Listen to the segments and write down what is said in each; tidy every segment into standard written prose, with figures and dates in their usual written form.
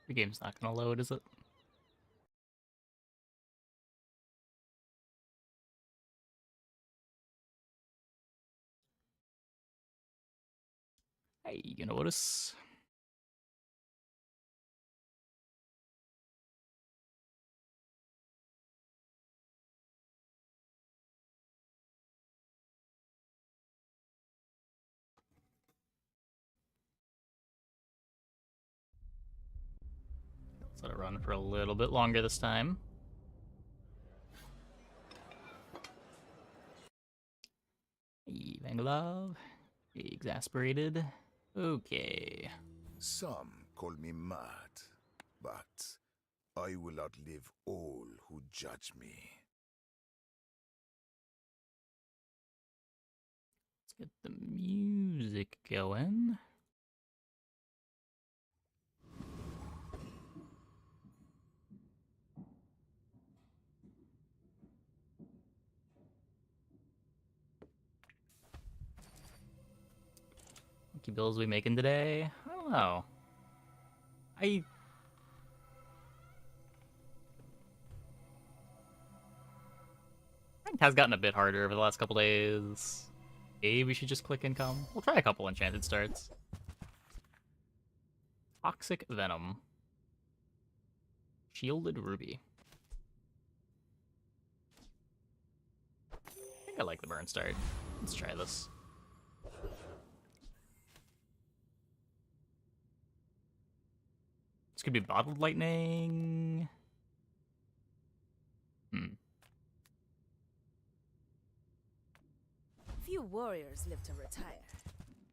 The game's not gonna load, is it? Hey, you notice? Let's let it run for a little bit longer this time. Hey, Vanglove. Exasperated. Okay. Some call me mad, but I will outlive all who judge me. Let's get the music going. Monkey bills we making today? I don't know. It has gotten a bit harder over the last couple days. Maybe we should just click income. We'll try a couple enchanted starts. Toxic Venom. Shielded Ruby. I think I like the burn start. Let's try this. This could be Bottled Lightning. Few warriors live to retire.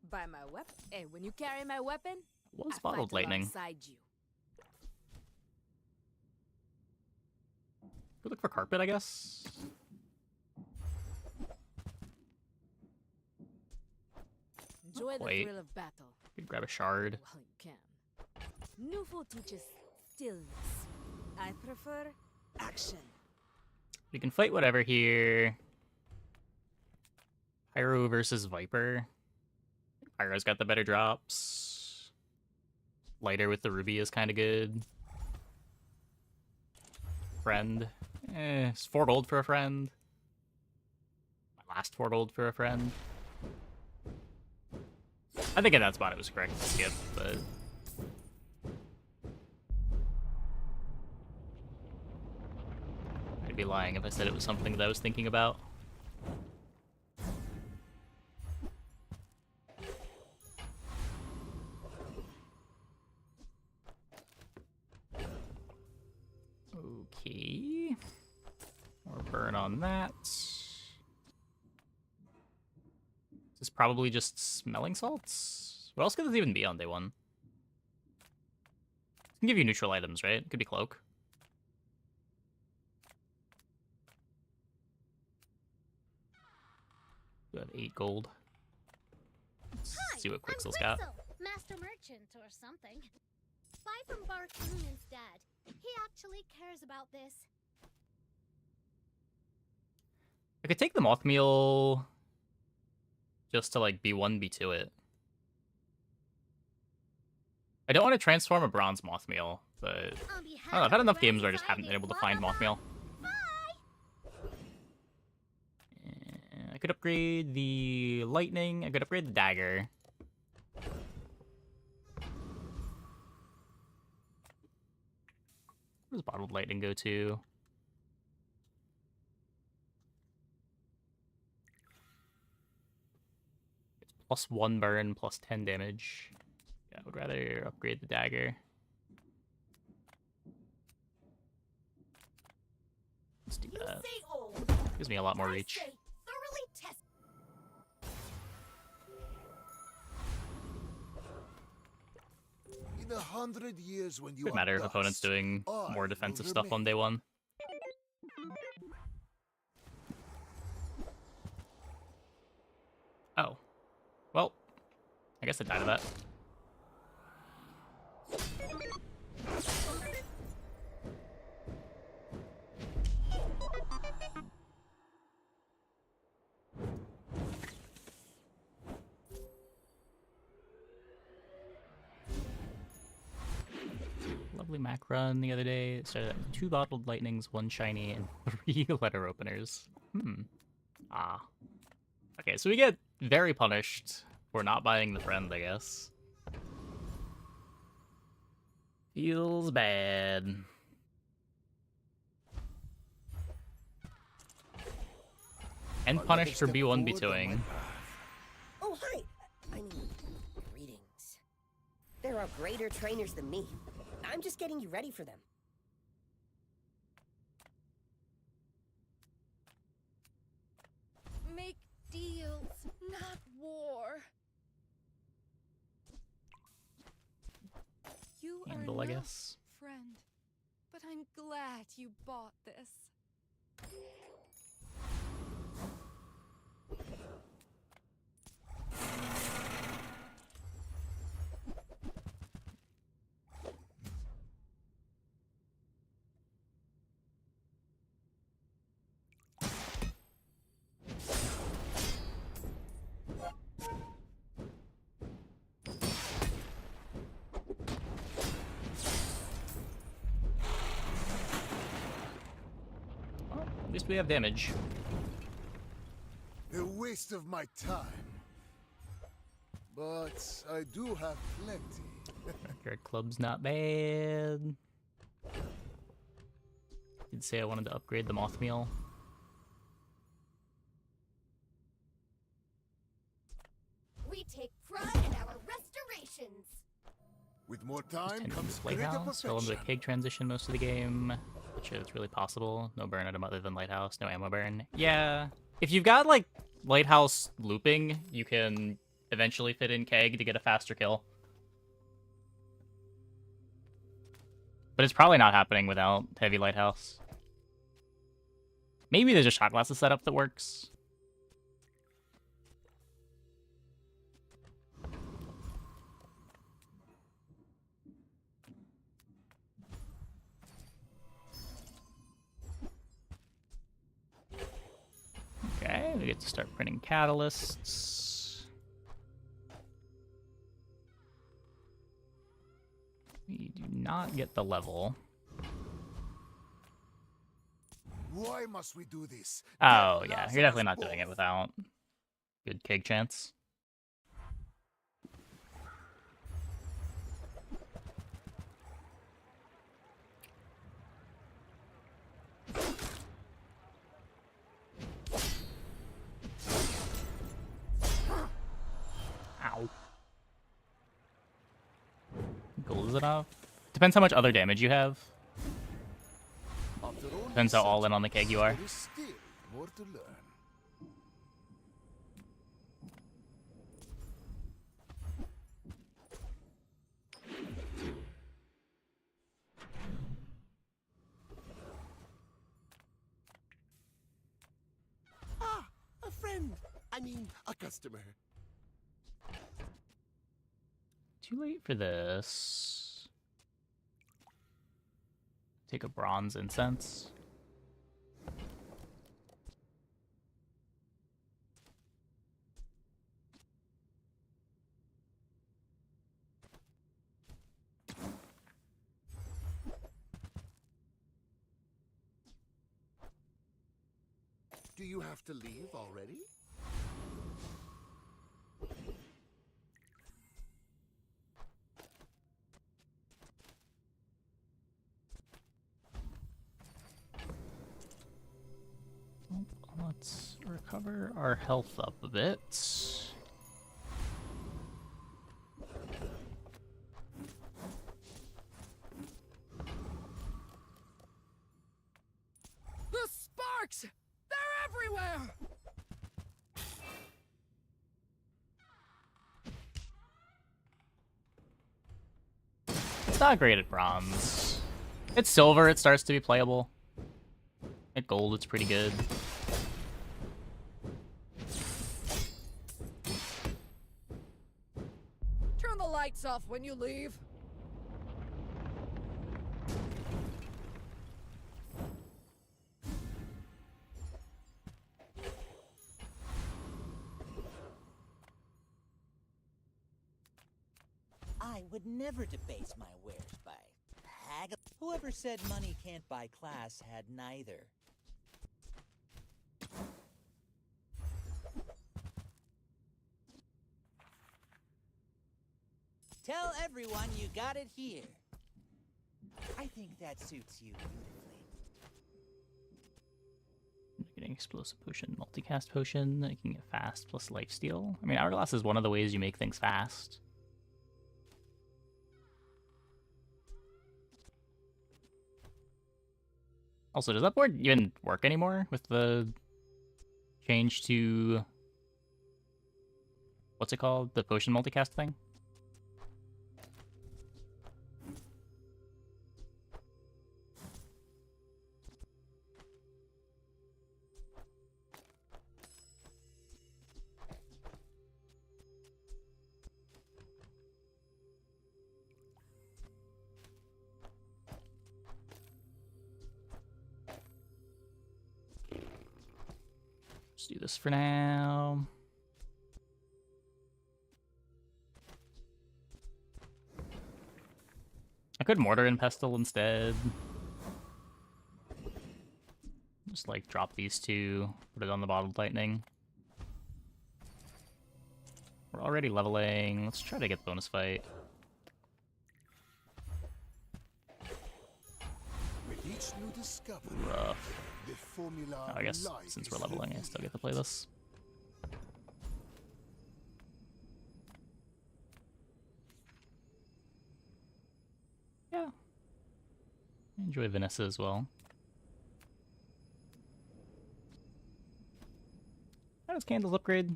By my weapon. Hey, when you carry my weapon, What was I Bottled fight Lightning? alongside you. Go look for carpet, I guess. Enjoy the Wait. thrill of battle Could grab a shard. while you can. Newful teaches stillness. I prefer action. We can fight whatever here. Pyro versus Viper. Pyro's got the better drops. Lighter with the Ruby is kind of good. Friend. It's 4 gold for a friend. My last 4 gold for a friend. I think in that spot it was correct to skip, but... I'd be lying if I said it was something that I was thinking about. Okay. More burn on that. This is probably just smelling salts? What else could this even be on day 1? It can give you neutral items, right? It could be cloak. We have 8 gold. Let's see what Quixel's got. Master merchant or something. Buy from Barkoon instead. He actually cares about this. I could take the moth meal just to like B1, B2 it. I don't want to transform a bronze moth meal, but I don't know, I've had enough games where I just haven't been able to find moth meal. I could upgrade the lightning. I could upgrade the dagger. Where does bottled lightning go to? It's +1 burn, +10 damage. Yeah, I would rather upgrade the dagger. Let's do that. Gives me a lot more reach. In 100 years when you Doesn't are matter if dust, opponent's doing I more will defensive stuff on remain. day 1. Oh. Well, I guess I died of that. lovely Mac run the other day. It started at 2 bottled lightnings, 1 shiny, and 3 letter openers. Ah. Okay, so we get very punished for not buying the friend, I guess. Feels bad. And punished for B1, B2ing. Oh, hi! I mean, greetings. There are greater trainers than me. I'm just getting you ready for them. Make deals, not war. You Handle, are I no guess. friend, but I'm glad you bought this. Well, at least we have damage. A waste of my time. But I do have plenty. Your club's not bad. Did say I wanted to upgrade the moth meal. We take pride in our restorations. With more Just time tend to comes use greater Lighthouse, so I'll into a perfection. pig transition most of the game, which is really possible. No burn item other than Lighthouse, no ammo burn. Yeah, if you've got like Lighthouse looping, you can eventually fit in keg to get a faster kill. But it's probably not happening without heavy Lighthouse. Maybe there's a shot glasses setup that works. Okay, we get to start printing catalysts. We do not get the level. Why must we do this? Oh, Get yeah, Lazarus you're definitely not doing it both. without good keg chance. Ow. Gold is enough. Depends how much other damage you have. After all Depends these how all in on the keg you are. there is still more to learn. Ah, a friend. I mean, a customer. Too late for this. Take a bronze incense. Do you have to leave already? Let's recover our health up a bit. The sparks! They're everywhere! It's not great at bronze. It's silver, it starts to be playable. At gold, it's pretty good. Turn the lights off when you leave. I would never debase my wares by Whoever said money can't buy class had neither. Tell everyone you got it here. I think that suits you beautifully. Getting explosive potion, multicast potion, making it fast plus lifesteal. I mean, hourglass is one of the ways you make things fast. Also, does that board even work anymore with the change to what's it called? The potion multicast thing? Let's do this for now. I could mortar and pestle instead. Just like drop these two, put it on the bottled lightning. We're already leveling. Let's try to get the bonus fight. With each new discovery, Rough. the formula Oh, I guess of life since is we're leveling, I still get to play this. Yeah. I enjoy Vanessa as well. How does candles upgrade?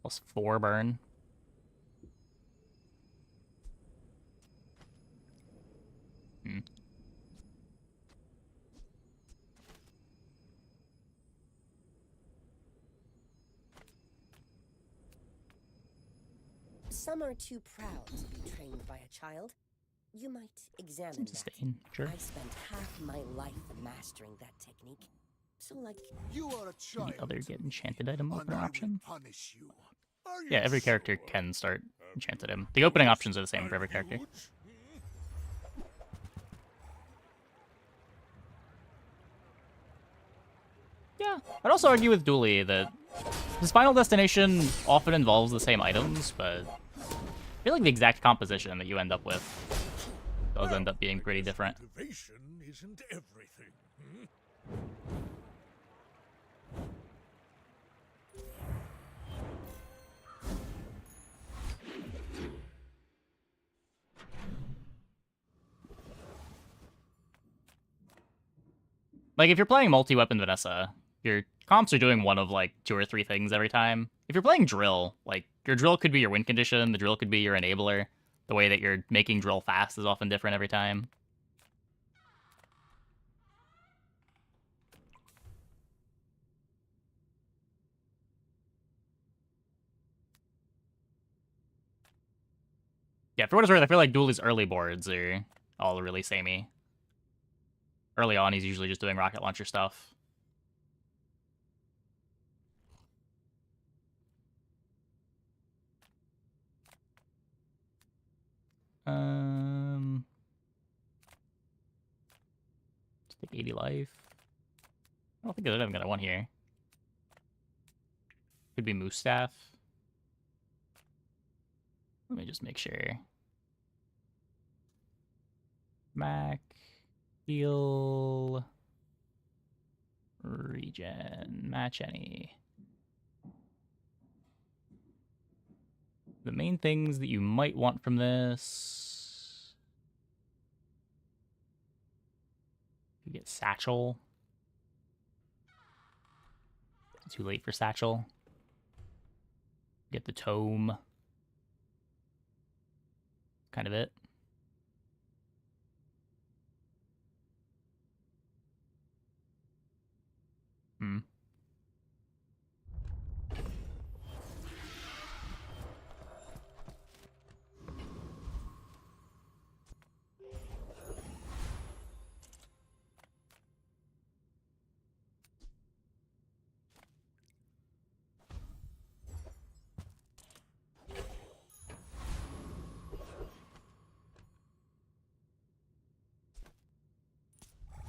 +4 burn. Hmm. Some are too proud to be trained by a child. You might examine Seems that. sustain, sure. I spent half my life mastering that technique. So, like, You are a child. Any other to get me, enchanted item and opening I will option? punish you. Are you Yeah, every character sure? can start enchanted item. The opening options are the same for every character. Yeah, I'd also argue with Dooley that his final destination often involves the same items, but I feel like the exact composition that you end up with does end up being pretty different. Motivation isn't everything. Like, if you're playing multi-weapon Vanessa, your comps are doing one of, like, 2 or 3 things every time. If you're playing drill, like, your drill could be your win condition, the drill could be your enabler. The way that you're making drill fast is often different every time. Yeah, for what it's worth, I feel like Dooley's early boards are all really samey. Early on, he's usually just doing rocket launcher stuff. Let's take 80 life. I don't think there's anything that I want here. Could be Moose Staff. Let me just make sure. Mac, heal, regen, match any. The main things that you might want from this. You get Satchel. Too late for Satchel. Get the Tome. Kind of it. Hmm.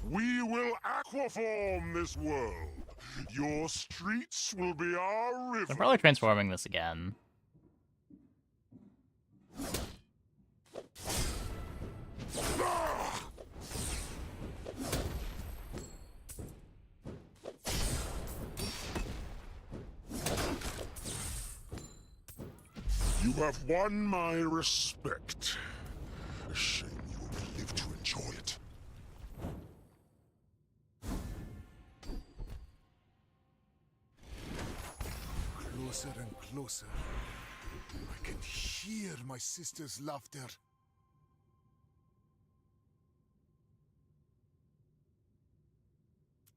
We will aquaform this world. Your streets will be our rivers. I'm probably transforming this again. You have won my respect. A shame you won't live to enjoy it. Closer and closer. I can hear my sister's laughter.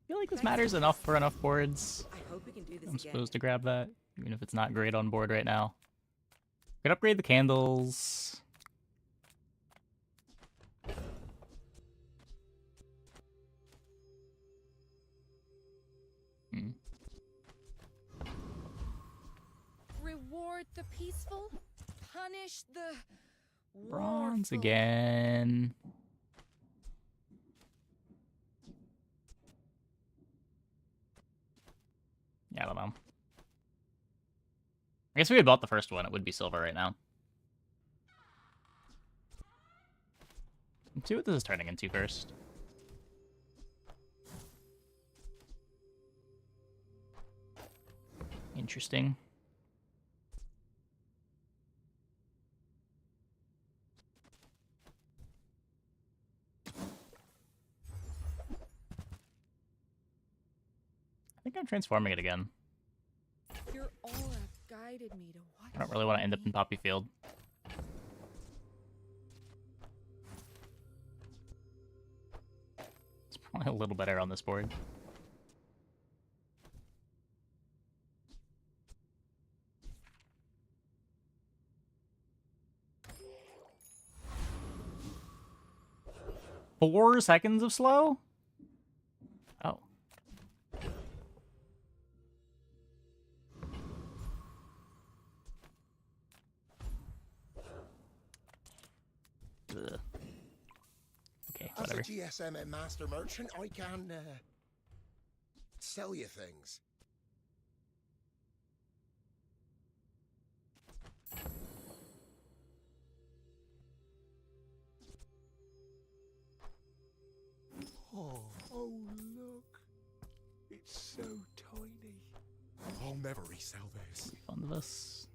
I feel like this matters enough for enough boards. I hope we can do this I'm again. supposed to grab that, even if it's not great on board right now. Could upgrade the candles. Reward the peaceful, punish the Bronze warful. again. Yeah, I don't know. I guess if we had bought the first one, it would be silver right now. Let's see what this is turning into first. Interesting. I think I'm transforming it again. Your aura guided me to what I don't really want to end up in Poppy Field. It's probably a little better on this board. Four seconds of slow? Oh. Ugh. Okay, As a whatever. GSM and master merchant, I can sell you things. Oh, look. It's so tiny. I'll never resell this. Fun of this.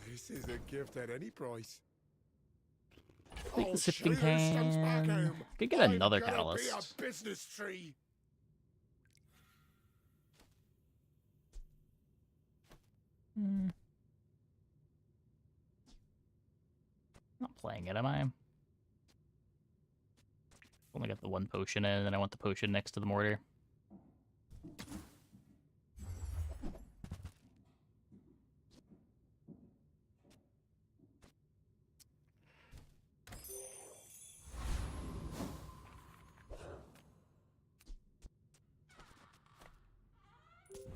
This is a gift at any price. Take the sifting Shears comes back pan. home. Could get I'm another gonna catalyst. Be a business tree. Not playing it, am I? Only got the one potion in, and I want the potion next to the mortar.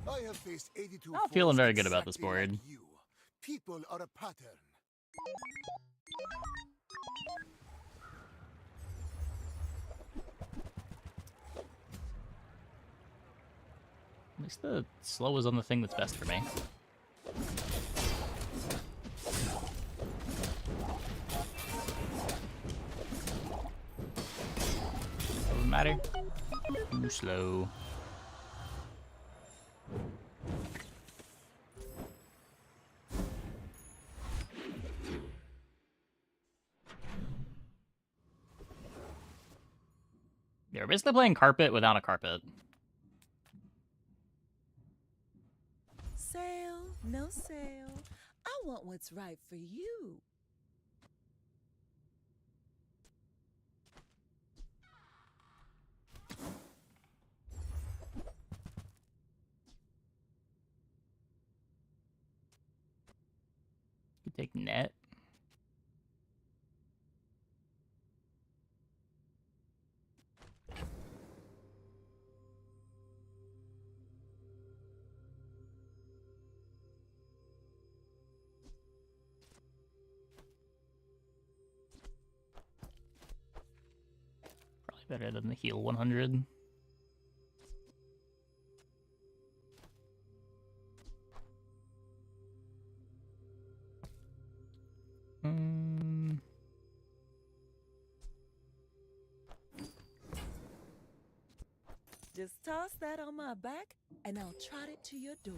I have faced 82 Not feeling foes very good about this exactly like board. you. People are a pattern. At least the slow is on the thing that's best for me. Doesn't matter. Too slow. Yeah, we're basically playing carpet without a carpet. Sale, no sale. I want what's right for you. Could take net. Better than the heal 100. Just toss that on my back, and I'll trot it to your door.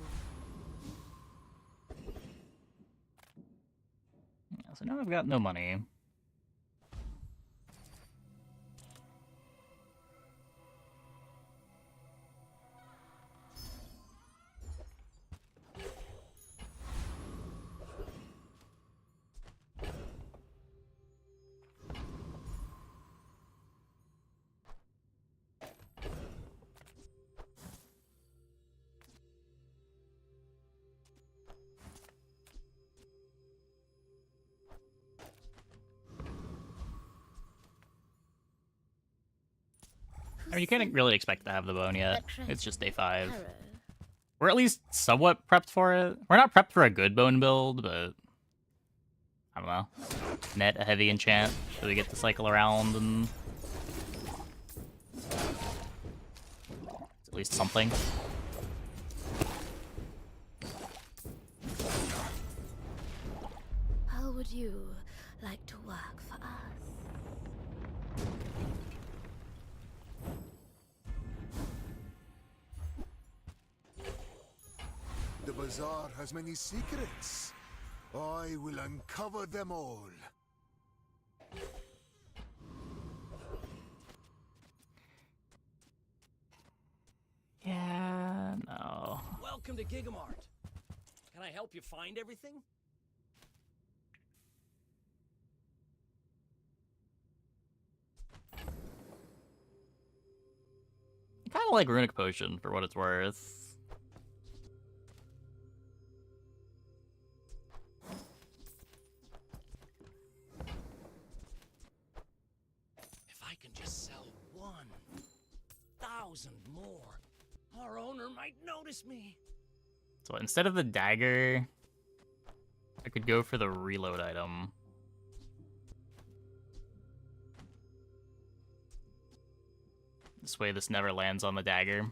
Yeah, so now I've got no money. I mean, you can't really expect to have the bone yet. It's just day 5. We're at least somewhat prepped for it. We're not prepped for a good bone build, but I don't know. Net a heavy enchant so we get to cycle around and it's at least something. How would you like to work for us? The bazaar has many secrets. I will uncover them all. Yeah, no. Welcome to Gigamart. Can I help you find everything? I kind of like Runic Potion for what it's worth. If I can just sell 1,000 more, our owner might notice me. So instead of the dagger, I could go for the reload item. This way this never lands on the dagger.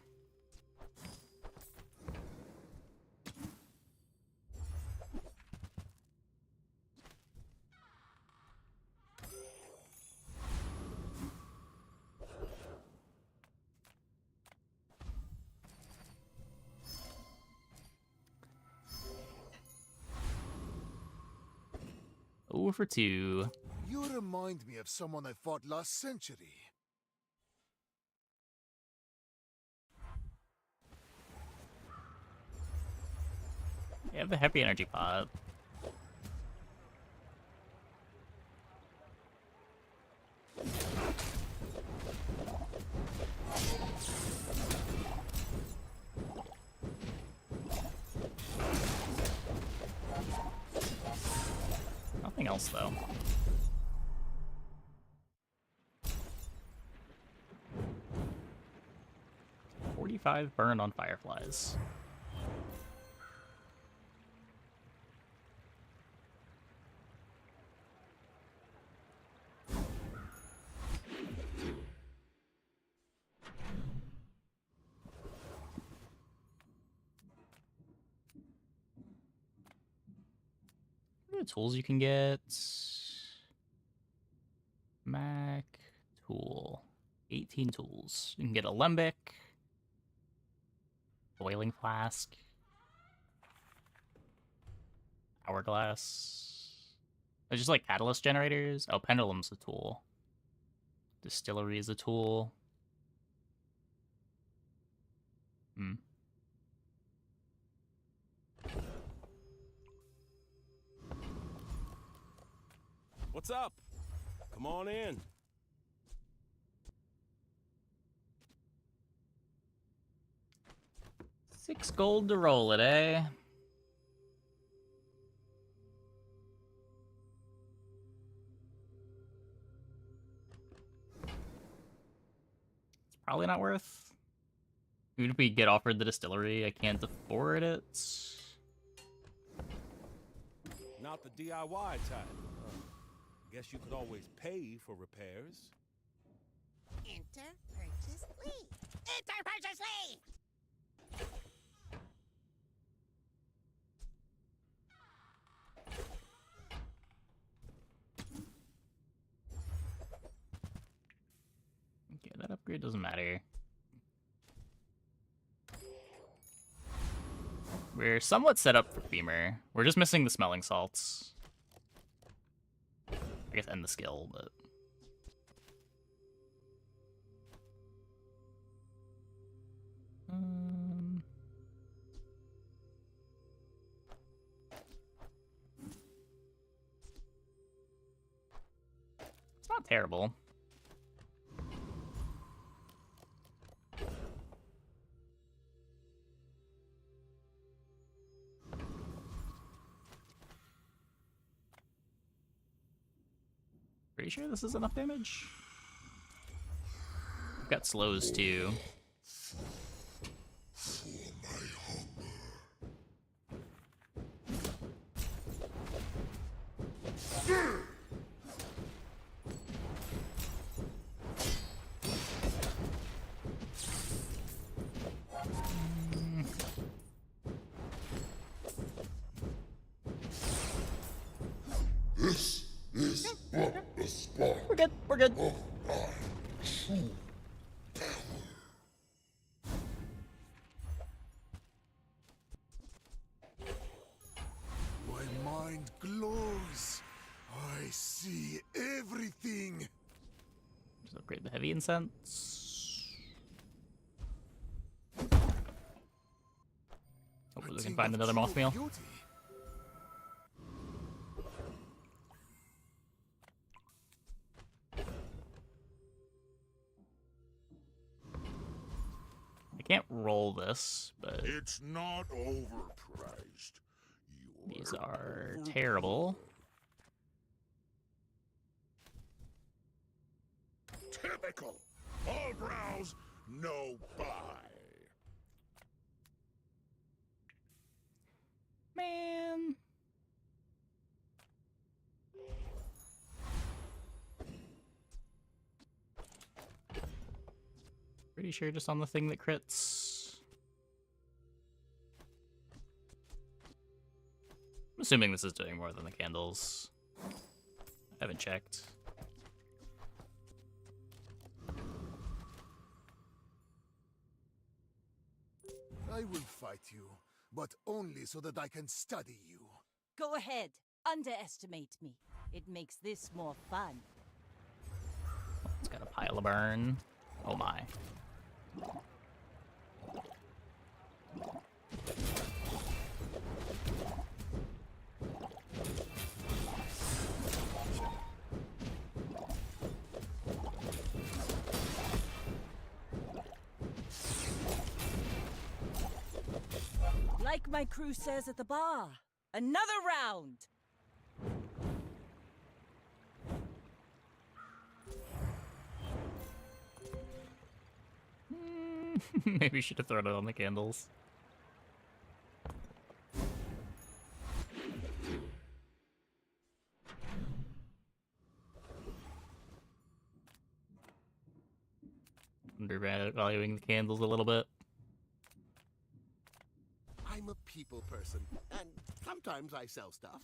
Over for 2. You remind me of someone I fought last century. You have the happy energy pot. Nothing else though. $45 burn on fireflies. What are the tools you can get? Mac tool. 18 tools. You can get a Alembic, boiling flask, hourglass. They're just like catalyst generators. Oh, pendulum's a tool. Distillery is a tool. Hmm. What's up? Come on in. $6 gold to roll it, eh? It's probably not worth. Even if we get offered the distillery, I can't afford it. Not the DIY type. Guess you could always pay for repairs. And Enter, purchase, leave. Enter, purchase, leave! Okay, that upgrade doesn't matter. We're somewhat set up for femur. We're just missing the smelling salts. I guess, and the skill, but... It's not terrible. Pretty sure this is enough damage? We've got slows too. We're good. We're good. My mind glows. I see everything. Just upgrade the heavy incense. Hopefully we can find another moth meal. Beauty. I can't roll this, but It's not overpriced. these are terrible. Typical. All browse, no buy. Man. Pretty sure just on the thing that crits. I'm assuming this is doing more than the candles. I haven't checked. I will fight you, but only so that I can study you. Go ahead. Underestimate me. It makes this more fun. It's got a pile of burn. Oh my. Like my crew says at the bar, another round. Maybe should have thrown it on the candles. Undervaluing the candles a little bit. I'm a people person, and sometimes I sell stuff.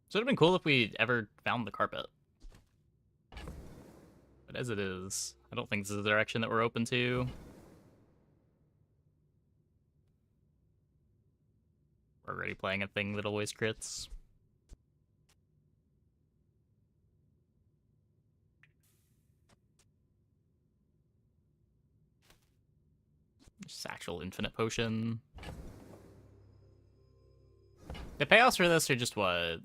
So it would have been cool if we ever found the carpet. But as it is, I don't think this is the direction that we're open to. We're already playing a thing that always crits. Satchel Infinite Potion. The payoffs for this are just what?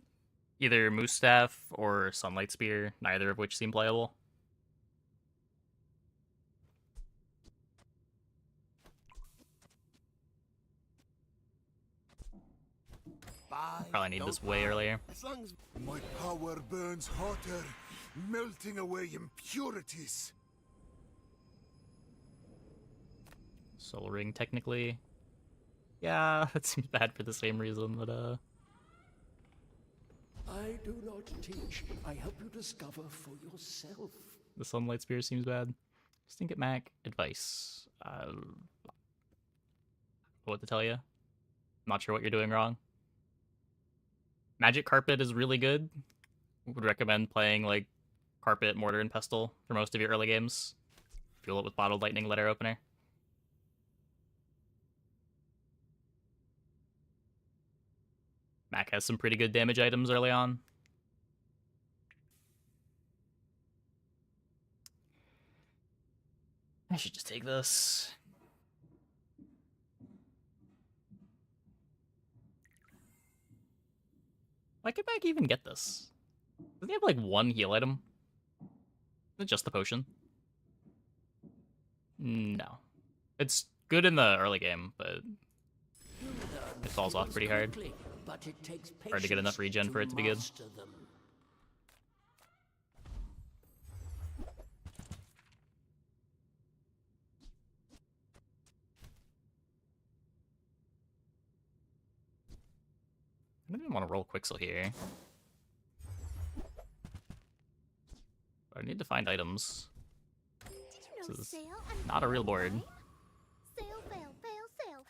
Either Moose Staff or Sunlight Spear, neither of which seem playable. Probably need this way earlier. As long as my power burns hotter, melting away impurities. Soul Ring, technically. Yeah, that seems bad for the same reason, but I do not teach. I help you discover for yourself. the Sunlight Spear seems bad. Just think at Mac. Advice. What to tell you? Not sure what you're doing wrong. Magic Carpet is really good. Would recommend playing like Carpet, Mortar, and Pestle for most of your early games. Fuel it with Bottled Lightning Letter Opener. Mac has some pretty good damage items early on. I should just take this. Why could Mac even get this? Doesn't he have like one heal item? Is it just the potion? No. It's good in the early game, but it falls off pretty hard. But it takes Hard to get enough regen for it to be good. master them. I don't even want to roll Quixel here. But I need to find items. Did you know This is sail and not a real board. Sail, fail, fail, sail.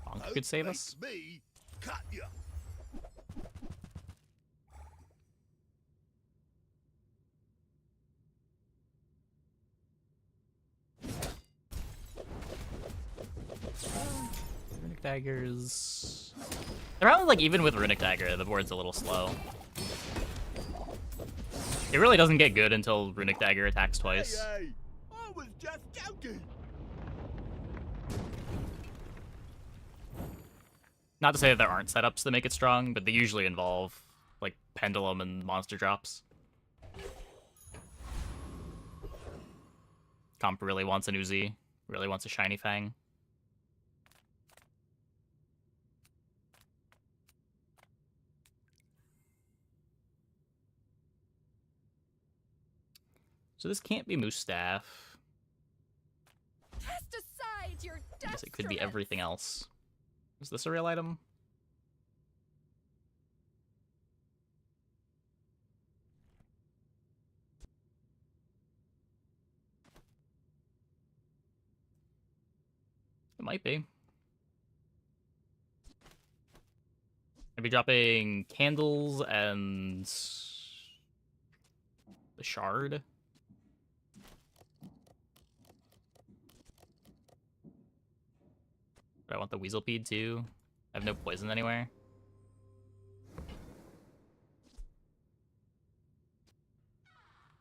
Bonk could save us. Me cut ya. Runic Daggers. They're probably like, even with Runic Dagger, the board's a little slow. It really doesn't get good until Runic Dagger attacks twice. Hey, I was just joking. Not to say that there aren't setups that make it strong, but they usually involve, like, Pendulum and monster drops. Comp really wants an Uzi, really wants a Shiny Fang. So this can't be Moose Staff. Cast aside your I guess it could be destruments. everything else. Is this a real item? It might be. Maybe dropping candles and the shard. But I want the Weaselpede too. I have no poison anywhere.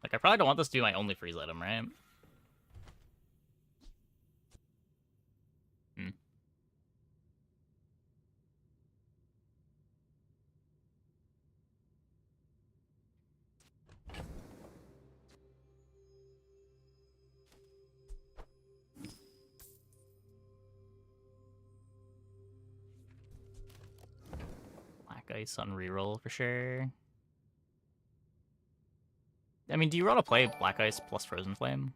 Like, I probably don't want this to be my only freeze item, right? Hmm. Black Ice on reroll for sure. I mean, do you want to play Black Ice plus Frozen Flame?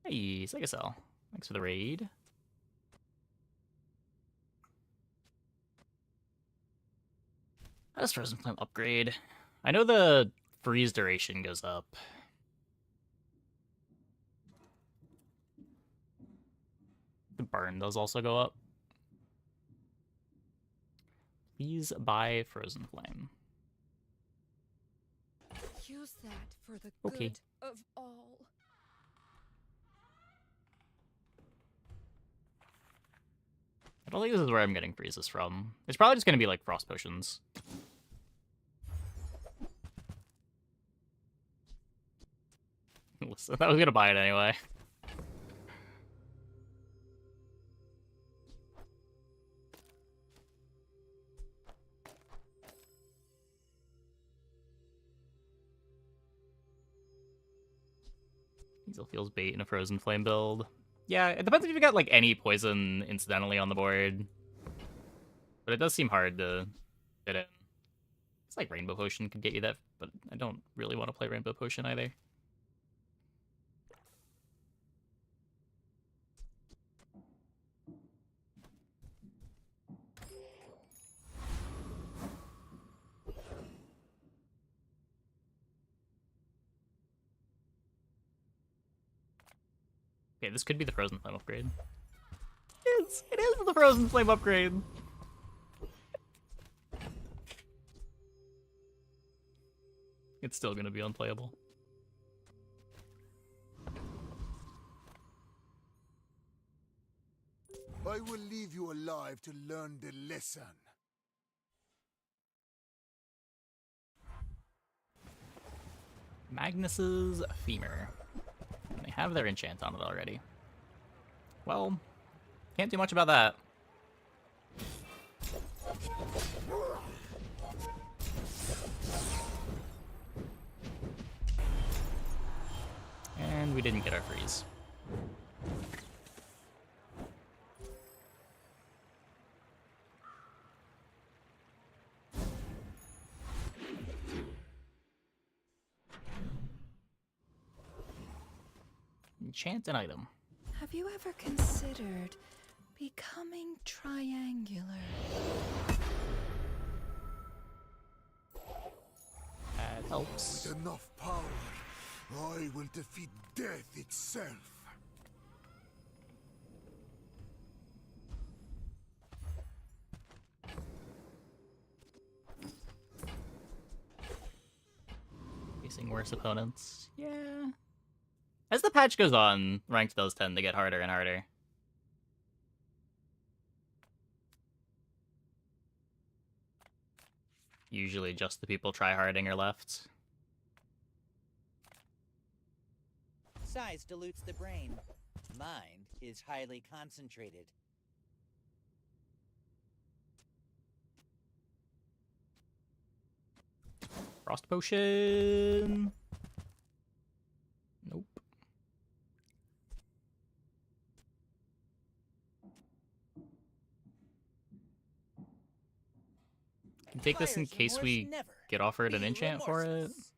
Hey, Segacell. Thanks for the raid. How does Frozen Flame upgrade? I know the freeze duration goes up. The burn does also go up. Please buy Frozen Flame. Use that for the Okay. good of all. I don't think this is where I'm getting freezes from. It's probably just going to be like Frost Potions. Listen, I was going to buy it anyway. Diesel feels bait in a Frozen Flame build. Yeah, it depends if you've got like any poison incidentally on the board. But it does seem hard to fit in. It's like Rainbow Potion could get you that, but I don't really want to play Rainbow Potion either. Okay, this could be the Frozen Flame upgrade. It is the Frozen Flame upgrade! It's still gonna be unplayable. I will leave you alive to learn the lesson. Magnus's Femur. They have their enchant on it already. Well, can't do much about that. And we didn't get our freeze. Enchant an item. Have you ever considered becoming triangular? That helps. With enough power, I will defeat death itself. Facing worse opponents. Yeah. As the patch goes on, ranks does tend to get harder and harder. Usually just the people tryharding are left. Size dilutes the brain. Mind is highly concentrated. Frost potion. Nope. Can take this in Buyer's case we remorse never. get offered an Be enchant for it. remorseless.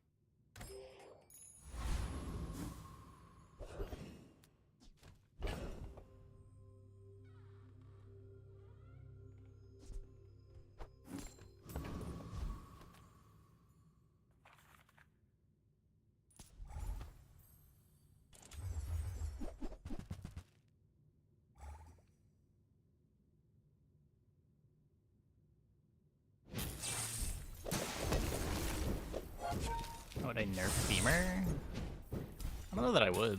Would I nerf Femur? I don't know that I would.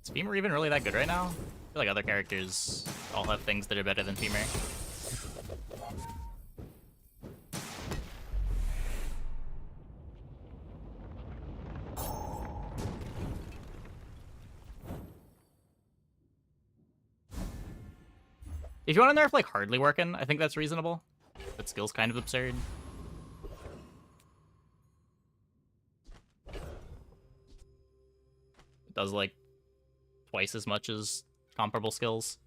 Is Femur even really that good right now? I feel like other characters all have things that are better than Femur. If you want to nerf like hardly working, I think that's reasonable. That skill's kind of absurd. It does like twice as much as comparable skills.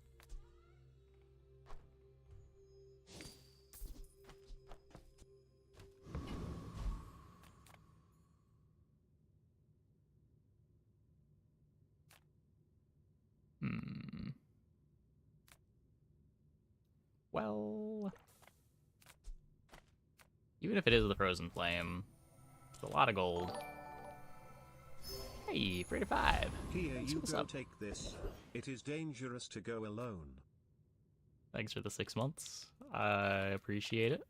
Well, even if it is the Frozen Flame, it's a lot of gold. Hey, 3 to 5. Here, Thanks you for the go sub. take this. It is dangerous to go alone. Thanks for the 6 months. I appreciate it.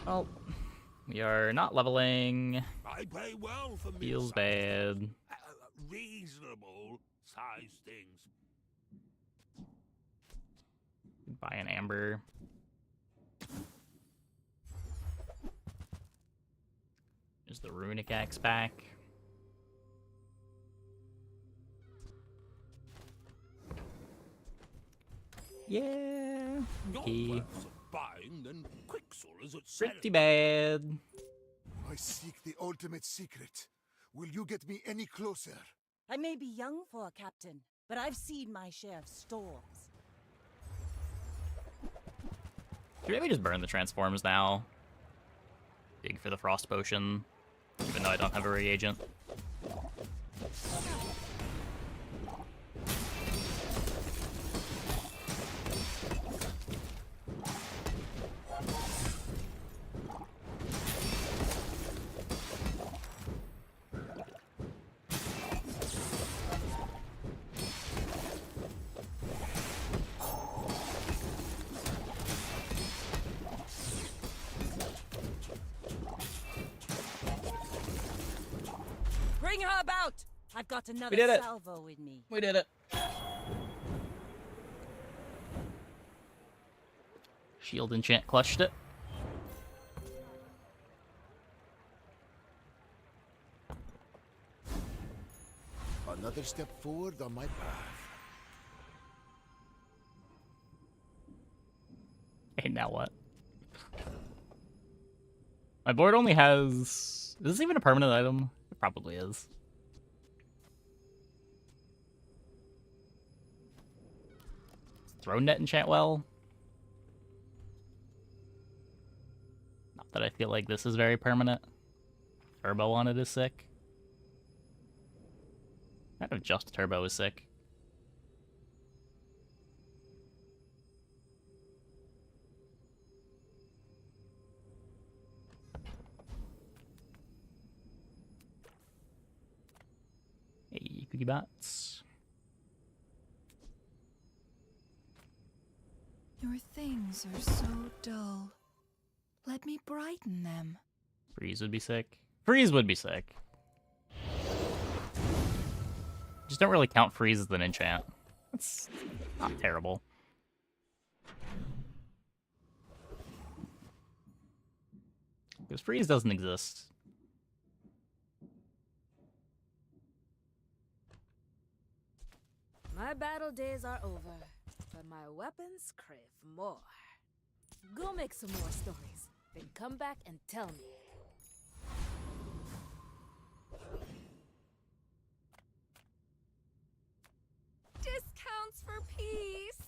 Well, we are not leveling. I pay well for Feels bad. reasonable size things. Buy an amber. There's the runic axe back. Yeah. Not Okay. worse at buying than Quicksilver's at selling. Pretty bad. I seek the ultimate secret. Will you get me any closer? I may be young for a captain, but I've seen my share of storms. Should we maybe just burn the transforms now? Dig for the frost potion, even though I don't have a reagent. Bring her about! I've got another did it. salvo with me. We did it. Shield enchant clutched it. Another step forward on my path. Hey, now what? My board only has... Is this even a permanent item? It probably is. Throne net enchant well. Not that I feel like this is very permanent. Turbo on it is sick. Kind of just turbo is sick. Hey, cookie bots. Your things are so dull. Let me brighten them. Freeze would be sick. Freeze would be sick. Just don't really count freeze as an enchant. That's not terrible. Because freeze doesn't exist. My battle days are over, but my weapons crave more. Go make some more stories, then come back and tell me. Discounts for peace.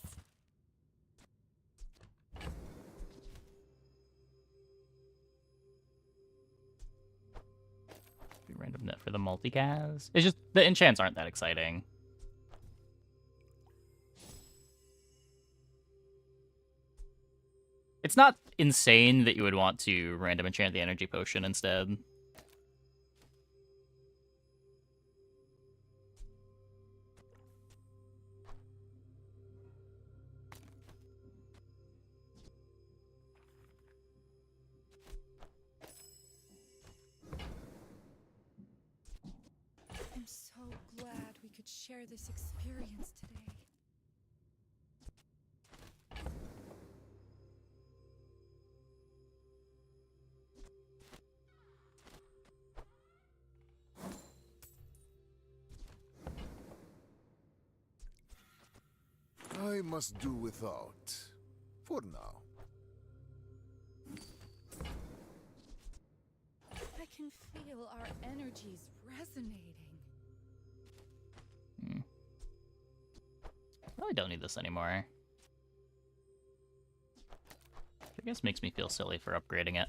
Be random net for the multicast. It's just the enchants aren't that exciting. It's not insane that you would want to random enchant the energy potion instead. I'm so glad we could share this experience today. I must do without. For now. I can feel our energies resonating. Probably don't need this anymore. I guess makes me feel silly for upgrading it.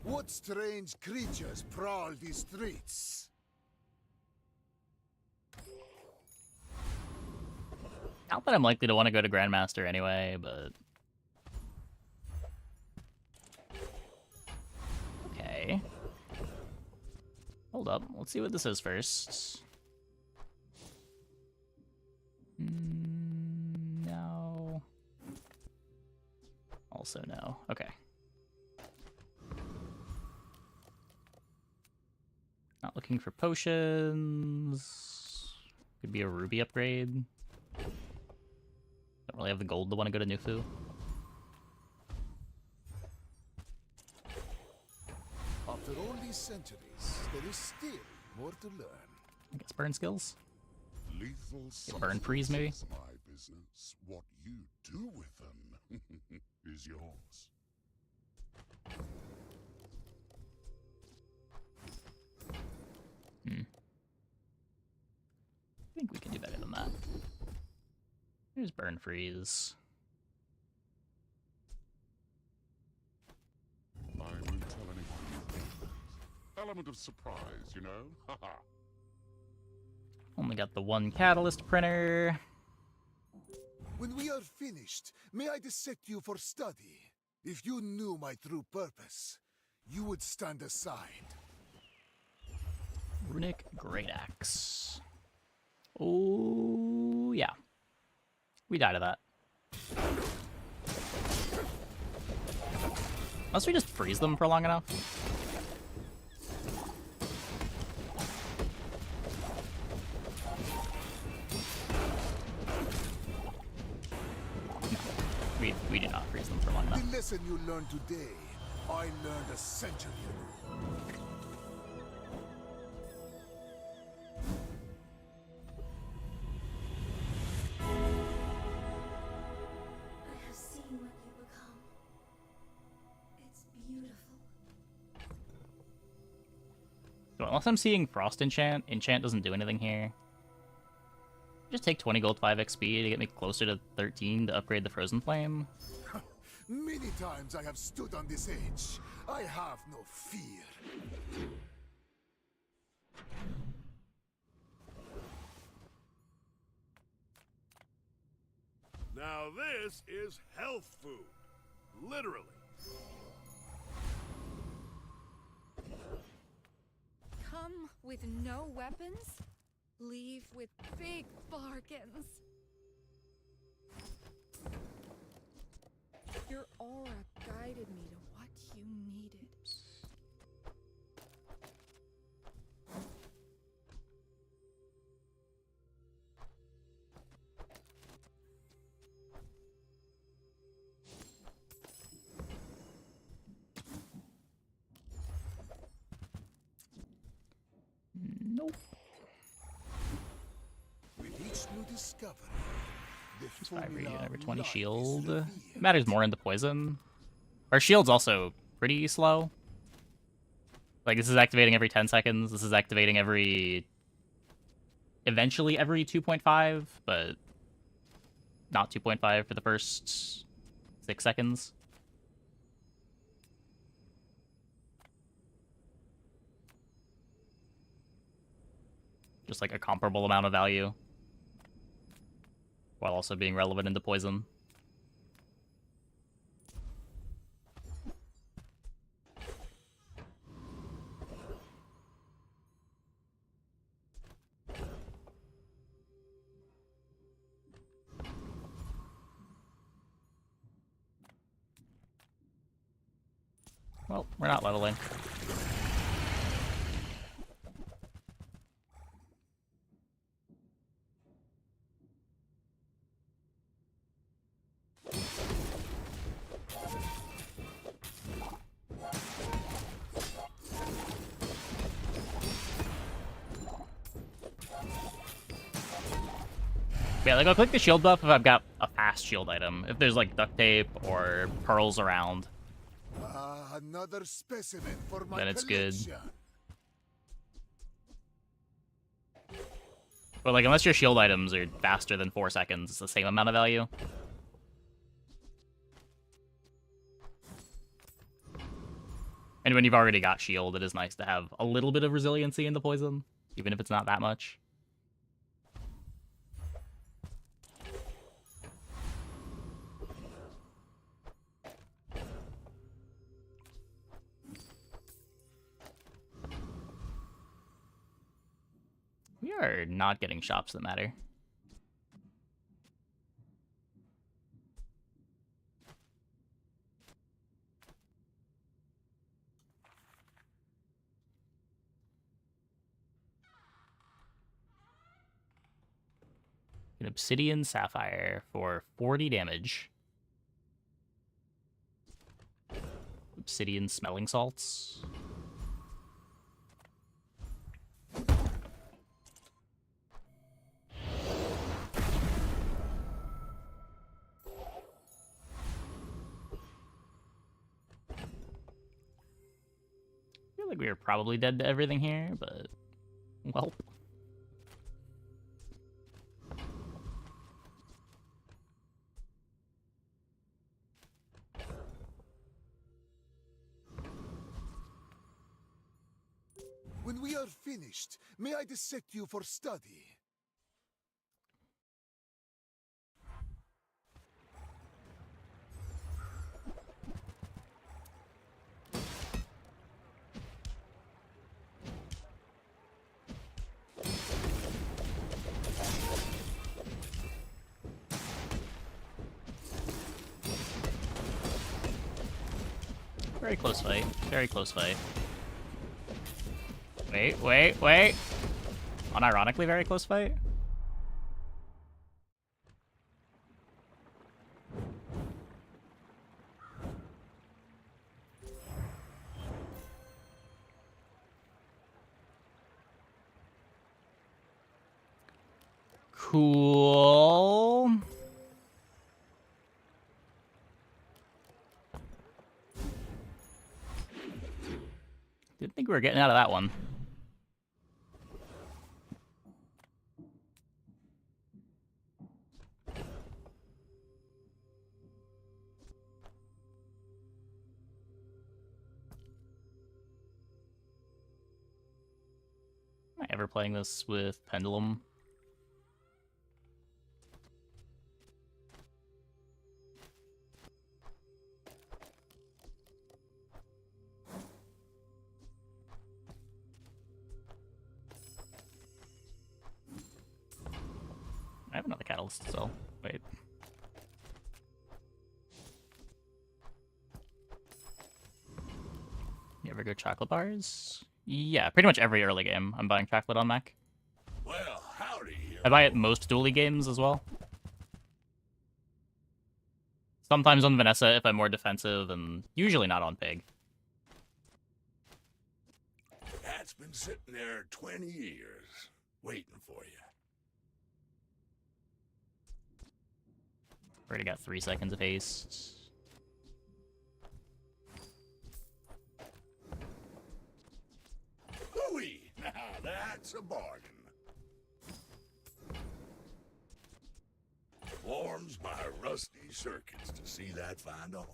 What strange creatures prowl these streets? Not that I'm likely to want to go to Grandmaster anyway, but... Okay. Hold up. Let's see what this is first. No. Also no. Okay. Not looking for potions. Could be a ruby upgrade. Don't really have the gold to want to go to Nufu. A After all these centuries, there is still more to learn. I guess burn skills. Lethal Burn freeze, maybe? substances are my business. What you do with them is yours. I think we can do better than that. Here's burn freeze. I won't tell anyone. Element of surprise, you know? Haha. Only got the one catalyst printer. When we are finished, may I dissect you for study? If you knew my true purpose, you would stand aside. Runic Great Axe. Oh, yeah. We died of that. Unless we just freeze them for long enough. No, we did not freeze them for long enough. The lesson you learned today, I learned a century ago. I have seen what you become. It's beautiful. So unless I'm seeing Frost enchant doesn't do anything here. Just take 20 gold 5 XP to get me closer to 13 to upgrade the Frozen Flame. Many times I have stood on this edge. I have no fear. Now this is health food. Literally. Come with no weapons, leave with big bargains. Your aura guided me to what you needed. Nope. With each new discovery, the Just 5 regen formula over of 20 life is shield. revealed. It matters more into poison. Our shield's also pretty slow. Like, this is activating every 10 seconds. This is activating eventually every 2.5, but not 2.5 for the first 6 seconds. Just like a comparable amount of value, while also being relevant into poison. Well, we're not leveling. Yeah, like I'll click the shield buff if I've got a fast shield item. If there's like duct tape or pearls around, Another specimen for my then it's good. collection. But like unless your shield items are faster than 4 seconds, it's the same amount of value. And when you've already got shield, it is nice to have a little bit of resiliency into poison, even if it's not that much. We are not getting shops that matter. An obsidian sapphire for 40 damage. Obsidian smelling salts. like we were probably dead to everything here, but well. When we are finished, may I dissect you for study? Very close fight. Very close fight. Wait, wait, wait. Unironically, very close fight. Cool. Didn't think we were getting out of that one. Am I ever playing this with Pendulum? I have another catalyst still. Wait. You ever go chocolate bars? Yeah, pretty much every early game I'm buying chocolate on Mac. Well, howdy. I buy it most dually games as well. Sometimes on Vanessa if I'm more defensive, and usually not on Pig. Cat's been sitting there 20 years, waiting for you. Already got 3 seconds of haste. Ooh-wee! Now that's a bargain. Warms my rusty circuits to see that find a home.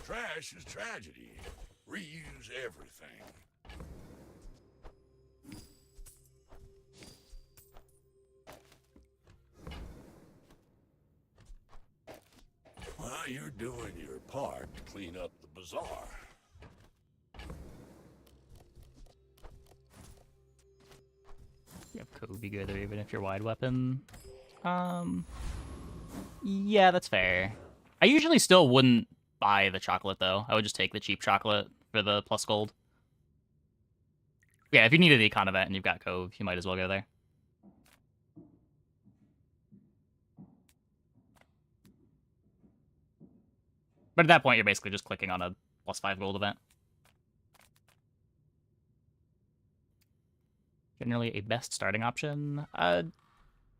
Trash is tragedy. Reuse everything. Well, you're doing your part to clean up the bazaar. You have Kobe go there even if you're wide weapon. Yeah, that's fair. I usually still wouldn't buy the chocolate though. I would just take the cheap chocolate for the plus gold. Yeah, if you need an econ event and you've got Cove, you might as well go there. But at that point, you're basically just clicking on a +5 gold event. Generally a best starting option.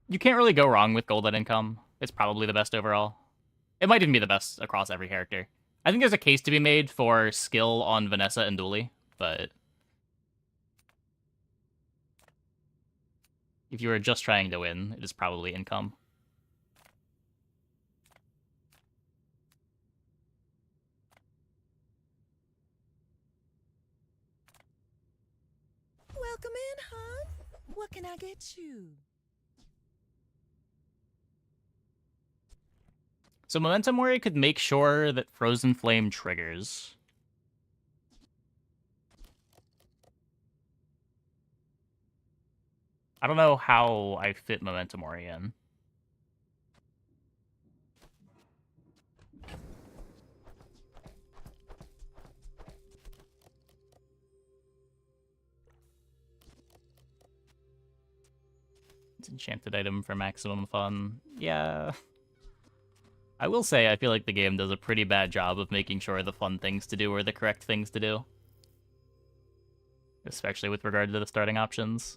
You can't really go wrong with gold at income. It's probably the best overall. It might even be the best across every character. I think there's a case to be made for skill on Vanessa and Dooley, but if you were just trying to win, it is probably income. Welcome in, hon. What can I get you? So Momentum Worry could make sure that Frozen Flame triggers. I don't know how I fit Momentum Worry in. It's an enchanted item for maximum fun. Yeah. I will say, I feel like the game does a pretty bad job of making sure the fun things to do are the correct things to do. Especially with regard to the starting options.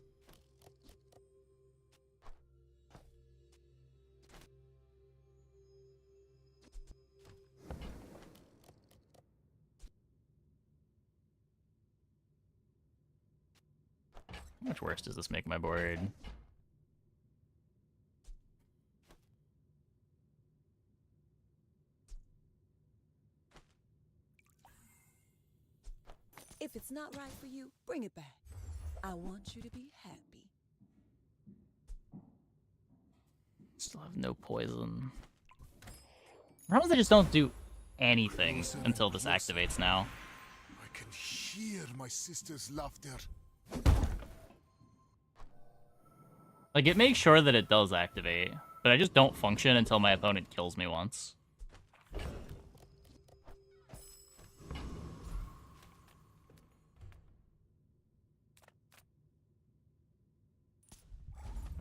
How much worse does this make my board? If it's not right for you, bring it back. I want you to be happy. Still have no poison. Problems they just don't do anything until this activates now. I can hear my sister's laughter. Like, it makes sure that it does activate, but I just don't function until my opponent kills me once.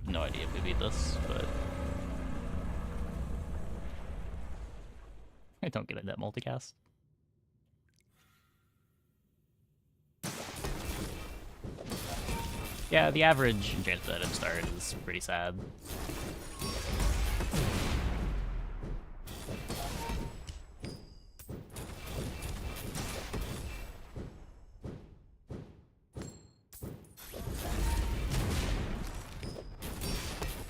No idea if we beat this, but I don't get it that multicast. Yeah, the average enchanted item start is pretty sad.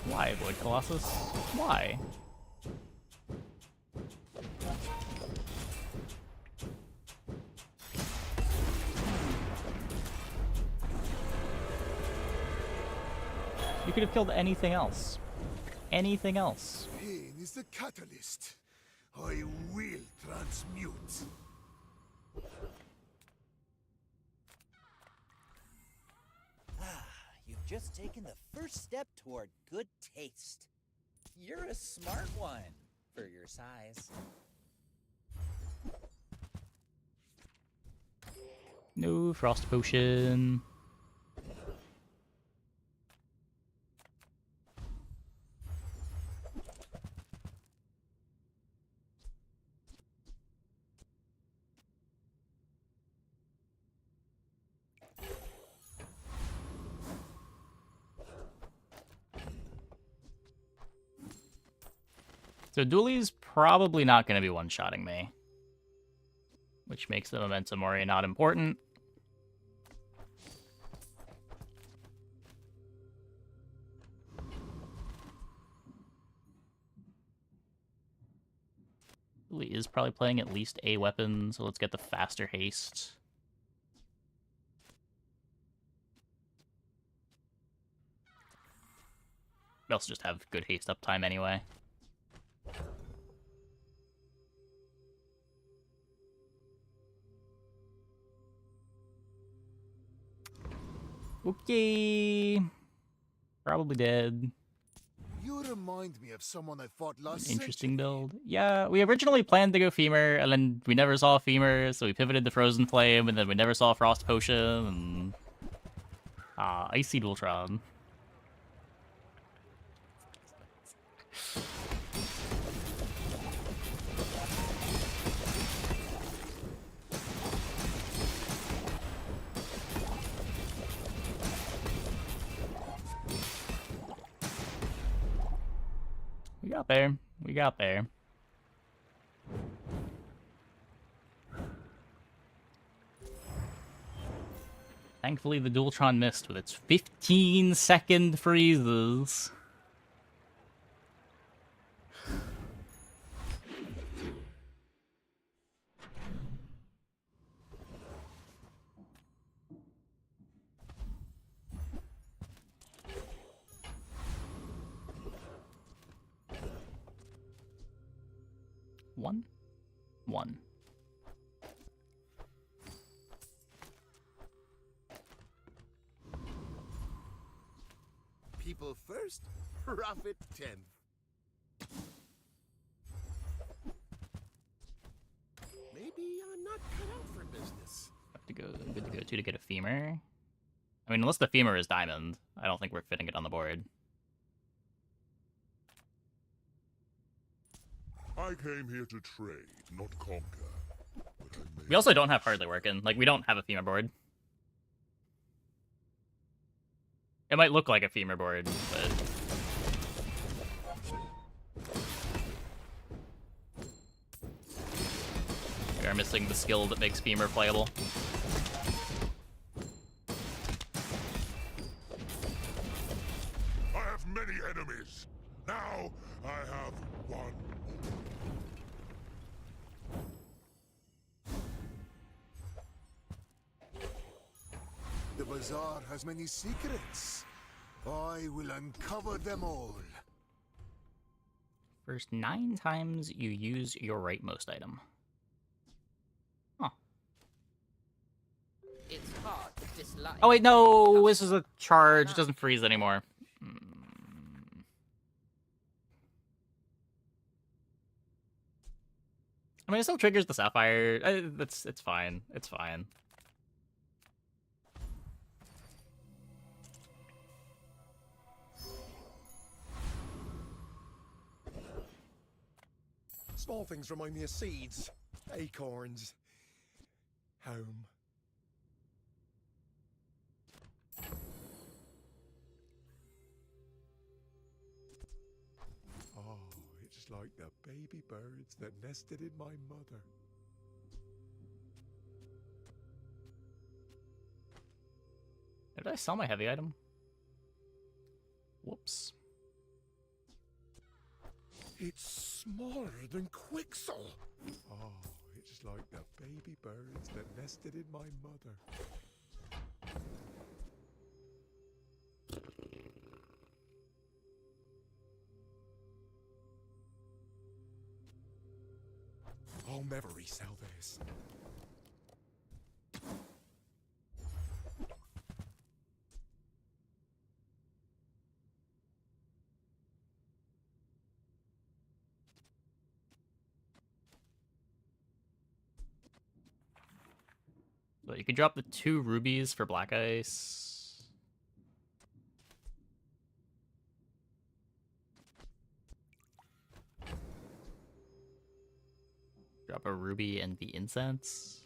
Why, Void Colossus? Why? You could have killed anything else. Anything else. Pain is the catalyst. I will transmute. You've just taken the first step toward good taste. You're a smart one for your size. No frost potion. So Dooley's probably not going to be one-shotting me, which makes the Momentum Ori not important. Dooley is probably playing at least a weapon, so let's get the faster haste. We also just have good haste uptime anyway. Okay. Probably dead. You remind me of someone I fought last Interesting century. build. Yeah, we originally planned to go Femur, and then we never saw Femur, so we pivoted to Frozen Flame, and then we never saw Frost Potion, and... Icy Dualtron. We got there. We got there. Thankfully, the Dualtron missed with its 15-second freezes. One. People first, profit 10. Maybe I'm not cut out for business. Have to go. Good to go to get a Femur. I mean, unless the Femur is diamond, I don't think we're fitting it on the board. I came here to trade, not conquer. But I may We also don't have Hardly working. Like, we don't have a Femur board. It might look like a Femur board, but... we are missing the skill that makes Femur playable. the bazaar has many secrets. I will uncover them all. First 9 times you use your rightmost item. Huh. It's hard to dislike. Oh wait, no! This is a charge. It doesn't freeze anymore. I mean, it still triggers the sapphire. It's fine. It's fine. Small things remind me of seeds, acorns, home. Oh, it's like the baby birds that nested in my mother. Did I sell my heavy item? Whoops. It's smaller than Quixel. Oh, it's like the baby birds that nested in my mother. I'll never resell this. So you can drop the 2 rubies for black ice. Drop a ruby and the incense.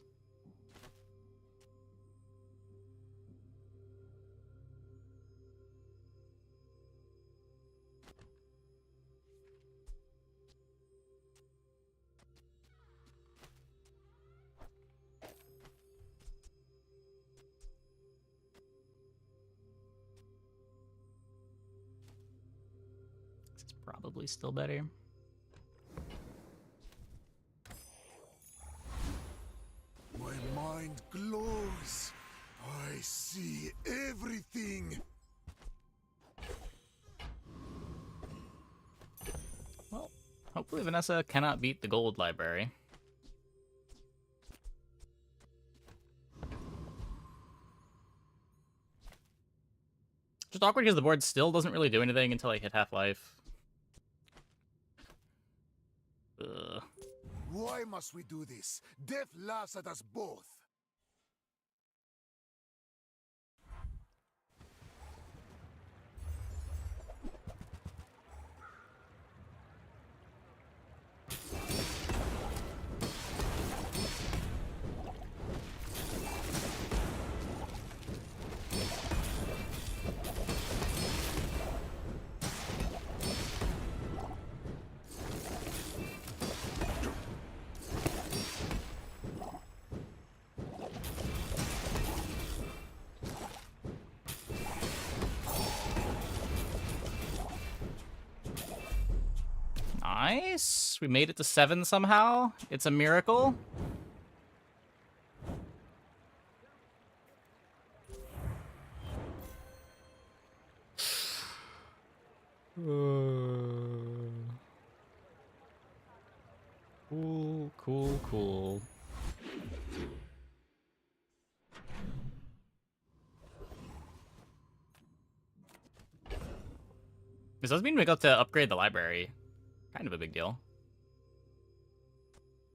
This is probably still better. My mind glows. I see everything. Well, hopefully Vanessa cannot beat the gold library. Just awkward because the board still doesn't really do anything until I hit half-life. Ugh. Why must we do this? Death laughs at us both. Nice. We made it to 7 somehow. It's a miracle. Cool, cool, cool. This does mean we got to upgrade the library. Kind of a big deal.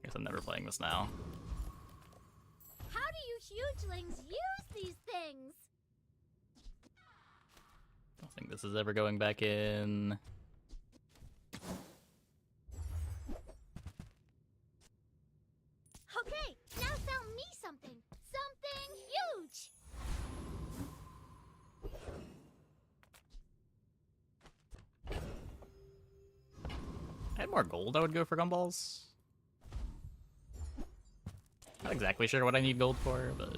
Guess I'm never playing this now. How do you hugelings use these things? I don't think this is ever going back in. Okay, now sell me something. Something huge! If I had more gold, I would go for gumballs. Not exactly sure what I need gold for, but...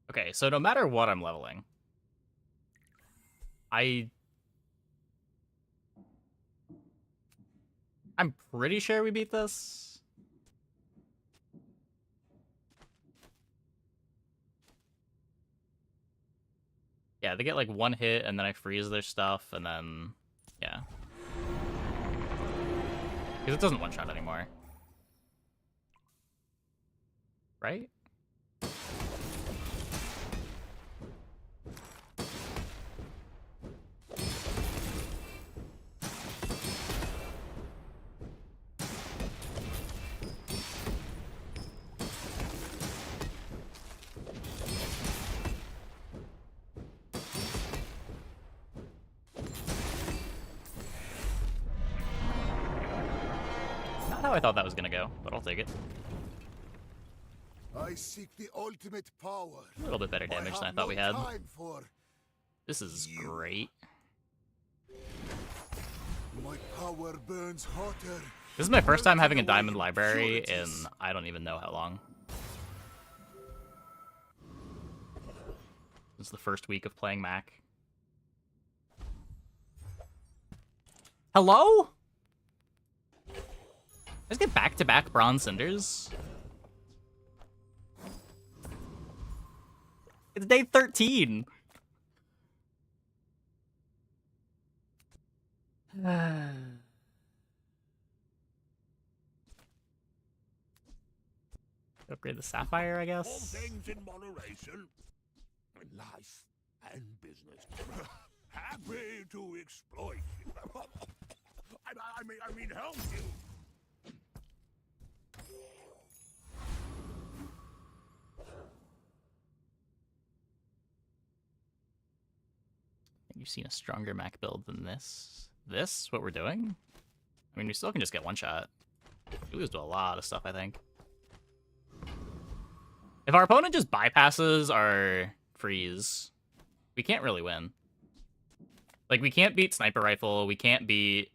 Okay, so no matter what I'm leveling, I'm pretty sure we beat this. Yeah, they get like one hit and then I freeze their stuff and then, yeah. Because it doesn't one-shot anymore. Right? Not how I thought that was gonna go, but I'll take it. I seek the ultimate power. A little bit better damage than I have thought we no had. time for This is you. great. My power burns hotter. This is my first time having a melting away diamond library in impurities. I don't even know how long. This is the first week of playing Mac. Hello? Let's get back-to-back bronze cinders. It's day 13. Upgrade the sapphire, I All guess. things in moderation. In life and business. Happy to exploit you. I mean help you. You've seen a stronger Mac build than this. This? What we're doing? I mean, we still can just get one shot. We lose to a lot of stuff, I think. If our opponent just bypasses our freeze, we can't really win. Like, we can't beat Sniper Rifle, we can't beat...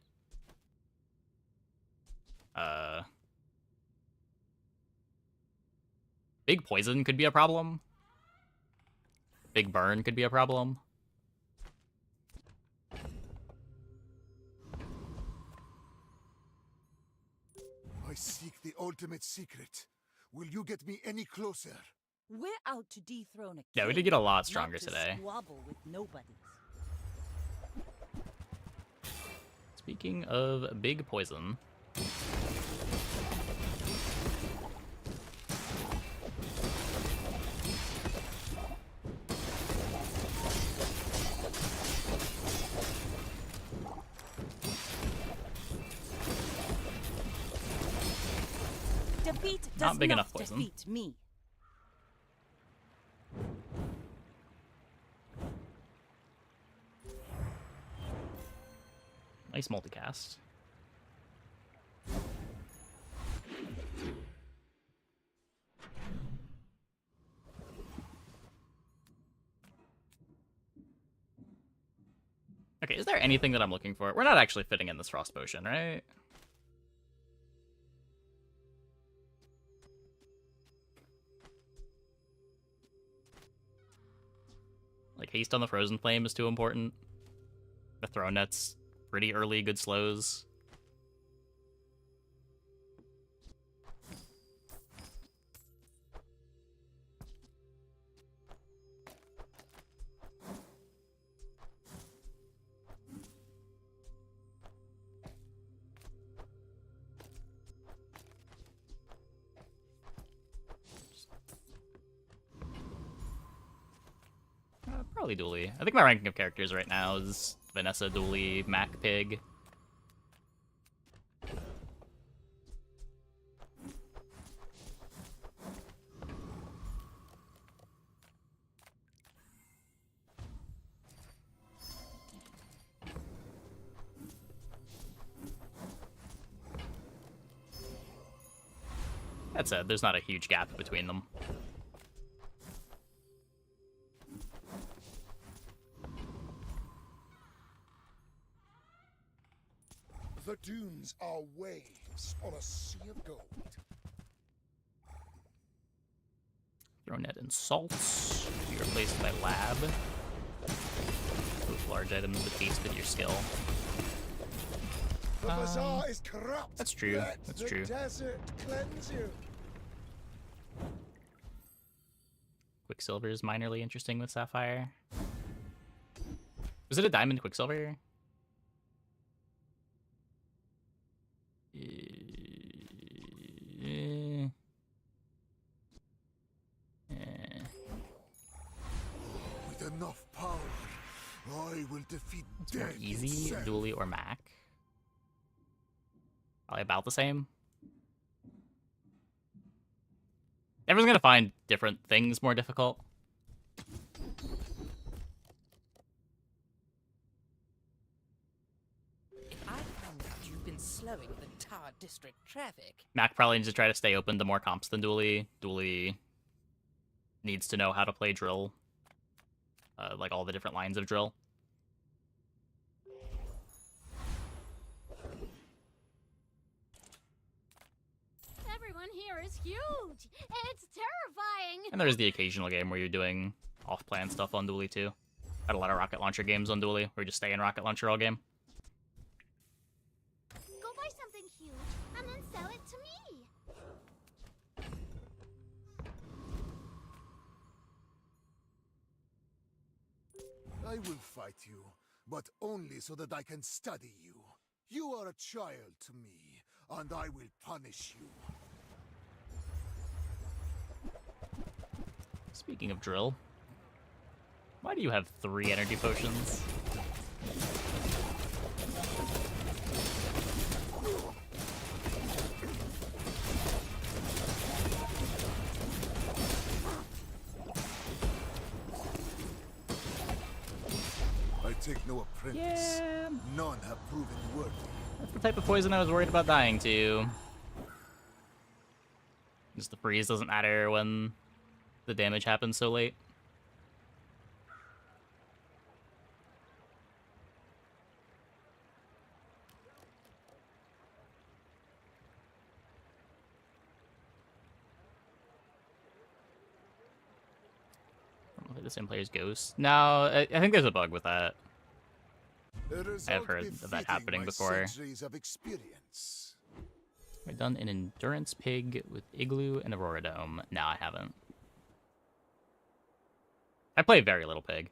Big Poison could be a problem. Big Burn could be a problem. I seek the ultimate secret. Will you get me any closer? We're out to dethrone a Yeah, we king, did get a lot not stronger to today. squabble with nobodies. Speaking of Big Poison... Defeat does Not big enough poison. defeat me. Nice multicast. Okay, is there anything that I'm looking for? We're not actually fitting in this Frost Potion, right? Like, haste on the Frozen Flame is too important. The Throne Net's pretty early, good slows. Probably Dooley. I think my ranking of characters right now is Vanessa, Dooley, Mac, Pig. That said, there's not a huge gap between them. The dunes are waves on a sea of gold. Throw net and salts. replaced by lab. Move large items with haste with your skill. The bazaar is corrupt. That's true. Let That's the true. desert cleanse you. Quicksilver is minorly interesting with Sapphire. Was it a diamond Quicksilver? With enough power, I will defeat It's more death easy, itself. Dooley or Mac. Probably about the same. Everyone's gonna find different things more difficult. If I found out you've been slowing the Tar District traffic, Mac probably needs to try to stay open to more comps than Dooley. Dooley needs to know how to play drill. Like all the different lines of drill. Everyone here is huge. It's terrifying. And there's the occasional game where you're doing off-plan stuff on Dooley too. Had a lot of rocket launcher games on Dooley where you just stay in rocket launcher all game. Go buy something huge and then sell it to me. I will fight you, but only so that I can study you. You are a child to me, and I will punish you. Speaking of drill, why do you have 3 energy potions? I take no apprentice. Yeah. None have proven worthy. That's the type of poison I was worried about dying to. Just the freeze doesn't matter when the damage happens so late. The same player's ghost. No, I think there's a bug with that. I've heard of that happening before. Of experience. I've done an endurance pig with Igloo and Aurora Dome. No, I haven't. I play very little pig.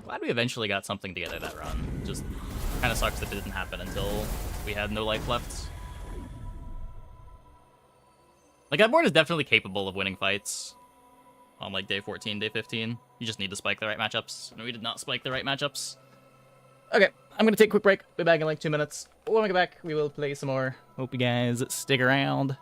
Glad we eventually got something together that run. Just kind of sucks that it didn't happen until we had no life left. Like, that board is definitely capable of winning fights on, like, day 14, day 15. You just need to spike the right matchups, and we did not spike the right matchups. Okay, I'm gonna take a quick break. Be back in, like, 2 minutes. When we get back, we will play some more. Hope you guys stick around.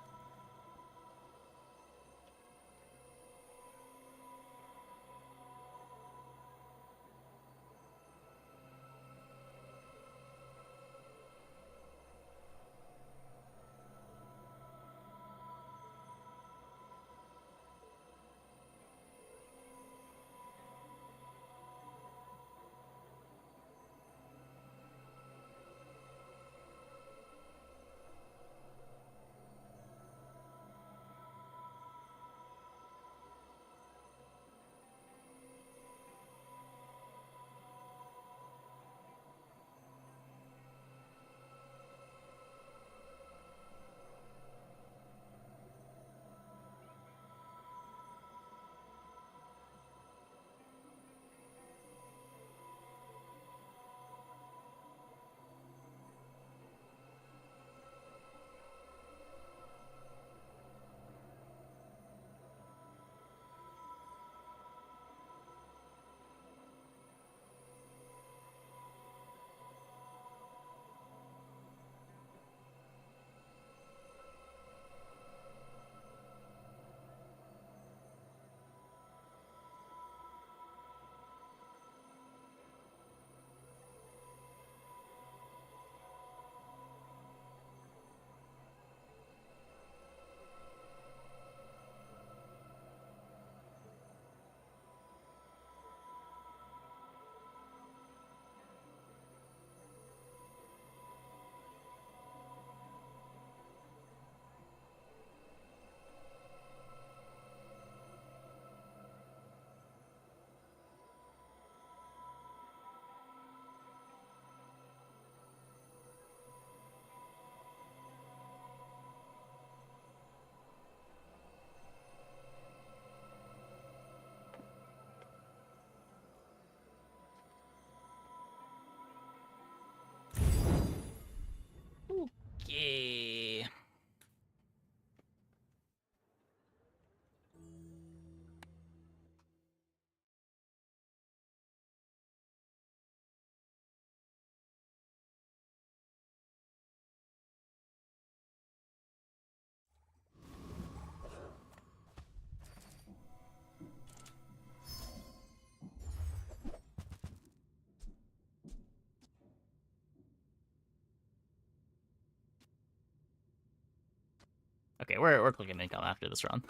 Okay, we're clicking income after this run.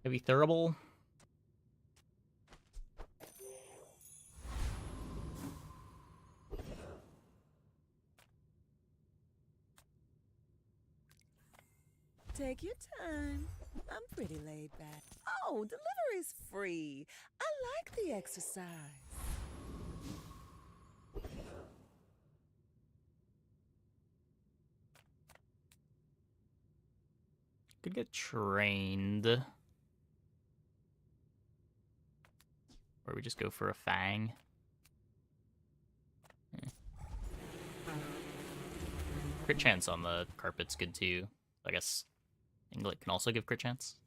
Maybe Thurible? Take your time. I'm pretty laid back. Oh, delivery's free. I like the exercise. Could get trained. Or we just go for a Fang. Crit chance on the carpet's good too. I guess Inglet can also give crit chance.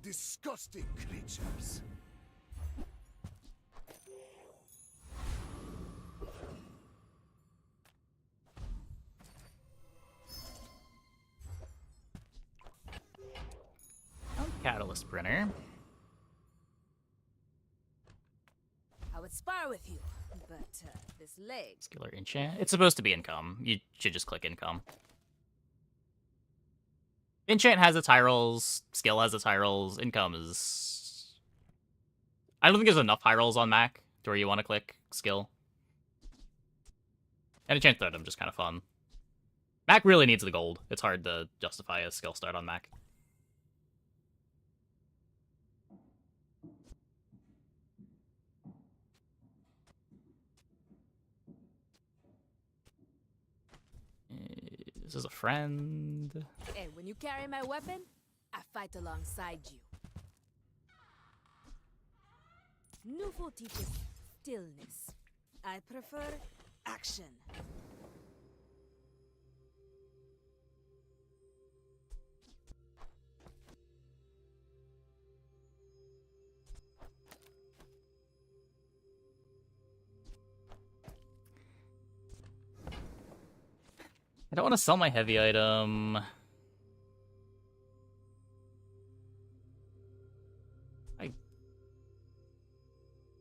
Disgusting creatures. Catalyst printer. I would spar with you, but this leg. Skill or enchant. It's supposed to be income. You should just click income. Enchant has its high rolls. Skill has its high rolls. Income is... I don't think there's enough high rolls on Mac to where you want to click skill. And enchant item just kind of fun. Mac really needs the gold. It's hard to justify a skill start on Mac. This is a friend. Hey, when you carry my weapon, I fight alongside you. Nufo teaches stillness. I prefer action. I don't want to sell my heavy item.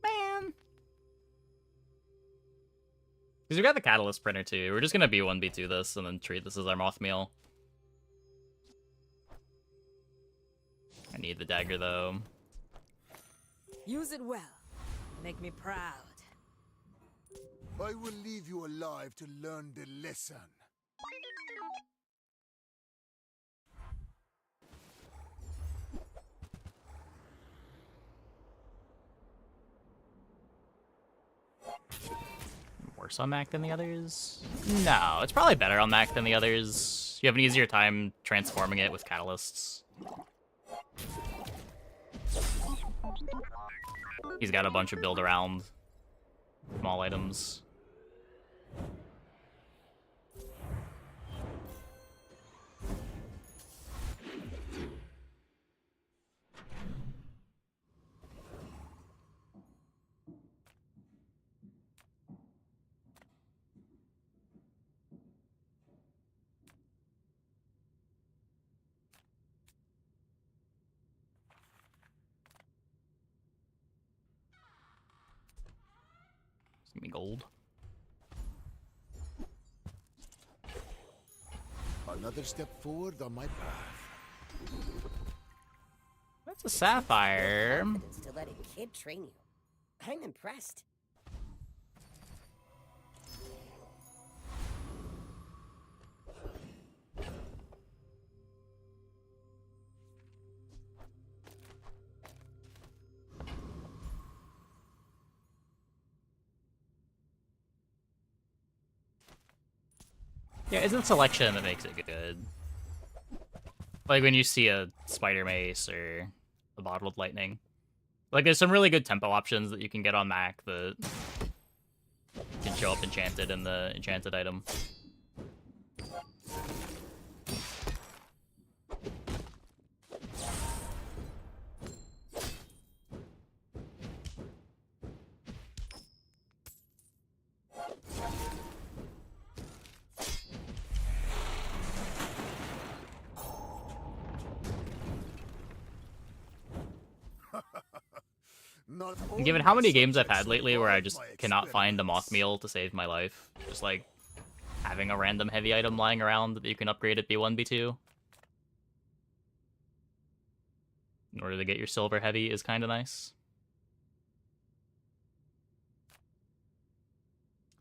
Man. Because we got the catalyst printer too. We're just gonna B1, B2 this and then treat this as our moth meal. I need the dagger though. Use it well. Make me proud. I will leave you alive to learn the lesson. Worse on Mac than the others? No, it's probably better on Mac than the others. You have an easier time transforming it with catalysts. He's got a bunch of build around small items. Give me gold. Another step forward on my path. That's a sapphire. Confidence to let a kid train you. I'm impressed. Yeah, it's the selection that makes it good. Like when you see a spider mace or a bottled lightning. Like there's some really good tempo options that you can get on Mac that can show up enchanted in the enchanted item. Not And given all how my many games I've subjects had lately where I survive just my cannot find a moth experiments. meal to save my life, just like having a random heavy item lying around that you can upgrade at B1, B2 in order to get your silver heavy is kind of nice.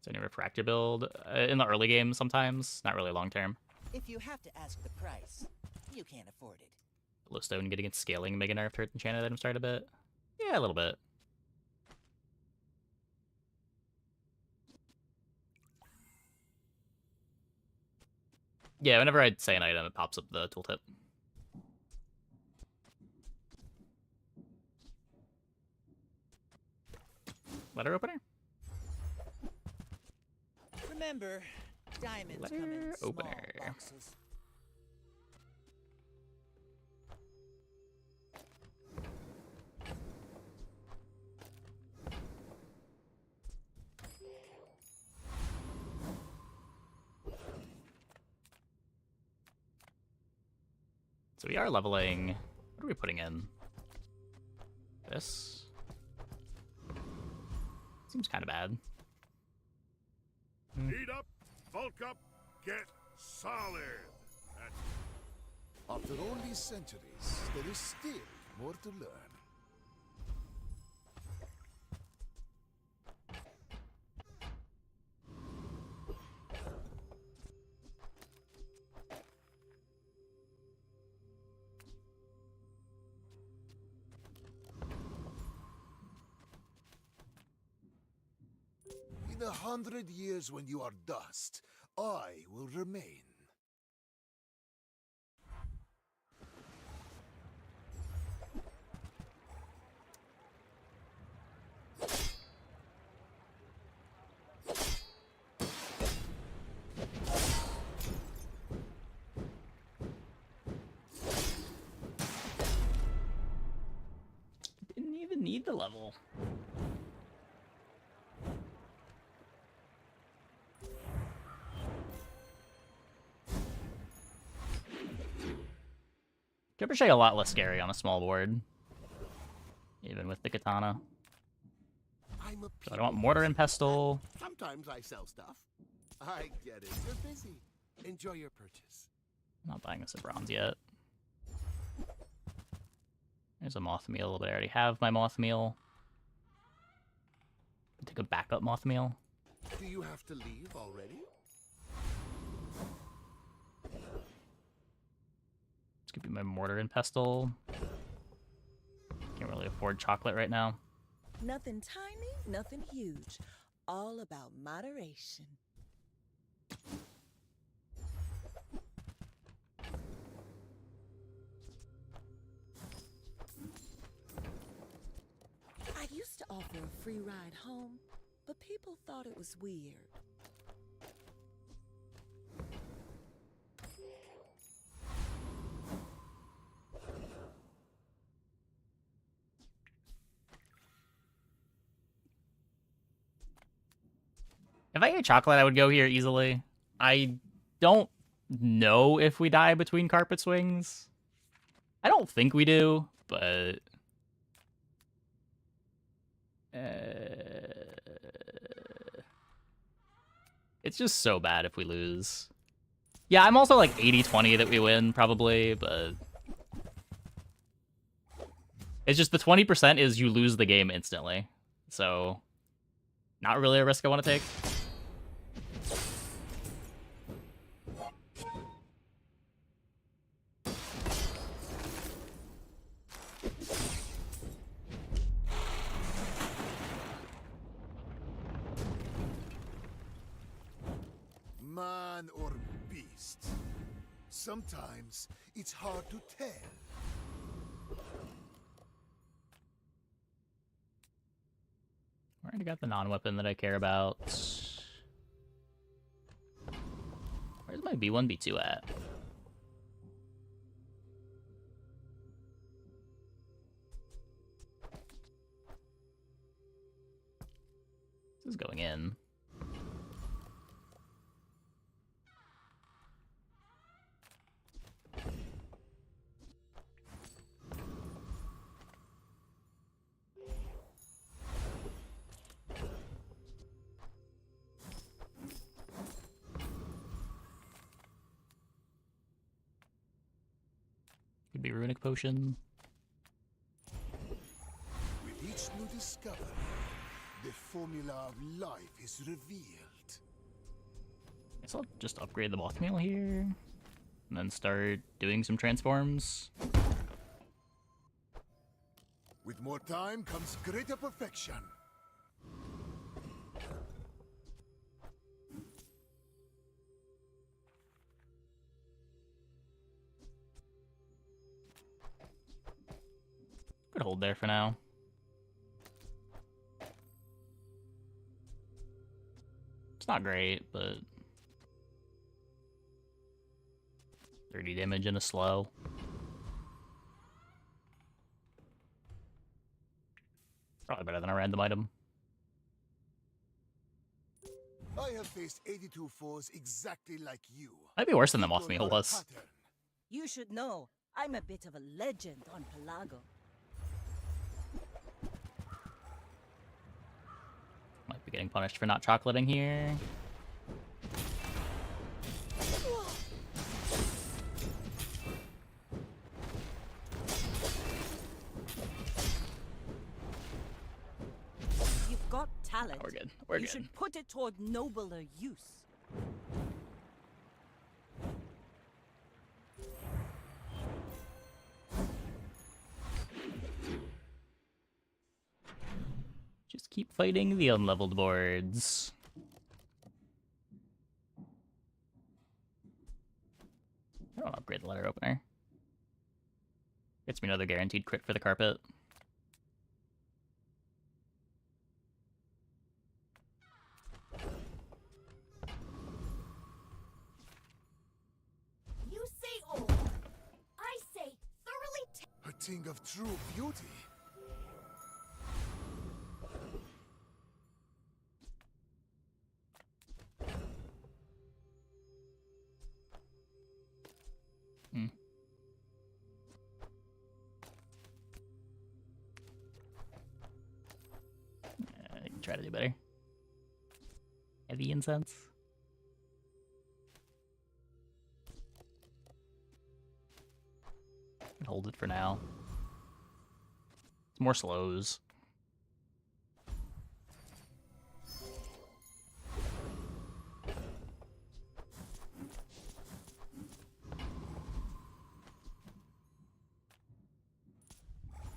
So any refractor build in the early game sometimes, not really long term. If you have to ask the price, you can't afford it. Glowstone getting its scaling mega nerfed hurt enchanted items start a bit. Yeah, a little bit. Yeah, whenever I say an item, it pops up the tooltip. Letter opener? Remember, diamonds come in Letter small opener. boxes. So we are leveling. What are we putting in? This? Seems kind of bad. Heat up, bulk up, get solid. After all these centuries, there is still more to learn. In 100 years when you are dust, I will remain. Didn't even need the level. Jumper a lot less scary on a small board. Even with the katana. I'm a So I don't want mortar and pestle. Sometimes I sell stuff. I get it. You're busy. Enjoy your purchase. I'm not buying this at bronze yet. There's a moth meal, but I already have my moth meal. Take a backup moth meal. Do you have to leave already? This could be my mortar and pestle. Can't really afford chocolate right now. Nothing tiny, nothing huge. All about moderation. I used to offer a free ride home, but people thought it was weird. If I ate chocolate, I would go here easily. I don't know if we die between carpet swings. I don't think we do, but... It's just so bad if we lose. Yeah, I'm also like 80-20 that we win, probably, but... It's just the 20% is you lose the game instantly. So, not really a risk I want to take. Man or beast? Sometimes it's hard to tell. I already got the non-weapon that I care about. Where's my B1, B2 at? This is going in. Maybe runic potion. With each new discovery, the formula of life is revealed. Guess I'll just upgrade the moth meal here. And then start doing some transforms. With more time comes greater perfection. Could hold there for now. It's not great, but 30 damage in a slow. Probably better than a random item. I have faced 82 foes exactly like you. Might be worse than the moth People meal are was. pattern. You should know, I'm a bit of a legend on Pelago. Might be getting punished for not chocolating here. You've got talent. We're good. We're You good. should put it toward nobler use. Just keep fighting the unleveled boards. I don't upgrade the letter opener. Gets me another guaranteed crit for the carpet. You say old. I say thoroughly A thing of true beauty. I can try to do better. Heavy incense. Hold it for now. It's more slows.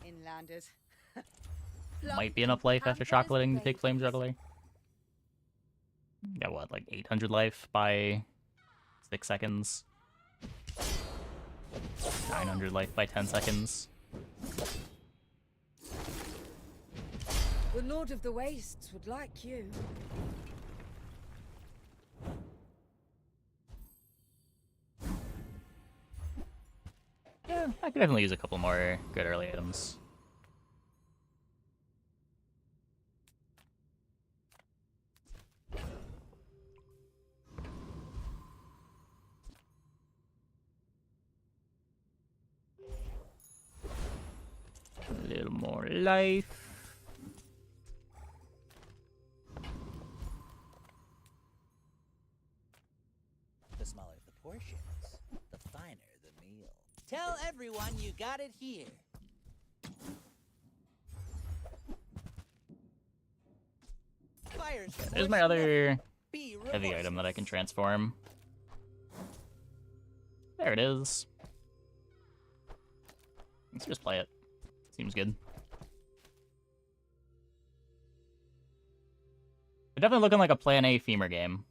Inlanders. Might be enough life after chocolating to take Flame Juggler. Got what, like 800 life by 6 seconds? 900 life by 10 seconds. The Lord of the Wastes would like you. Yeah, I could definitely use a couple more good early items. A little more life. The smaller the portions, the finer the meal. Tell everyone you got it here. Fire's There's my other be heavy item that I can transform. There it is. Let's just play it. Seems good. We're definitely looking like a Plan A femur game.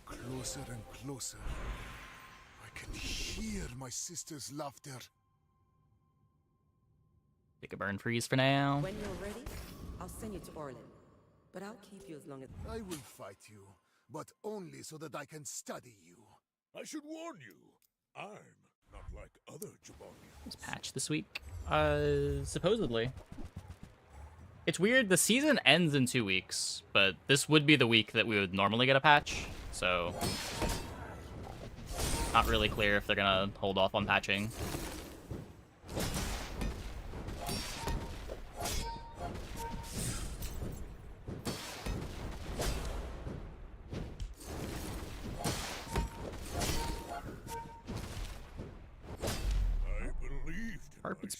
Closer and closer. I can hear my sister's laughter. Take a burn freeze for now. When you're ready, I'll send you to Orlin. But I'll keep you as long as... I will fight you, but only so that I can study you. I should warn you, I'm not like other Jabonians. There's patch this week. Supposedly. It's weird, the season ends in 2 weeks, but this would be the week that we would normally get a patch, so... Not really clear if they're gonna hold off on patching.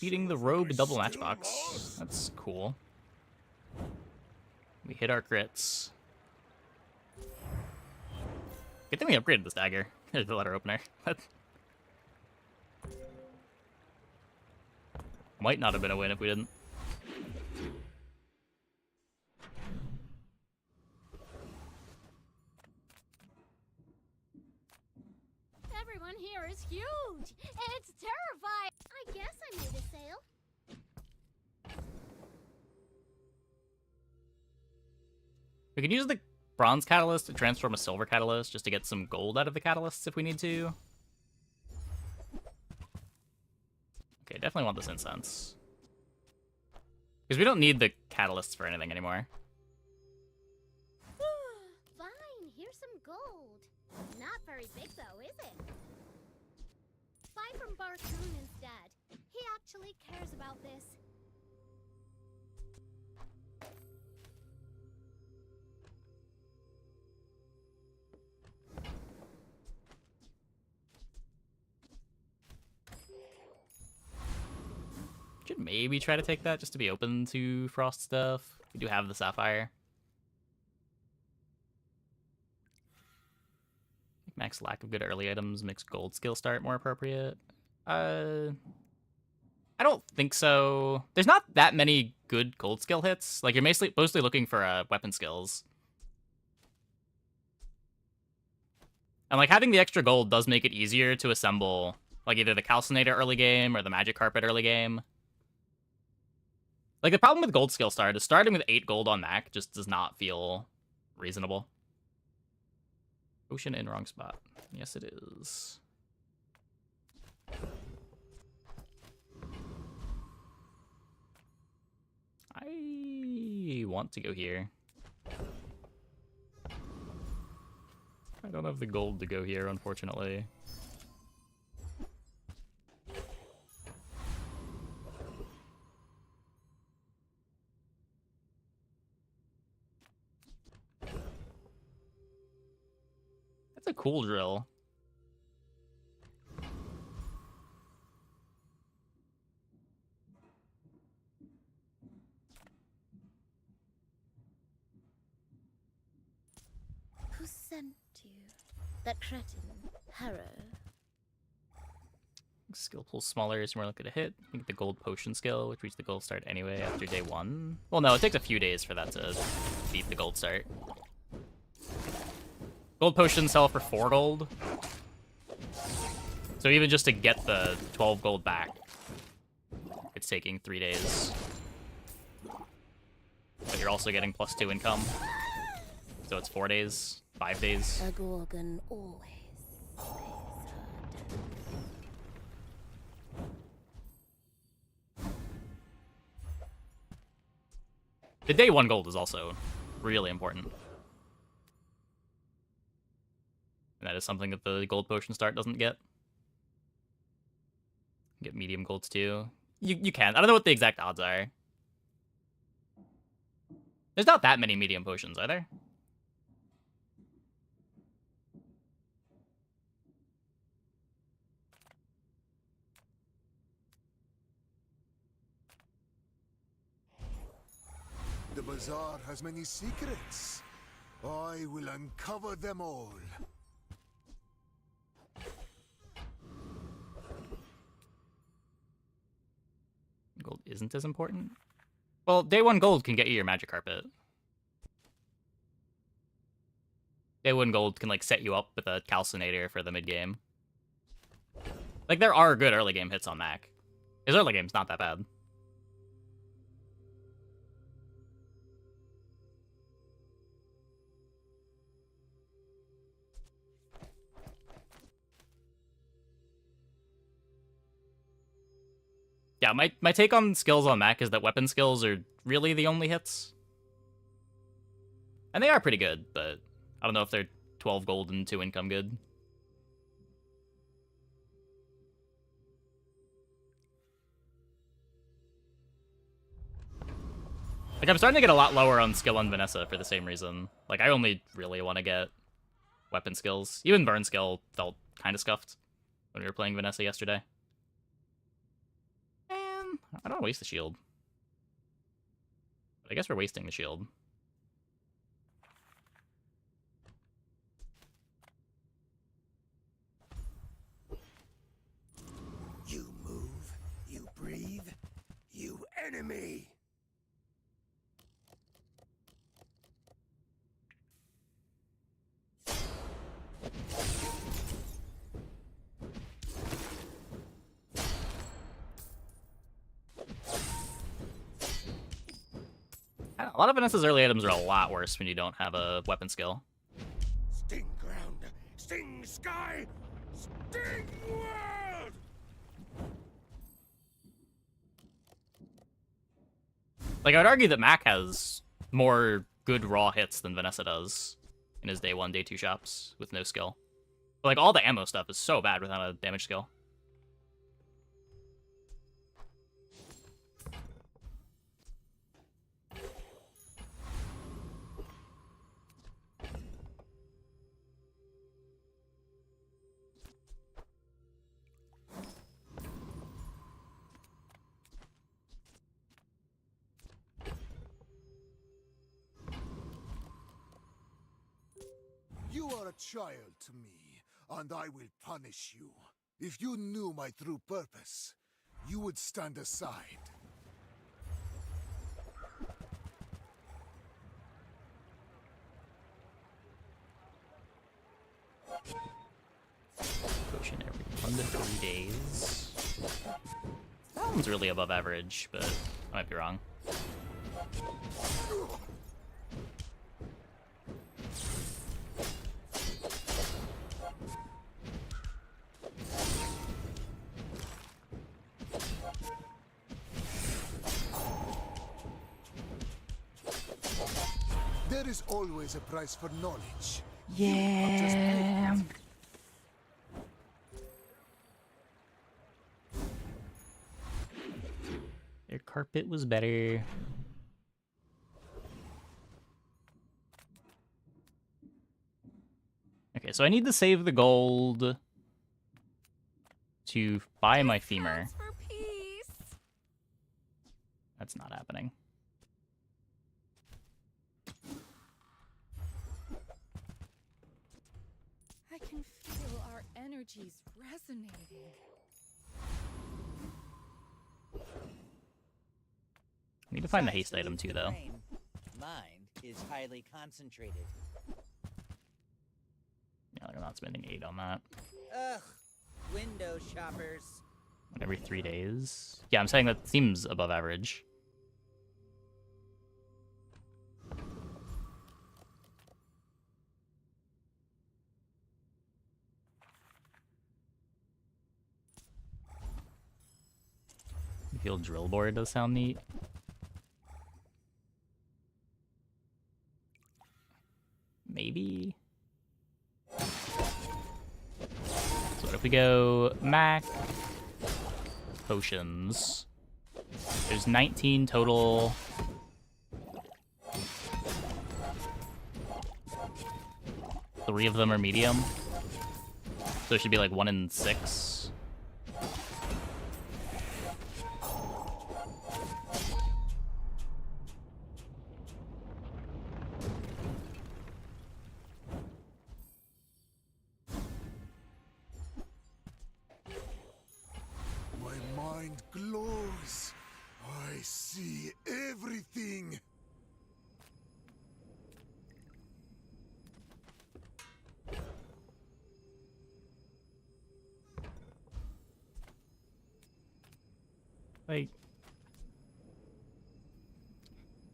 defeating the rogue double matchbox. That's cool. We hit our crits. Good thing we upgraded this dagger. Here's the letter opener. Might not have been a win if we didn't. Everyone here is huge. It's terrifying. I guess I made a sale. We can use the bronze catalyst to transform a silver catalyst just to get some gold out of the catalysts if we need to. Okay, definitely want this incense. Because we don't need the catalysts for anything anymore. Fine, here's some gold. Not very big though, is it? Buy from Barcoon instead. He actually cares about this. Should maybe try to take that just to be open to frost stuff. We do have the sapphire. Mac's lack of good early items makes gold skill start more appropriate. I don't think so. There's not that many good gold skill hits. Like, you're mostly looking for weapon skills. And like having the extra gold does make it easier to assemble like either the calcinator early game or the magic carpet early game. Like, the problem with gold skill start is starting with 8 gold on Mac just does not feel reasonable. Ocean in wrong spot. Yes, it is. I want to go here. I don't have the gold to go here, unfortunately. That's a cool drill. Who sent you? That cretin, Harrow. Skill pool smaller is more likely to hit. You get the gold potion skill, which reaches the gold start anyway after day 1. Well, no, it takes a few days for that to beat the gold start. Gold potions sell for 4 gold. So even just to get the 12 gold back, it's taking 3 days. But you're also getting +2 income. So it's 4 days, 5 days. A Gorgon always pays her debt. The day 1 gold is also really important. And that is something that the gold potion start doesn't get. Get medium golds too. You can. I don't know what the exact odds are. There's not that many medium potions, are there? The bazaar has many secrets. I will uncover them all. Gold isn't as important? Well, day 1 gold can get you your magic carpet. Day 1 gold can, like, set you up with a calcinator for the mid-game. Like, there are good early game hits on Mac. His early game's not that bad. Yeah, my take on skills on Mac is that weapon skills are really the only hits. And they are pretty good, but I don't know if they're 12 gold and 2 income good. Like, I'm starting to get a lot lower on skill on Vanessa for the same reason. Like, I only really want to get weapon skills. Even burn skill felt kind of scuffed when we were playing Vanessa yesterday. And I don't want to waste the shield. But I guess we're wasting the shield. You move, you breathe, you enemy! A lot of Vanessa's early items are a lot worse when you don't have a weapon skill. Sting ground, sting sky, sting world! Like, I would argue that Mac has more good raw hits than Vanessa does in his day 1, day 2 shops with no skill. But, like, all the ammo stuff is so bad without a damage skill. You are a child to me, and I will punish you. If you knew my true purpose, you would stand aside. Potion every 1 to 3 days. That one's really above average, but I might be wrong. There is always a price for knowledge. Yeah. Their carpet was better. Okay, so I need to save the gold to buy my femur. That's not happening. I can feel our energies resonating. I need to find the haste item too, though. Mind is highly concentrated. Yeah, like I'm not spending 8 on that. Ugh, window shoppers. Every 3 days. Yeah, I'm saying that seems above average. Field drill board does sound neat. Maybe. So what if we go Mac, potions? There's 19 total. Three of them are medium. So it should be like 1 in 6. Glows. I see everything. Like,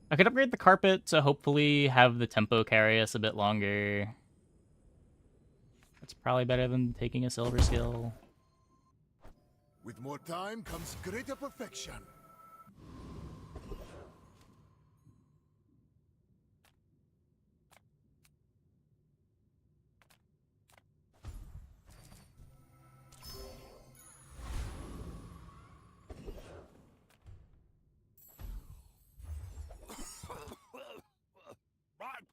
I could upgrade the carpet to hopefully have the tempo carry us a bit longer. That's probably better than taking a silver skill. With more time comes greater perfection. Right.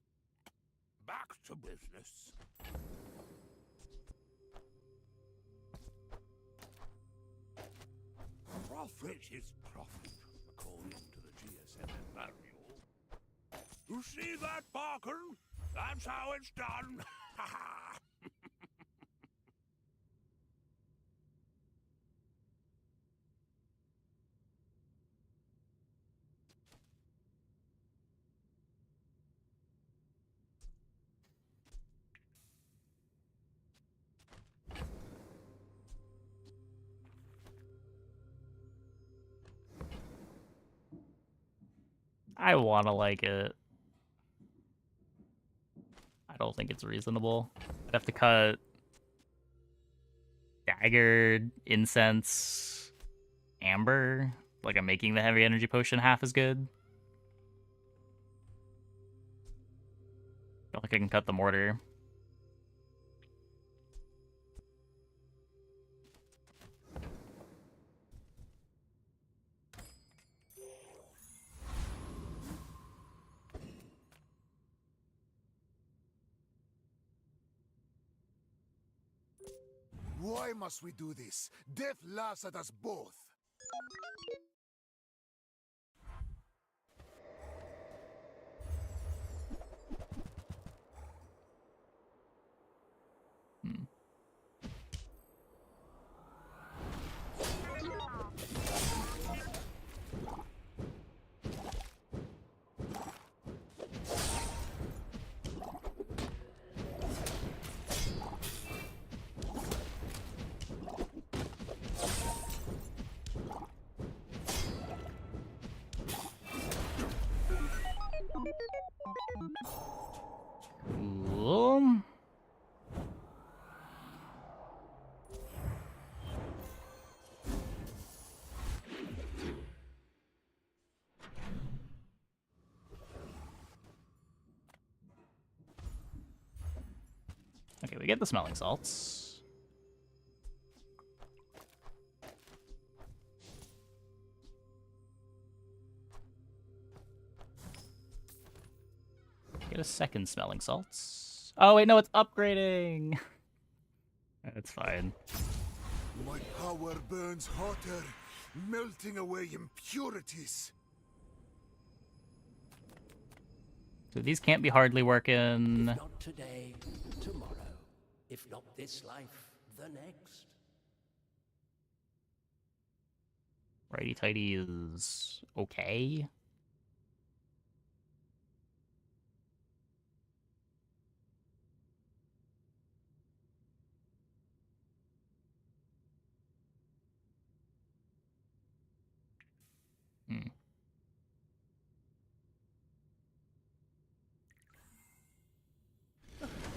Back to business. greatest profit, according to the GSM manual. You see that, Barkin? That's how it's done. I wanna like it. I don't think it's reasonable. I'd have to cut dagger, incense, amber. Like I'm making the heavy energy potion half as good. Don't think I can cut the mortar. Why must we do this? Death laughs at us both. Cool. Okay, we get the smelling salts. Get a second smelling salts. Oh wait, no, it's upgrading. That's fine. My power burns hotter, melting away impurities. So these can't be hardly working. If not today, tomorrow. If not this life, the next. Righty tighty is okay.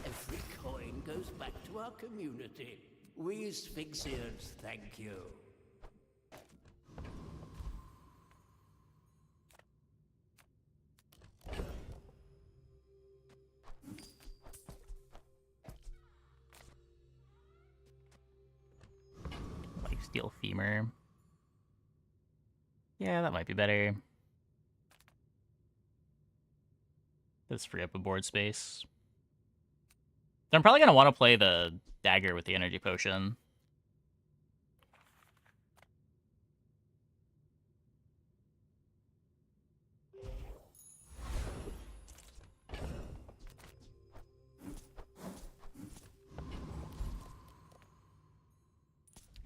Every coin goes back to our community. We Sphinxians thank you. Lifesteal femur. Yeah, that might be better. Let's free up a board space. So I'm probably gonna want to play the dagger with the energy potion.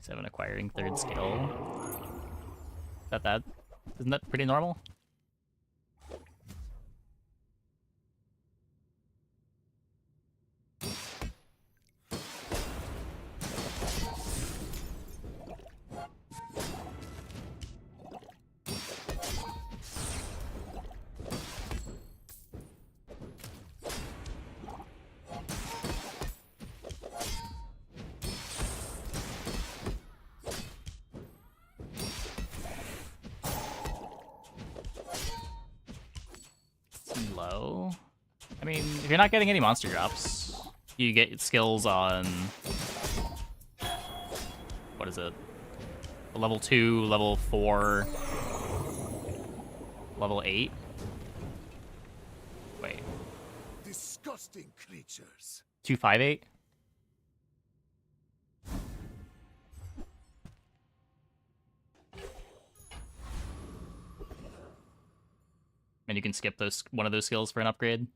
Seven acquiring third skill. Is that? Isn't that pretty normal? Low. I mean, if you're not getting any monster drops, you get skills on what is it? Level 2, level 4, level 8. Wait. Disgusting creatures. 258? And you can skip one of those skills for an upgrade.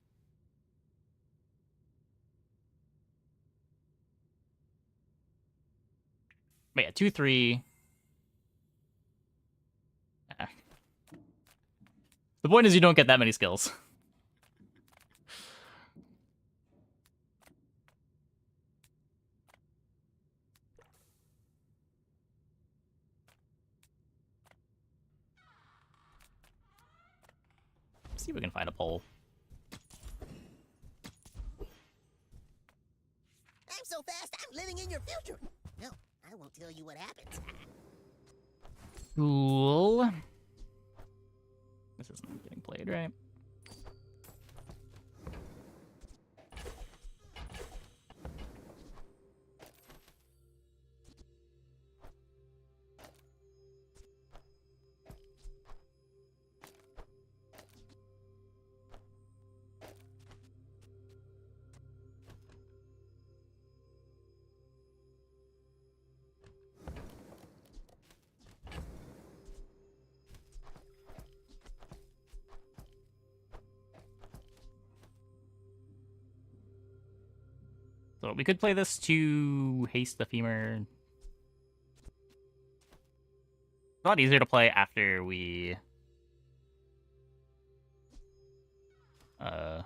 But yeah, 2-3. The point is you don't get that many skills. See if we can find a pole. I'm so fast, I'm living in your future. No, I won't tell you what happens. Cool. This isn't getting played, right? So we could play this to haste the femur. It's a lot easier to play after we can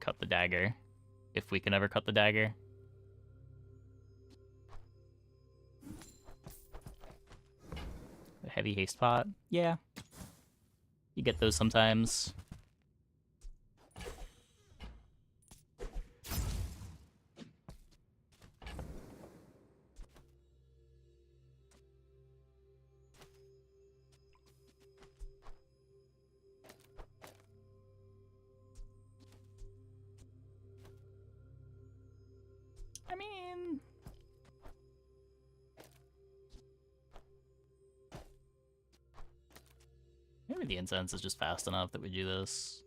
cut the dagger, if we can ever cut the dagger. A heavy haste pot, yeah. You get those sometimes. I mean, maybe the incense is just fast enough that we do this.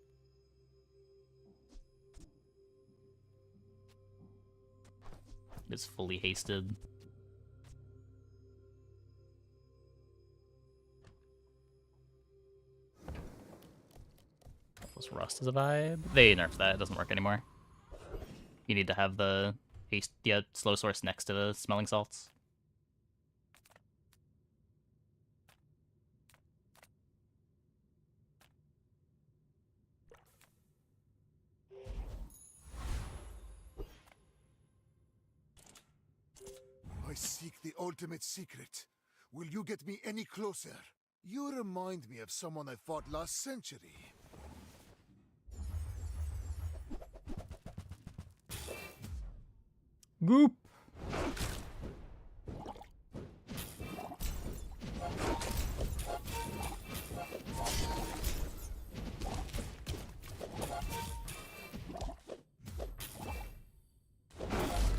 It's fully hasted. Plus rust is a vibe. They nerfed that, it doesn't work anymore. You need to have the haste, slow source next to the smelling salts. I seek the ultimate secret. Will you get me any closer? You remind me of someone I fought last century. Goop!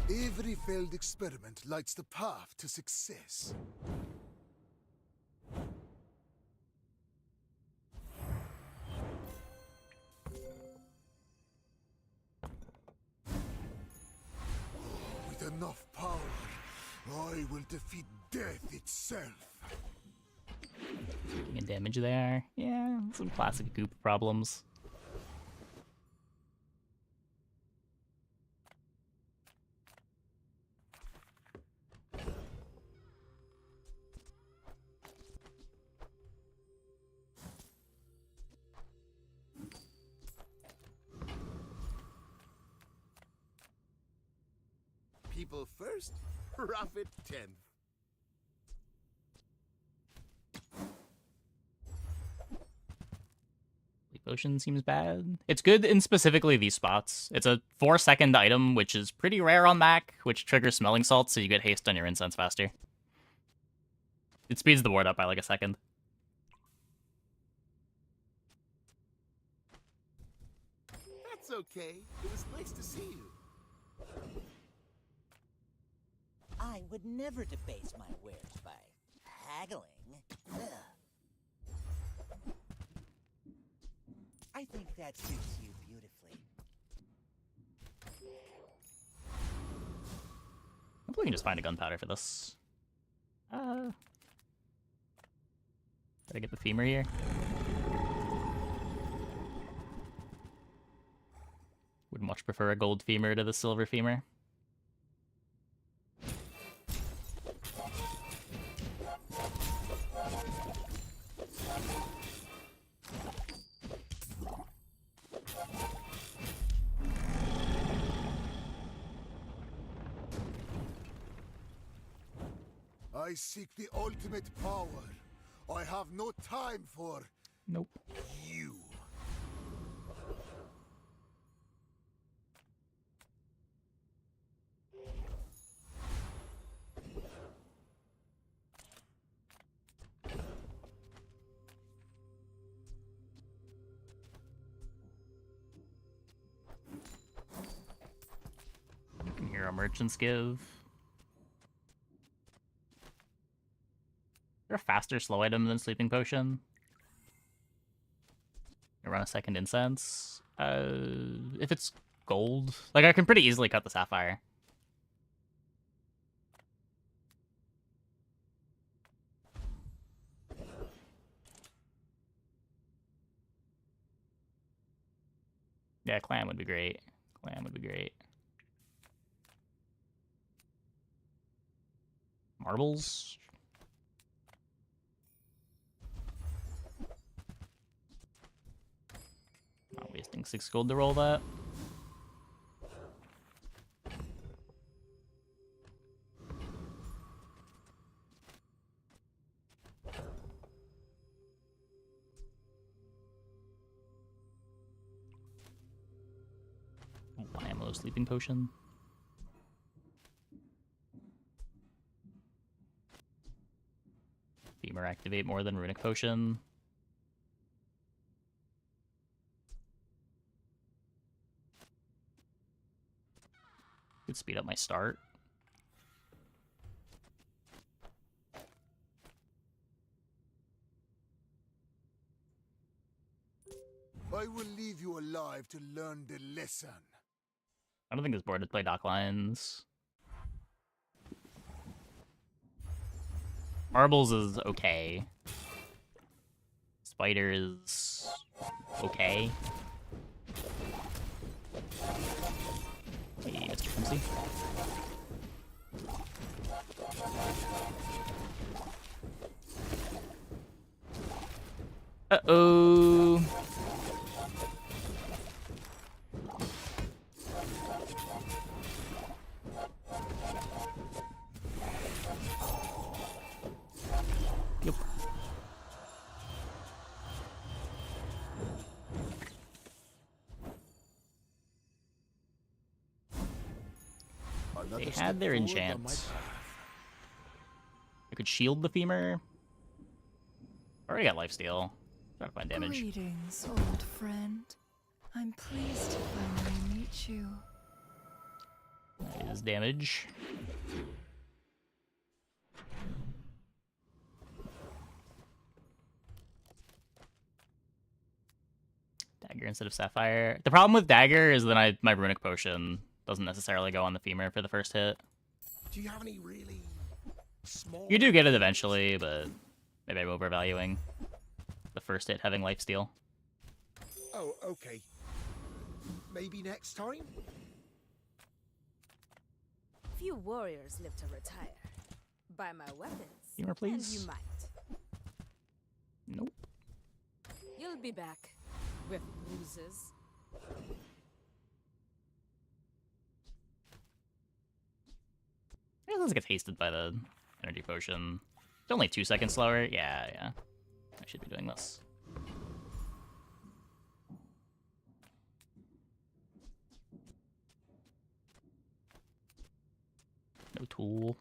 Every failed experiment lights the path to success. With enough power, I will defeat death itself. Taking damage there. Yeah, some classic goop problems. People first, profit 10th. Leaf Ocean seems bad. It's good in specifically these spots. It's a 4-second item, which is pretty rare on Mac, which triggers smelling salts, so you get haste on your incense faster. It speeds the ward up by like a second. That's okay. It was nice to see you. I would never debase my wares by haggling. Ugh. I think that suits you beautifully. Hopefully we can just find a gunpowder for this. Gotta get the femur here. Would much prefer a gold femur to the silver femur. I seek the ultimate power. I have no time for Nope. you. You can hear our merchants give. Is there a faster slow item than sleeping potion? I run a second incense. If it's gold, like I can pretty easily cut the sapphire. Yeah, clam would be great. Clam would be great. Marbles? Not wasting 6 gold to roll that. One ammo sleeping potion. Femur activate more than runic potion. Could speed up my start. I will leave you alive to learn the lesson. I don't think this board would play dock lines. Marbles is okay. Spider is okay. Hey, Mr. Quincy. Uh-oh. Yep. They had their enchant. I could shield the femur. Already got lifesteal. Try to find damage. Greetings, old friend. I'm pleased to finally meet you. That is damage. Dagger instead of sapphire. The problem with dagger is that my runic potion doesn't necessarily go on the femur for the first hit. Do you have any really small... You do get it eventually, but maybe I'm overvaluing the first hit having lifesteal. Oh, okay. Maybe next time? Few warriors live to retire. Buy my weapons, Femur, and please. you might. Nope. You'll be back with bruises. It doesn't get hasted by the energy potion. It's only 2 seconds slower. Yeah. I should be doing this. No tool.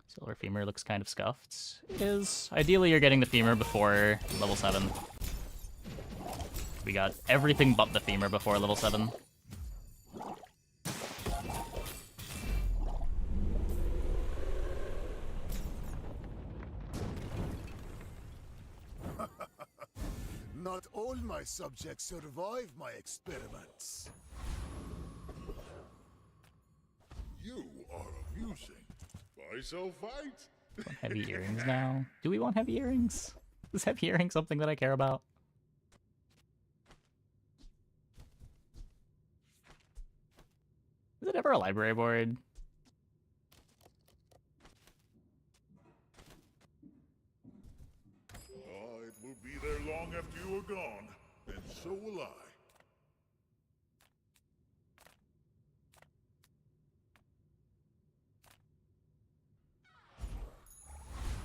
Silver femur looks kind of scuffed. It is. Ideally, you're getting the femur before level 7. We got everything but the femur before level 7. Not all my subjects survive my experiments. Introducing Buy-Sell Fight. Want heavy earrings now? Do we want heavy earrings? Is heavy earring something that I care about? Is it ever a library board? It will be there long after you are gone, and so will I.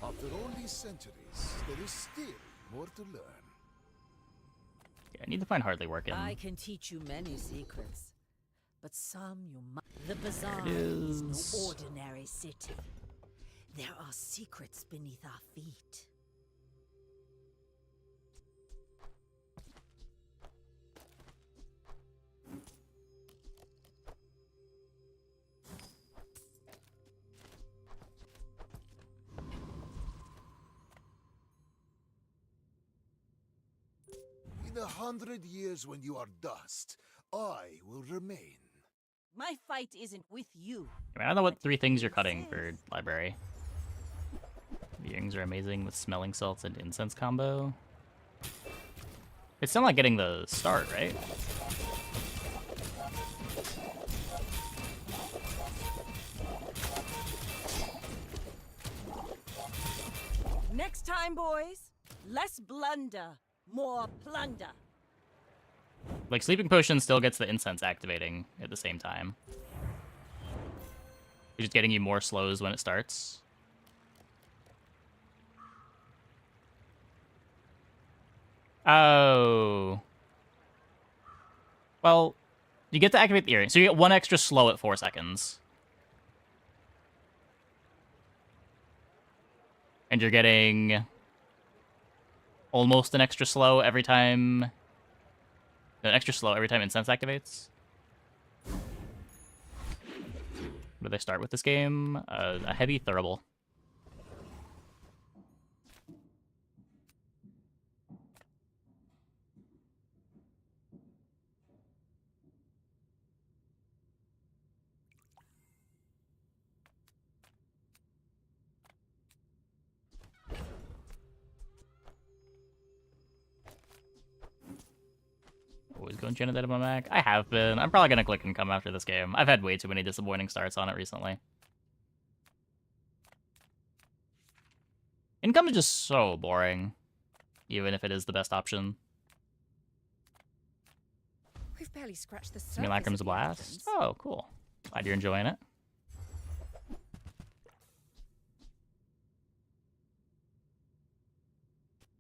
After all these centuries, there is still more to learn. Yeah, I need to find hardly working. I can teach you many secrets, but some you must. The There bazaar it is is. no ordinary city. There are secrets beneath our feet. In 100 years when you are dust, I will remain. My fight isn't with you. I mean, I don't know what 3 things you're cutting for library. The earrings are amazing with smelling salts and incense combo. It's still not getting the start, right? Next time, boys, less blunder, more plunder. Like, Sleeping Potion still gets the incense activating at the same time. It's just getting you more slows when it starts. Oh. Well, you get to activate the earring, so you get 1 extra slow at 4 seconds. And you're getting almost an extra slow every time... An extra slow every time incense activates. What do they start with this game? A heavy Thurible. Always going Janet out of my Mac. I have been. I'm probably gonna click and come after this game. I've had way too many disappointing starts on it recently. Income is just so boring, even if it is the best option. We've barely scratched the surface. Simulacrum's a of the blast. evidence. Oh, cool. Glad you're enjoying it.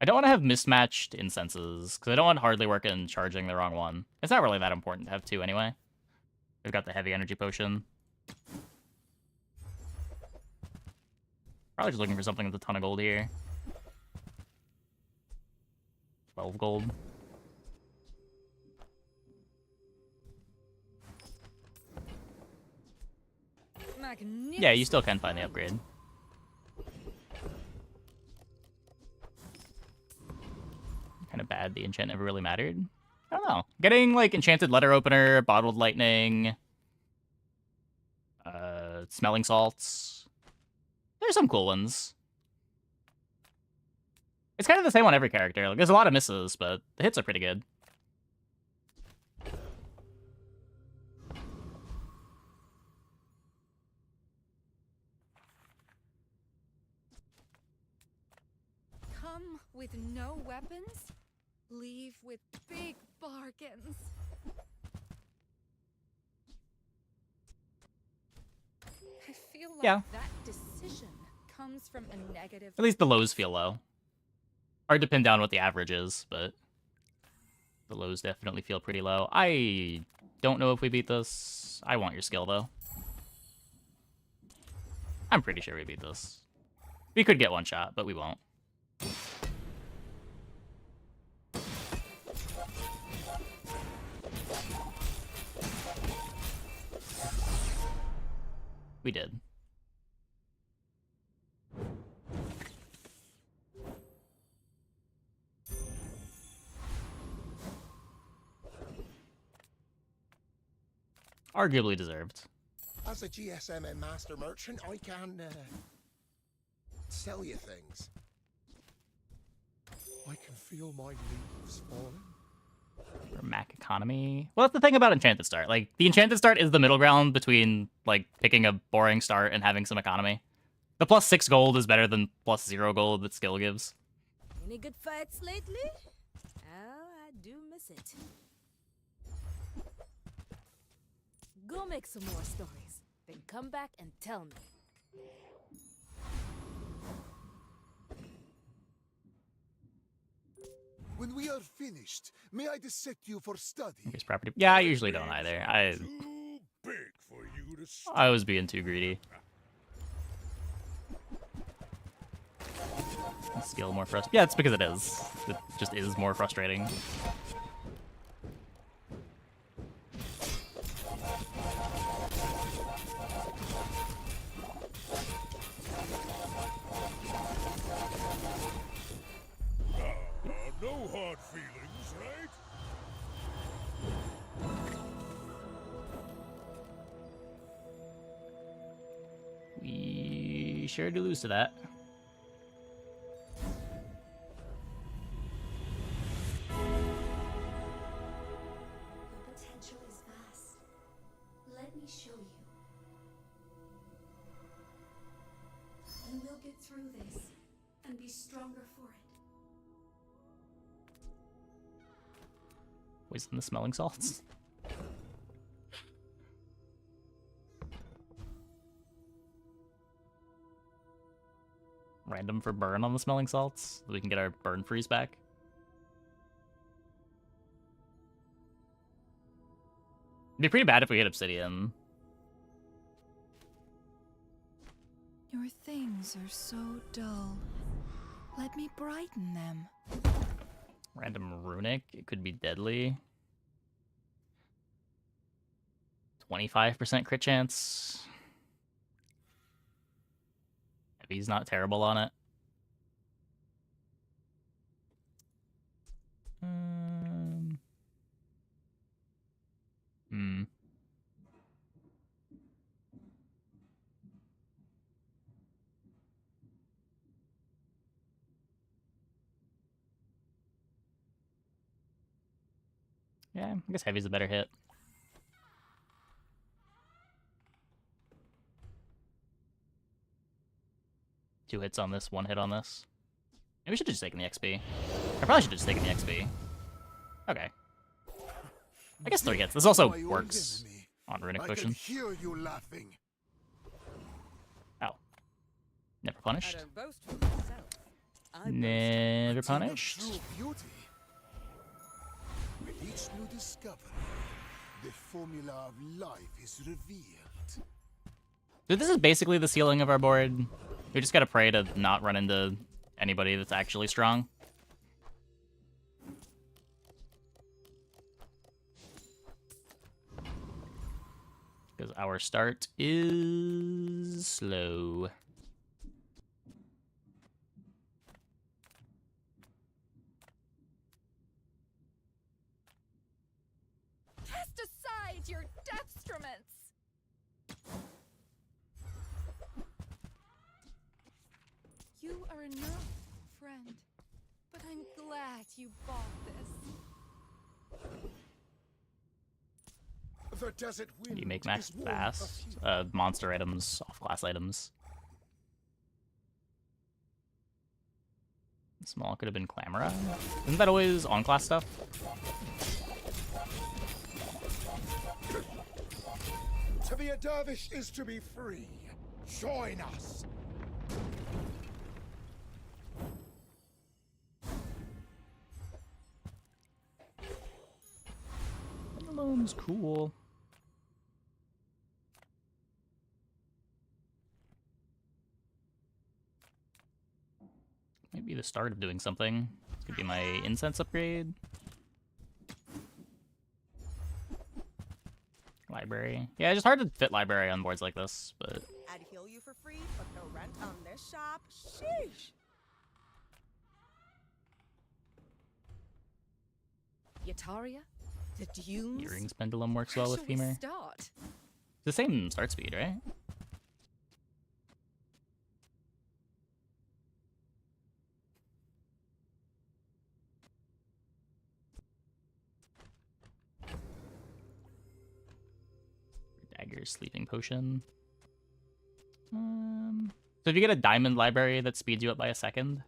I don't want to have mismatched incenses, because I don't want hardly working charging the wrong one. It's not really that important to have 2 anyway. We've got the heavy energy potion. Probably just looking for something with a ton of gold here. 12 gold. Yeah, you still can find the upgrade. Kind of bad the enchant never really mattered. I don't know. Getting, like, enchanted letter opener, bottled lightning, smelling salts. There's some cool ones. It's kind of the same on every character. Like, there's a lot of misses, but the hits are pretty good. Come with no weapons, leave with big bargains. I feel like Yeah. that decision comes from a negative. At least the lows feel low. Hard to pin down what the average is, but the lows definitely feel pretty low. I don't know if we beat this. I want your skill, though. I'm pretty sure we beat this. We could get 1 shot, but we won't. We did. Arguably deserved. As a GSM and master merchant, I can sell you things. I can feel my leaves falling. For Mac economy. Well, that's the thing about Enchanted Start. Like, the Enchanted Start is the middle ground between, like, picking a boring start and having some economy. The plus 6 gold is better than plus 0 gold that skill gives. Any good fights lately? Oh, I do miss it. Go make some more stories, then come back and tell me. When we are finished, may I dissect you for study? Increase property. Yeah, I usually don't either. Too big for you to I was being too greedy. Skill more frustrating. Yeah, it's because it is. It just is more frustrating. No hard feelings, right? We sure do lose to that. Your potential is vast. Let me show you. You will get through this and be stronger for it. Poison the smelling salts. Random for burn on the smelling salts, so we can get our burn freeze back. It'd be pretty bad if we hit obsidian. Your things are so dull. Let me brighten them. Random runic, it could be deadly. 25% crit chance. Heavy's not terrible on it. Yeah, I guess heavy's a better hit. Two hits on this, one hit on this. Maybe we should have just taken the XP. I probably should have just taken the XP. Okay. I guess 3 hits. This also works on runic I can cushion. hear you laughing. Oh. Never punished. I don't boast for myself. I Never Thing of punished. true beauty. With each new discovery, the formula of life is revealed. Dude, this is basically the ceiling of our board. We just gotta pray to not run into anybody that's actually strong. Because our start is slow. Cast aside your destruments! You are enough, friend. But I'm glad you bought this. The desert wind You make max is warm fast. perfume. Monster items, off-class items. Small could have been Clamora. Isn't that always on-class stuff? To be a dervish is to be free. Join us. Alone's cool. Maybe the start of doing something. This could be my incense upgrade. Library. Yeah, it's just hard to fit library on boards like this, but I'd heal you for free, but no rent on this shop. Sheesh. Yataria? The dunes? earrings pendulum works Where well with shall we femur. start? the same start speed, right? Dagger, sleeping potion. So if you get a diamond library that speeds you up by a second.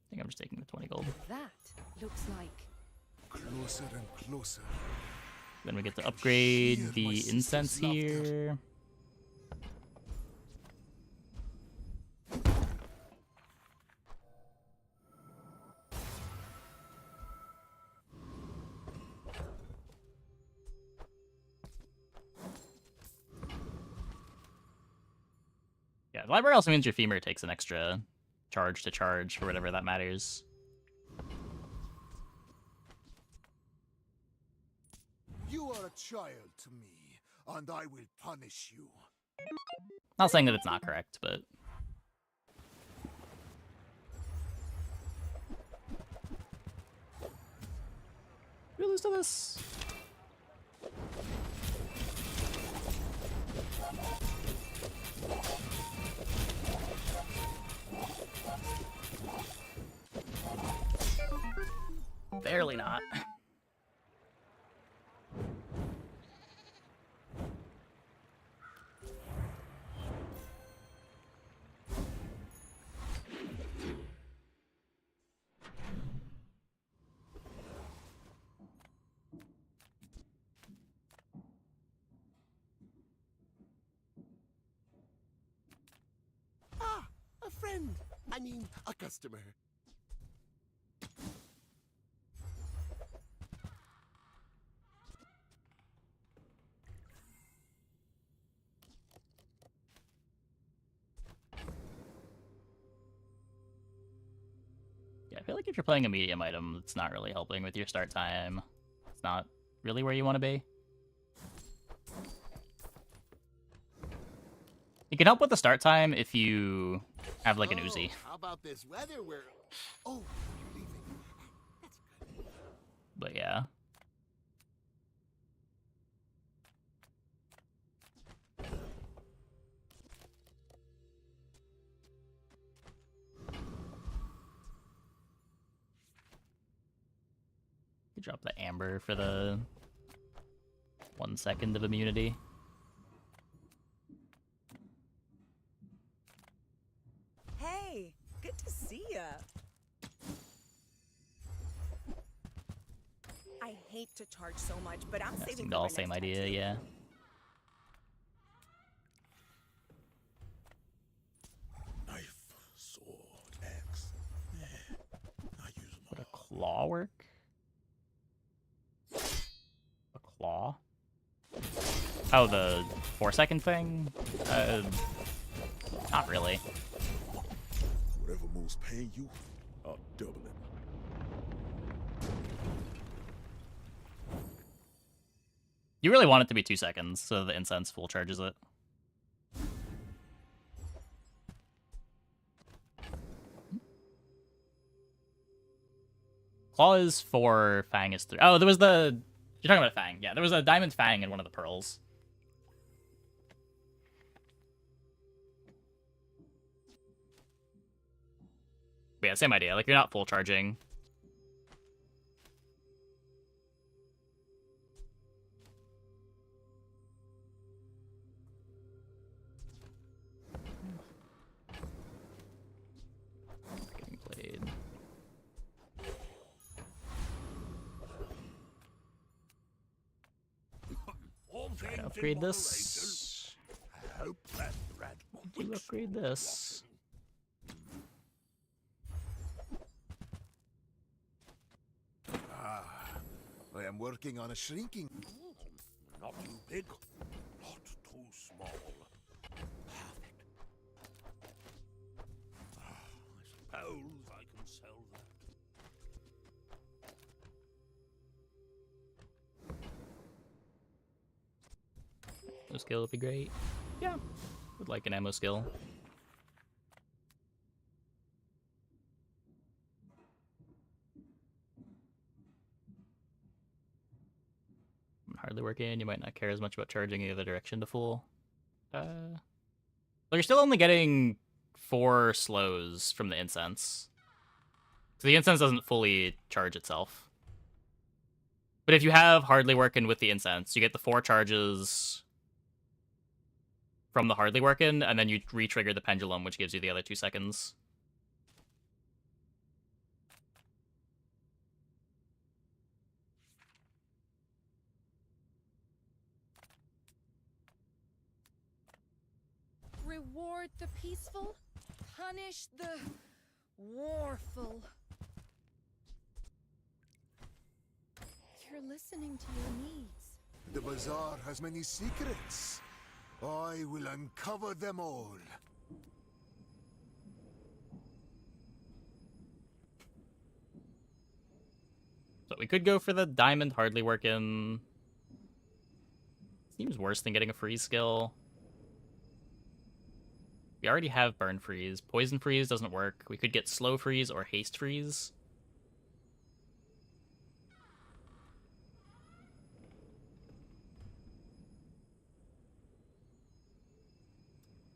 I think I'm just taking the 20 gold. That looks like... Closer and closer. Then we get to upgrade Hear my the sister's incense laughter. here. Yeah, the library also means your femur takes an extra charge to charge for whatever that matters. You are a child to me, and I will punish you. Not saying that it's not correct, but we lose to this. Barely not. Ah, a friend. I mean, a customer. Yeah, I feel like if you're playing a medium item, it's not really helping with your start time. It's not really where you want to be. It can help with the start time if you have like an Uzi. How about this weather where... Oh, you're leaving. That's good. But yeah. You drop the amber for the 1 second of immunity. Hey, good to see ya. I hate to charge so much, but I'm saving for All my same next idea, tattoo. yeah. Knife, sword, axe. Yeah, I use them Would a claw work? A claw? Oh, the 4 second thing? Not really. Whatever moves pay you, I'll double it. You really want it to be 2 seconds, so the incense full charges it. Claw is 4, Fang is 3. Oh, there was the... You're talking about a Fang. Yeah, there was a Diamond Fang in one of the pearls. But yeah, same idea. Like, you're not full charging. Getting played. Try to upgrade this. I hope that rat Do upgrade this. Ah, I am working on a shrinking. Not too big, not too small. Perfect. I suppose I can sell that. No skill would be great. Yeah, would like an ammo skill. Hardly working. You might not care as much about charging the other direction to full. Well, you're still only getting 4 slows from the incense. So the incense doesn't fully charge itself. But if you have hardly working with the incense, you get the 4 charges from the hardly working, and then you re-trigger the pendulum, which gives you the other 2 seconds. Reward the peaceful, punish the warful. You're listening to your needs. The bazaar has many secrets. I will uncover them all. So we could go for the diamond hardly working. Seems worse than getting a freeze skill. We already have burn freeze. Poison freeze doesn't work. We could get slow freeze or haste freeze.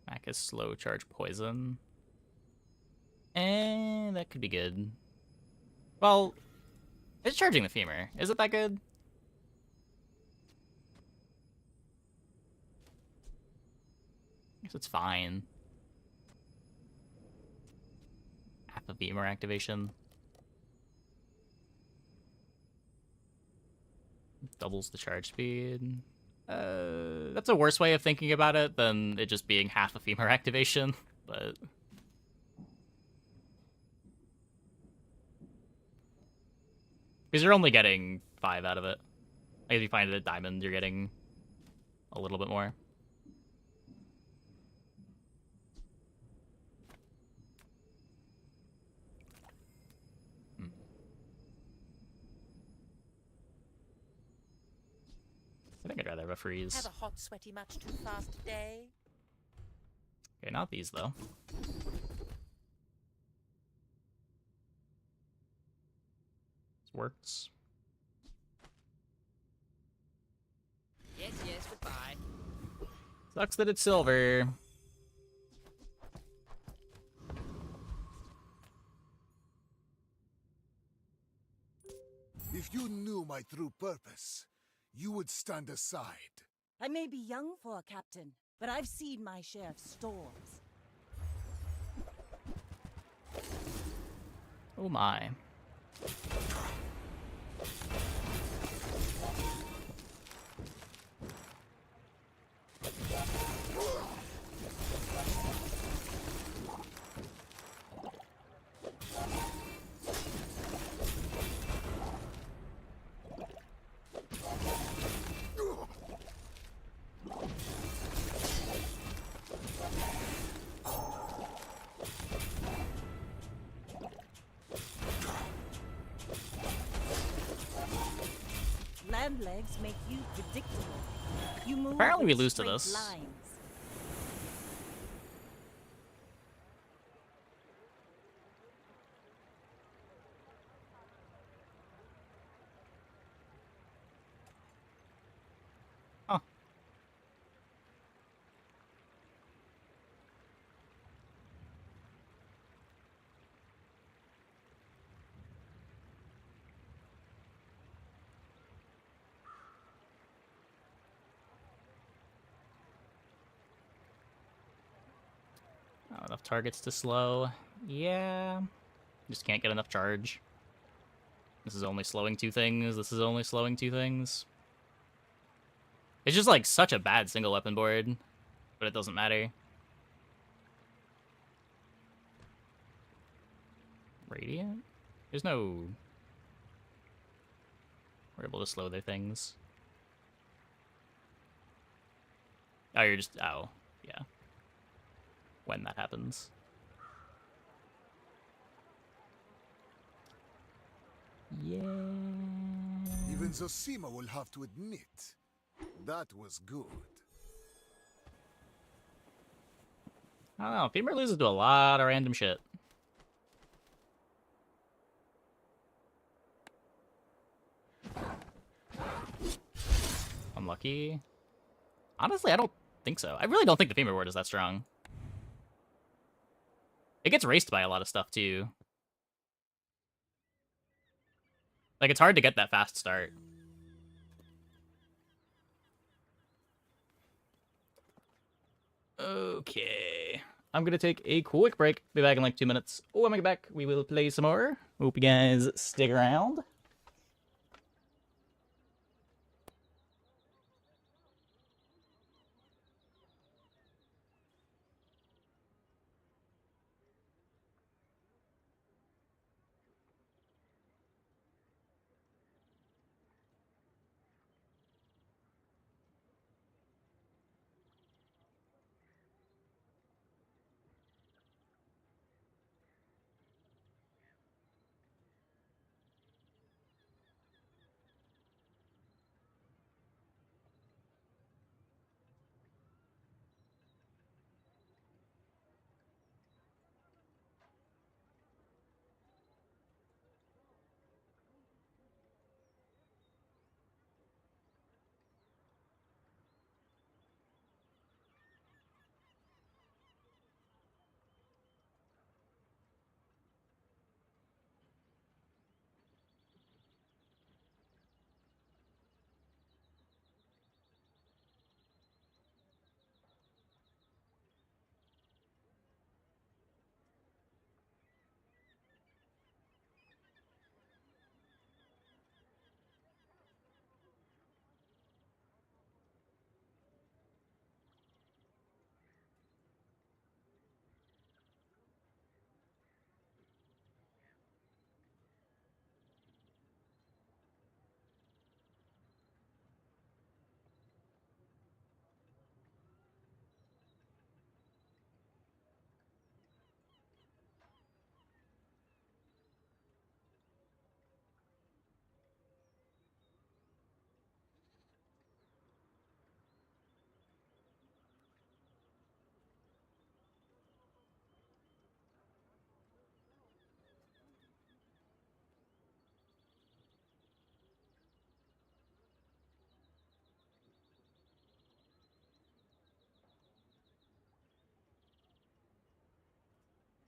Mac is slow charge poison. And that could be good. Well, it's charging the femur. Is it that good? I guess it's fine. Half a femur activation. Doubles the charge speed. That's a worse way of thinking about it than it just being half a femur activation, but... Because you're only getting 5 out of it. If you find it a diamond, you're getting a little bit more. I think I'd rather have a freeze. Have a hot, sweaty, much too fast day. Okay, not these, though. This works. Yes, yes, goodbye. Sucks that it's silver. If you knew my true purpose, you would stand aside. I may be young for a captain, but I've seen my share of storms. Oh my. Land legs make you predictable. You move Apparently we in lose to straight this. lines. Huh. Not enough targets to slow. Yeah. Just can't get enough charge. This is only slowing 2 things. This is only slowing 2 things. It's just like such a bad single weapon board, but it doesn't matter. Radiant? There's no... We're able to slow their things. Oh, you're just... Oh, yeah. When that happens. Yeah. Even Zosima will have to admit, that was good. I don't know. Femur loses to a lot of random shit. Unlucky. Honestly, I don't think so. I really don't think the Femur ward is that strong. It gets raced by a lot of stuff, too. Like, it's hard to get that fast start. Okay. I'm gonna take a quick break. Be back in like 2 minutes. Oh, when I get back, we will play some more. Hope you guys stick around.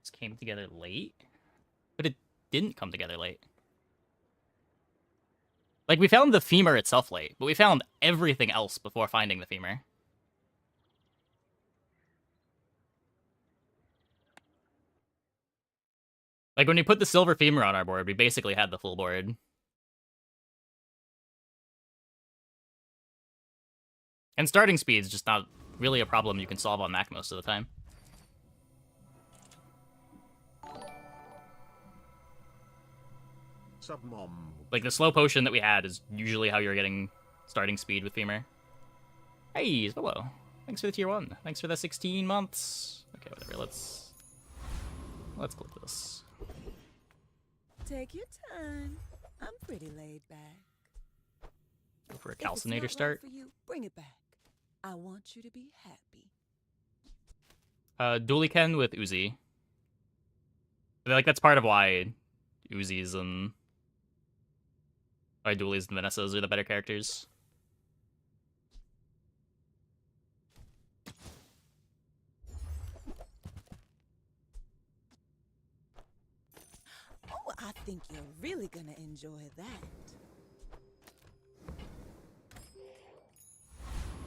This came together late? But it didn't come together late. Like, we found the Femur itself late, but we found everything else before finding the Femur. Like, when we put the silver Femur on our board, we basically had the full board. And starting speed's just not really a problem you can solve on Mac most of the time. Submom. Like, the slow potion that we had is usually how you're getting starting speed with Femur. Hey, hello. Thanks for the tier 1. Thanks for the 16 months. Okay, whatever. Let's click this. Take your time. I'm pretty laid back. Go for a If it's not calcinator right start. for you, bring it back. I want you to be happy. Dualiken with Uzi. I feel like that's part of why Uzis and Dualies and Vanessas are the better characters. Oh, I think you're really gonna enjoy that.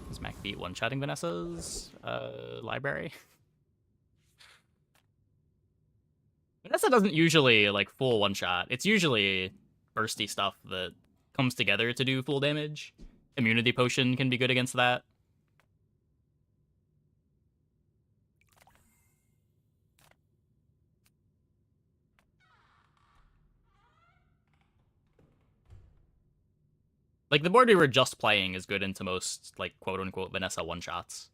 Does Mac beat one-shotting Vanessa's library? Vanessa doesn't usually, like, full one-shot. It's usually bursty stuff that comes together to do full damage. Immunity Potion can be good against that. Like, the board we were just playing is good into most, like, quote-unquote Vanessa one-shots.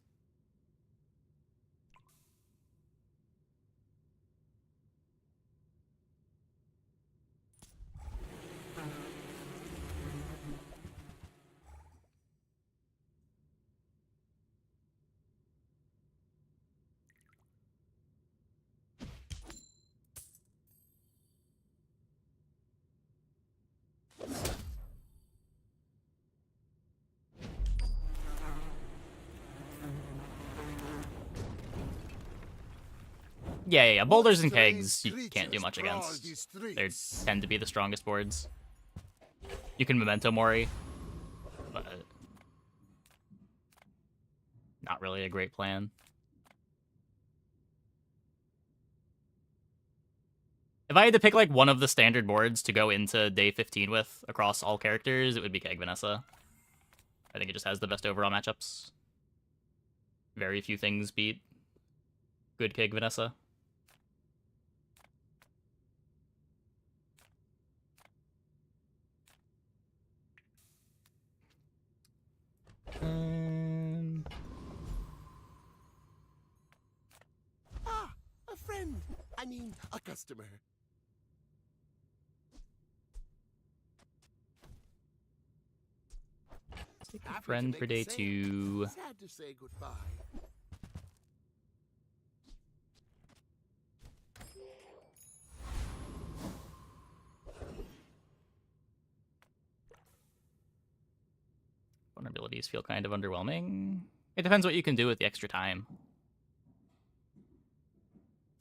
Yeah. Boulders and Strange kegs you can't do creatures much prowl against. these They streets. tend to be the strongest boards. You can Memento Mori, but not really a great plan. If I had to pick like one of the standard boards to go into day 15 with across all characters, it would be Keg Vanessa. I think it just has the best overall matchups. Very few things beat good Keg Vanessa. Ah, a friend. I mean, a customer. Happy to Friend make for a day sale. 2. Sad to say goodbye. Vulnerabilities feel kind of underwhelming. It depends what you can do with the extra time.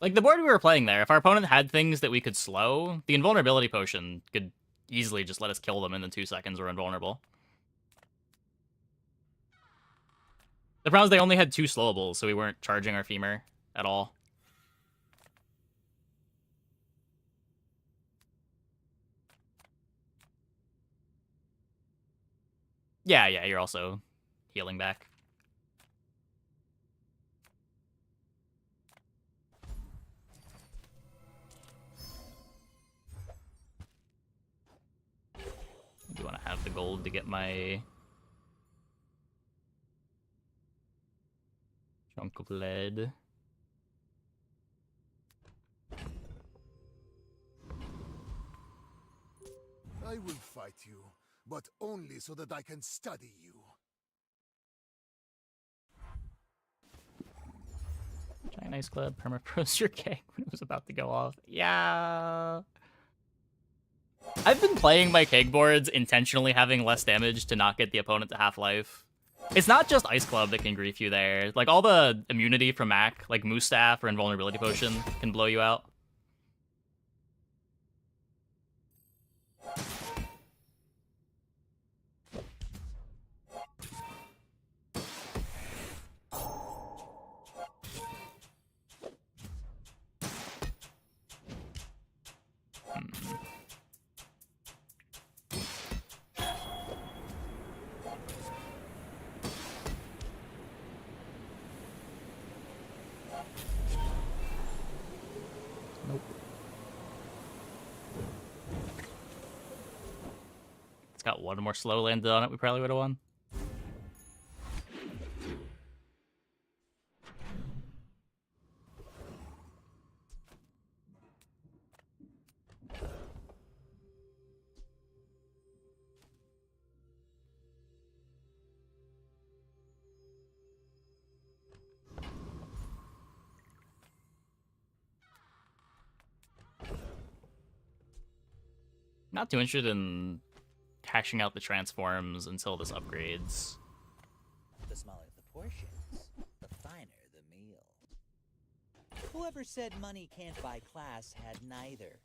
Like, the board we were playing there, if our opponent had things that we could slow, the invulnerability potion could easily just let us kill them in the 2 seconds we're invulnerable. The problem is they only had 2 slowables, so we weren't charging our femur at all. Yeah, you're also healing back. I do want to have the gold to get my chunk of lead. I will fight you, but only so that I can study you. Giant Ice Club, permafroze your keg when it was about to go off. Yeah. I've been playing my keg boards intentionally having less damage to not get the opponent to half-life. It's not just Ice Club that can grief you there. Like, all the immunity from Mac, like Moose Staff or Invulnerability Potion, can blow you out. Nope. It's got one more slow landed on it, we probably would have won. Not too interested in hashing out the transforms until this upgrades. The smaller the portions, the finer the meal. Whoever said money can't buy class had neither.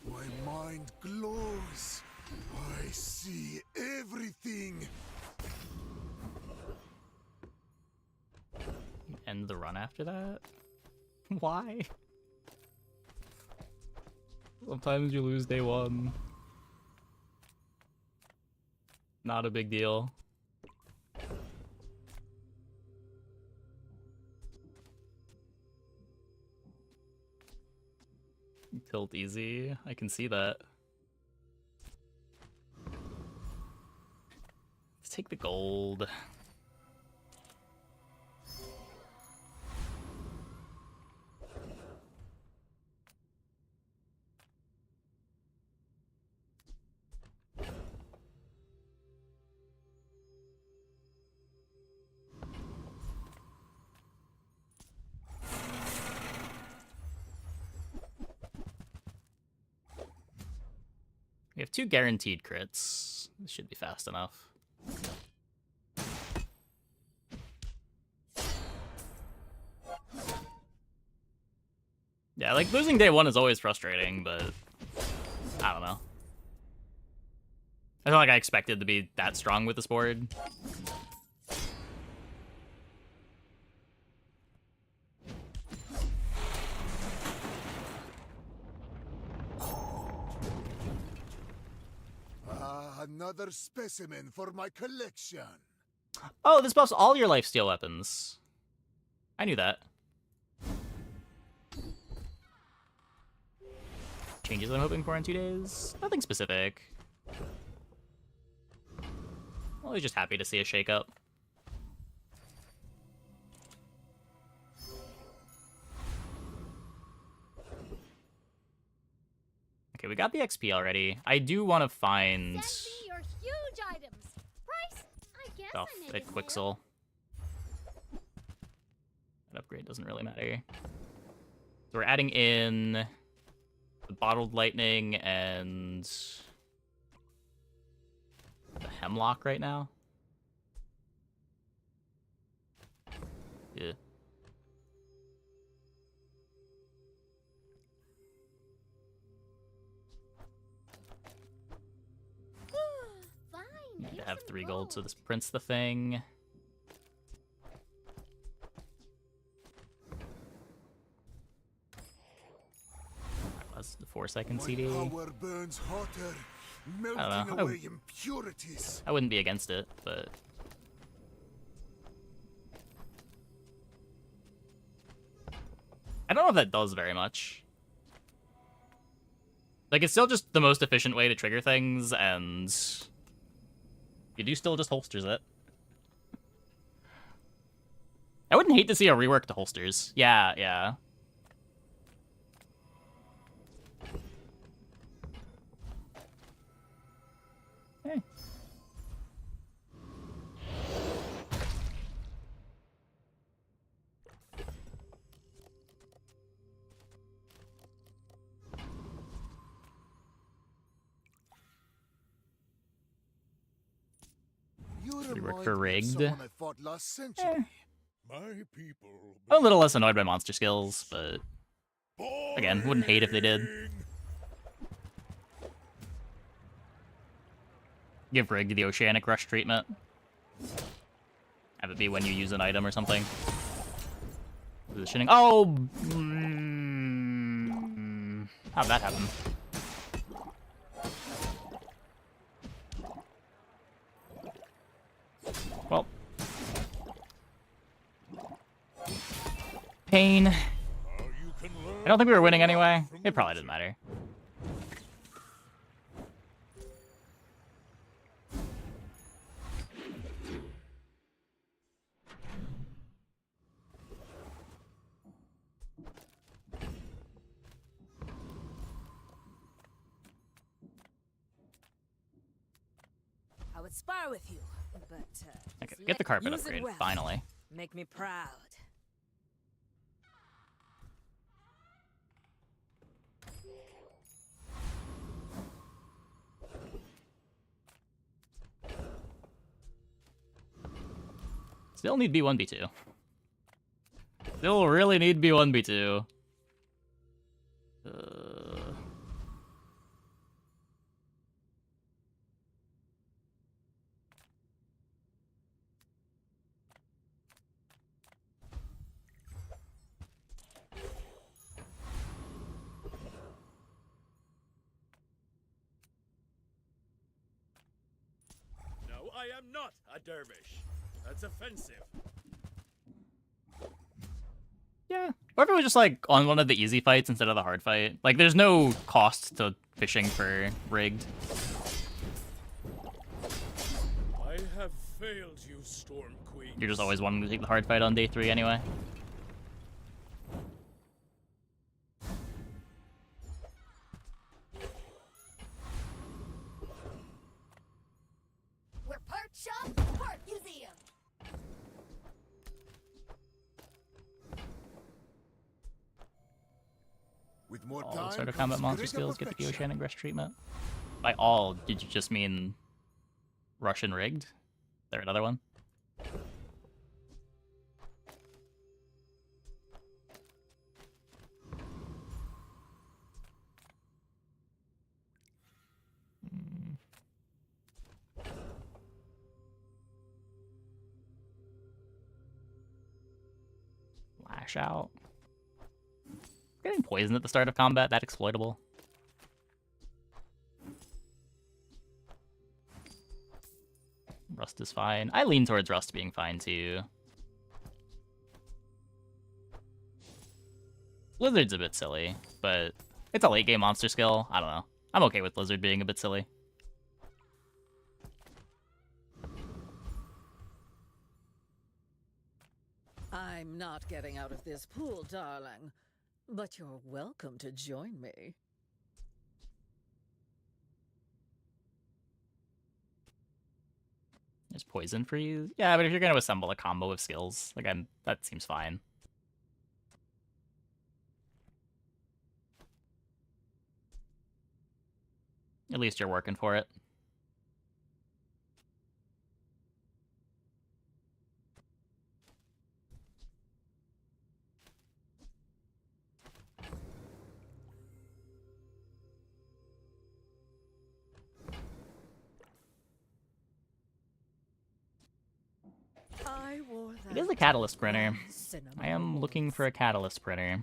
My mind glows. I see everything. End the run after that? Why? Sometimes you lose day 1. Not a big deal. Tilt easy. I can see that. Let's take the gold. We have 2 guaranteed crits. This should be fast enough. Yeah, like, losing day one is always frustrating, but I don't know. I feel like I expected to be that strong with this board. Another specimen for my collection. Oh, this buffs all your lifesteal weapons. I knew that. Changes I'm hoping for in 2 days? Nothing specific. Always just happy to see a shakeup. Okay, we got the XP already. I do want to find Send me your huge items. Price? I guess stuff I make at it new. Quixel. That upgrade doesn't really matter. So we're adding in the bottled lightning and the hemlock right now. Yeah. Fine. Need to here's have some 3 gold, so this prints the thing. That's the 4-second CD. Power burns hotter, I melting don't know. away impurities. I wouldn't be against it, but I don't know if that does very much. Like, it's still just the most efficient way to trigger things, and you do still just holsters it. I wouldn't hate to see a rework to holsters. Yeah, yeah. Hey. Rework for rigged. I fought last century. My people. I'm a little less annoyed by monster skills, but again, wouldn't hate if they did. Give Rig the Oceanic Rush treatment. Have it be when you use an item or something. Positioning. Oh! How'd that happen? Well. Pain. I don't think we were winning anyway. It probably didn't matter. I would spar with you, but Okay, get the carpet use it upgrade, well. finally. Make me proud. Still need B1, B2. Still really need B1, B2. No, I am not a dervish. That's offensive. Yeah. Or if it was just like on one of the easy fights instead of the hard fight. Like, there's no cost to fishing for rigged. I have failed you, Storm Queen. You're just always wanting to take the hard fight on day 3 anyway. We're part shop, part museum. With more All time sort of comes combat monster greater skills get the perfection. Oceanic Rush treatment. By all, did you just mean Russian rigged? Is there another one? Crash out. Getting poisoned at the start of combat, that exploitable. Rust is fine. I lean towards Rust being fine too. Blizzard's a bit silly, but it's a late game monster skill. I don't know. I'm okay with Blizzard being a bit silly. I'm not getting out of this pool, darling. But you're welcome to join me. There's poison for you? Yeah, but if you're gonna assemble a combo of skills, again, that seems fine. At least you're working for it. It is a catalyst printer. I am looking for a catalyst printer.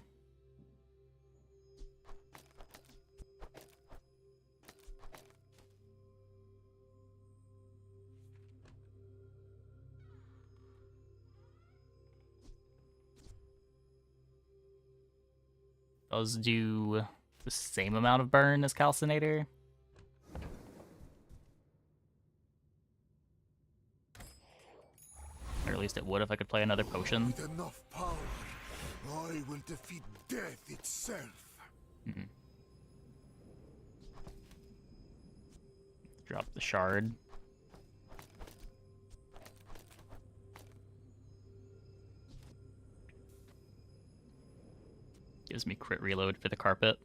Those do the same amount of burn as Calcinator. Or at least it would if I could play another potion. With enough power, I will defeat death itself. Drop the shard. Gives me crit reload for the carpet.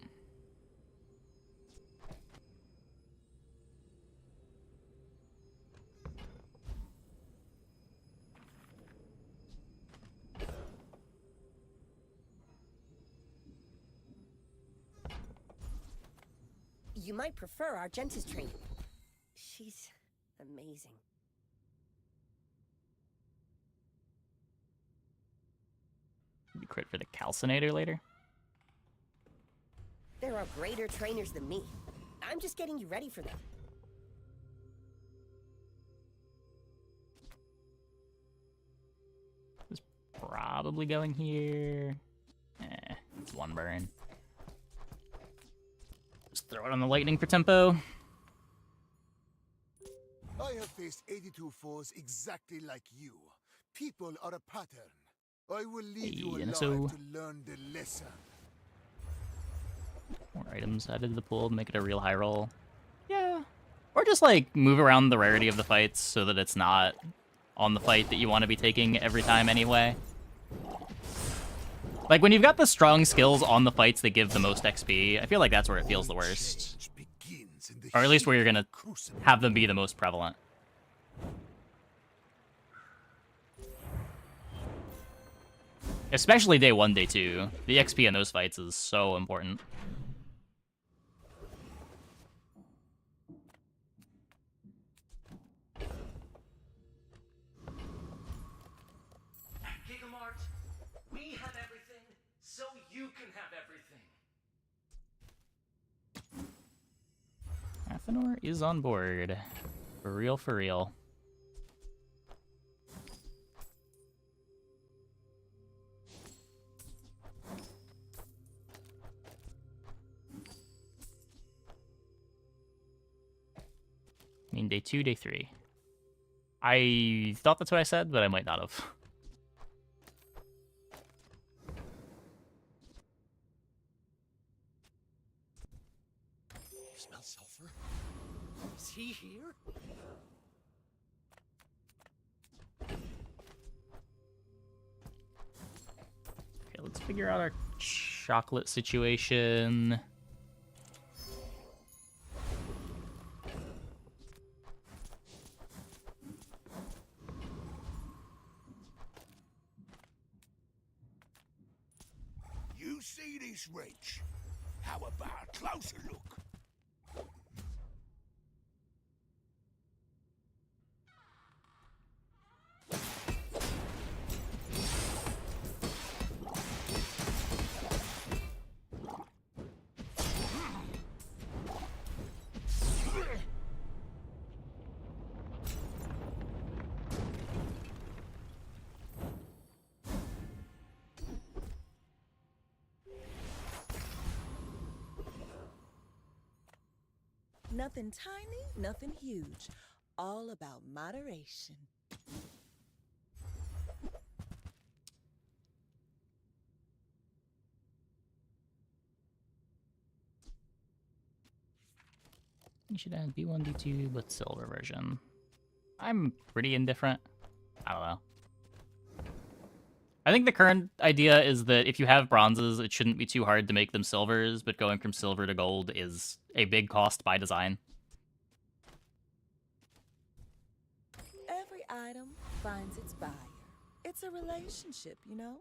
You might prefer Argenta's training. She's amazing. Maybe crit for the Calcinator later. There are greater trainers than me. I'm just getting you ready for them. Probably going here. It's one burn. Just throw it on the lightning for tempo. I have faced 82 foes exactly like you. People are a pattern. I will leave you alive to learn the lesson. More items added to the pool to make it a real high roll. Yeah. Or just like move around the rarity of the fights so that it's not on the fight that you want to be taking every time anyway. Like when you've got the strong skills on the fights that give the most XP, I feel like that's where it feels the worst. Or at least where you're gonna have them be the most prevalent. Especially day 1, day 2. The XP in those fights is so important. We have everything, so you can have everything. Athenor is on board. For real, for real. I mean, day 2, day 3. I thought that's what I said, but I might not have. You smell sulfur? Is he here? Okay, let's figure out our chocolate situation. You see this wrench? How about a closer look? Nothing tiny, nothing huge. All about moderation. You should add B1, B2 with silver version. I'm pretty indifferent. I don't know. I think the current idea is that if you have bronzes, it shouldn't be too hard to make them silvers, but going from silver to gold is a big cost by design. Every item finds its buyer. It's a relationship, you know?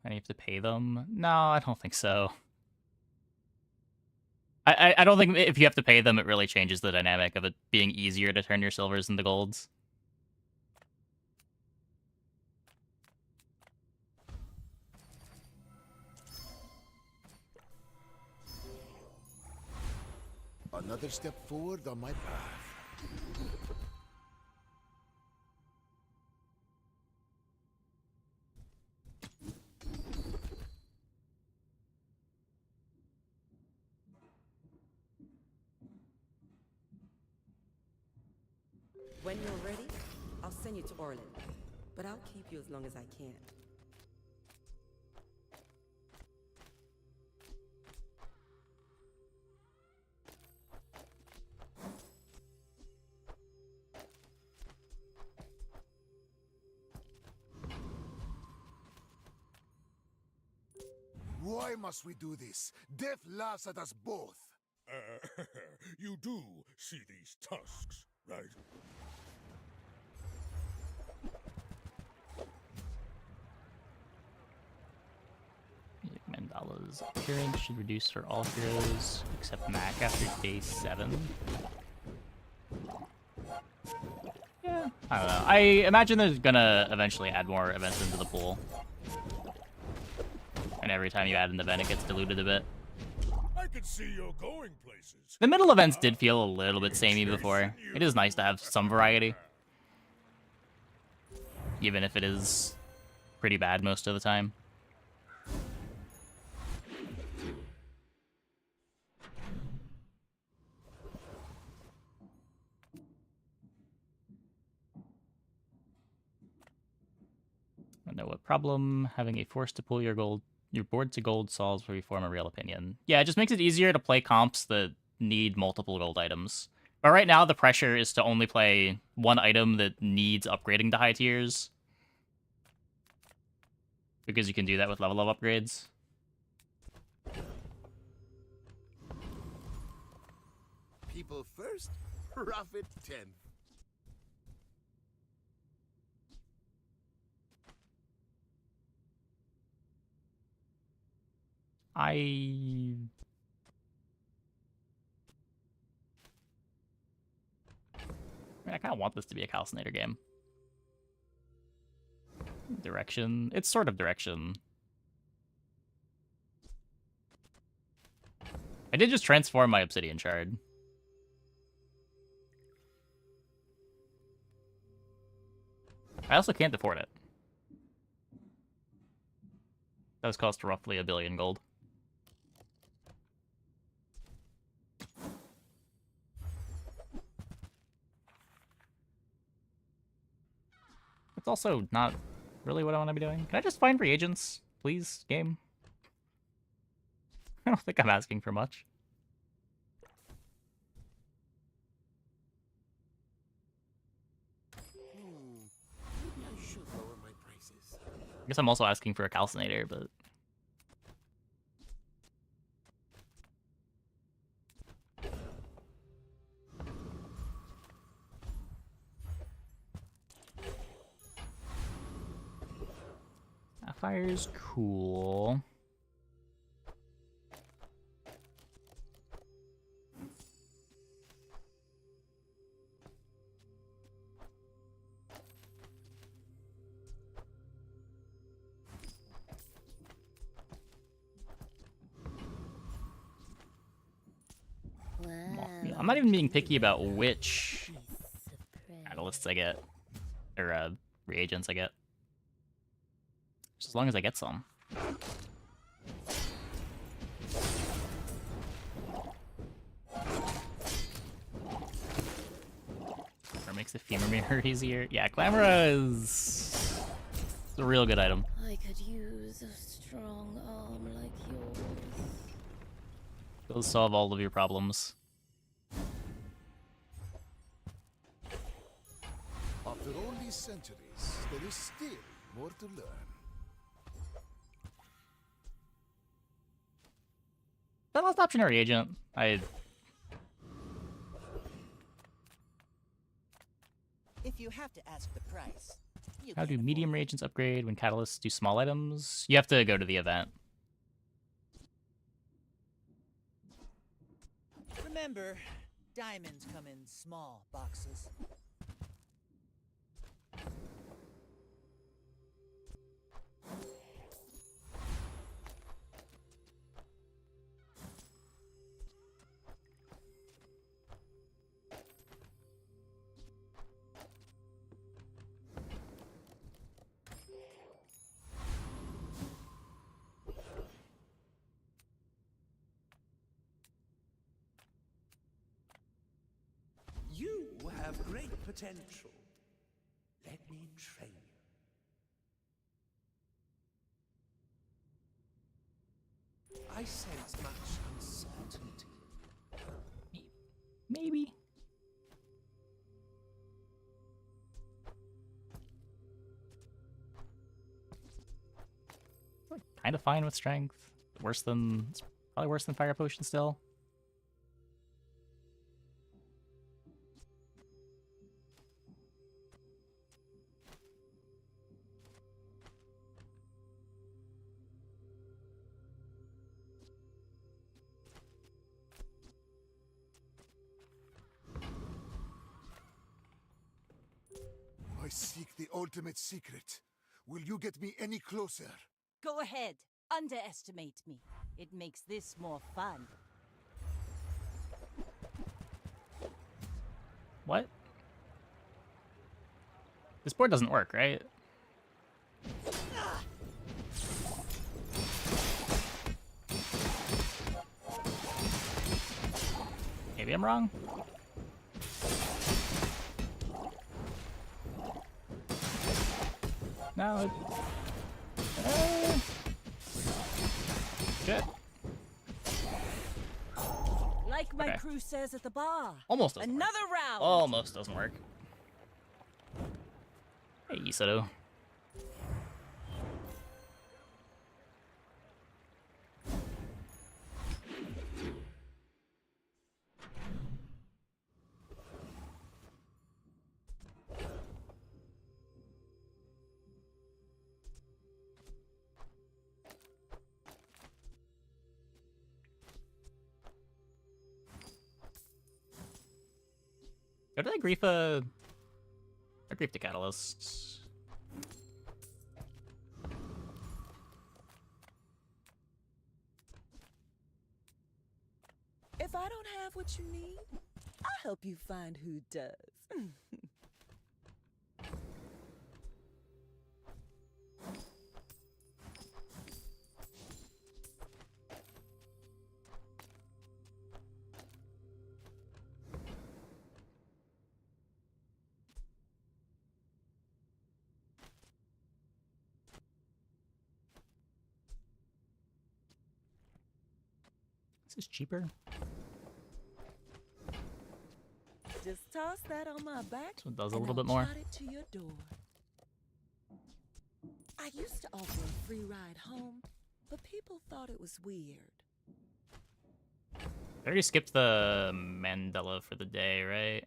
And you have to pay them? No, I don't think so. I don't think if you have to pay them, it really changes the dynamic of it being easier to turn your silvers into golds. Another step forward on my path. When you're ready, I'll send you to Orland. But I'll keep you as long as I can. Why must we do this? Death laughs at us both. You do see these tusks, right? Mandala's appearance should reduce for all heroes except Mak after day 7. Yeah, I don't know. I imagine they're gonna eventually add more events into the pool. And every time you add an event, it gets diluted a bit. I can see you're going places. The middle events did feel a little bit samey before. It is nice to have some variety. Even if it is pretty bad most of the time. I don't know what problem having a force to pull your board to gold solves where you form a real opinion. Yeah, it just makes it easier to play comps that need multiple gold items. But right now, the pressure is to only play one item that needs upgrading to high tiers. Because you can do that with level up upgrades. People first, profit 10th. I kind of want this to be a Calcinator game. Direction. It's sort of direction. I did just transform my Obsidian Shard. I also can't afford it. It does cost roughly 1 billion gold. It's also not really what I want to be doing. Can I just find reagents, please, game? I don't think I'm asking for much. Maybe I should lower my prices. I guess I'm also asking for a Calcinator, but... Fire's cool. Wow. I'm not even being picky about which catalysts I get. Or, reagents I get. Just as long as I get some. Or makes the femur mirror easier. Yeah, Clamora is a real good item. I could use a strong arm like yours. It'll solve all of your problems. After all these centuries, there is still more to learn. That last option or reagent? If you have to ask the price, you How can do medium reagents upgrade when catalysts do small items? You have to go to the event. remember, diamonds come in small boxes. You have great potential. Let me train you. I sense much uncertainty. Maybe. Kind of fine with strength. Worse than, it's probably worse than fire potion still. I seek the ultimate secret. Will you get me any closer? Go ahead. Underestimate me. It makes this more fun. What? This board doesn't work, right? Maybe I'm wrong. No. Shit. Like my Okay. crew says at the bar. Almost doesn't Another round. Almost doesn't work. Hey, Isato. Go to the Griefa. Or Grief the Catalyst. If I don't have what you need, I'll help you find who does. This is cheaper. Just toss that on my back. So it does a and little I'll bit more. trot it to your door. I used to offer a free ride home, but people thought it was weird. I already skipped the Mandela for the day, right?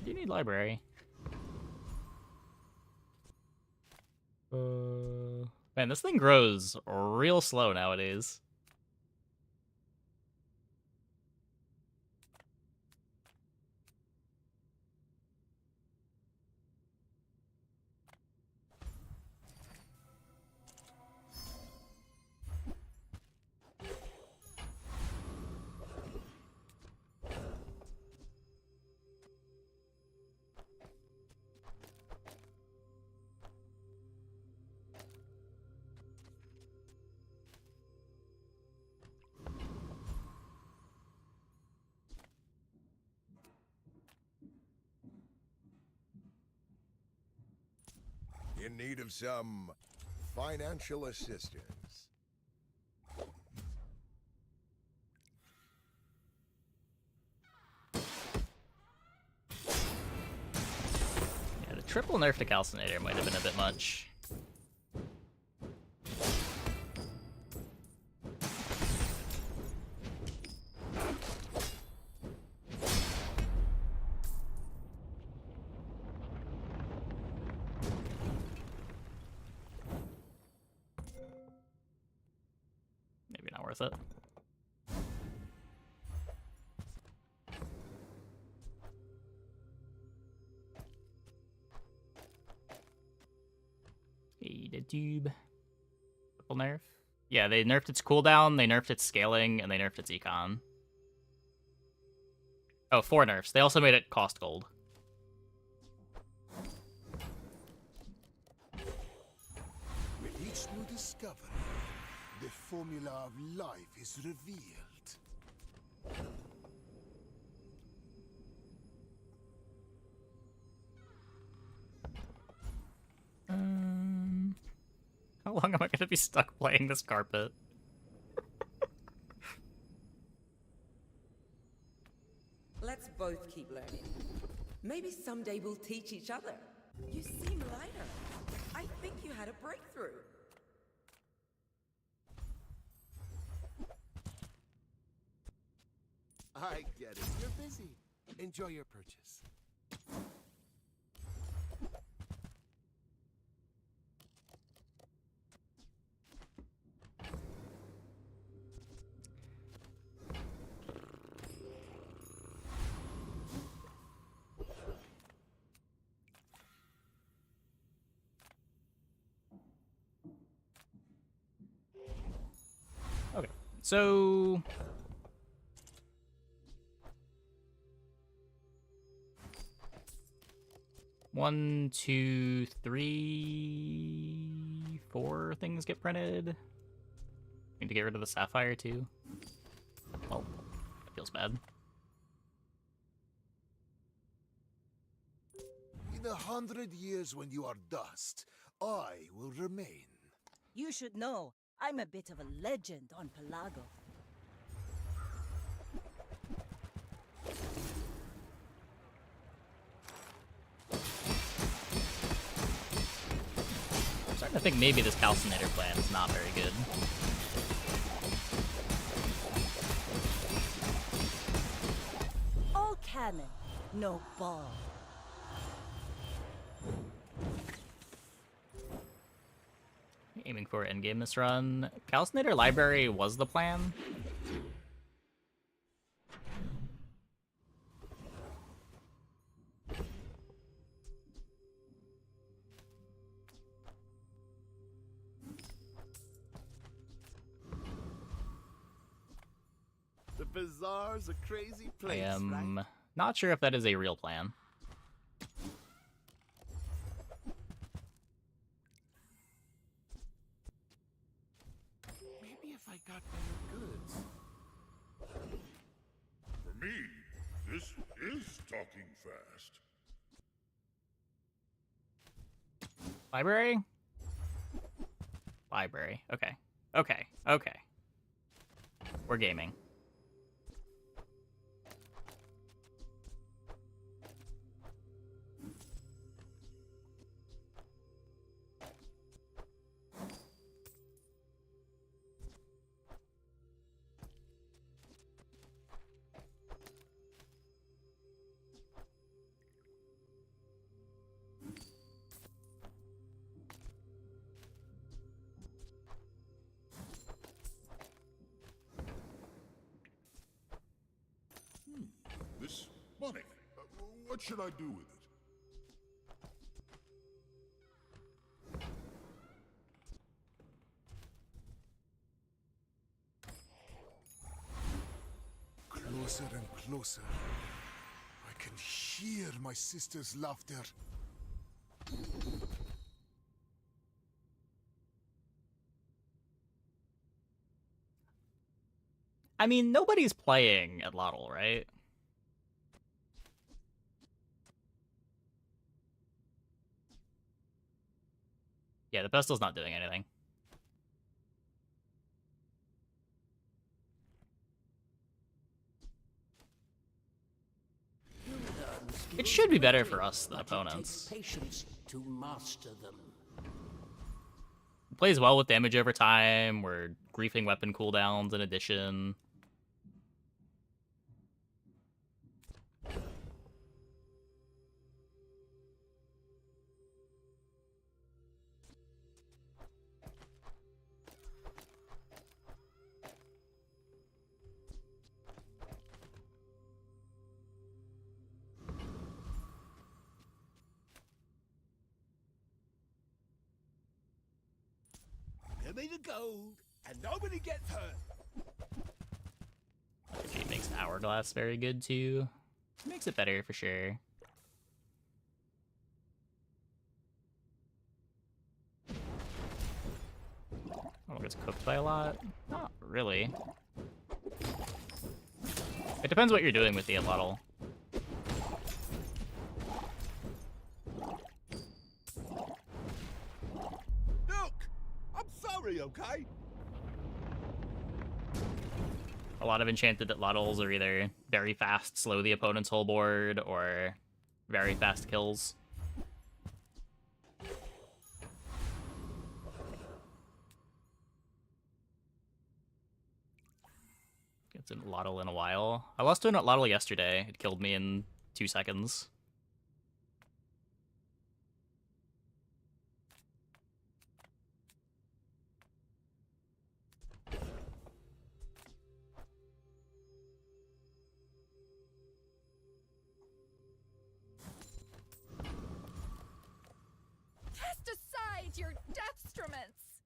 Do you need library? Man, this thing grows real slow nowadays. in need of some financial assistance. Yeah, the triple nerf to Calcinator might have been a bit much. Maybe not worth it. Hey, the tube. Triple nerf. Yeah, they nerfed its cooldown, they nerfed its scaling, and they nerfed its econ. Oh, 4 nerfs. They also made it cost gold. With each new discovery, the formula of life is revealed. How long am I gonna be stuck playing this carpet? Let's both keep learning. Maybe someday we'll teach each other. You seem lighter. I think you had a breakthrough. I get it. You're busy. Enjoy your purchase. Okay, so... One, two, three, 4 things get printed. Need to get rid of the sapphire too. Well, that feels bad. In 100 years when you are dust, I will remain. You should know, I'm a bit of a legend on Pelago. I'm starting to think maybe this Calcinator plan is not very good. All cannon, no ball. Aiming for endgame this run. Calcinator Library was the plan. The bazaar's a crazy I place, am right? not sure if that is a real plan. Maybe if I got better goods. For me, this is talking fast. Library? Library. Okay. Okay. Okay. We're gaming. This money, what should I do with it? Closer and closer. I can hear my sister's laughter. I mean, nobody's playing at Lotl, right? Yeah, the pestil's not doing anything. It should be better for us than opponents. Patience to master them. It plays well with damage over time. We're griefing weapon cooldowns in addition. Give me the gold, and nobody gets hurt. It makes Hourglass very good too. Makes it better for sure. Oh, it gets cooked by a lot? Not really. It depends what you're doing with the Atlatl. Look, I'm sorry, okay? A lot of enchanted Atlatls are either very fast, slow the opponent's whole board, or very fast kills. Gets an Atlatl in a while. I lost to an Atlatl yesterday. It killed me in 2 seconds. Cast aside your deathstruments!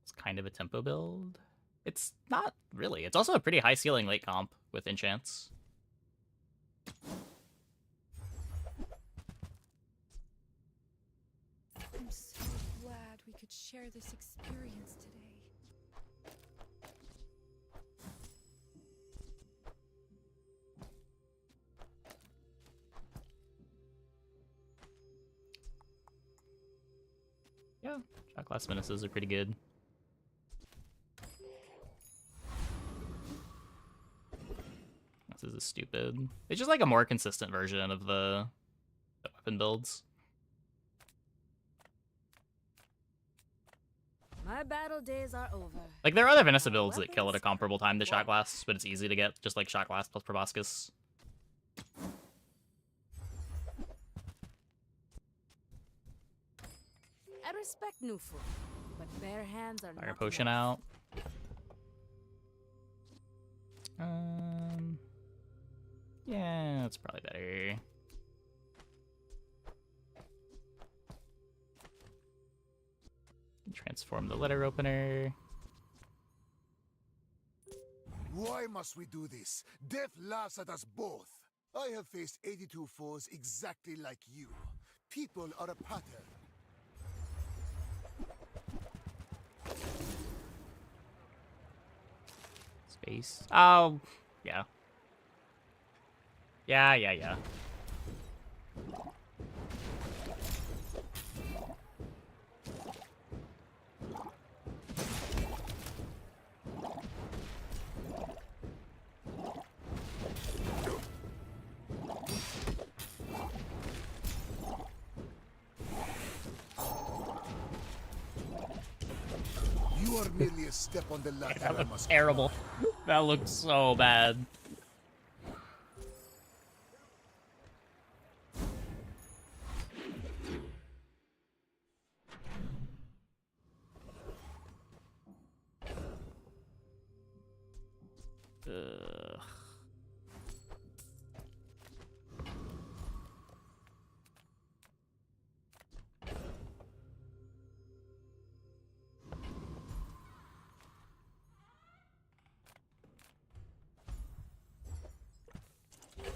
It's kind of a tempo build. It's not really. It's also a pretty high ceiling late comp with enchants. I'm so glad we could share this experience today. Yeah, Shot Glass Menaces are pretty good. This is stupid. It's just like a more consistent version of the weapon builds. My battle days are over. Like, there are other Vanessa builds that kill at a comparable time to Shot Glass, but it's easy to get, just like Shot Glass plus Proboscis. I respect new food, but bare hands are Fire not Potion enough. out. Yeah, that's probably better. Transform the letter opener. Why must we do this? Death laughs at us both. I have faced 82 foes exactly like you. People are a pattern. Space. Oh, yeah. Yeah. You are merely a step on the ladder. That I looked must terrible. That looked so bad. Ugh.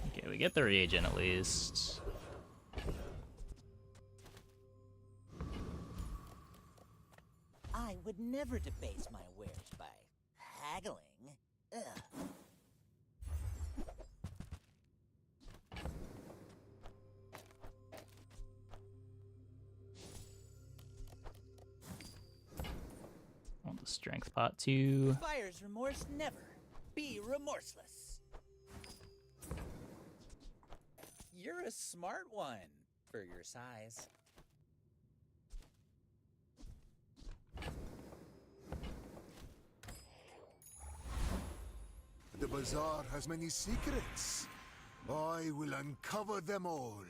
Okay, we get the reagent at least. I would never debase my wares by haggling. Ugh. Strength pot 2. Fire's remorse never. Be remorseless. You're a smart one for your size. The bazaar has many secrets. I will uncover them all.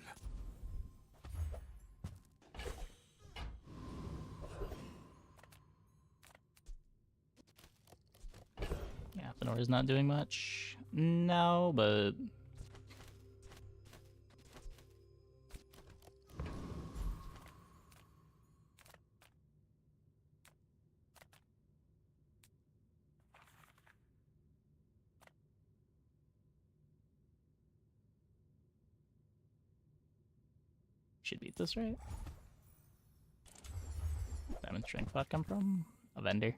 Yeah, Fenora's not doing much. No, but... Should beat this, right? Diamond strength pot come from? A vendor.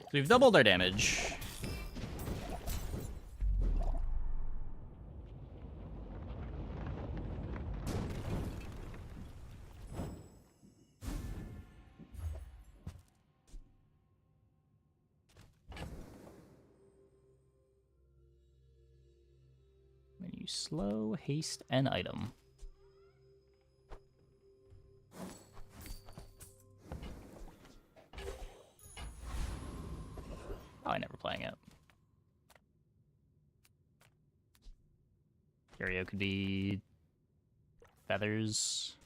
So we've doubled our damage. Menu slow, haste, and item. Probably never playing it. Curio could be feathers.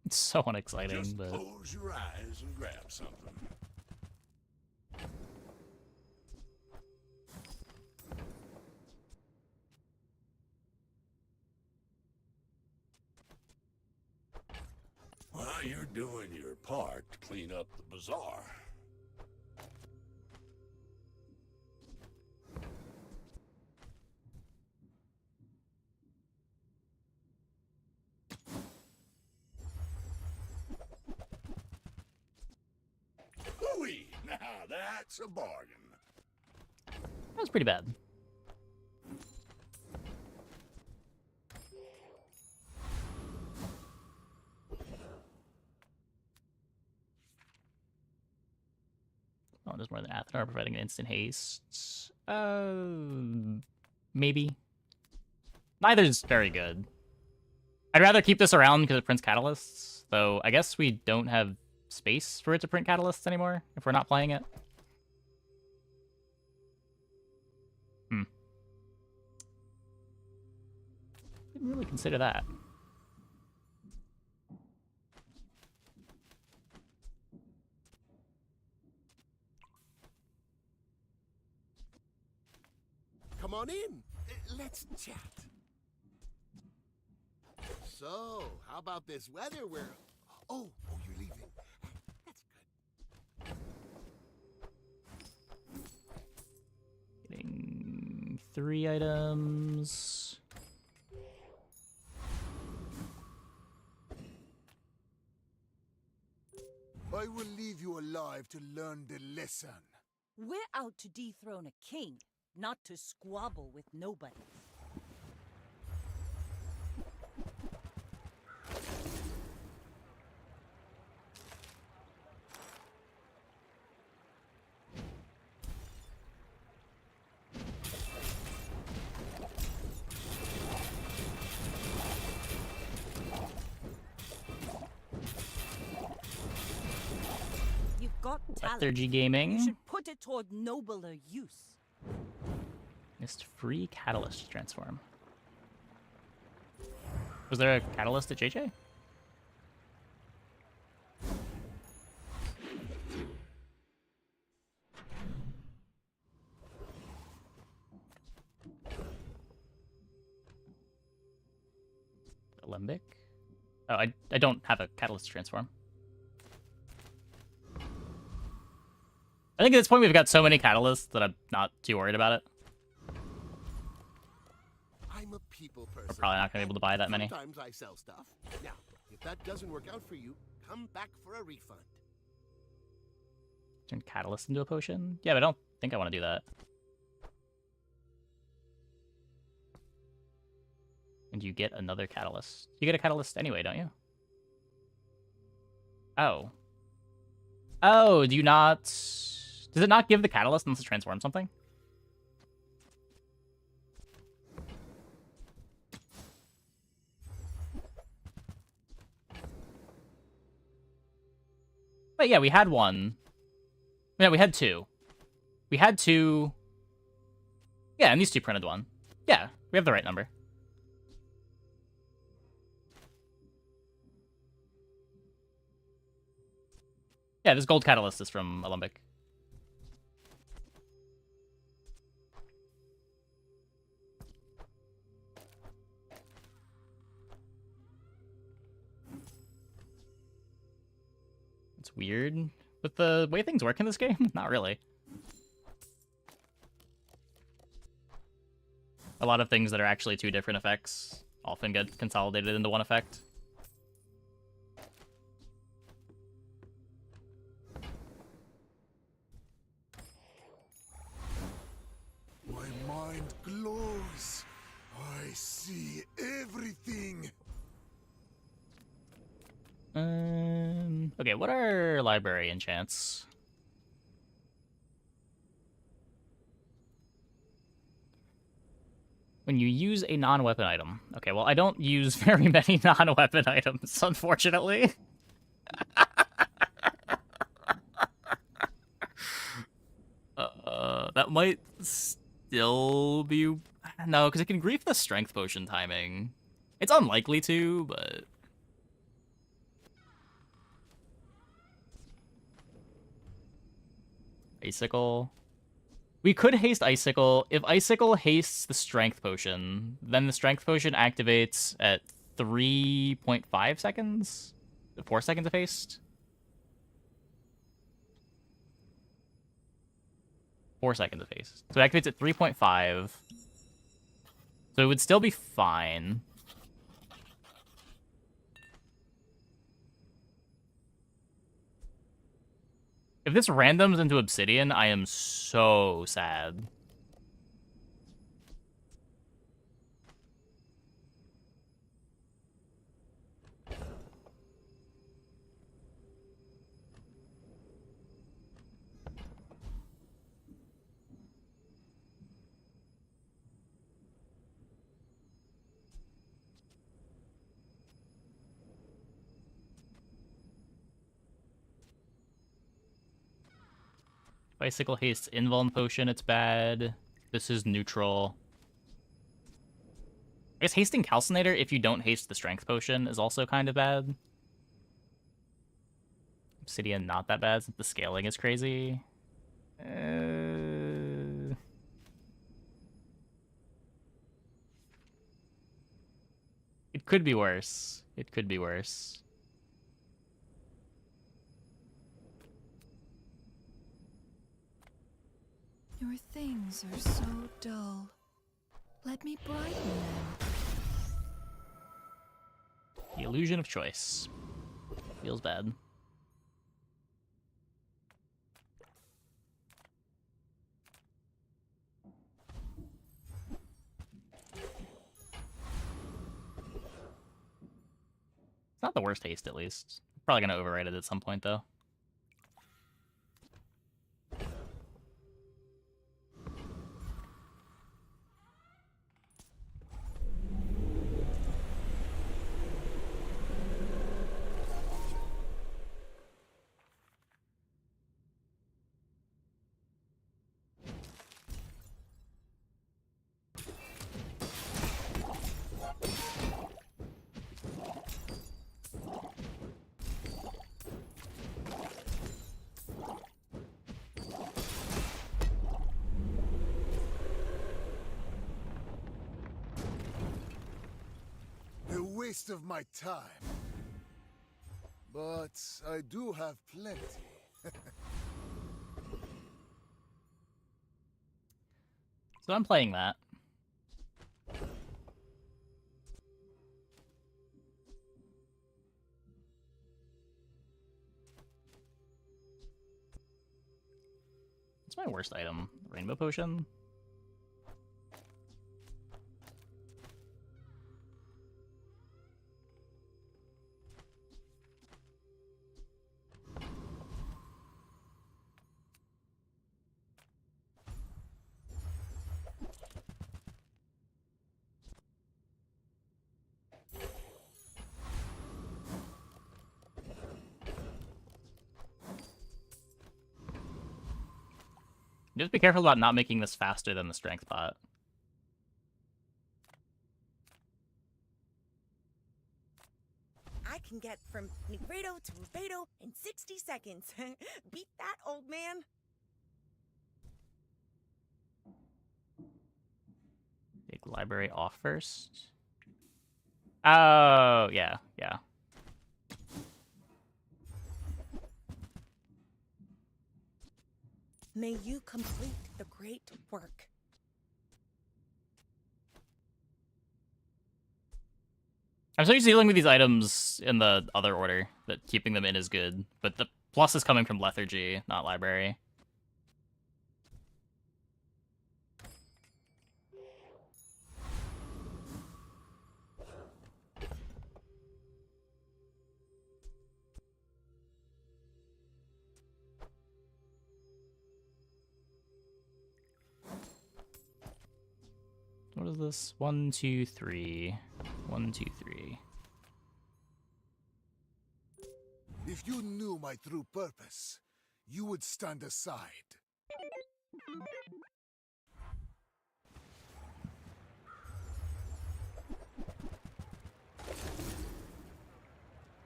It's so unexciting, Just but close your eyes and grab something. Well, you're doing your part to clean up the bazaar. Ooh-wee, now that's a bargain. that was pretty bad. Oh, there's more than Athenor providing an instant haste. Maybe. Neither's very good. I'd rather keep this around because it prints catalysts, though I guess we don't have space for it to print catalysts anymore if we're not playing it. Didn't really consider that. Come on in. Let's chat. So, how about this weather? Oh, you're leaving. That's good. Getting 3 items. I will leave you alive to learn the lesson. We're out to dethrone a king, not to squabble with nobody. You've got talent. Lethargy Gaming. You should put it toward nobler use. Missed free catalyst to transform. Was there a catalyst at JJ? Alembic? Oh, I don't have a catalyst to transform. I think at this point we've got so many catalysts that I'm not too worried about it. people person. We're probably not gonna be able to buy that many. Sometimes I sell stuff. Now, if that doesn't work out for you, come back for a refund. Turn catalyst into a potion? Yeah, but I don't think I want to do that. And you get another catalyst. You get a catalyst anyway, don't you? Oh. Oh, do you not... Does it not give the catalyst unless it transforms something? But yeah, we had one. Yeah, we had two. We had two. Yeah, and these two printed one. Yeah, we have the right number. Yeah, this gold catalyst is from Alembic. It's weird with the way things work in this game. Not really. A lot of things that are actually two different effects often get consolidated into one effect. My mind glows. I see everything. Okay, what are library enchants? When you use a non-weapon item. Okay, well, I don't use very many non-weapon items, unfortunately. That might still be... No, because it can grief the strength potion timing. It's unlikely to, but... Icicle. We could haste Icicle. If Icicle hastes the Strength Potion, then the Strength Potion activates at 3.5 seconds? 4 seconds of haste? 4 seconds of haste. So it activates at 3.5. So it would still be fine. If this randoms into Obsidian, I am so sad. Bicycle haste invuln potion, it's bad. This is neutral. I guess hasting Calcinator if you don't haste the strength potion is also kind of bad. Obsidian not that bad since the scaling is crazy. It could be worse. It could be worse. Your things are so dull. Let me brighten them. The illusion of choice. Feels bad. It's not the worst haste, at least. Probably gonna override it at some point, though. A waste of my time. But I do have plenty. So I'm playing that. What's my worst item? Rainbow potion? Just be careful about not making this faster than the strength pot. I can get from Negredo to Rubedo in 60 seconds. Beat that, old man. Take library off first. Oh, yeah, yeah. May you complete the great work. I'm so used to dealing with these items in the other order, that keeping them in is good, but the plus is coming from lethargy, not library. What is this? 1, 2, 3. 1, 2, 3. If you knew my true purpose, you would stand aside.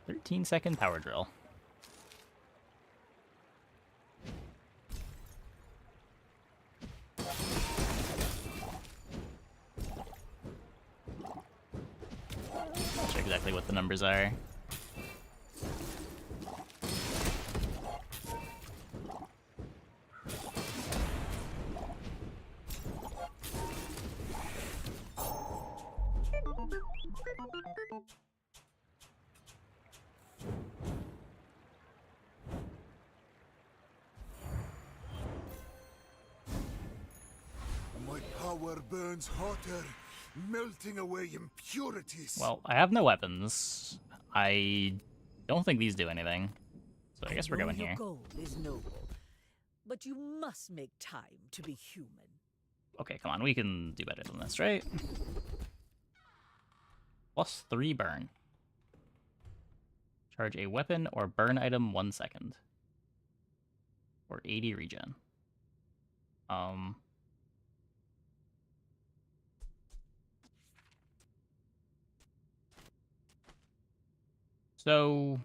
"13-second power drill." Not sure exactly what the numbers are. My power burns hotter, melting away impurities. Well, I have no weapons. I don't think these do anything. So I guess we're going Your here. goal is noble, but you must make time to be human. Okay, come on, we can do better than this, right? +3 burn. Charge a weapon or burn item 1 second. Or 80 regen. So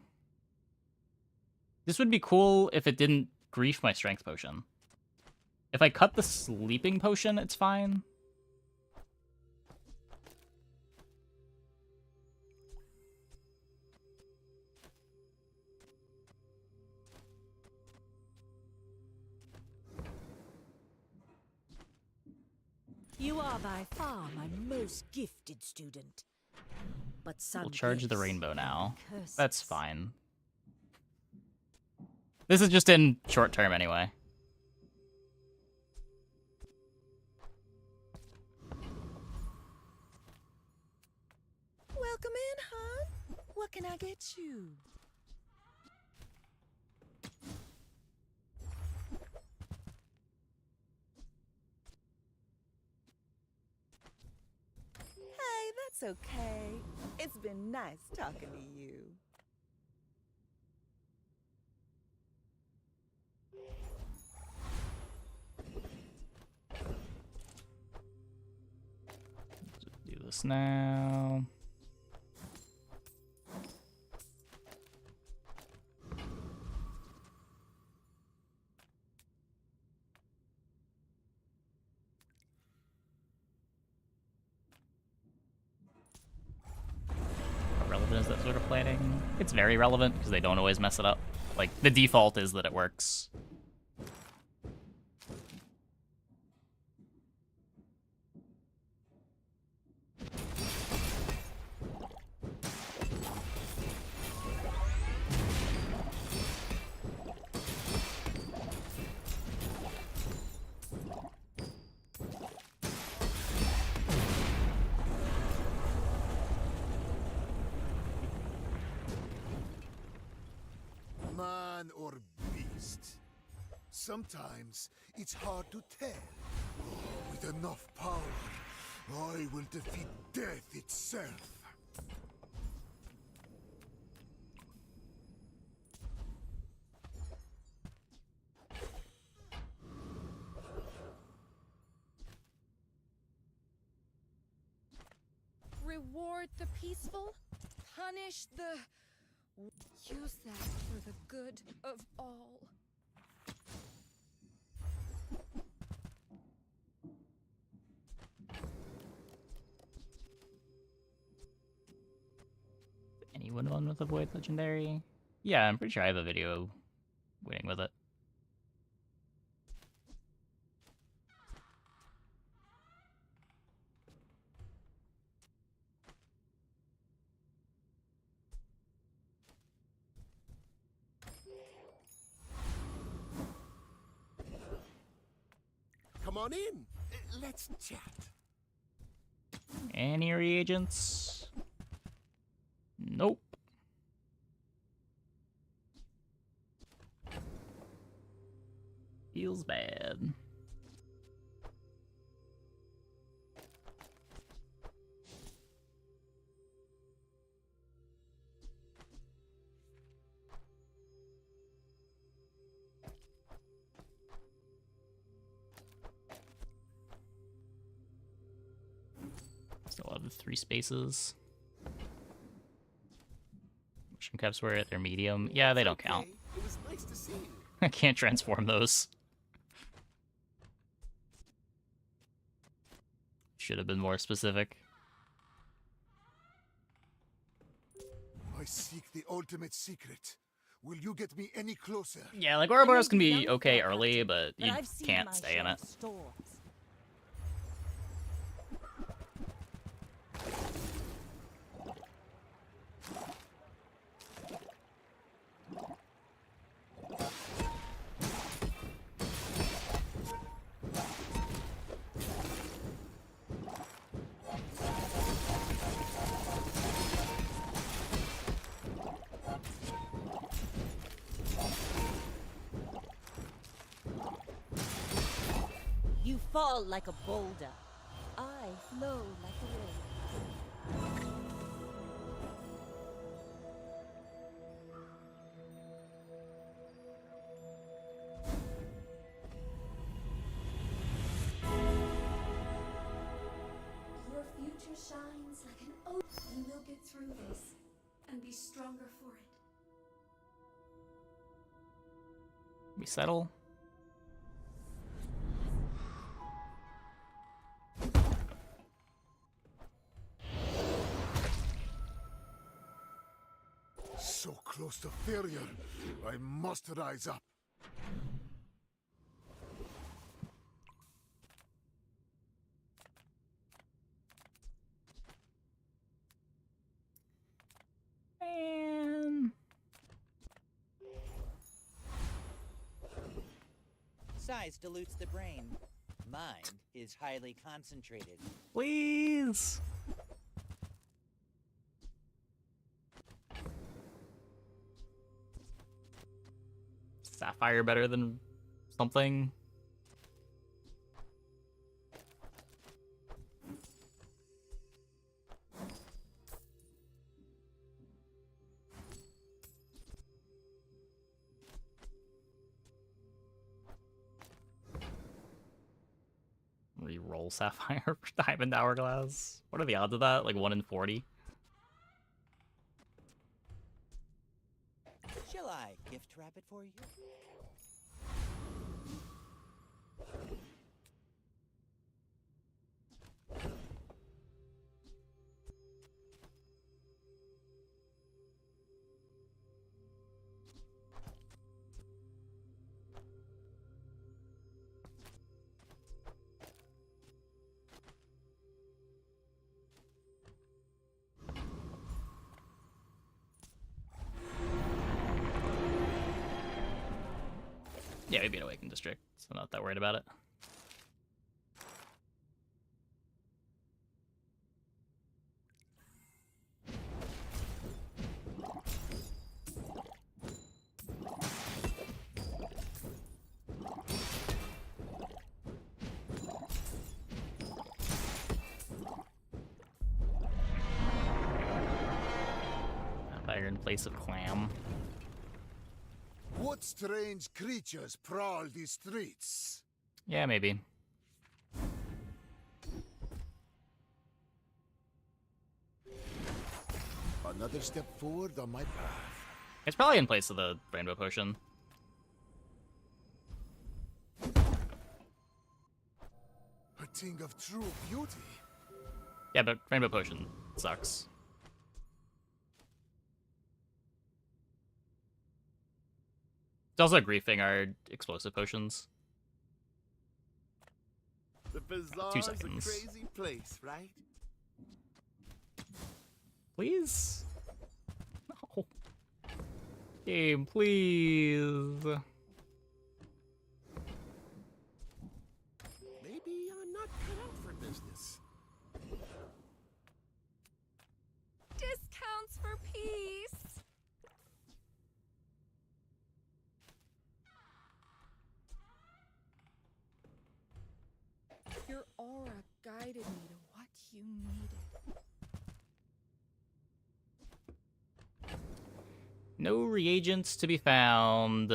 this would be cool if it didn't grief my strength potion. If I cut the sleeping potion, it's fine. You are by far my most gifted student. But some We'll charge the gifts rainbow now. have curses. That's fine. This is just in short term anyway. Welcome in, hon. What can I get you? Hey, that's okay. It's been nice talking to you. Do this now. How relevant is that sort of planning? It's very relevant because they don't always mess it up. Like, the default is that it works. sometimes it's hard to tell. With enough power, I will defeat death itself. Reward the peaceful, punish the... Use that for the good of all. Anyone won with a Void Legendary? Yeah, I'm pretty sure I have a video winning with it. Come on in. Let's chat. Any reagents? Nope. Feels bad. Still have the 3 spaces. Motion caps were at their medium. Yeah, they don't count. It was nice to see you. I can't transform those. Should have been more specific. I seek the ultimate secret. Will you get me any closer? Yeah, like Ouroboros can be okay early, but you can't stay in it. You fall like a boulder. I flow like a wave. Your future shines like an oak. You will get through this and be stronger for it. We settle. So close to failure, I must rise up. Man. Size dilutes the brain. Mind is highly concentrated. Please. Sapphire better than something. Re-roll Sapphire for Diamond Hourglass. What are the odds of that? Like 1 in 40? Shall I gift wrap it for you? Yeah, maybe an Awakened District, so I'm not that worried about it. in place of clam. What strange creatures prowl these streets? Yeah, maybe. Another step forward on my path. It's probably in place of the rainbow potion. A thing of true beauty. Yeah, but rainbow potion sucks. It's also griefing our explosive potions. The bazaar's 2 a seconds. crazy place, right? Please? No. Game, please. Maybe I'm not cut out for business. Discounts for peace. Your aura guided me to what you needed. No reagents to be found.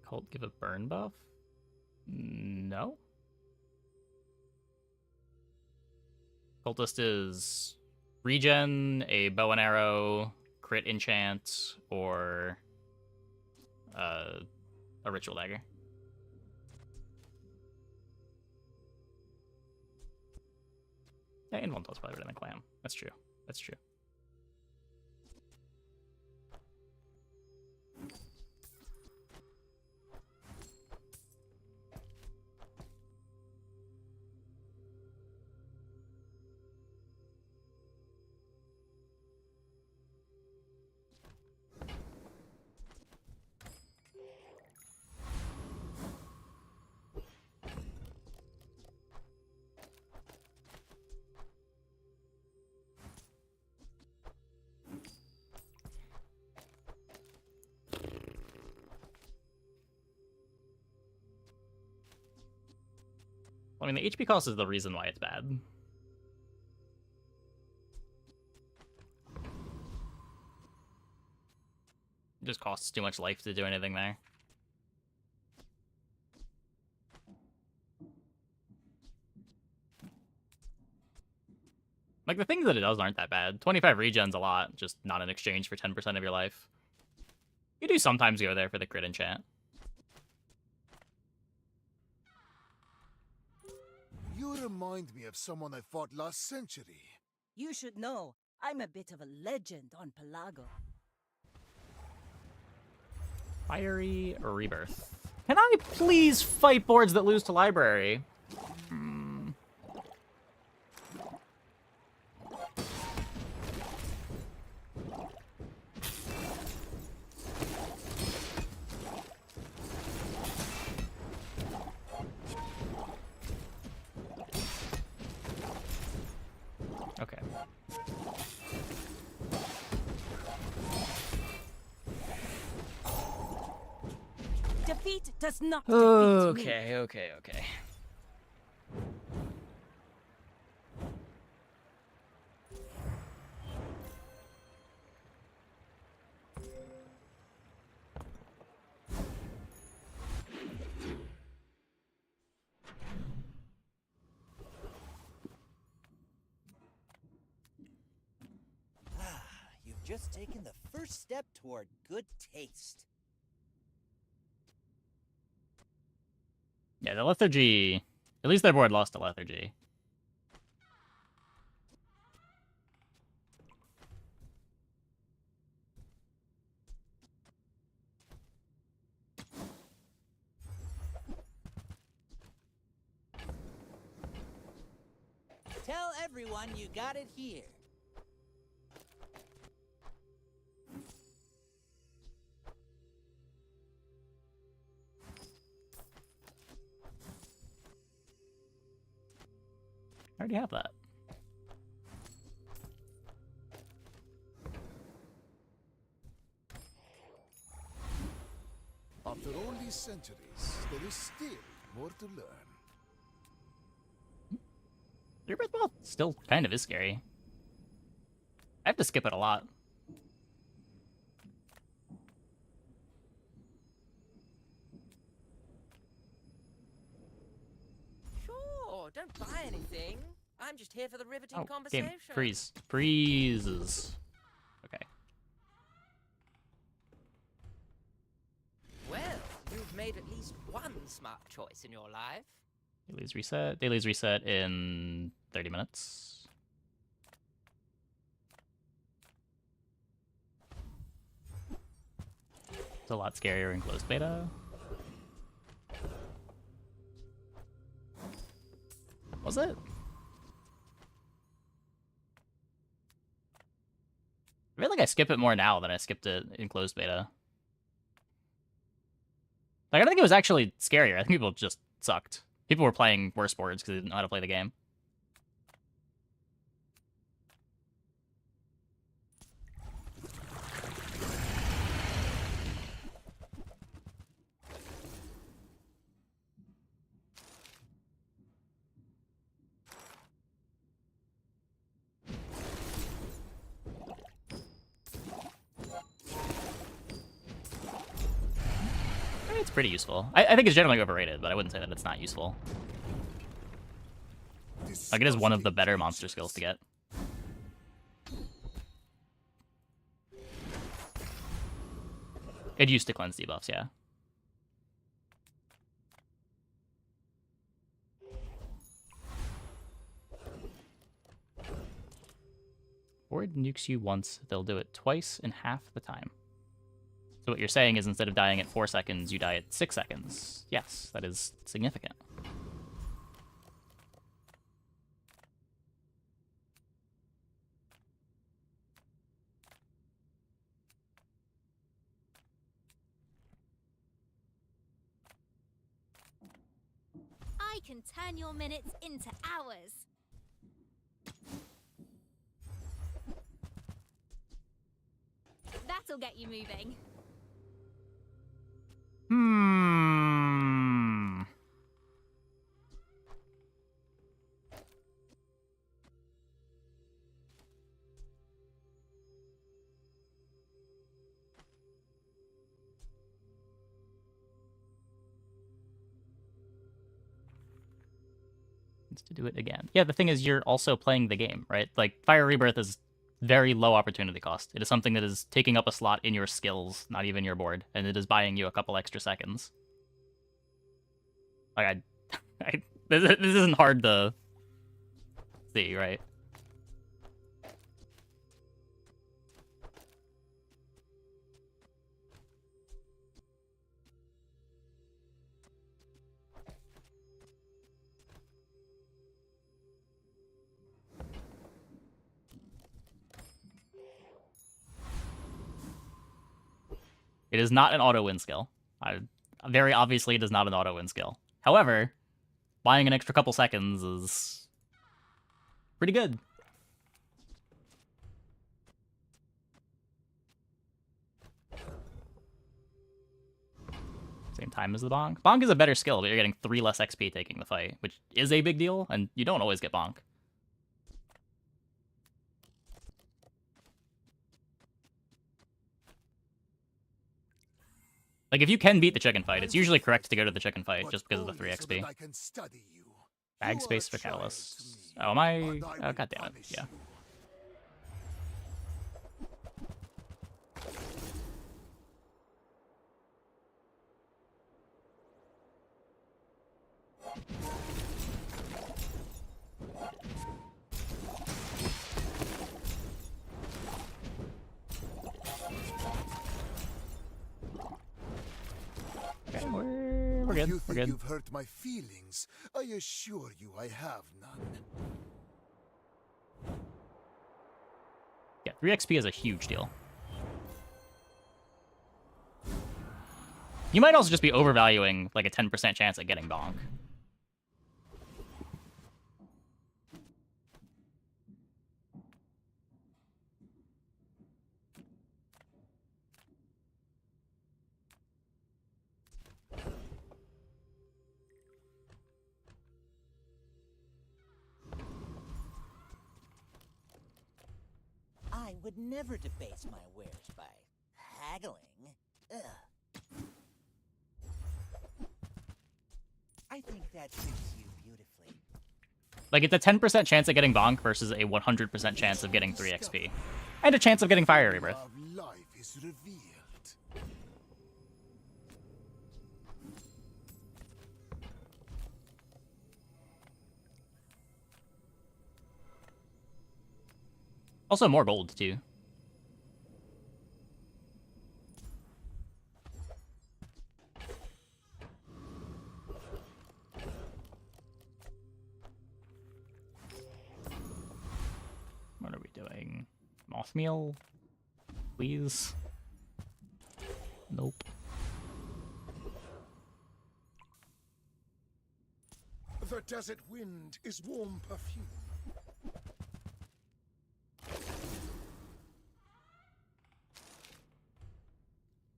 Cult give a burn buff? No. Cultist is regen, a bow and arrow, crit enchant, or a ritual dagger. Yeah, Involuntal's probably better than Clam. That's true. That's true. I mean, the HP cost is the reason why it's bad. It just costs too much life to do anything there. Like, the things that it does aren't that bad. 25 regen's a lot, just not in exchange for 10% of your life. You do sometimes go there for the crit enchant. You remind me of someone I fought last century. You should know, I'm a bit of a legend on Pelago. Fiery Rebirth. Can I please fight boards that lose to library? Okay. Defeat does not defeat me. Okay. You've just taken the first step toward good taste. Yeah, the lethargy. At least their board lost to lethargy. Tell everyone you got it here. I already have that. these centuries, there is still more to learn. Your breath ball still kind of is scary. I have to skip it a lot. Sure, don't buy anything. I'm just here for the riveting Oh, conversation. game. Freeze. Freezes. Okay. Well, you've made at least one smart choice in your life. Dailies reset. Dailies reset in 30 minutes. It's a lot scarier in closed beta. Was it? I feel like I skip it more now than I skipped it in closed beta. Like, I think it was actually scarier. I think people just sucked. People were playing worse boards because they didn't know how to play the game. It's pretty useful. I think it's generally overrated, but I wouldn't say that it's not useful. Like, it is one of the better monster skills to get. It used to cleanse debuffs, yeah. Board nukes you once, they'll do it twice in half the time. So what you're saying is instead of dying at 4 seconds, you die at 6 seconds. Yes, that is significant. I can turn your minutes into hours. That'll get you moving. Hmm. To do it again. Yeah, the thing is, you're also playing the game, right? Like, Fire Rebirth is very low opportunity cost. It is something that is taking up a slot in your skills, not even your board, and it is buying you a couple extra seconds. Like, this isn't hard to see, right? It is not an auto-win skill. Very obviously, it is not an auto-win skill. However, buying an extra couple seconds is pretty good. Same time as the bonk. Bonk is a better skill, but you're getting 3 less XP taking the fight, which is a big deal, and you don't always get bonk. Like, if you can beat the chicken fight, it's usually correct to go to the chicken fight just because of the 3 XP. Bag space for catalysts. Oh, am I? Oh, god damn it. Yeah. Okay, we're good. You We're think good. you've hurt my feelings? I assure you I have none. Yeah, 3 XP is a huge deal. You might also just be overvaluing like a 10% chance at getting bonk. would never debase my wares by haggling. Ugh. I think that suits you beautifully. Like, it's a 10% chance of getting bonk versus a 100% chance of getting 3 XP. And a chance of getting fire rebirth. Life is revealed. Also more gold, too. What are we doing? Moth meal? Please? Nope. The desert wind is warm perfume.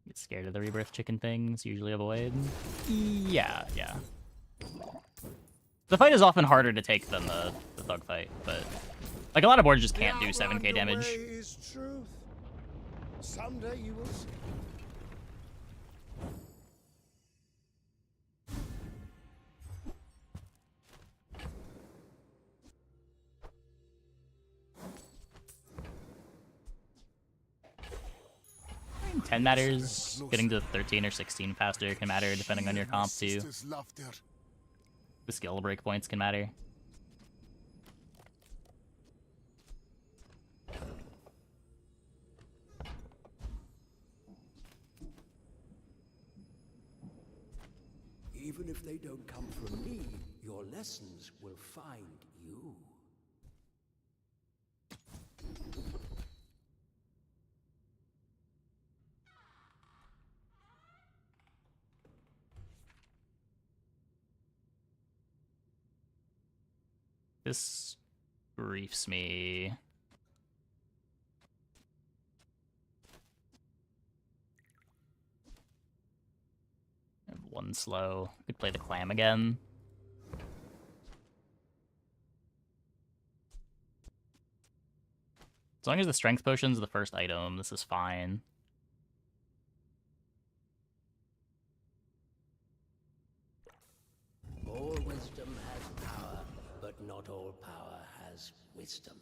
Get scared of the rebirth chicken things, usually avoid. Yeah. The fight is often harder to take than the thug fight, but like a lot of boards just can't do 7k damage. Is truth. Someday you will see. I mean, 10 matters. Getting to 13 or 16 faster can matter depending on your comp too. The skill break points can matter. Even if they don't come from me, your lessons will find you. This briefs me. I have one slow. Could play the clam again. As long as the strength potion's the first item, this is fine. All wisdom has power, but not all power has wisdom.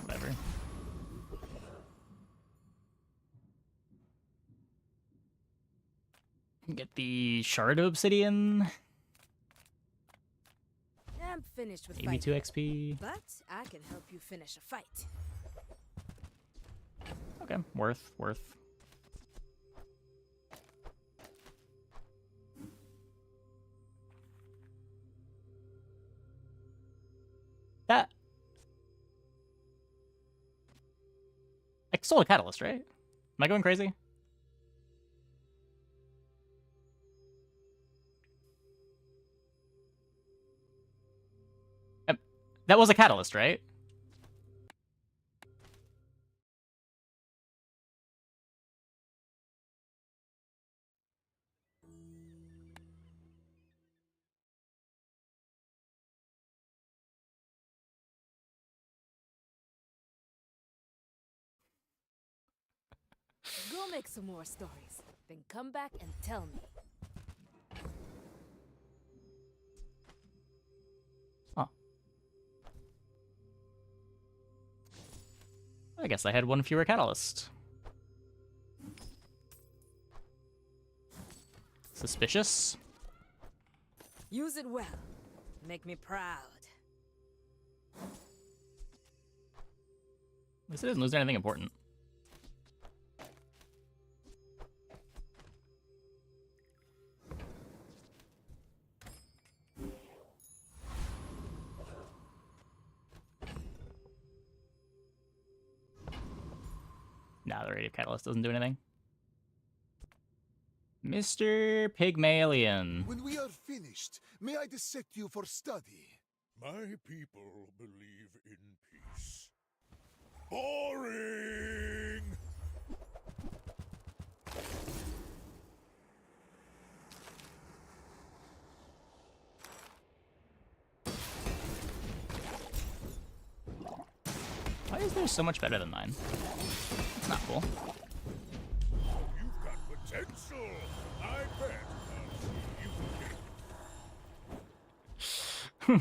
Whatever. Get the shard of obsidian. I'm finished with Maybe 2 fighting, XP. but I can help you finish a fight. Okay, worth. That. I stole a catalyst, right? Am I going crazy? That was a catalyst, right? Go make some more stories, then come back and tell me. Huh. I guess I had one fewer catalyst. Suspicious. Use it well. Make me proud. At least it didn't lose anything important. Nah, the radiant catalyst doesn't do anything. Mr. Pygmalion. When we are finished, may I dissect you for study? My people believe in peace. Boring! is theirs so much better than mine? It's not cool. You've got potential. I bet.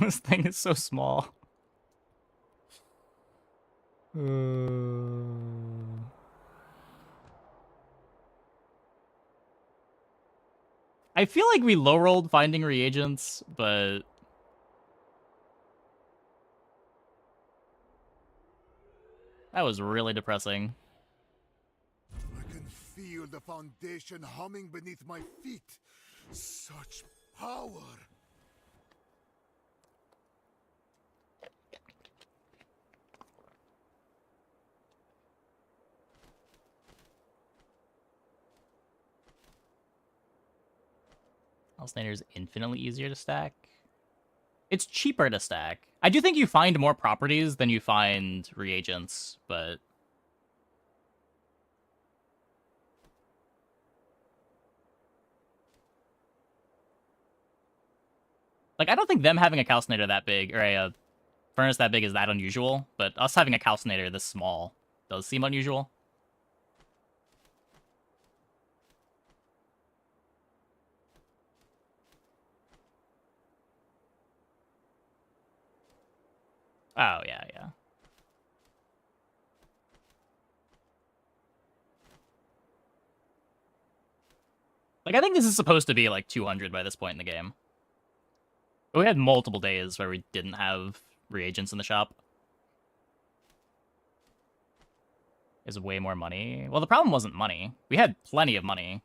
This thing is so small. I feel like we low rolled finding reagents, but that was really depressing. I can feel the foundation humming beneath my feet. Such power. Hallucinator's infinitely easier to stack. It's cheaper to stack. I do think you find more properties than you find reagents, but like, I don't think them having a calcinator that big, or a furnace that big is that unusual, but us having a calcinator this small does seem unusual. Oh, yeah, yeah. Like, I think this is supposed to be, like, 200 by this point in the game. But we had multiple days where we didn't have reagents in the shop. Is way more money. Well, the problem wasn't money. We had plenty of money.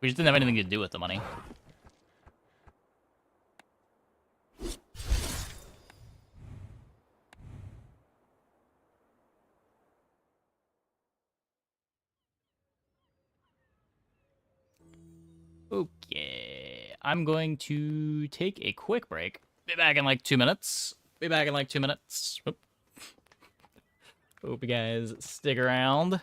We just didn't have anything to do with the money. Okay, I'm going to take a quick break. Be back in like 2 minutes. Be back in like 2 minutes. Oop. Hope you guys stick around.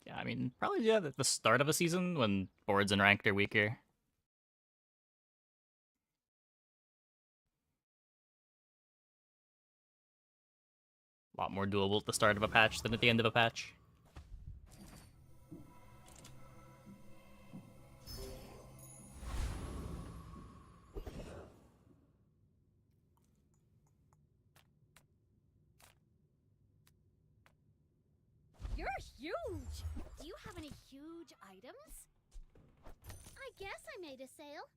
Yeah, I mean, probably yeah, at the start of a season when boards and ranked are weaker. A lot more doable at the start of a patch than at the end of a patch. You're huge! Do you have any huge items? I guess I made a sale.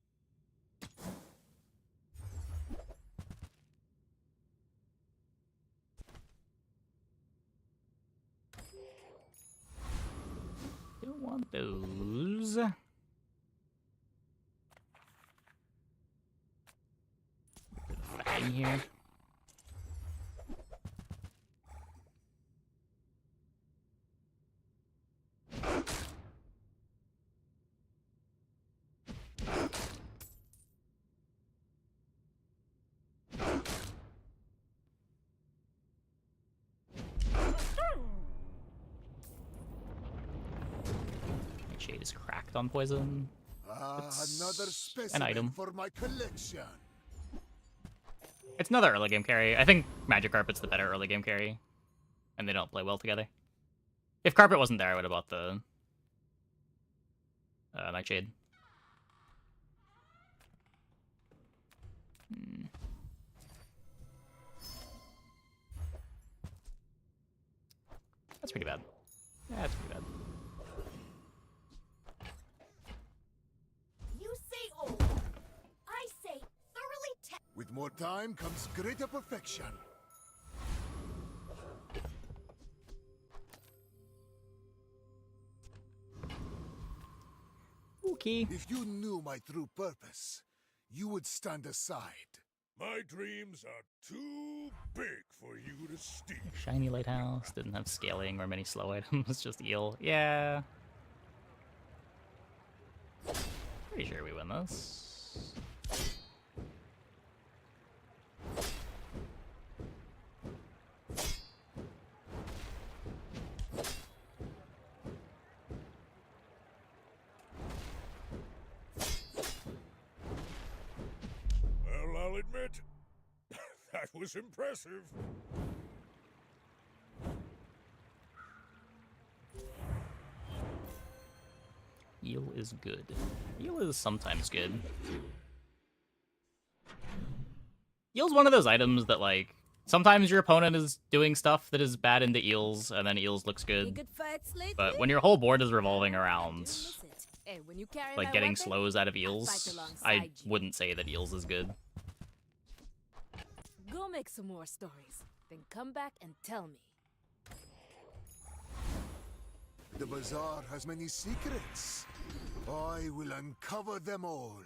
those. Fang here. Shade is cracked on poison. Another An specimen item. for my collection. It's another early game carry. I think Magic Carpet's the better early game carry. And they don't play well together. If Carpet wasn't there, I would have bought the Nightshade. That's pretty bad. Yeah, that's pretty bad. You say old. I say thoroughly With more time comes greater perfection. Okay. If you knew my true purpose, you would stand aside. My dreams are too big for you to steal. Shiny Lighthouse didn't have scaling or many slow items, just eel. Yeah. Pretty sure we win this. Well, I'll admit, that was impressive. Eel is good. Eel is sometimes good. Eel's one of those items that, like, sometimes your opponent is doing stuff that is bad into eels, and then eels looks good. But when your whole board is revolving around, Hey, when you carry like, my getting weapon, slows out of fight eels, alongside I you. wouldn't say that eels is good. Go make some more stories, then come back and tell me. The bazaar has many secrets. I will uncover them all.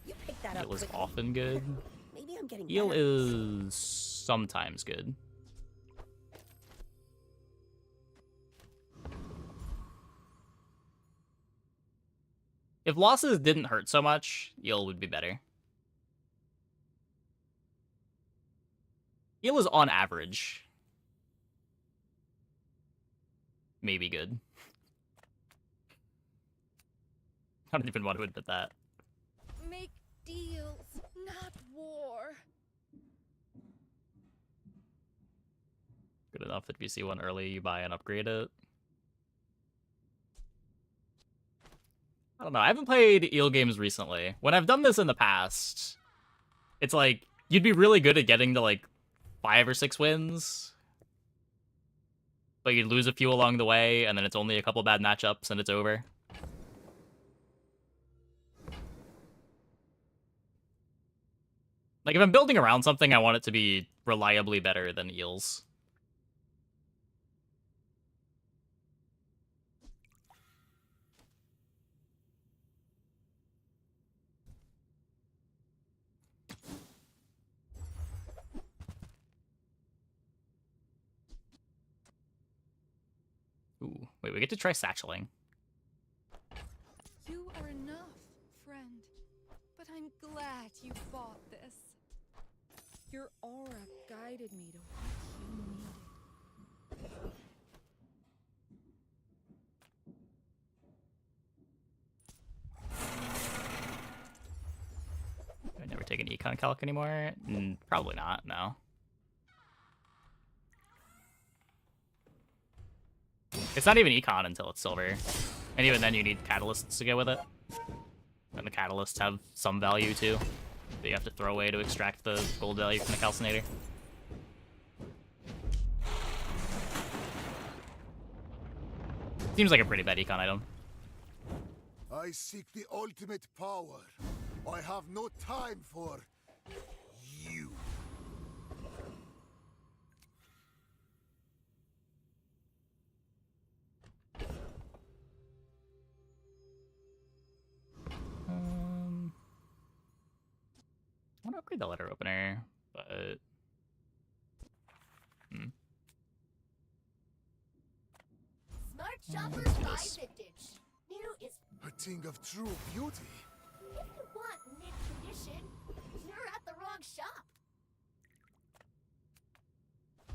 You picked that up Eel is quickly. often good. Maybe I'm getting Eel better. is sometimes good. If losses didn't hurt so much, Eel would be better. Eel is on average. Maybe good. I don't even want to admit that. Make deals, not war. Good enough that if you see one early, you buy and upgrade it. I don't know. I haven't played eel games recently. When I've done this in the past, it's like, you'd be really good at getting to like 5 or 6 wins. But you'd lose a few along the way, and then it's only a couple bad matchups, and it's over. Like, if I'm building around something, I want it to be reliably better than eels. Ooh, wait, we get to try satcheling. You are enough, friend. But I'm glad you bought this. Your aura guided me to what you needed. I never take an econ calc anymore? Probably not, no. It's not even econ until it's silver. And even then you need catalysts to go with it. And the catalysts have some value too, that you have to throw away to extract the gold value from the calcinator. Seems like a pretty bad econ item. I seek the ultimate power. I have no time for you. want to upgrade the letter opener, but... Smart do shoppers buy this. vintage. New is A thing of true beauty. if you want mint condition, you're at the wrong shop.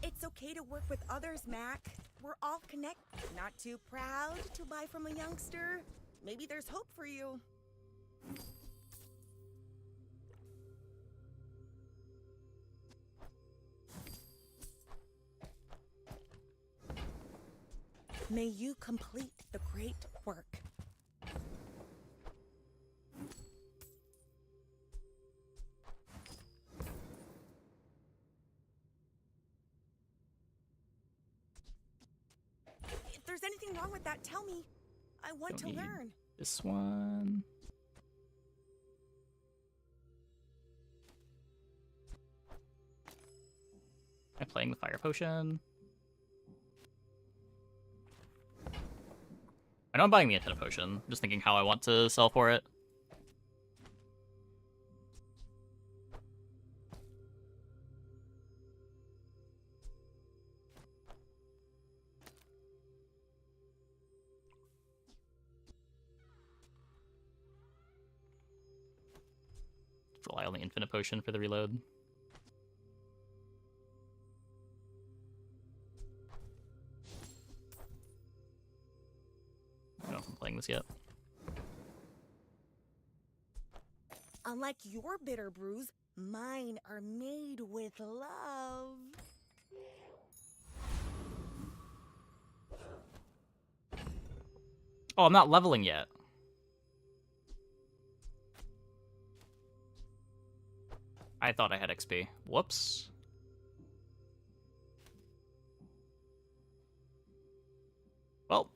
It's okay to work with others, Mac. We're all connected. Not too proud to buy from a youngster. Maybe there's hope for you. May you complete the great work. If there's anything wrong with that, tell me. I want to Don't need learn. This one... Am I playing the fire potion? I know I'm buying the antenna potion. I'm just thinking how I want to sell for it. Rely on the infinite potion for the reload. I don't know if I'm playing this yet. Unlike your bitter brews, mine are made with love. Oh, I'm not leveling yet. I thought I had XP. Whoops. Well,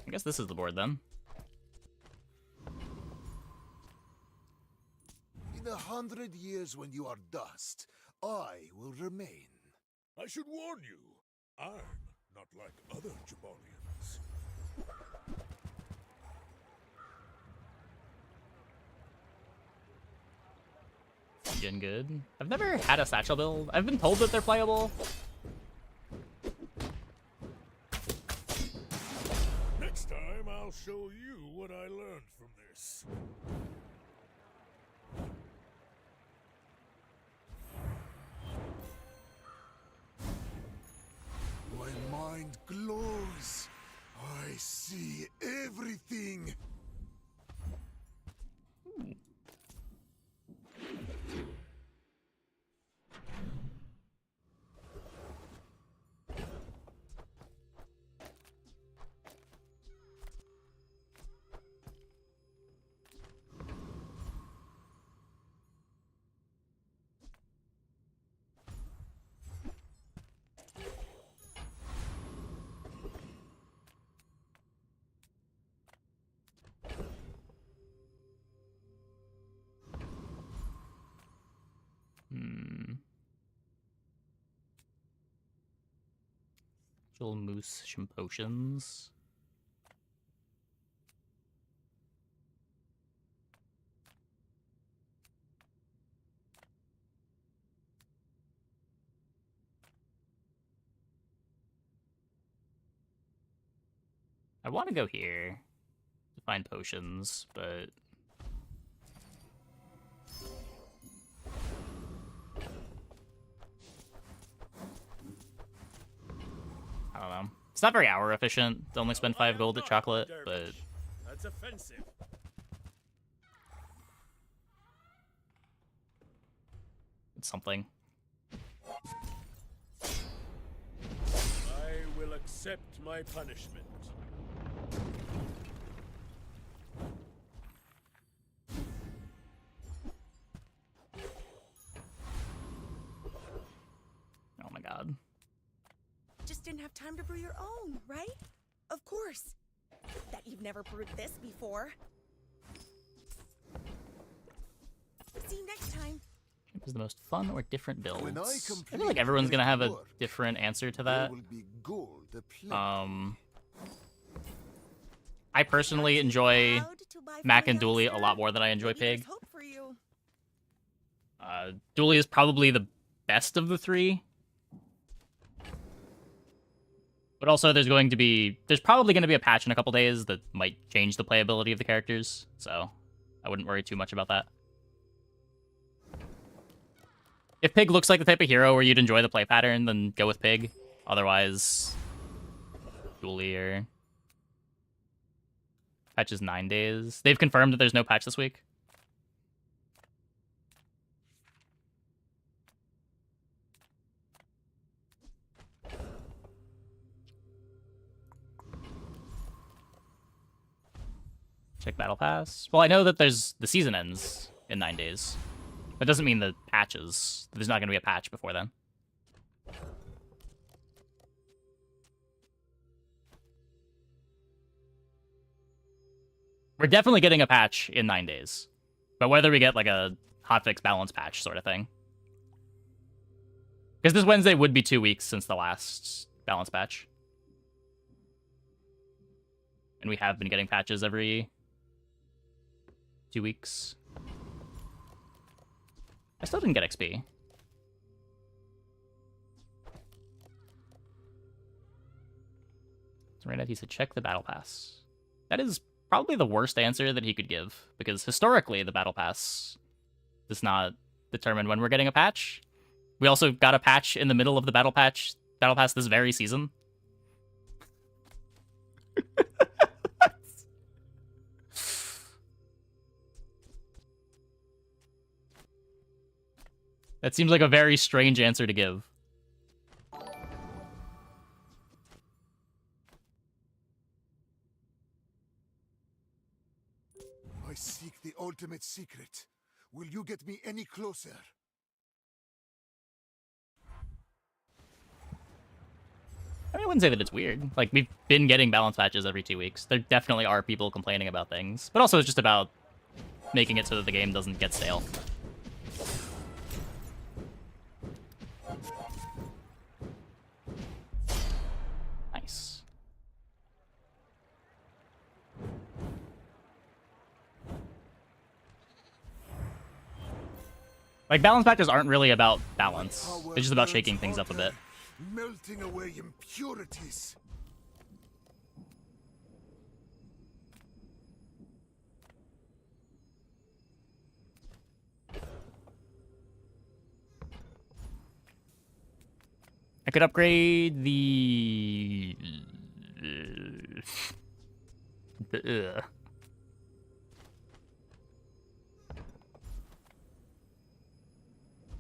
I guess this is the board then. In 100 years when you are dust, I will remain. I should warn you, I'm not like other Jabalians. Doing good. I've never had a satchel build. I've been told that they're playable. Next time, I'll show you what I learned from this. My mind glows. I see everything. Little moose potions. I want to go here to find potions, but I don't know. It's not very hour efficient to only spend 5 gold at chocolate, but That's offensive. it's something. I will accept my punishment. Oh my god. Just didn't have time to brew your own, right? Of course. That you've never brewed this before. See you next time. It was the most fun or different builds. When I I complete feel like everyone's gonna have a work, different answer to there that. will be gold aplenty. I personally enjoy Mac and Dooley a lot more than I enjoy Pig. Hope for you. Dually is probably the best of the three. But also there's probably going to be a patch in a couple days that might change the playability of the characters, so I wouldn't worry too much about that. If Pig looks like the type of hero where you'd enjoy the play pattern, then go with Pig. Otherwise, Dually or... Patch is 9 days. They've confirmed that there's no patch this week. Check Battle Pass. Well, I know that the season ends in 9 days. That doesn't mean the patches. There's not going to be a patch before then. We're definitely getting a patch in 9 days. But whether we get like a hotfix balance patch sort of thing. Because this Wednesday would be 2 weeks since the last balance patch. And we have been getting patches every 2 weeks. I still didn't get XP. So right now he said check the battle pass. That is probably the worst answer that he could give, because historically the battle pass does not determine when we're getting a patch. We also got a patch in the middle of the battle pass this very season. That seems like a very strange answer to give. I seek the ultimate secret. Will you get me any closer? I mean, I wouldn't say that it's weird. Like, we've been getting balance patches every 2 weeks. There definitely are people complaining about things. But also it's just about making it so that the game doesn't get stale. Nice. Like, balance patches aren't really about balance. They're just about shaking things up a bit. Melting away impurities. I could upgrade the...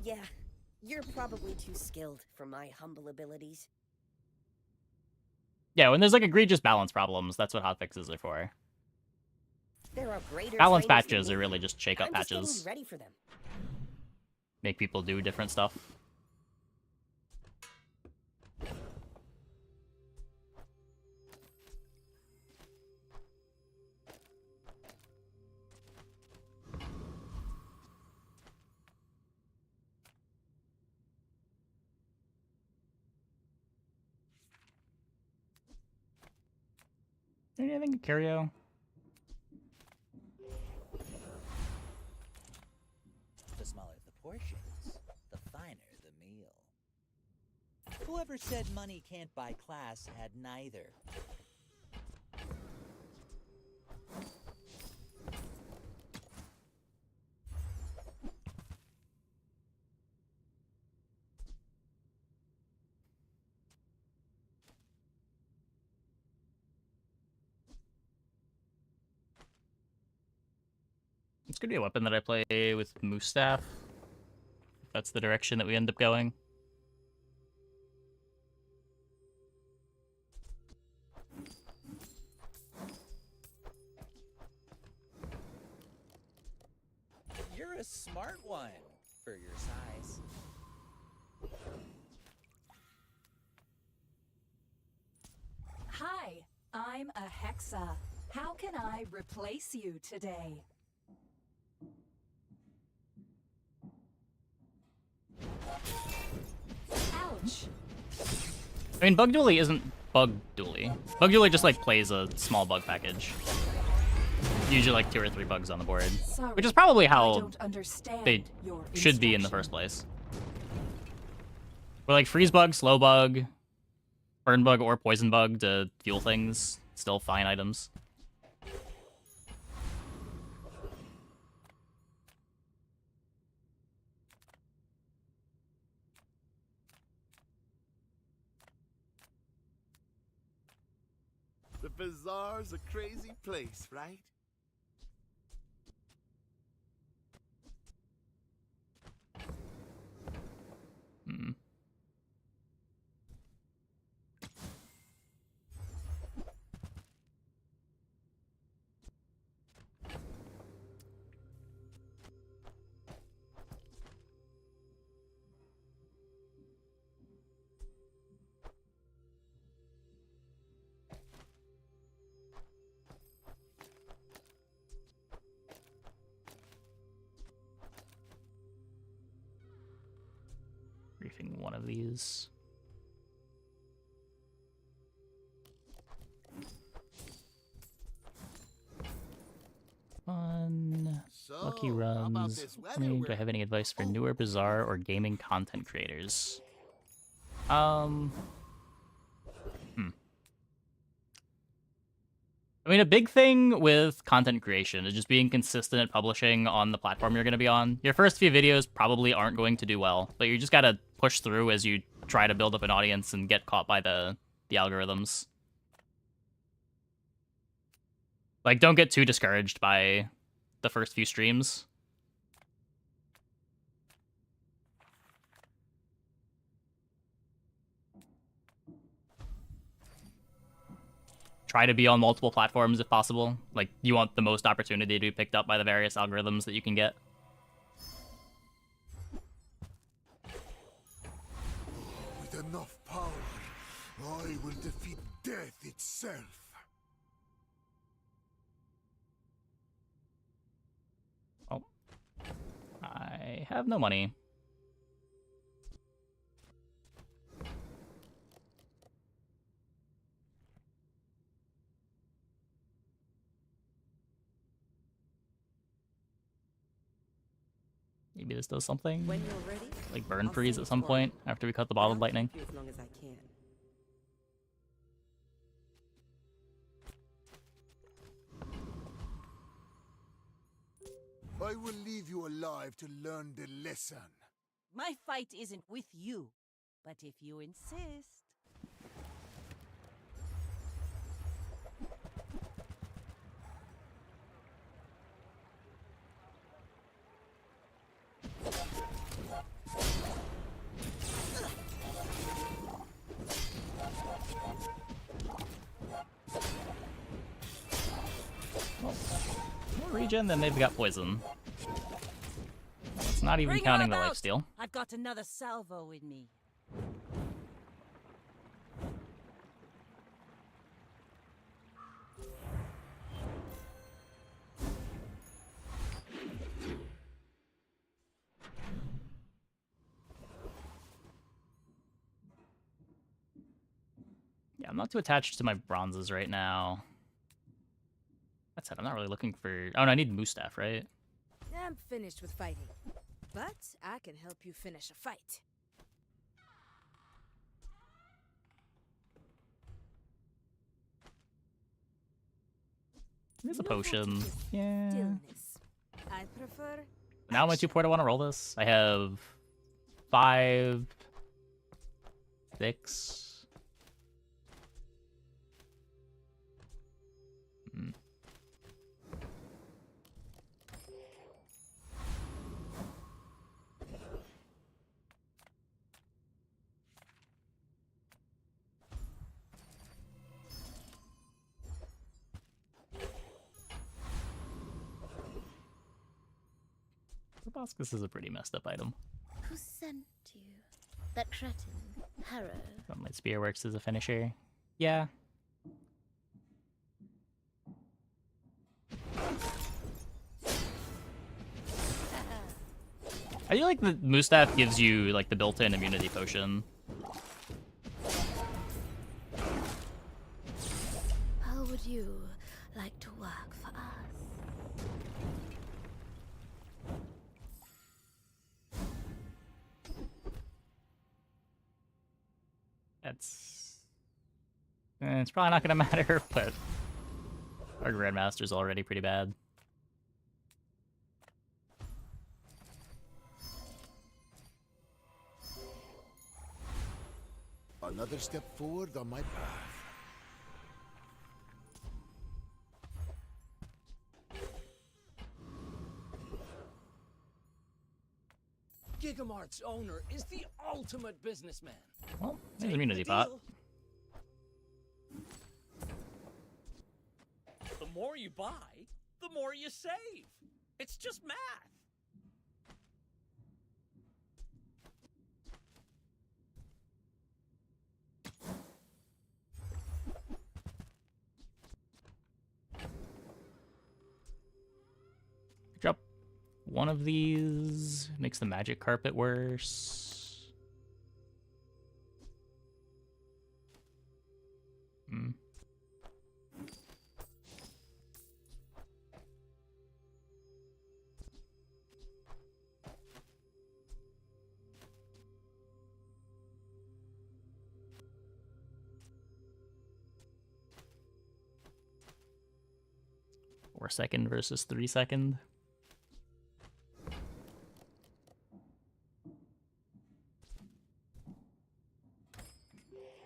Yeah, you're probably too skilled for my humble abilities. Yeah, when there's like egregious balance problems, that's what hotfixes are for. There are greater Balance trainers patches than are me. really just shake up I'm just patches. getting ready for them. Make people do different stuff. Anything Curio? The smaller the portions, the finer the meal. Whoever said money can't buy class had neither. It's gonna be a weapon that I play with Moose Staff. If that's the direction that we end up going. You're a smart one for your size. Hi, I'm a Hexa. How can I replace you today? Ouch. I mean, Bug Dually isn't Bug Dually. Bug Dually just like plays a small bug package. usually like 2 or 3 bugs on the board, Sorry, which is probably I how don't understand they your should be in the instruction. first place. Or like freeze bug, slow bug, burn bug, or poison bug to fuel things. Still fine items. The bazaar's a crazy place, right? Hmm. Briefing one of these. Fun. Lucky runs. Do I have any advice for newer, bizarre, or gaming content creators? I mean, a big thing with content creation is just being consistent at publishing on the platform you're going to be on. Your first few videos probably aren't going to do well, but you just got to push through as you try to build up an audience and get caught by the algorithms. Like, don't get too discouraged by the first few streams. Try to be on multiple platforms if possible. Like, you want the most opportunity to be picked up by the various algorithms that you can get. With enough power, I will defeat death itself. Oh. I have no money. Maybe this does something. When you're ready, like burn I'll freeze send at it some to point after we cut the bottled lightning. keep you as long as I can. I will leave you alive to learn the lesson. My fight isn't with you, but if you insist. More regen, then they've got poison. It's not even Bring counting her the about. lifesteal. I've got another salvo in me. Yeah, I'm not too attached to my bronzes right now. That said, I'm not really looking for... Oh, no, I need Moose Staff, right? I'm finished with fighting, but I can help you finish a fight. There's a potion. Yeah. Stillness. I prefer. Now my 2 port, I want to roll this. I have 5, 6. Proboscis is a pretty messed up item. Who sent you? That cretin, Harrow. Sunlight Spear works as a finisher. Yeah. I feel like the Moose Staff gives you like the built-in immunity potion. How would you like to work for us? it's probably not gonna matter, but our Grandmaster's already pretty bad. Another step forward on my path. Gigamart's owner is the ultimate businessman. Well, there's an immunity pot. The more you buy, the more you save. It's just math. Drop one of these, makes the magic carpet worse. Hmm. Second versus 3 second.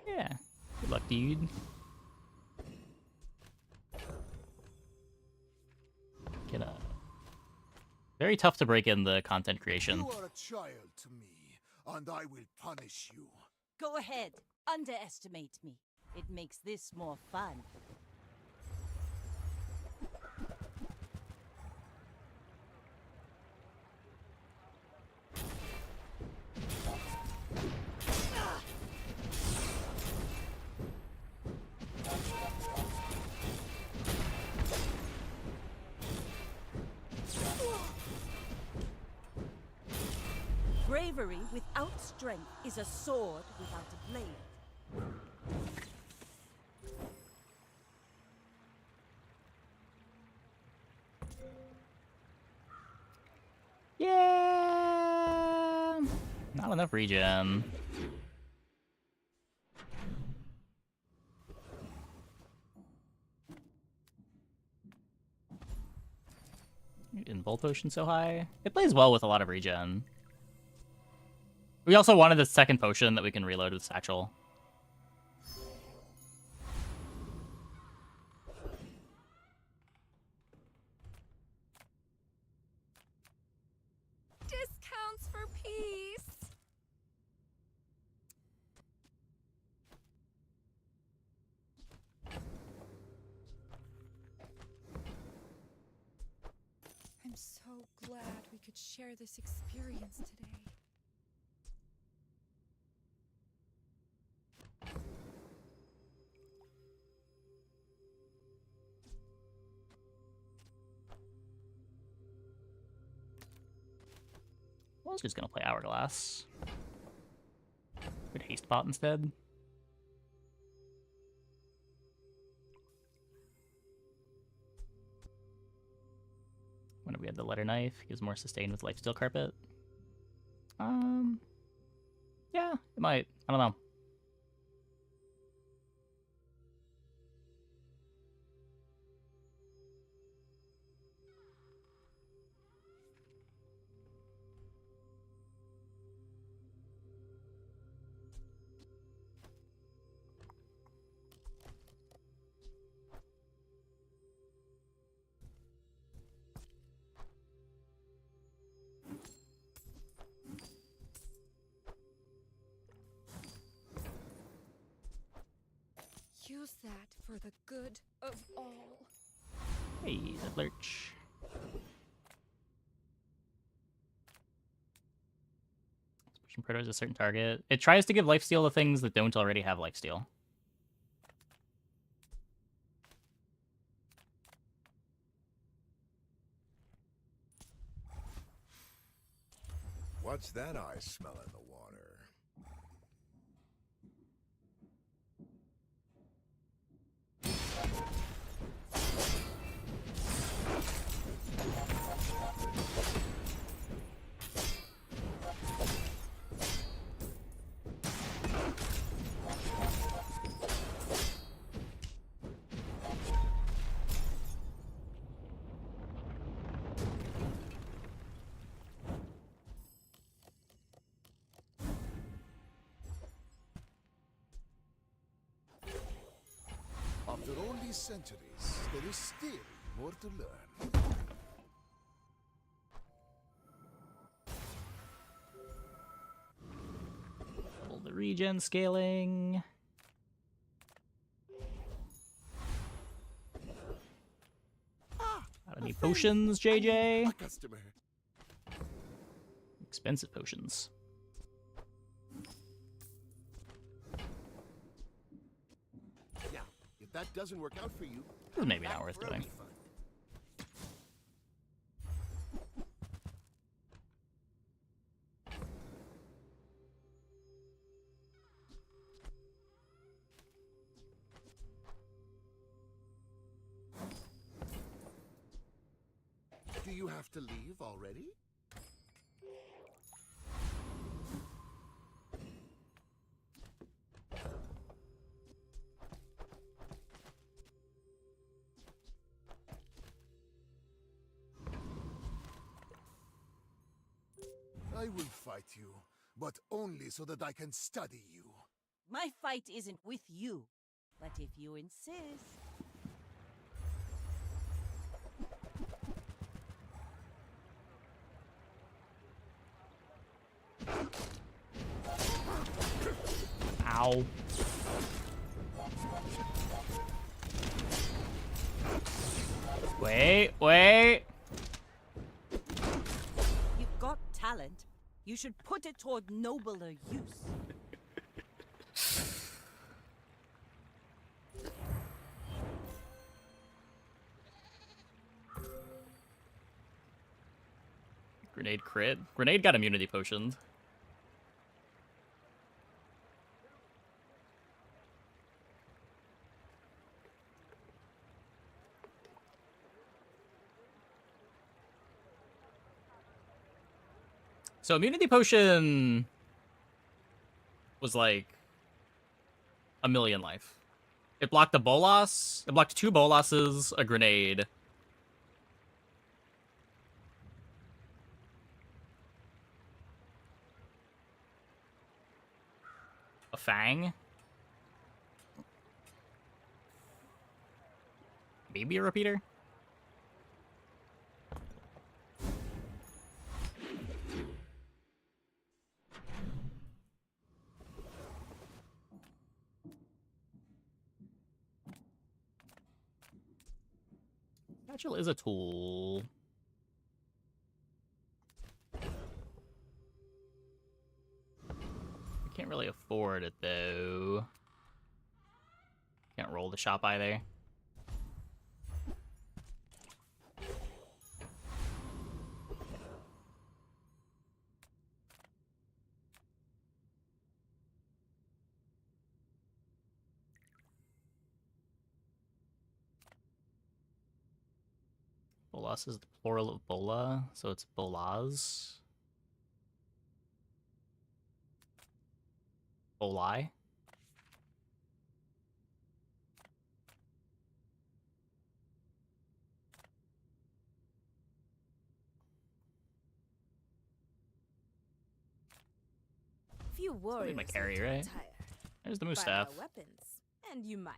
Yeah, good luck, dude. Get a very tough to break in the content creation. You are a child to me, and I will punish you. Go ahead, underestimate me. It makes this more fun. Bravery without strength is a sword without a blade. Yeah, not enough regen. In Volt Ocean so high? It plays well with a lot of regen. We also wanted the second potion that we can reload with Satchel. Discounts for peace. I'm so glad we could share this experience today. I was just gonna play Hourglass. Could Haste Pot instead. When we had the Letter Knife, gives more sustain with Lifesteal Carpet. Yeah, it might. I don't know. Use that for the good of all. Hey, that Lurch. Pushing Proto as a certain target. It tries to give lifesteal to things that don't already have lifesteal. What's that I smell in the water? these centuries, there is still more to learn. All the regen scaling. Got any potions, JJ? Customer. Expensive potions. Now, if that doesn't work out for you, This is maybe not worth for a doing. refund. Do you have to leave already? I will fight you, but only so that I can study you. My fight isn't with you, but if you insist. Ow. Wait. You've got talent. You should put it toward nobler use. Grenade crit. Grenade got immunity potioned. So immunity potion was like a million life. It blocked a bolas. It blocked 2 bolases, a grenade. A fang. Maybe a repeater. Satchel is a tool. I can't really afford it though. Can't roll the shop either. Bolas is the plural of bola, so it's bolas. Bolai. Few warriors my like carry, to right? retire. There's the moose Buy our staff. weapons, and you might.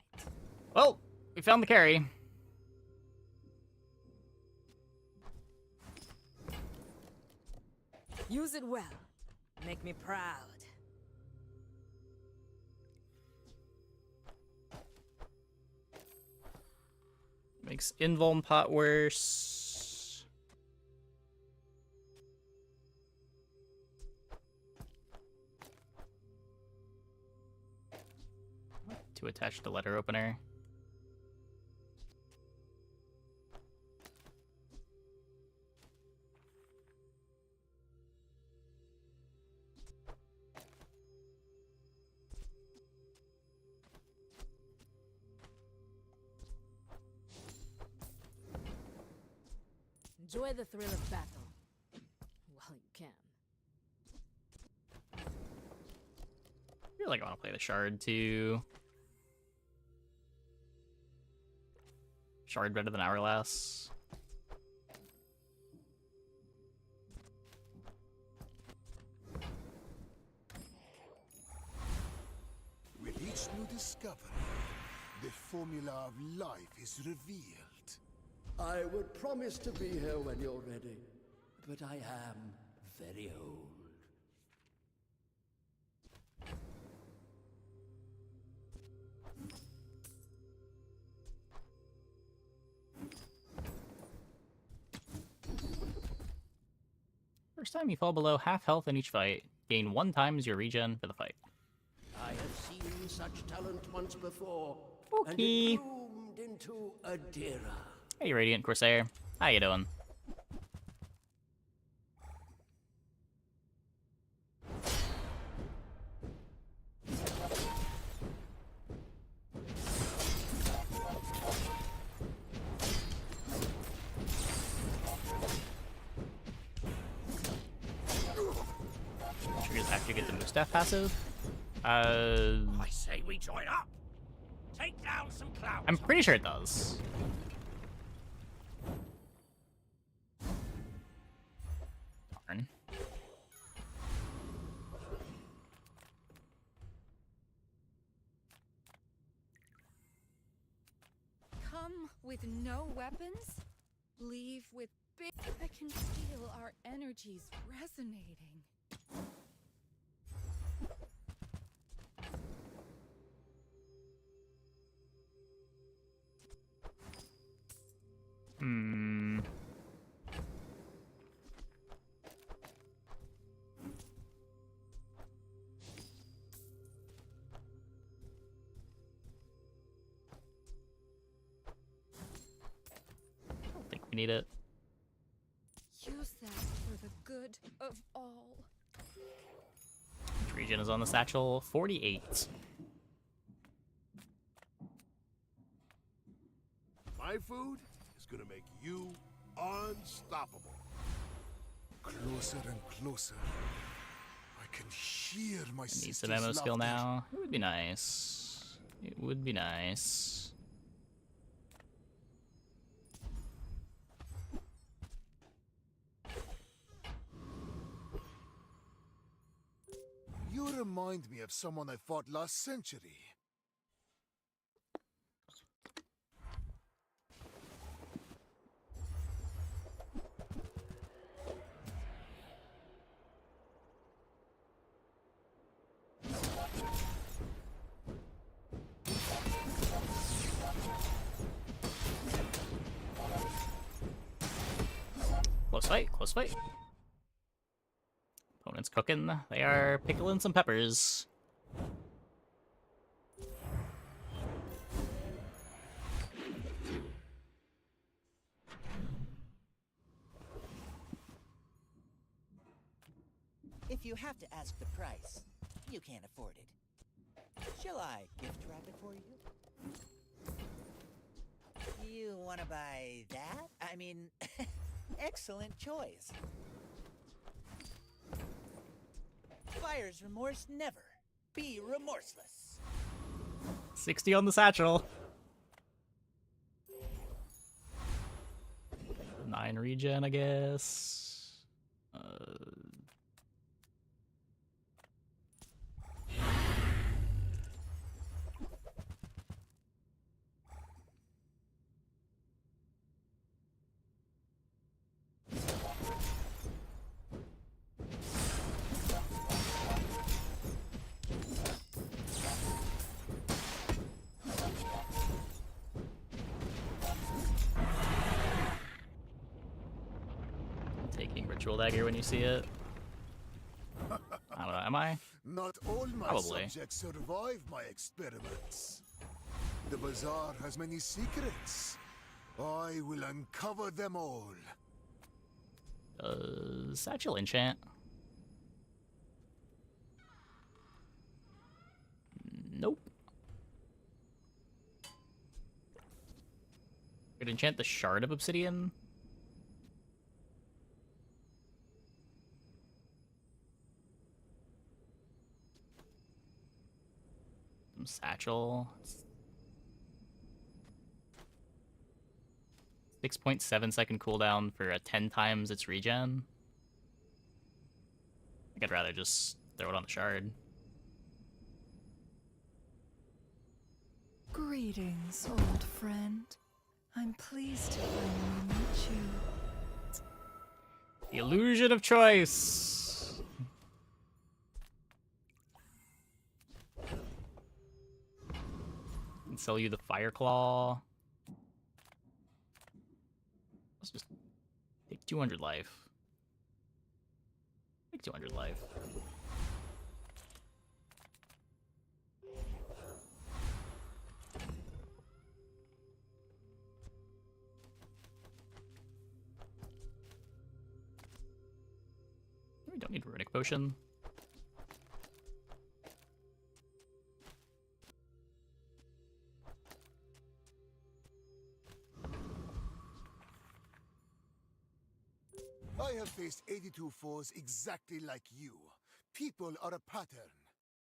Well, we found the carry. Use it well. Make me proud. Makes invuln pot worse. To attach the letter opener. Enjoy the thrill of battle while you can. I feel like I want to play the shard too. Shard better than Hourglass. With each new discovery, the formula of life is revealed. I would promise to be here when you're ready, but I am very old. First time you fall below half health in each fight, gain 1 times your regen for the fight. I have seen such talent once before, and Okay. it bloomed into Adira. Hey, Radiant Corsair. How you doing? Triggers after you get the Mustaf passive? I say we join up. Take down some clouds. I'm pretty sure it does. Darn. Come with no weapons, leave with big. I can feel our energies resonating. Hmm. I don't think we need it. Use that for the good of all. Which region is on the satchel? 48. My food is gonna make you unstoppable. Closer and closer. I can hear my Need sister's some ammo skill laughter. now. It would be nice. It would be nice. You remind me of someone I fought last century. Close fight, close fight. Opponent's cooking. They are pickling some peppers. If you have to ask the price, you can't afford it. Shall I gift wrap it for you? You want to buy that? I mean, excellent choice. Buyer's remorse never. Be remorseless. 60 on the satchel. 9 regen, I guess. Taking Ritual Dagger when you see it. I don't know, am I? Not all my Probably. subjects survive my experiments. The bazaar has many secrets. I will uncover them all. Satchel enchant. Nope. Could enchant the Shard of Obsidian. Some satchel. 6.7 second cooldown for a 10 times its regen. I think I'd rather just throw it on the shard. Great. Greetings, old friend. I'm pleased to finally meet you. The illusion of choice. And sell you the fire claw. Let's just take 200 life. Take 200 life. We don't need runic potion. I have faced 82 foes exactly like you. People are a pattern.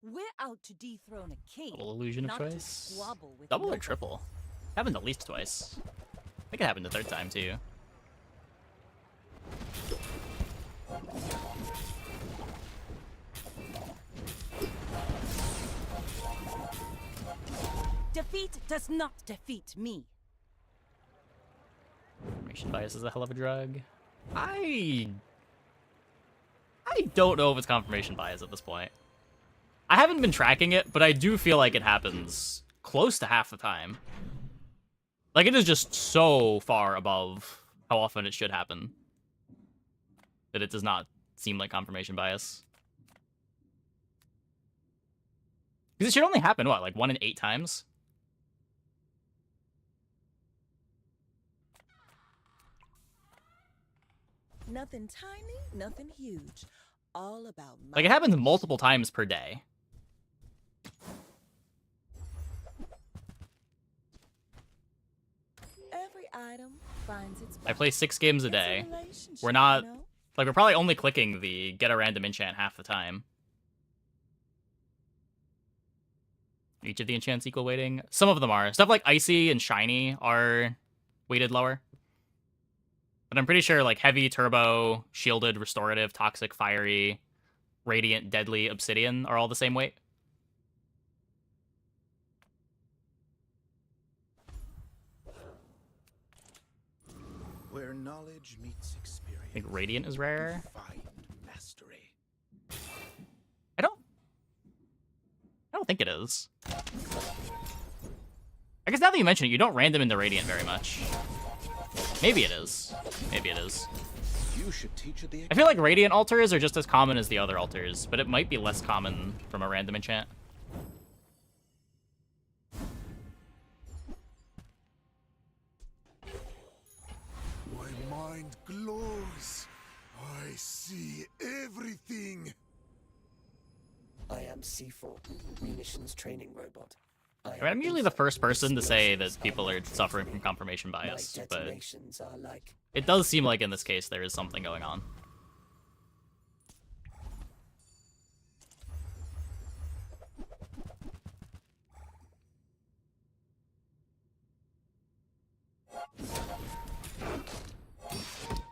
We're out to dethrone a king. Double illusion of not to choice. squabble with Double or nobody. triple? Happened at least twice. I think it happened the third time too. Defeat does not defeat me. Confirmation bias is a hell of a drug. I don't know if it's confirmation bias at this point. I haven't been tracking it, but I do feel like it happens close to half the time. Like, it is just so far above how often it should happen that it does not seem like confirmation bias. Because it should only happen, what, like 1 in 8 times? Nothing tiny, nothing huge. All about Like, it happens multiple times per day. every item finds its I play 6 games a day. relationship, We're not... you know? Like, we're probably only clicking the get a random enchant half the time. Each of the enchants equal weighting? Some of them are. Stuff like Icy and Shiny are weighted lower. But I'm pretty sure, like, Heavy, Turbo, Shielded, Restorative, Toxic, Fiery, Radiant, Deadly, Obsidian are all the same weight. Where knowledge meets experience. I think Radiant is rare. Find mastery. I don't think it is. I guess now that you mention it, you don't random into Radiant very much. Maybe it is. Maybe it is. You should teach it the I feel like Radiant altars are just as common as the other altars, but it might be less common from a random enchant. My mind glows. I see everything. I am C4, munitions training robot. I mean, I'm usually the first person to say that people are suffering from confirmation My bias, but detonations are like it does seem like in this case there is something going on.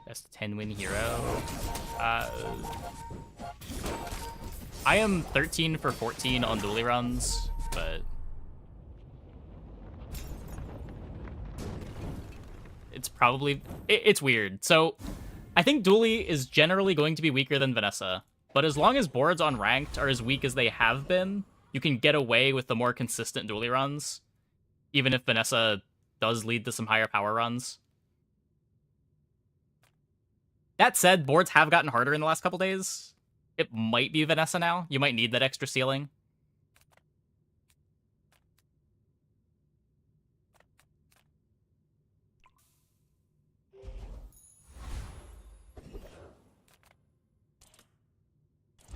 Best 10-win hero. I am 13 for 14 on dually runs, but it's probably... It's weird. So, I think dually is generally going to be weaker than Vanessa, but as long as boards on ranked are as weak as they have been, you can get away with the more consistent dually runs, even if Vanessa does lead to some higher power runs. That said, boards have gotten harder in the last couple days. It might be Vanessa now. You might need that extra ceiling.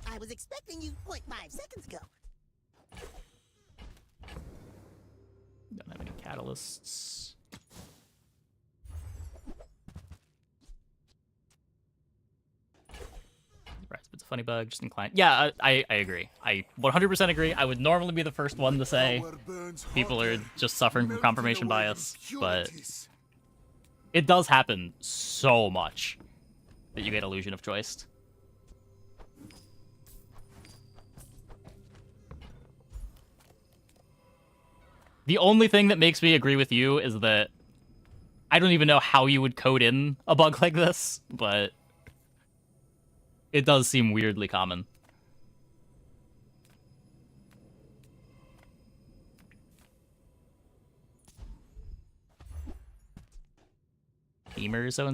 I was expecting you 0.5 seconds ago. Don't have any catalysts. It's a funny bug, just inclined. Yeah, I agree. I 100% agree. I would normally be the first one to say people are just suffering from confirmation bias, but it does happen so much that you get illusion of choice. The only thing that makes me agree with you is that I don't even know how you would code in a bug like this, but it does seem weirdly common. Femur is so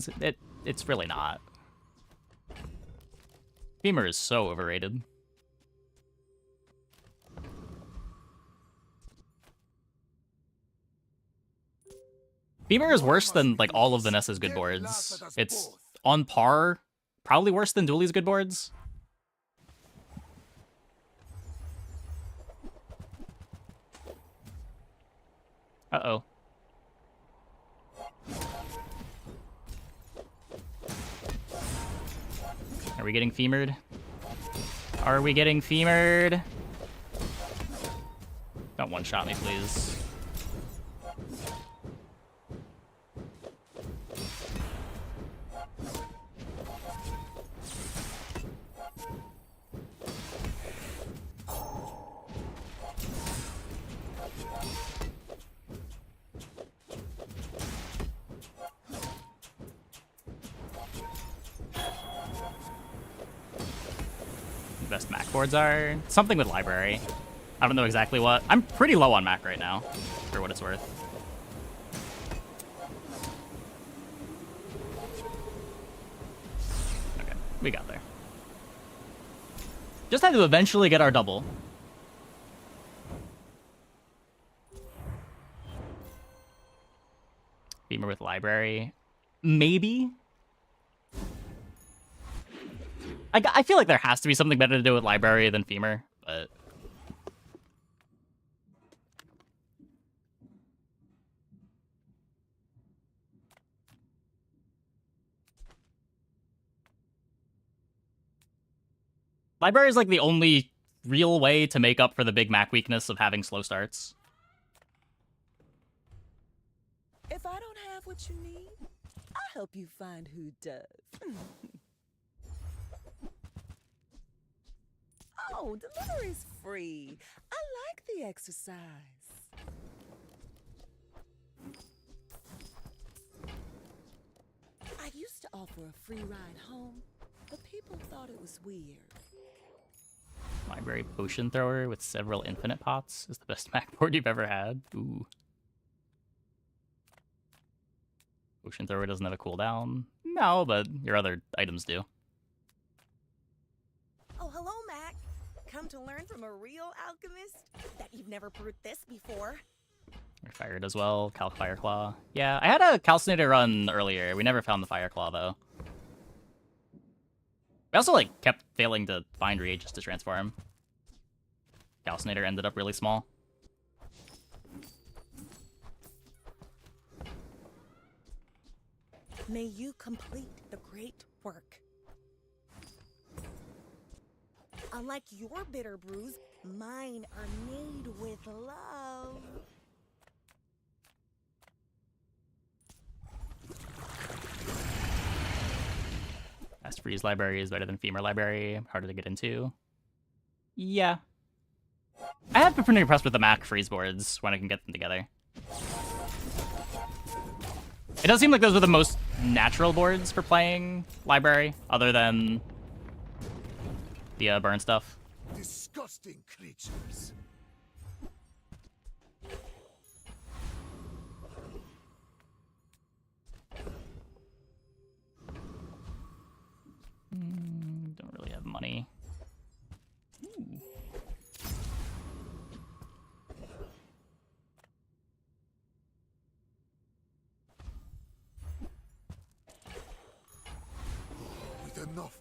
it's really not. Femur is so overrated. Femur is worse than like all of Vanessa's good boards. It's on par, probably worse than Dooley's good boards. Uh-oh. Are we getting femured? Are we getting femured? Don't one-shot me, please. Best Mac boards are something with library. I don't know exactly what. I'm pretty low on Mac right now, for what it's worth. Okay, we got there. Just had to eventually get our double. Beamer with library. Maybe? I feel like there has to be something better to do with library than femur, but... Library is like the only real way to make up for the Big Mac weakness of having slow starts. If I don't have what you need, I'll help you find who does. Oh, delivery's free. I like the exercise. I used to offer a free ride home, but people thought it was weird. Library potion thrower with several infinite pots is the best Mac board you've ever had. Ooh. Potion thrower doesn't have a cooldown. No, but your other items do. Oh, hello, Mac. Come to learn from a real alchemist? Bet you've never brewed this before. Or fired as well. Calc Fire Claw. Yeah, I had a Calcinator run earlier. We never found the Fire Claw, though. We also, like, kept failing to find reagents to transform. Calcinator ended up really small. May you complete the great work. Unlike your bitter brews, mine are made with love. Fast Freeze Library is better than Femur Library. Harder to get into. Yeah. I have been pretty impressed with the Mac freeze boards when I can get them together. It does seem like those are the most natural boards for playing Library, other than the burn stuff. Disgusting creatures. Don't really have money. Ooh.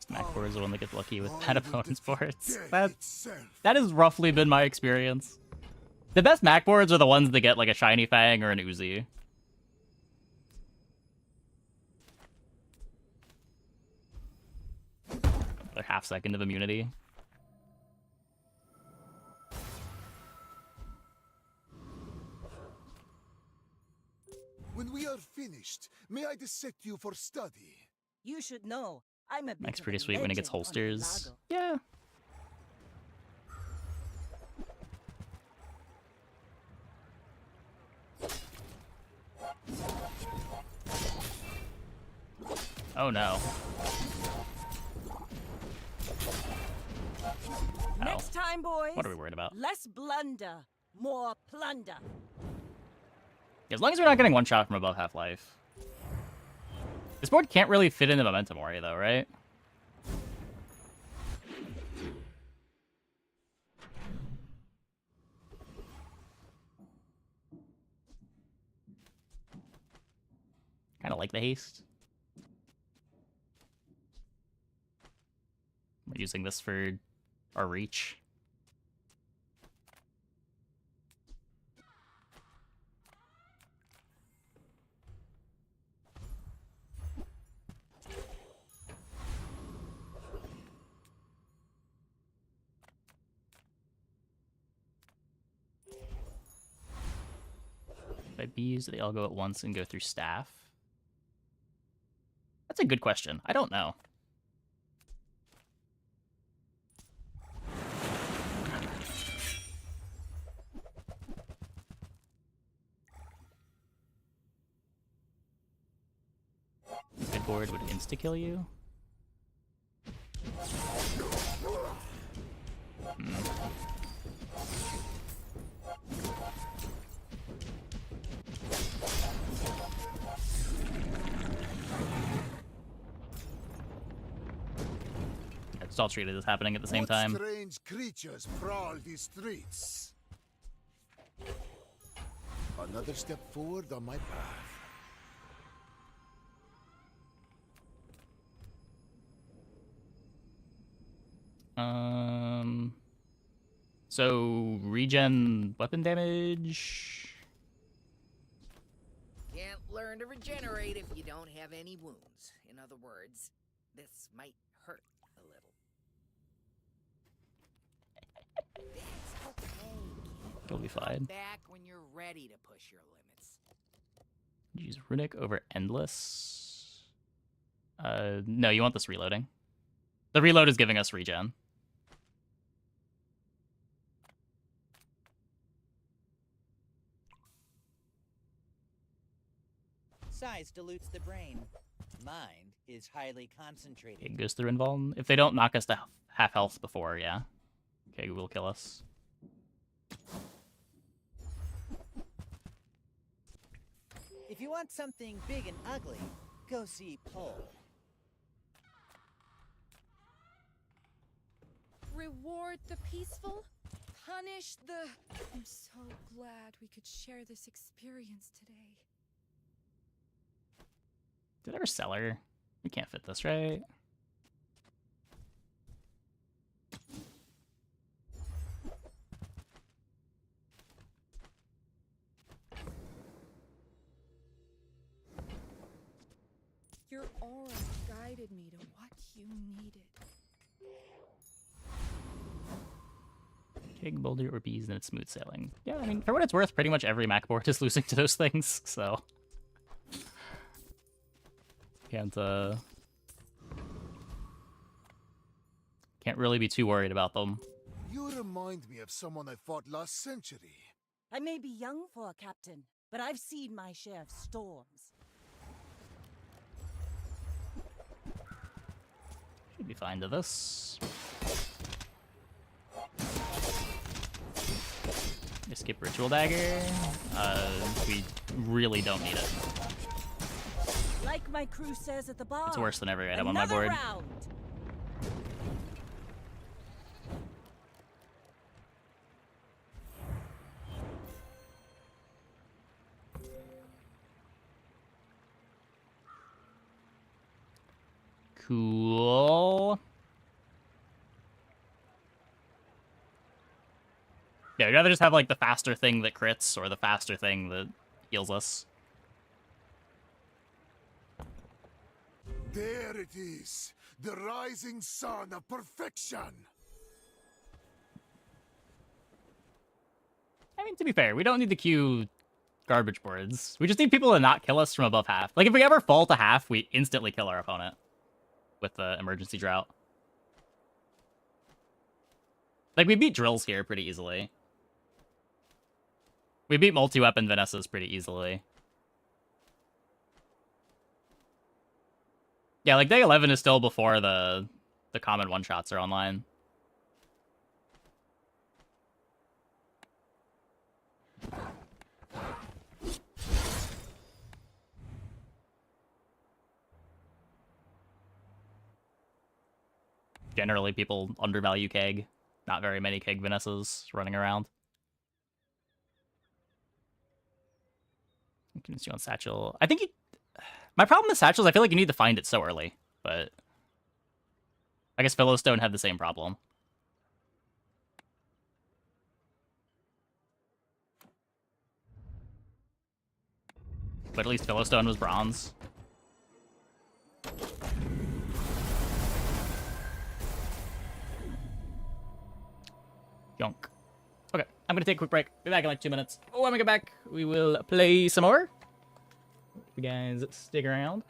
Mac boards are the one that gets lucky with bad opponent's boards. That has roughly been my experience. The best Mac boards are the ones that get like a shiny Fang or an Uzi. Another half second of immunity. When we are finished, may I dissect you for study? You should know. I'm a bit Mac's of pretty a sweet when it gets legend on holsters. Lago. Yeah. Oh no. Next time, boys. What are we worried about? Less blunder, more plunder. As long as we're not getting one shot from above half-life. This board can't really fit into Momentum Ori though, right? Kind of like the haste. We're using this for our reach. By bees, do they all go at once and go through staff? That's a good question. I don't know. Good board would insta-kill you. It's all treated as happening at the same time. What strange creatures prowl these streets? Another step forward on my path. So regen weapon damage. Can't learn to regenerate if you don't have any wounds. In other words, this might hurt a little. That's okay, kid. You'll be Come fine. back when you're ready to push your limits. Use Runic over Endless. No, you want this reloading. The reload is giving us regen. Size dilutes the brain. Mind is highly concentrated. It goes through Invuln. If they don't knock us to half health before, yeah. Okay, will kill us. If you want something big and ugly, go see Pole. Reward the peaceful, punish the... I'm so glad we could share this experience today. Did I ever sell her? We can't fit this, right? Your aura guided me to what you needed. King, Boulder, or Bees, and it's smooth sailing. Yeah, I mean, for what it's worth, pretty much every Mac board is losing to those things, so... Can't really be too worried about them. You remind me of someone I fought last century. I may be young for a captain, but I've seen my share of storms. Should be fine to this. Skip Ritual Dagger. We really don't need it. Like my crew says at the bar. It's worse than every item on my board. Round. Cool. Yeah, I'd rather just have like the faster thing that crits or the faster thing that heals us. There it is, the rising sun of perfection. I mean, to be fair, we don't need to queue garbage boards. We just need people to not kill us from above half. Like, if we ever fall to half, we instantly kill our opponent with the emergency drought. Like, we beat drills here pretty easily. We beat multi-weapon Vanessas pretty easily. Yeah, like day 11 is still before the common one-shots are online. Generally, people undervalue Keg. Not very many Keg Vanessas running around. You can see on Satchel. I think my problem with Satchel is I feel like you need to find it so early, but I guess Philostone had the same problem. But at least Philostone was bronze. Yonk. Okay, I'm gonna take a quick break. Be back in like 2 minutes. Oh, when we get back, we will play some more. You guys stick around.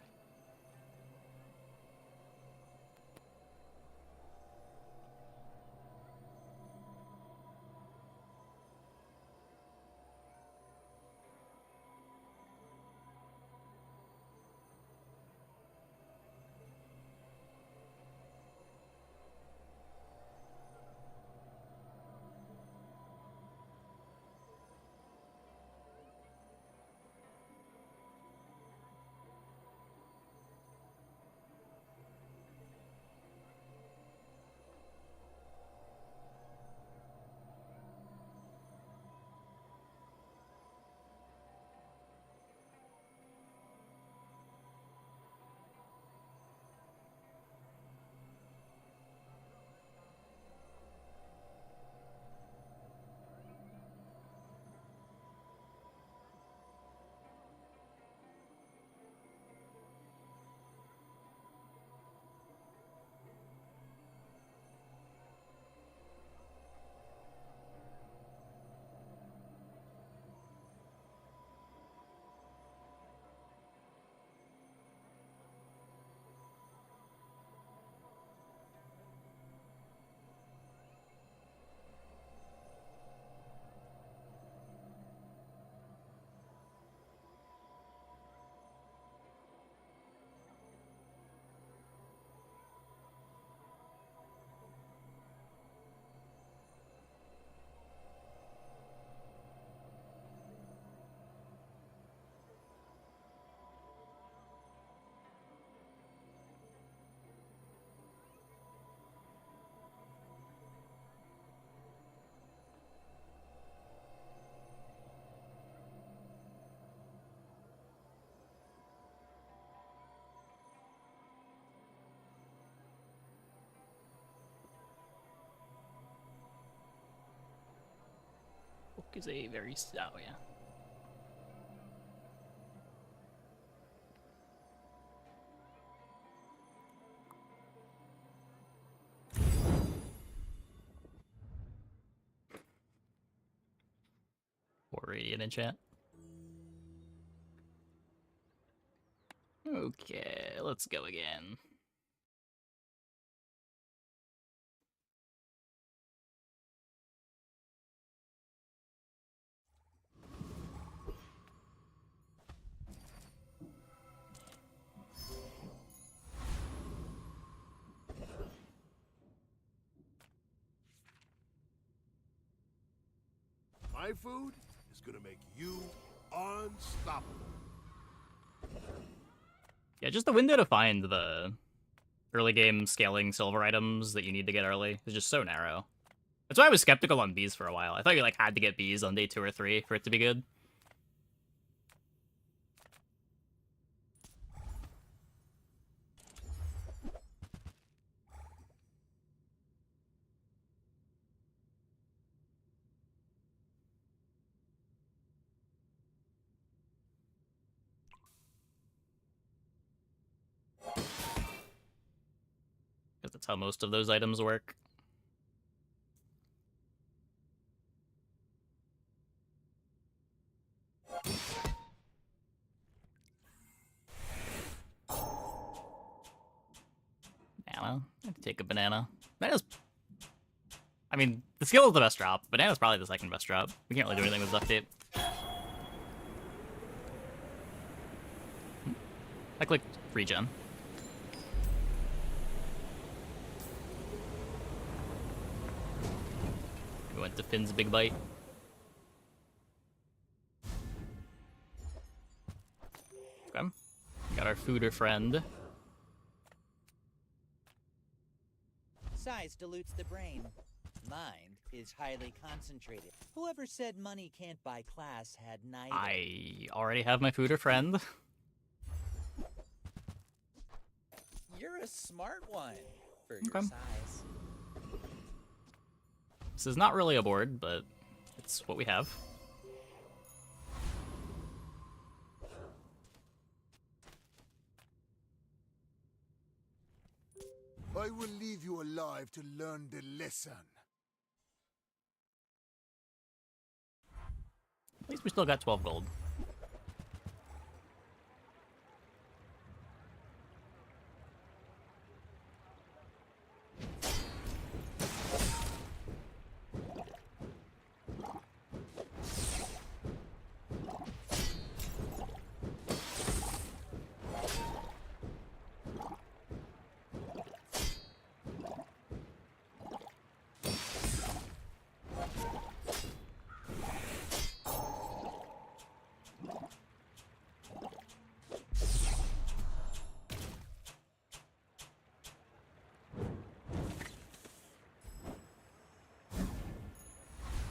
Book is a very... oh, yeah. Or Radiant in chat. Okay, let's go again. My food is gonna make you unstoppable. Yeah, just the window to find the early game scaling silver items that you need to get early is just so narrow. That's why I was skeptical on bees for a while. I thought you like had to get bees on day 2 or 3 for it to be good. Because that's how most of those items work. Banana. I could take a banana. Banana's... I mean, the skill is the best drop. Banana's probably the second best drop. We can't really do anything with duct tape. I clicked regen. We went to Finn's Big Bite. Okay. Got our fooder friend. Size dilutes the brain. Mind is highly concentrated. Whoever said money can't buy class had neither. I already have my fooder friend. You're a smart one for your Okay. size. This is not really a board, but it's what we have. I will leave you alive to learn the lesson. At least we still got 12 gold.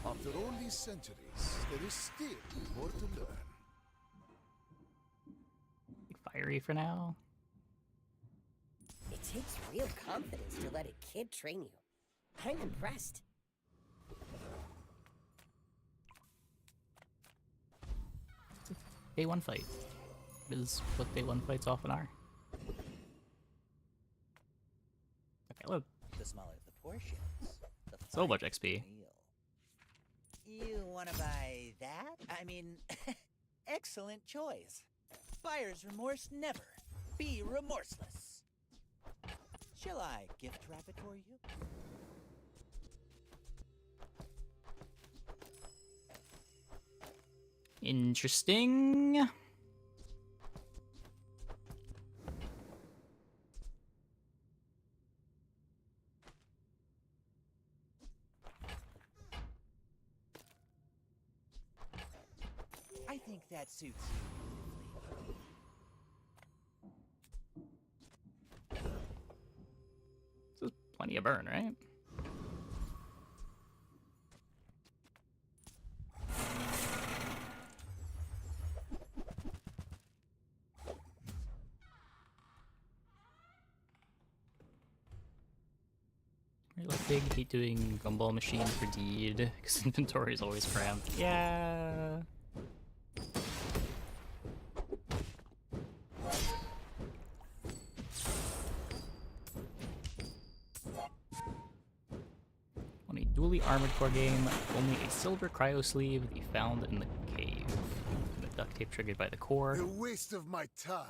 After all these centuries, there is still more to learn. Fiery for now. It takes real confidence to let a kid train you. I'm impressed. Day 1 fight. It is what day 1 fights often are. Okay, look. The smaller the portions, the So much finer XP. the meal. You wanna buy that? I mean, excellent choice. Buyer's remorse never. Be remorseless. Shall I gift wrap it for you? Interesting. I think that suits you beautifully. This is plenty of burn, right? Really big, hate doing gumball machine for deed, because inventory is always cramped. Yeah. On a dually armored core game, only a silver cryo sleeve would be found in the cave. The duct tape triggered by the core. A waste of my time.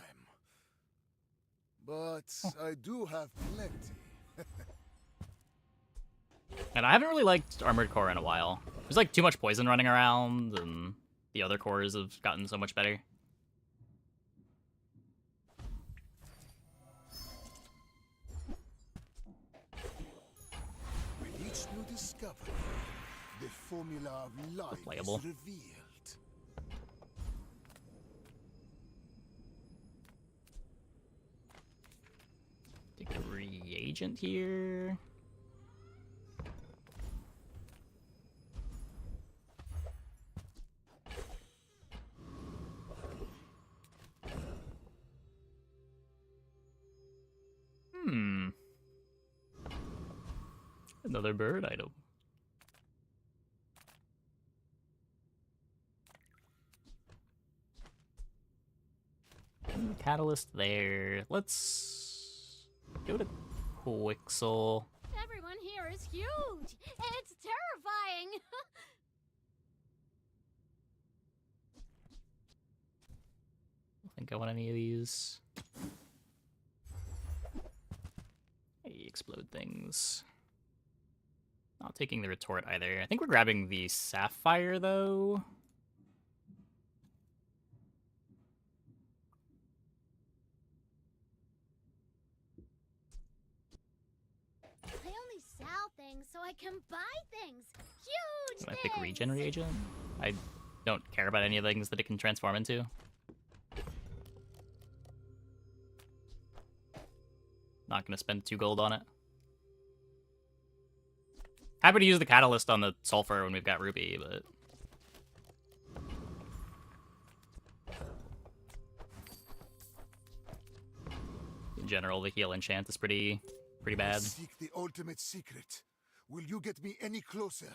But I do have plenty. And I haven't really liked armored core in a while. There's like too much poison running around, and the other cores have gotten so much better. With each new discovery, the formula of life playable. is revealed. Take a reagent here. Another bird item. Catalyst there. Let's go to Quixel. Everyone here is huge. It's terrifying. I don't think I want any of these. Hey, explode things. Not taking the retort either. I think we're grabbing the sapphire though. I only sell things so I can buy things. Huge I things. pick regen reagent. I don't care about any of the things that it can transform into. Not gonna spend 2 gold on it. Happy to use the catalyst on the sulfur when we've got ruby, but in general, the heal enchant is pretty bad. Seek the ultimate secret. Will you get me any closer?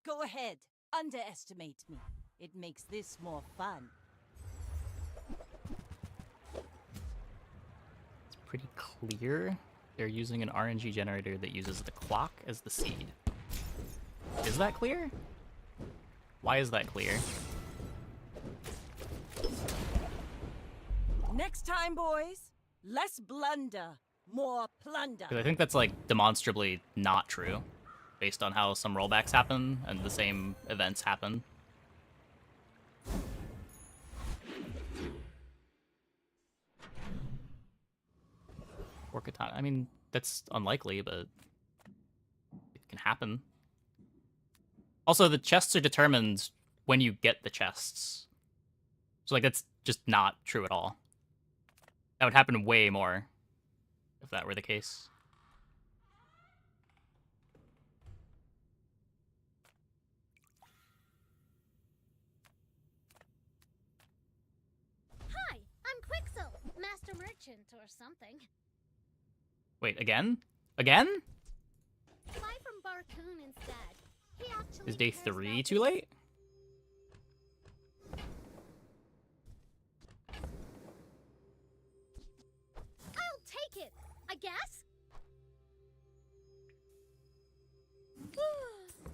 Go ahead. Underestimate me. It makes this more fun. It's pretty clear they're using an RNG generator that uses the clock as the seed. Is that clear? Why is that clear? Next time, boys, less blunder, more plunder. 'Cause I think that's like demonstrably not true, based on how some rollbacks happen and the same events happen. Or katana. I mean, that's unlikely, but it can happen. Also, the chests are determined when you get the chests. So, like, that's just not true at all. That would happen way more if that were the case. Hi, I'm Quixel, Master Merchant or something. Wait, again? Again? Buy from Barcoon instead. He actually Is day cares 3 about too late? I'll take it, I guess.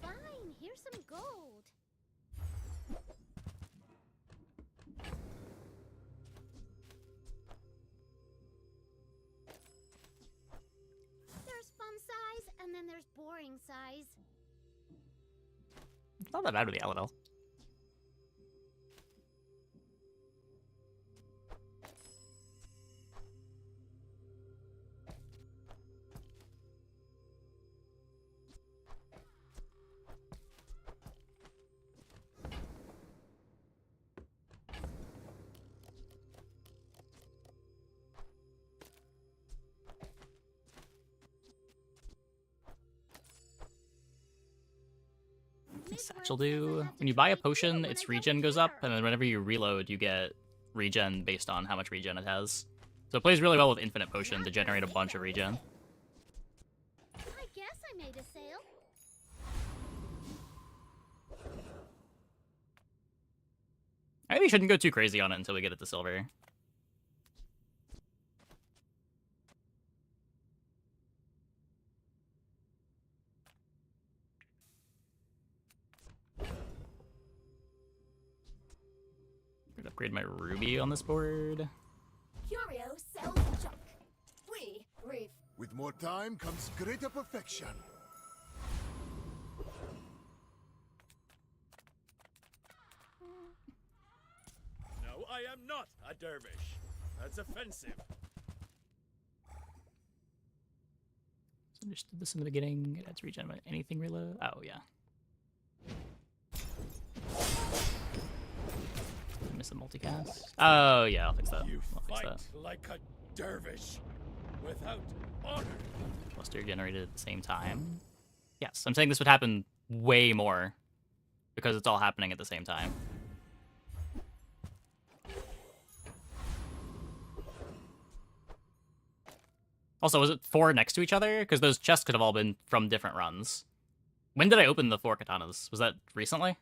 Fine, here's some gold. There's fun size, and then there's boring size. It's not that bad with the Aladel. Satchel do. When you buy a potion, its regen goes up, and then whenever you reload, you get regen based on how much regen it has. So it plays really well with infinite potion to generate a bunch of regen. I guess I made a sale. I think we shouldn't go too crazy on it until we get it to silver. Gonna upgrade my ruby on this board. Curio sells junk. We reef. With more time comes greater perfection. No, I am not a dervish. That's offensive. Understood this in the beginning. It adds regen when anything reload. Oh, yeah. I missed a multicast. Oh, yeah, I'll fix that. I'll fix that. Like a dervish without honor. Cluster generated at the same time. Yes, I'm saying this would happen way more because it's all happening at the same time. Also, was it 4 next to each other? Because those chests could have all been from different runs. When did I open the 4 katanas? Was that recently?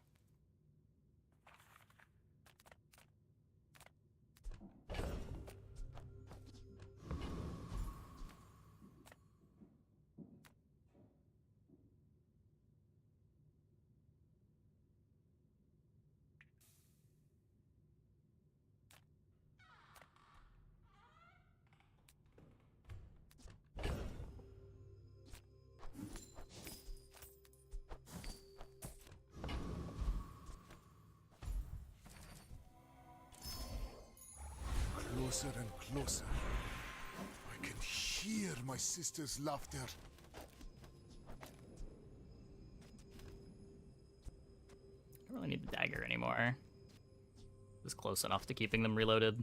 Closer and closer. I can hear my sister's laughter. anymore. It's close enough to keeping them reloaded.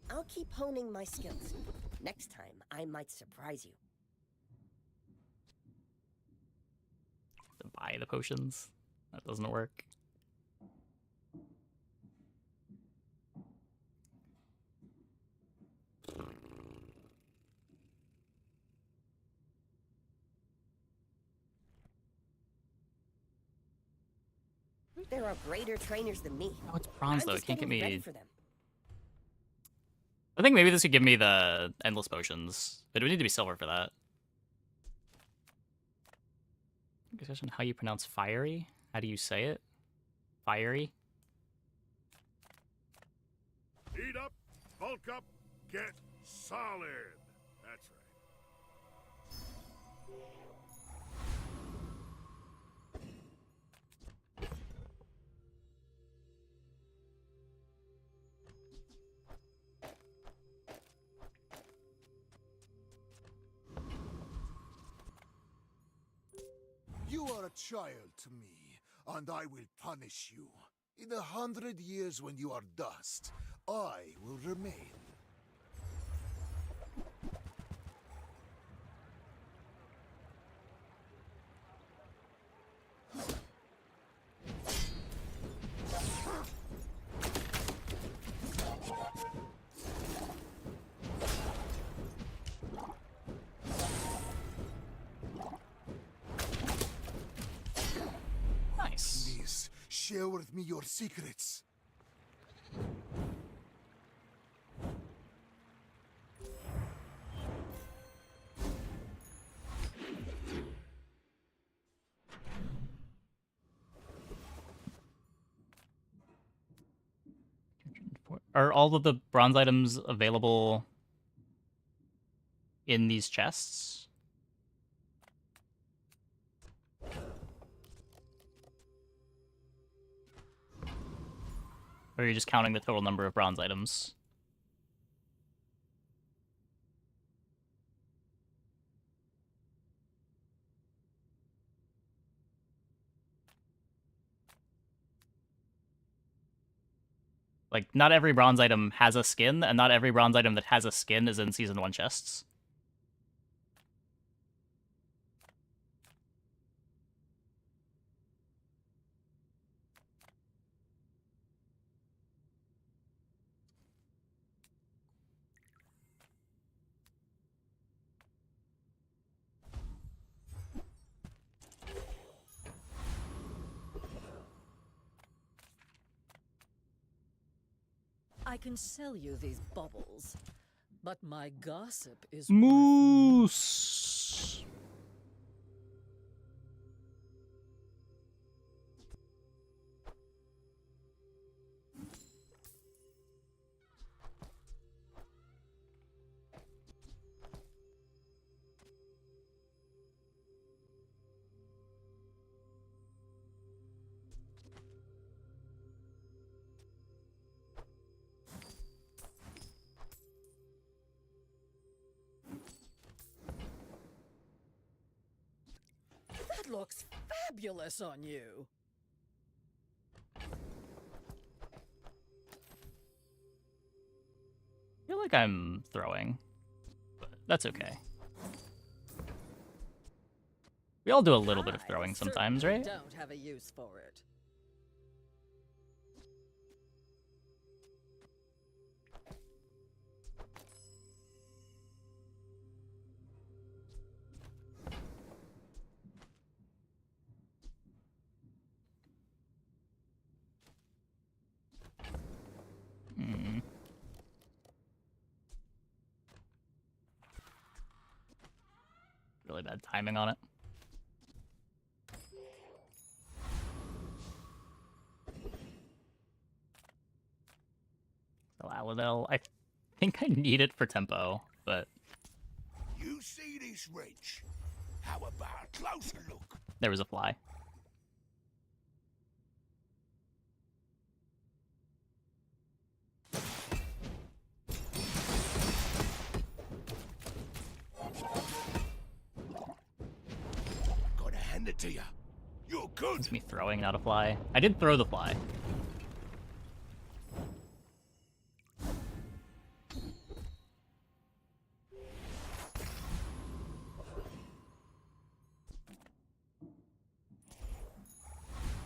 I'll keep honing my skills. Next time, I might surprise you. To buy the potions. That doesn't work. There are greater trainers than me. Oh, it's bronze I'm though. It just can't give getting ready me. for them. I think maybe this could give me the endless potions, but it would need to be silver for that. Discussion how you pronounce fiery? How do you say it? Fiery? Eat up, bulk up, get solid. That's right. You are a child to me, and I will punish you. In 100 years when you are dust, I will remain. Nice. Please, share with me your secrets. Are all of the bronze items available in these chests? Or are you just counting the total number of bronze items? Like, not every bronze item has a skin, and not every bronze item that has a skin is in Season 1 chests. I can sell you these bubbles, but my gossip is Moose! That looks fabulous on you. I feel like I'm throwing, but that's okay. We all do a little bit of throwing sometimes, right? Don't have a use for it. Hmm. Really bad timing on it. So Aladel, I think I need it for tempo, but You see this wrench? How about a closer look? there was a fly. hand it to you. You're good. It's me throwing, not a fly. I did throw the fly.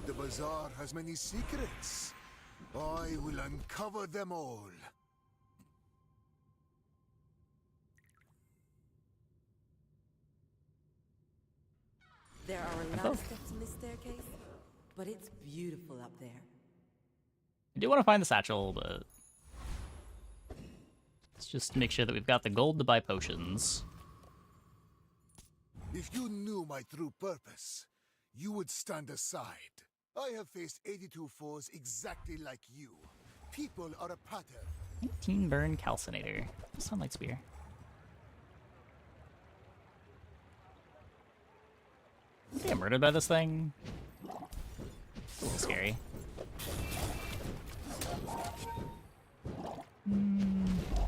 The bazaar has many secrets. I will uncover them all. There are a lot of steps in this staircase, but it's beautiful up there. I do want to find the satchel, but let's just make sure that we've got the gold to buy potions. If you knew my true purpose, you would stand aside. I have faced 82 foes exactly like you. People are a pattern. 19 burn calcinator. Sunlight spear. Get murdered by this thing. It's a little scary.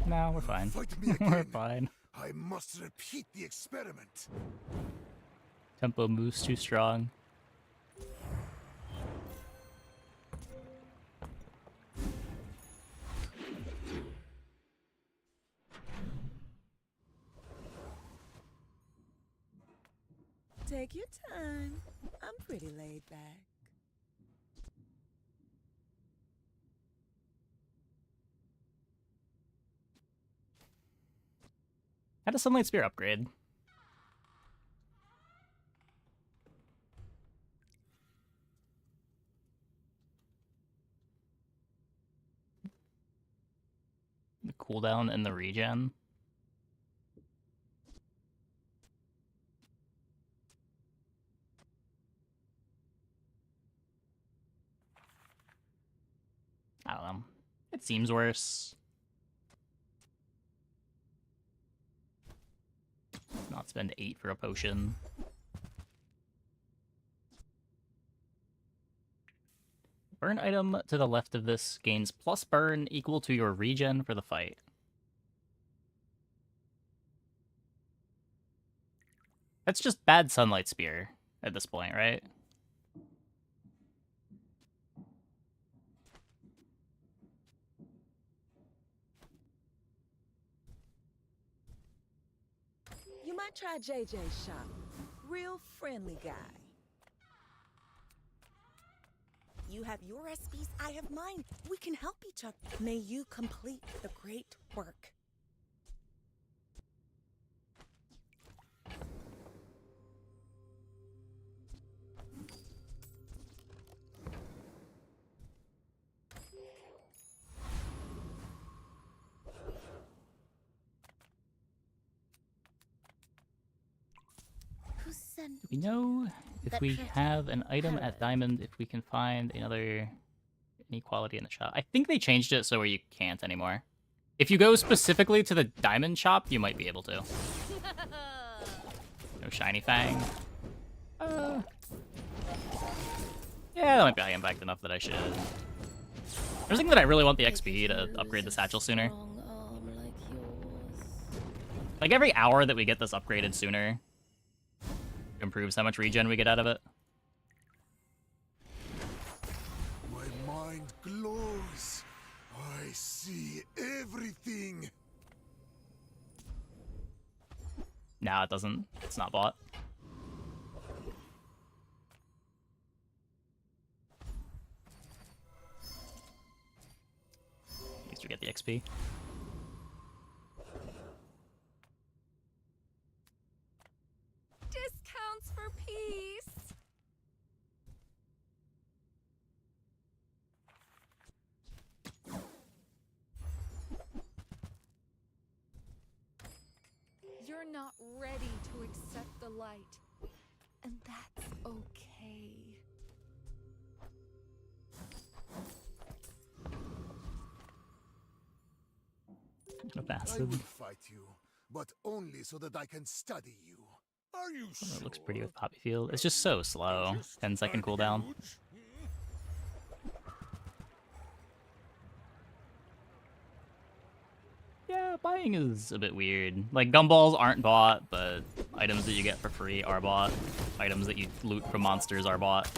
No, we're fine. Fight me We're again. fine. I must repeat the experiment. Tempo moves too strong. Take your time. I'm pretty laid back. Had a sunlight spear upgrade. The cooldown and the regen. I don't know. It seems worse. Not spend 8 for a potion. Burn item to the left of this gains plus burn equal to your regen for the fight. That's just bad sunlight spear at this point, right? You might try JJ's shop. Real friendly guy. You have your recipes, I have mine. We can help each other. May you complete the great work. Who sent Do we know if that we treasure? have an item at Diamond, if we can find another inequality in the shop? I think they changed it so where you can't anymore. If you go specifically to the Diamond shop, you might be able to. No shiny fang. Yeah, that might be high impact enough that I should. I was thinking that I really want the XP to upgrade the satchel sooner. Like every hour that we get this upgraded sooner improves how much regen we get out of it. My mind glows. I see everything. Nah, it doesn't. It's not bought. At least we get the XP. Discounts for peace. You're not ready to accept the light, and that's okay. No I passive. will fight you, but only so that I can study you. Are you Oh, it looks pretty with Poppy Field. It's just so slow. 10-second cooldown. Yeah, Not buying is a bit weird. Like, gumballs aren't bought, but items that you get for free are bought. Items that you loot from monsters are bought.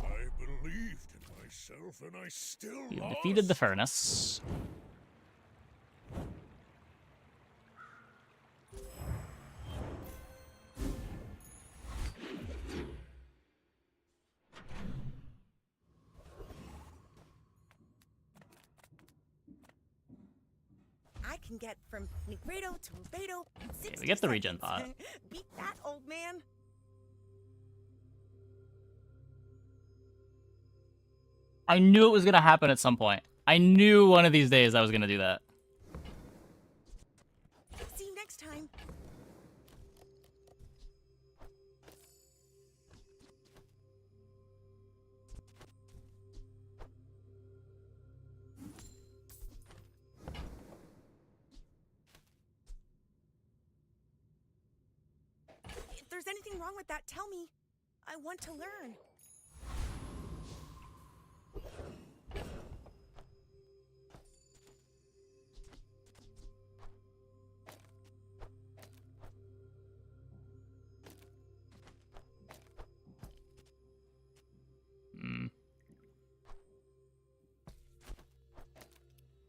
I believed in myself, and I still You've lost. defeated the furnace. I can get from Negredo to Rubedo in 60 Okay, we get the regen seconds. pot. Beat that, old man. I knew it was gonna happen at some point. I knew one of these days I was gonna do that. See you next time. If there's anything wrong with that, tell me. I want to learn.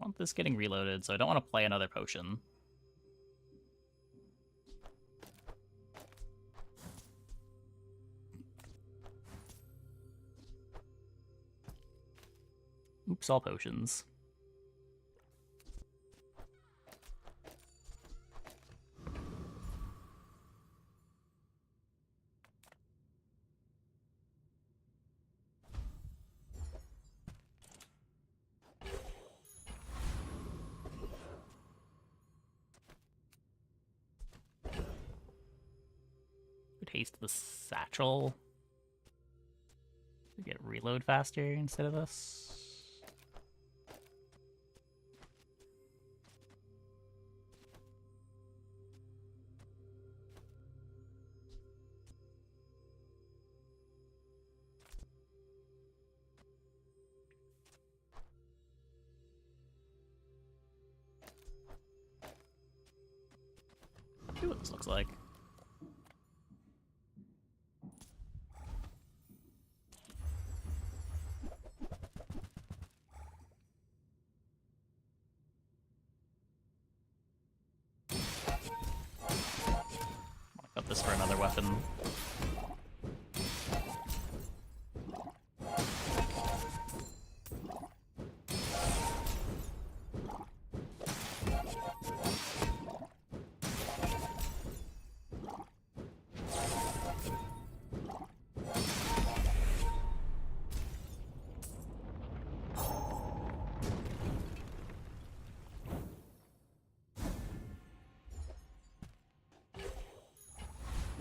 I want this getting reloaded, so I don't want to play another potion. Oops, all potions. Could haste the satchel to get reload faster instead of this. See what this looks like. I'll cut this for another weapon.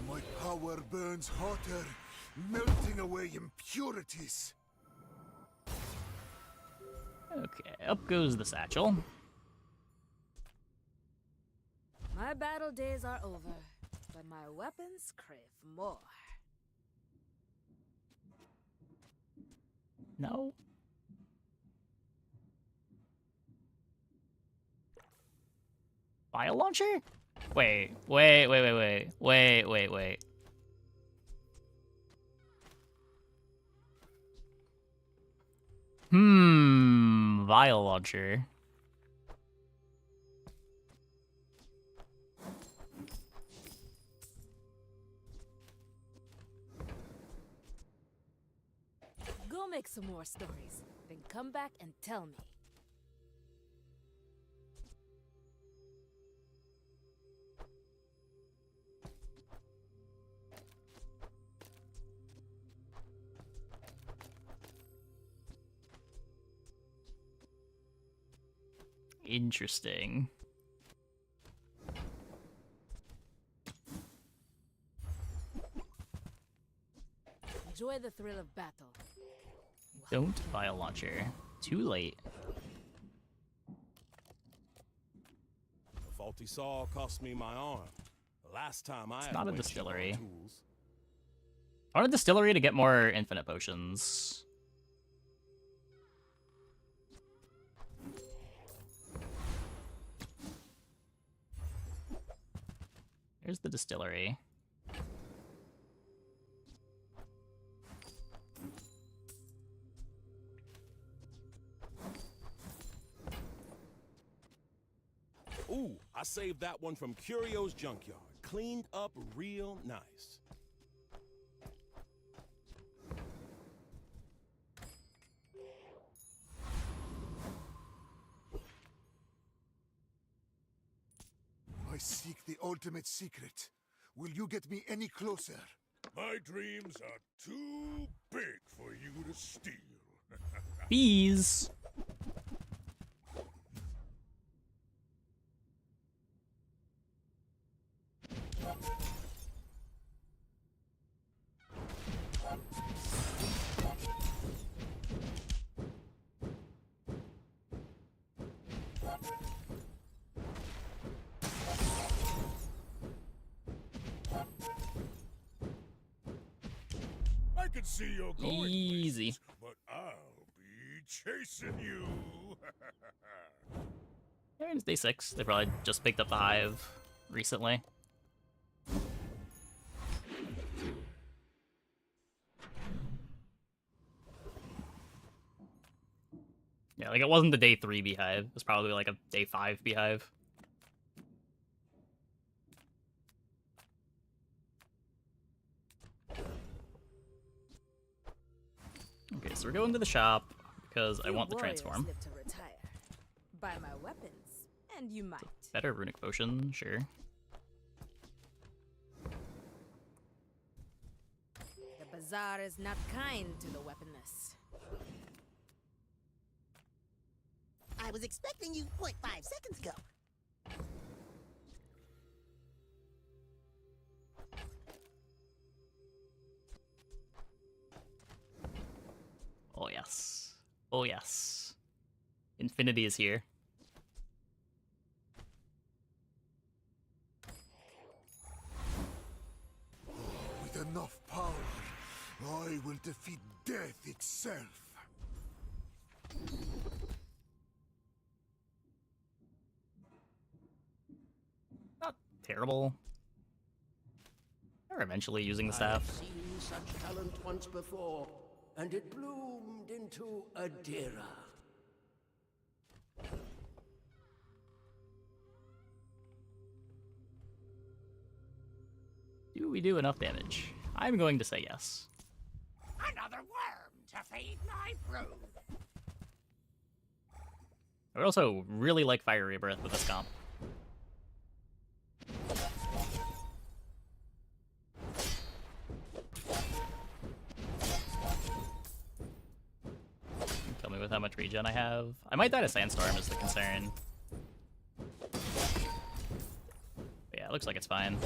My power burns hotter, melting away impurities. Okay, up goes the satchel. My battle days are over, but my weapons crave more. No. Bio launcher? Wait. Vial launcher. Go make some more stories, then come back and tell me. Interesting. Enjoy the thrill of battle. Don't buy a launcher. Too late. A faulty saw cost me my arm. The last time I It's had not a went cheap on distillery. tools. I want a distillery to get more infinite potions. Where's the distillery? Ooh, I saved that one from Curio's Junkyard. Cleaned up real nice. I seek the ultimate secret. Will you get me any closer? My dreams are too big for you to steal. Bees. I can see you're going Easy. places, but I'll be chasing you. Yeah, it's day 6. They probably just picked up the hive recently. Yeah, like it wasn't the day 3 beehive. It was probably like a day 5 beehive. Okay, so we're going to the shop because I want the transform. Live to retire. Buy my weapons, and you might. Better runic potion, sure. The bazaar is not kind to the weaponless. I was expecting you 0.5 seconds ago. Oh yes. Oh yes. Infinity is here. With enough power, I will defeat death itself. Not terrible. They're eventually using the staff. I've seen such talent once before, and it bloomed into a Dira. Do we do enough damage? I'm going to say yes. Another worm to feed my brood. I would also really like Fire Rebirth with this comp. Tell me with how much regen I have. I might die to Sandstorm is the concern. But yeah, it looks like it's fine.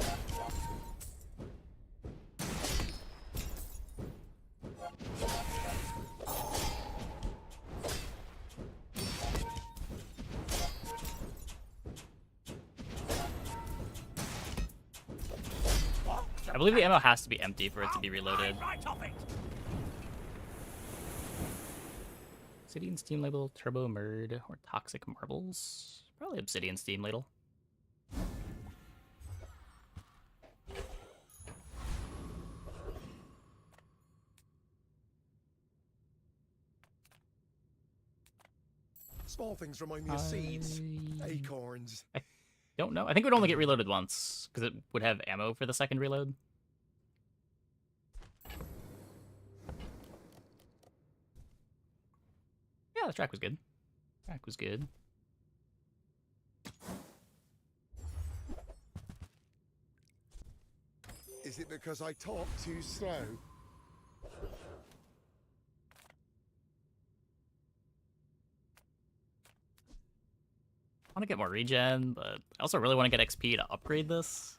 I believe the ammo has to be empty for it to be reloaded. Obsidian Steam Label, Turbo Murd, or Toxic Marbles? Probably Obsidian Steam Ladle. Small things remind me of seeds. Acorns. I don't know. I think it would only get reloaded once, because it would have ammo for the second reload. Yeah, the track was good. Track was good. Is it because I talk too slow? I want to get more regen, but I also really want to get XP to upgrade this.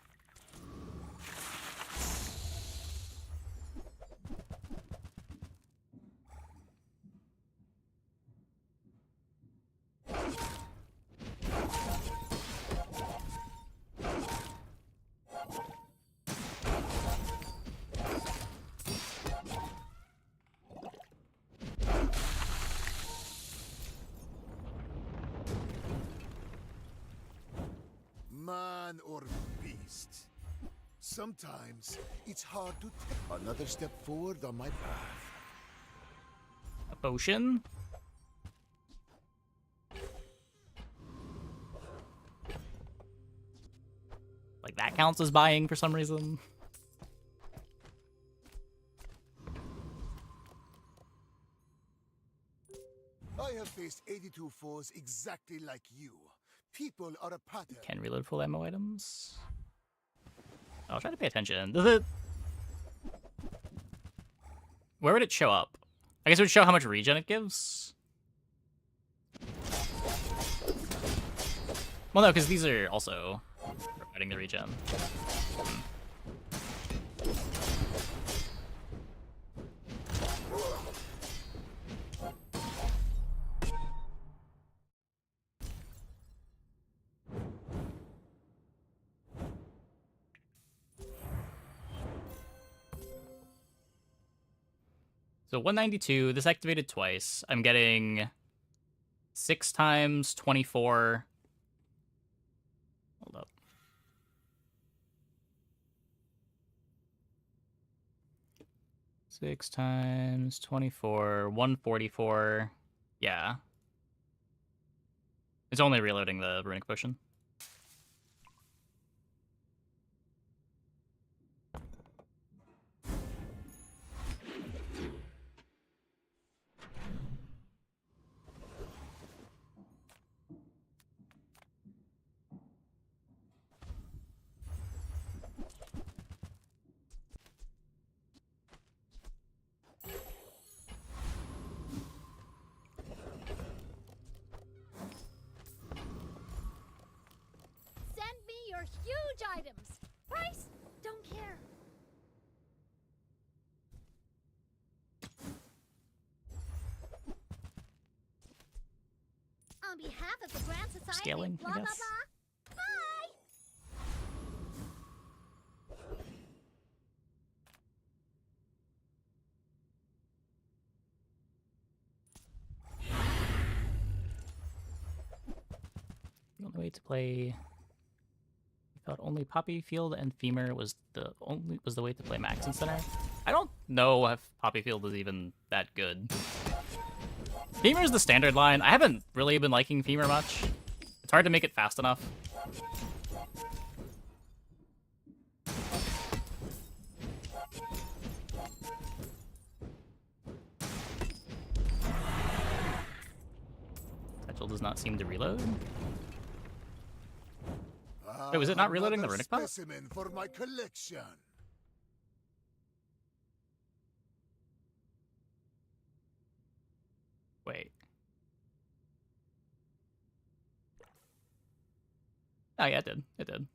Man or beast, Sometimes it's hard to take another step forward on my path. A potion? Like that counts as buying for some reason. I have faced 82 foes exactly like you. People are a pattern. Can reload full ammo items. I'll try to pay attention. Does it... Where would it show up? I guess it would show how much regen it gives. Well, no, because these are also providing the regen. So 192, this activated twice. I'm getting 6 times 24. Hold up. Six times 24, 144. Yeah. It's only reloading the runic potion. Send me your huge items. Price? Don't care. On behalf of the Grand Society, Scaling, blah I blah guess. blah. Bye. The only way to play... I thought only Poppy Field and Femur was the way to play Max and Center. I don't know if Poppy Field is even that good. Femur is the standard line. I haven't really been liking Femur much. It's hard to make it fast enough. Satchel does not seem to reload. Wait, was it not reloading the Another runic pot? specimen for my collection. Wait. Oh yeah, it did. It did.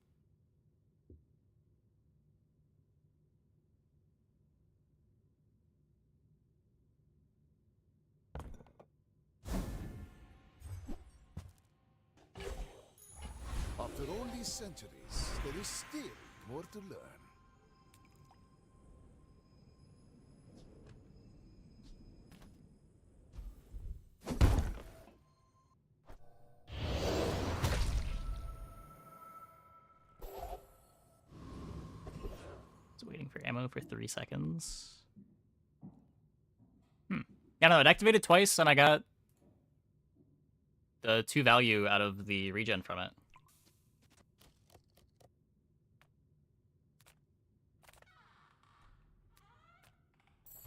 After all these centuries, there is still more to learn. It's waiting for ammo for 3 seconds. Yeah, no, it activated twice, and I got the 2 value out of the regen from it.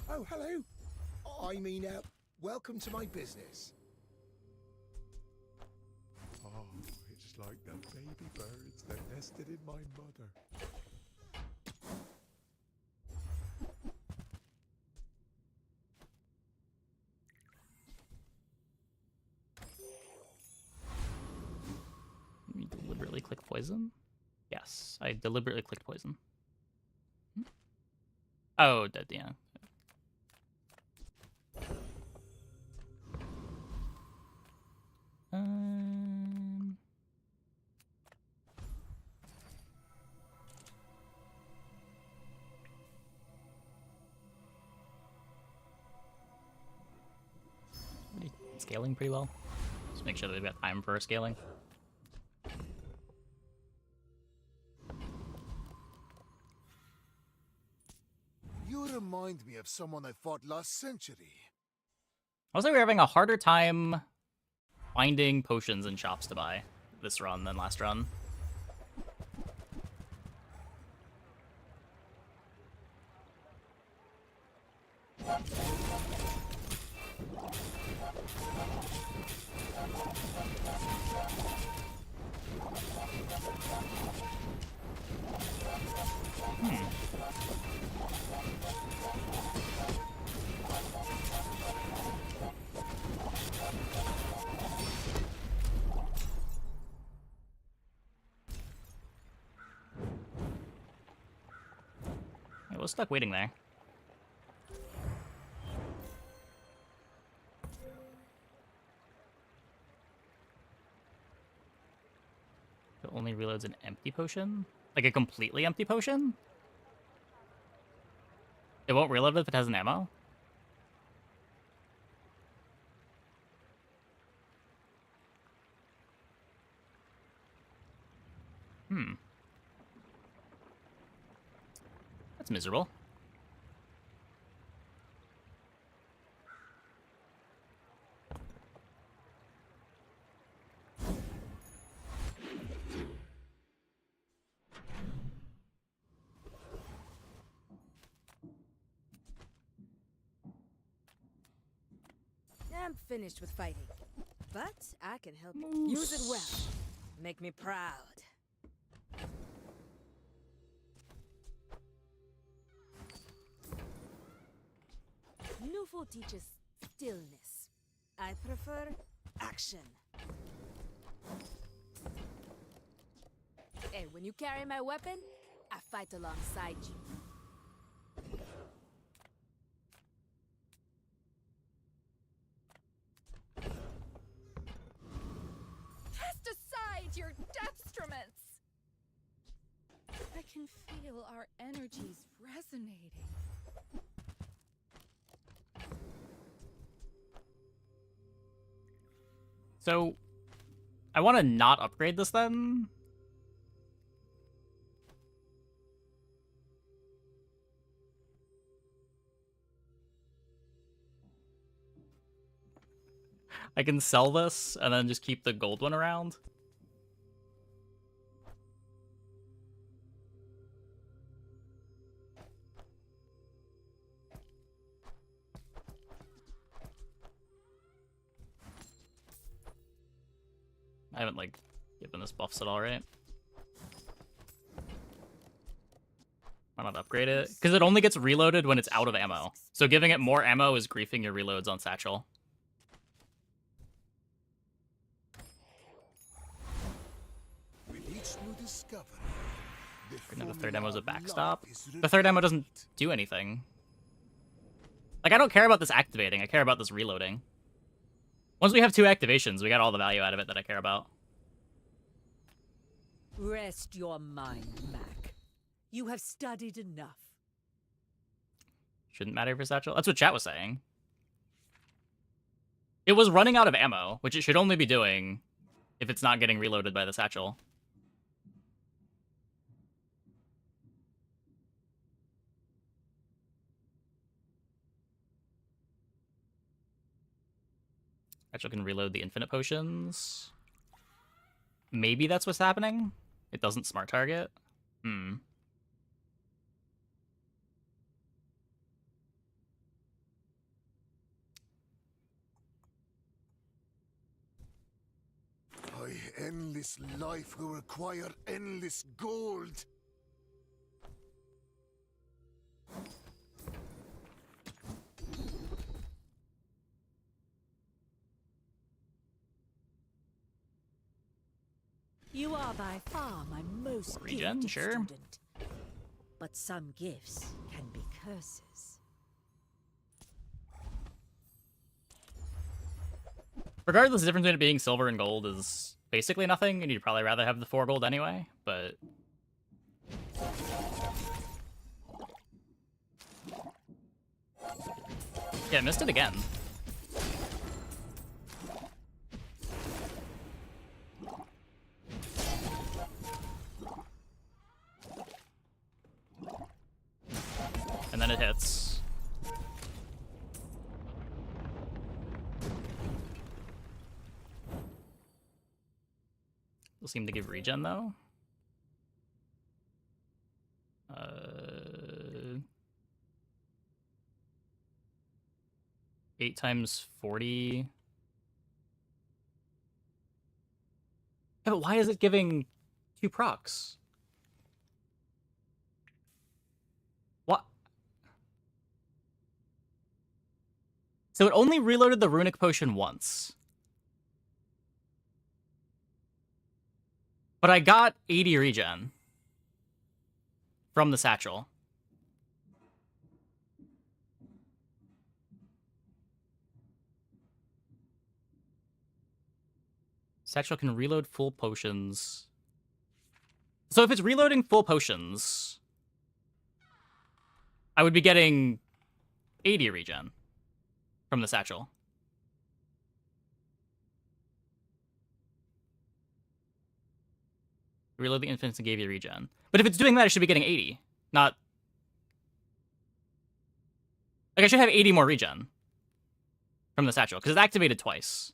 Oh, hello. I mean, welcome to my business. Oh, it's like the baby birds that nested in my mother. You deliberately click poison? Yes, I deliberately clicked poison. Oh, dead, yeah. Scaling pretty well. Just make sure that they've got time for scaling. remind me of someone I fought last century. Also, we're having a harder time finding potions and shops to buy this run than last run. I was stuck waiting there. It only reloads an empty potion? Like a completely empty potion? It won't reload if it has an ammo? Hmm. That's miserable. I'm finished with fighting, but I can help you use it well. Make me proud. Nufo teaches stillness. I prefer action. Hey, when you carry my weapon, I fight alongside you. Cast aside your deathstruments! I can feel our energies resonating. So, I want to not upgrade this then. I can sell this and then just keep the gold one around. I haven't, like, given this buffs at all, right? Why not upgrade it? Because it only gets reloaded when it's out of ammo. So giving it more ammo is griefing your reloads on Satchel. With each new discovery, The third ammo is a backstop. The third ammo doesn't do anything. Like, I don't care about this activating. I care about this reloading. Once we have 2 activations, we got all the value out of it that I care about. Rest your mind, Mac. You have studied enough. Shouldn't matter for Satchel. That's what chat was saying. It was running out of ammo, which it should only be doing if it's not getting reloaded by the Satchel. Satchel can reload the infinite potions. Maybe that's what's happening? It doesn't smart target? Hmm. My endless life will require endless gold. You are by far my most Regen, gifted sure. student. But some gifts can be curses. Regardless, the difference between it being silver and gold is basically nothing, and you'd probably rather have the 4 gold anyway, but... Yeah, missed it again. And then it hits. Still seem to give regen though. 8 times 40. Yeah, but why is it giving 2 procs? What? So it only reloaded the runic potion once. But I got 80 regen from the satchel. Satchel can reload full potions. So if it's reloading full potions, I would be getting 80 regen from the satchel. Reload the infants and gave you regen. But if it's doing that, it should be getting 80, not... Like, I should have 80 more regen from the satchel, because it's activated twice.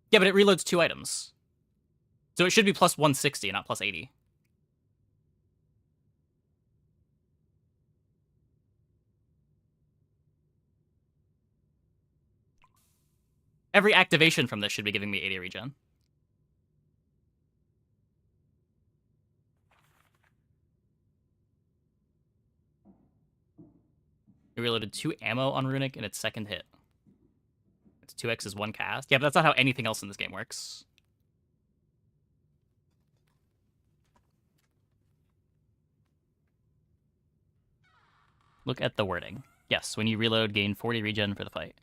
Yeah, but it reloads 2 items. So it should be plus 160, not plus 80. Every activation from this should be giving me 80 regen. It reloaded 2 ammo on runic in its second hit. It's 2x is 1 cast. Yeah, but that's not how anything else in this game works. Look at the wording. Yes, when you reload, gain 40 regen for the fight.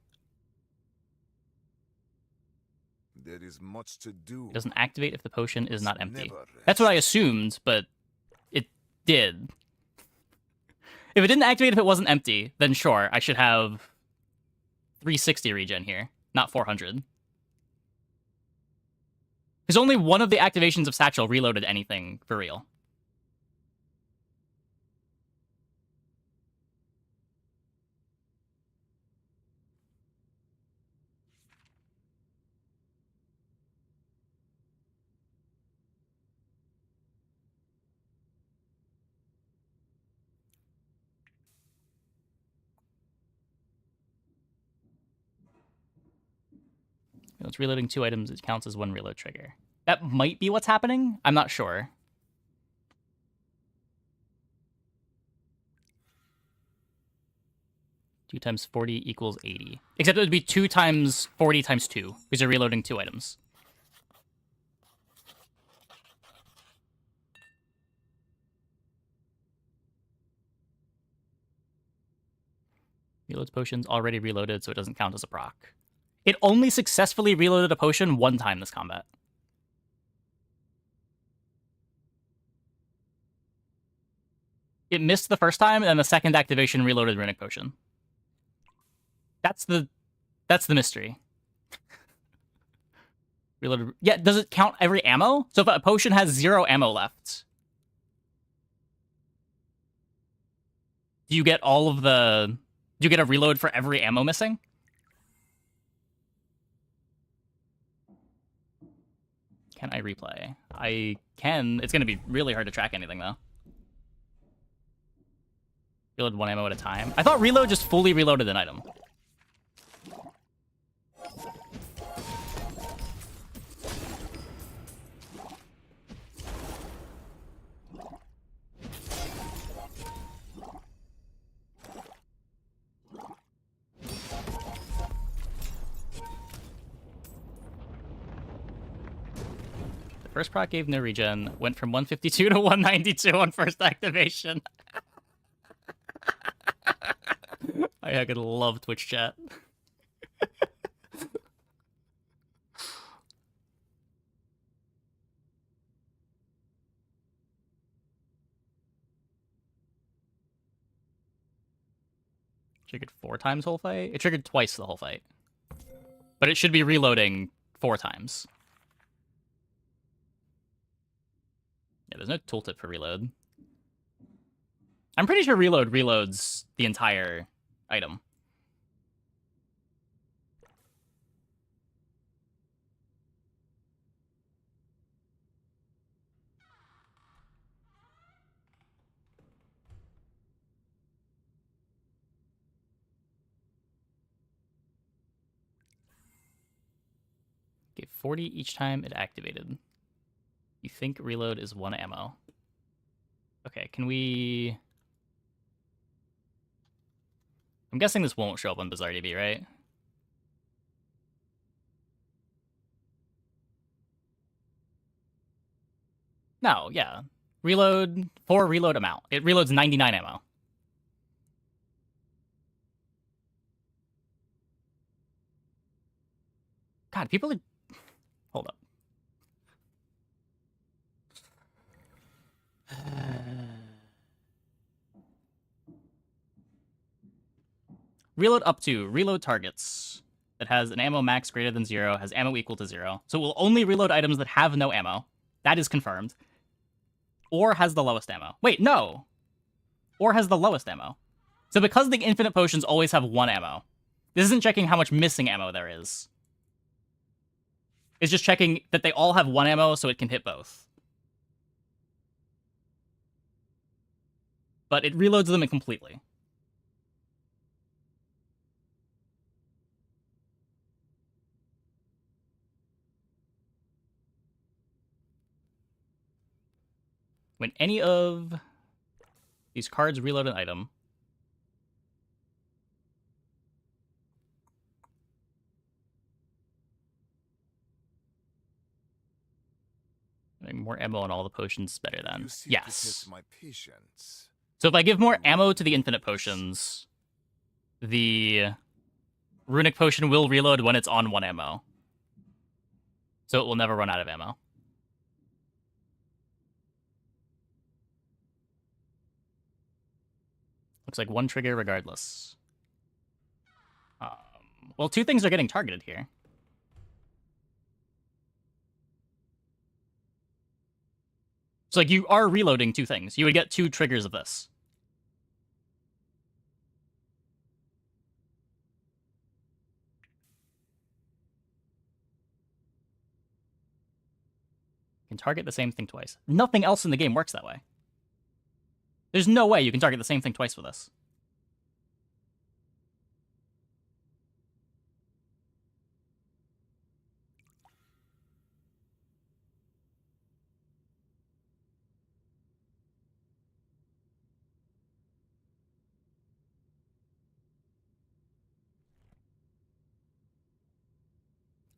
There is much to do. It doesn't activate if the potion is not empty. That's what I assumed, but it did. If it didn't activate if it wasn't empty, then sure, I should have 360 regen here, not 400. Because only one of the activations of Satchel reloaded anything for real. It's reloading 2 items, it counts as 1 reload trigger. That might be what's happening. I'm not sure. Two times 40 equals 80. Except it would be 2 times 40 times 2, because you're reloading 2 items. Reloads potions already reloaded, so it doesn't count as a proc. It only successfully reloaded a potion 1 time this combat. It missed the first time, and then the second activation reloaded runic potion. That's the mystery. Reloaded. Yeah, does it count every ammo? So if a potion has 0 ammo left, do you get all of the... Do you get a reload for every ammo missing? Can I replay? I can. It's going to be really hard to track anything, though. Reload 1 ammo at a time. I thought reload just fully reloaded an item. First proc gave no regen, went from 152 to 192 on first activation. I could love Twitch chat. Triggered 4 times whole fight? It triggered twice the whole fight. But it should be reloading 4 times. Yeah, there's no tooltip for reload. I'm pretty sure reload reloads the entire item. Gave 40 each time it activated. You think reload is 1 ammo. Okay, can we... I'm guessing this won't show up on Bizarre DB, right? No, yeah. Reload, for reload amount. It reloads 99 ammo. God, people are... Hold up. Reload up to. Reload targets. That has an ammo max greater than 0, has ammo equal to 0. So it will only reload items that have no ammo. That is confirmed. Or has the lowest ammo. Wait, no! Or has the lowest ammo. So because the infinite potions always have 1 ammo, this isn't checking how much missing ammo there is. It's just checking that they all have 1 ammo so it can hit both. But it reloads them completely. When any of these cards reload an item, having more ammo on all the potions is better than. Yes. My patience. So if I give more ammo to the infinite potions, the runic potion will reload when it's on 1 ammo. So it will never run out of ammo. Looks like 1 trigger regardless. Well, 2 things are getting targeted here. So, like, you are reloading 2 things. You would get 2 triggers of this. You can target the same thing twice. Nothing else in the game works that way. There's no way you can target the same thing twice with this.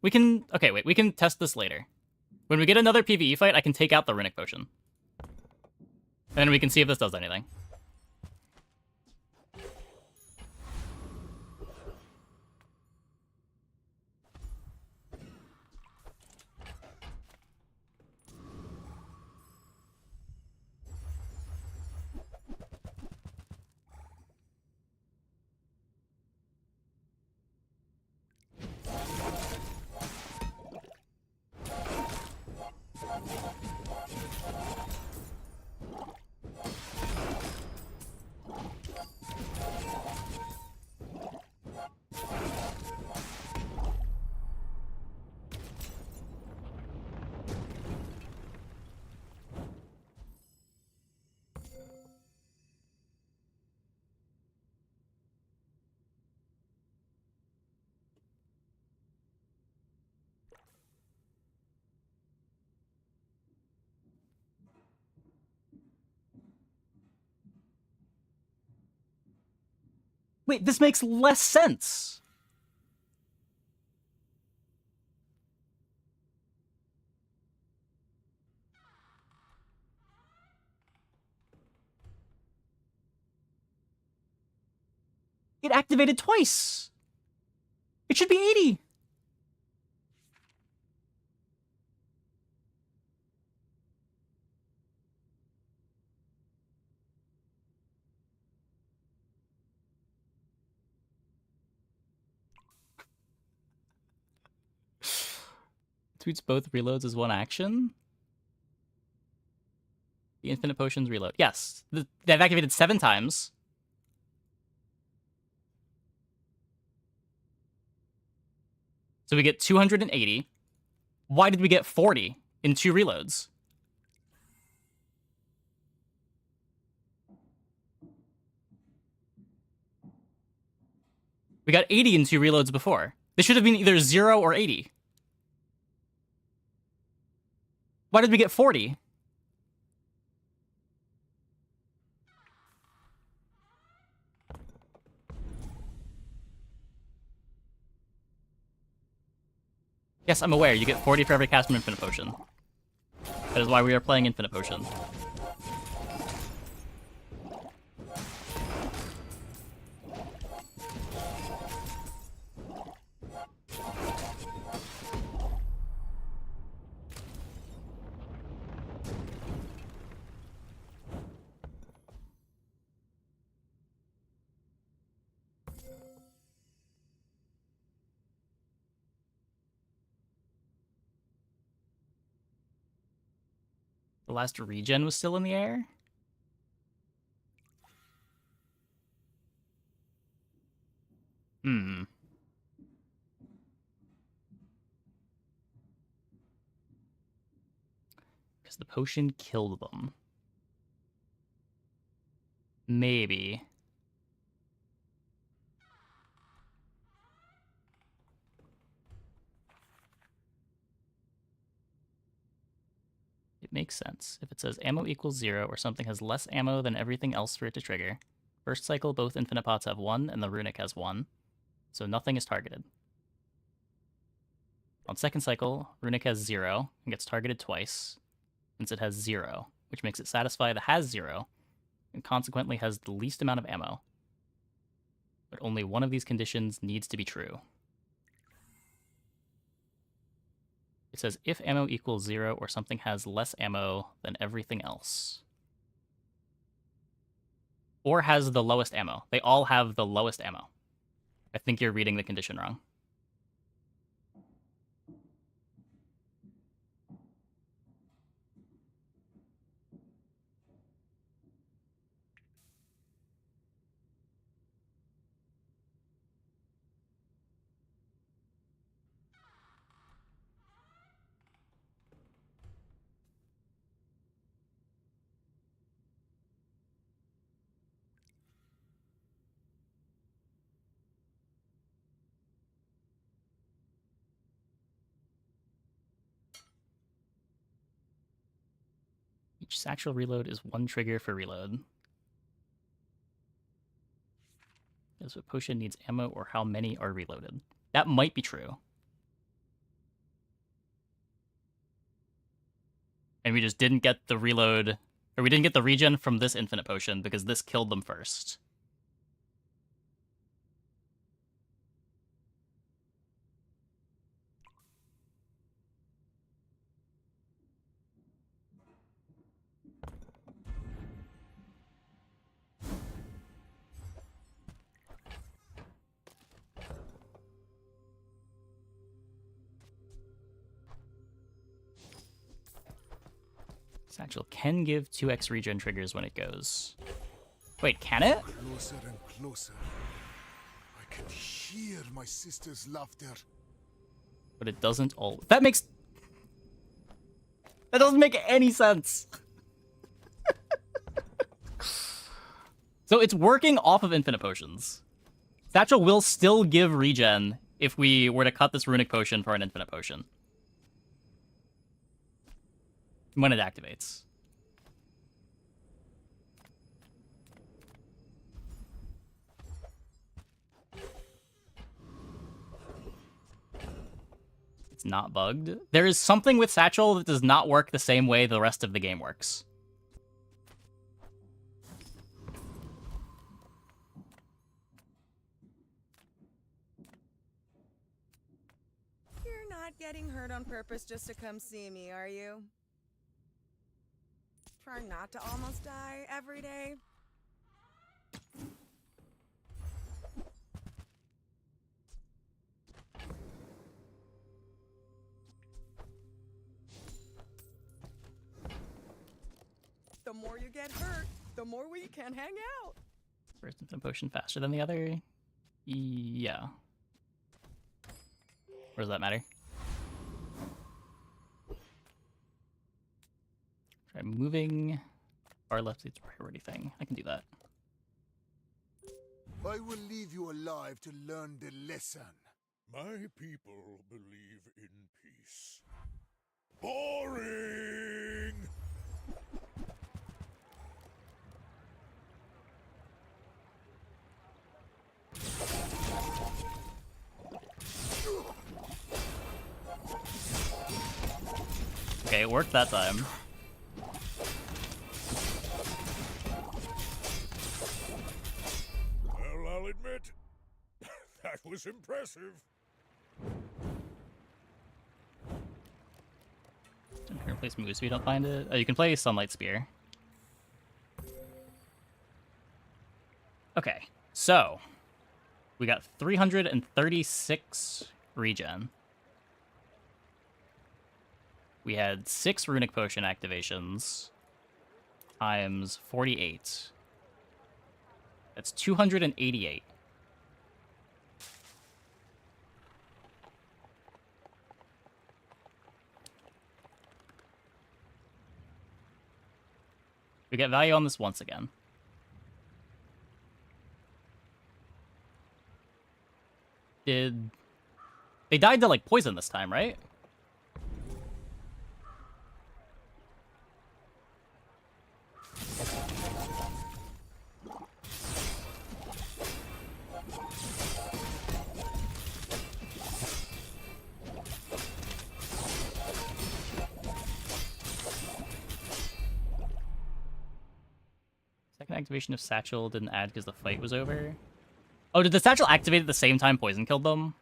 We can... Okay, wait. We can test this later. When we get another PvE fight, I can take out the runic potion. And then we can see if this does anything. Wait, this makes less sense. It activated twice. It should be 80. Tweets both reloads as 1 action. The infinite potions reload. Yes, they've activated 7 times. So we get 280. Why did we get 40 in 2 reloads? We got 80 in 2 reloads before. This should have been either 0 or 80. Why did we get 40? Yes, I'm aware. You get 40 for every cast from Infinite Potion. That is why we are playing Infinite Potion. The last regen was still in the air? Hmm. Because the potion killed them. Maybe. It makes sense. If it says ammo equals 0 or something has less ammo than everything else for it to trigger. First cycle, both infinite pots have 1 and the runic has 1. So nothing is targeted. On second cycle, runic has 0 and gets targeted twice, since it has 0, which makes it satisfy the has 0, and consequently has the least amount of ammo. But only one of these conditions needs to be true. It says if ammo equals 0 or something has less ammo than everything else. Or has the lowest ammo. They all have the lowest ammo. I think you're reading the condition wrong. Each satchel reload is 1 trigger for reload. Does a potion needs ammo or how many are reloaded? That might be true. And we just didn't get the reload, or we didn't get the regen from this infinite potion because this killed them first. Satchel can give 2x regen triggers when it goes. Wait, can it? Closer and closer. I can hear my sister's laughter. But it doesn't all. That doesn't make any sense. So it's working off of infinite potions. Satchel will still give regen if we were to cut this runic potion for an infinite potion. When it activates. It's not bugged. There is something with Satchel that does not work the same way the rest of the game works. You're not getting hurt on purpose just to come see me, are you? Try not to almost die every day. The more you get hurt, the more we can hang out. First infinite potion faster than the other? Yeah. What does that matter? Try moving. Far left is a priority thing. I can do that. I will leave you alive to learn the lesson. My people believe in peace. Boring! Okay, it worked that time. Well, I'll admit, that was impressive. I'm gonna replace moves if you don't find it. Oh, you can play Sunlight Spear. Okay, so we got 336 regen. We had 6 Runic Potion activations times 48. That's 288. We get value on this once again. They died to, like, poison this time, right? Second activation of Satchel didn't add because the fight was over. Oh, did the Satchel activate at the same time poison killed them?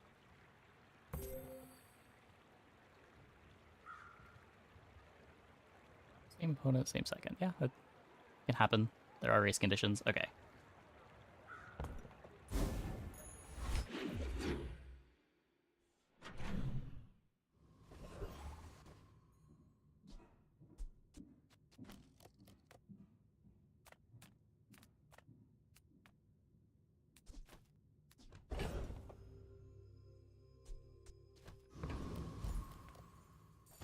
Same opponent, same second. Yeah, that can happen. There are race conditions. Okay.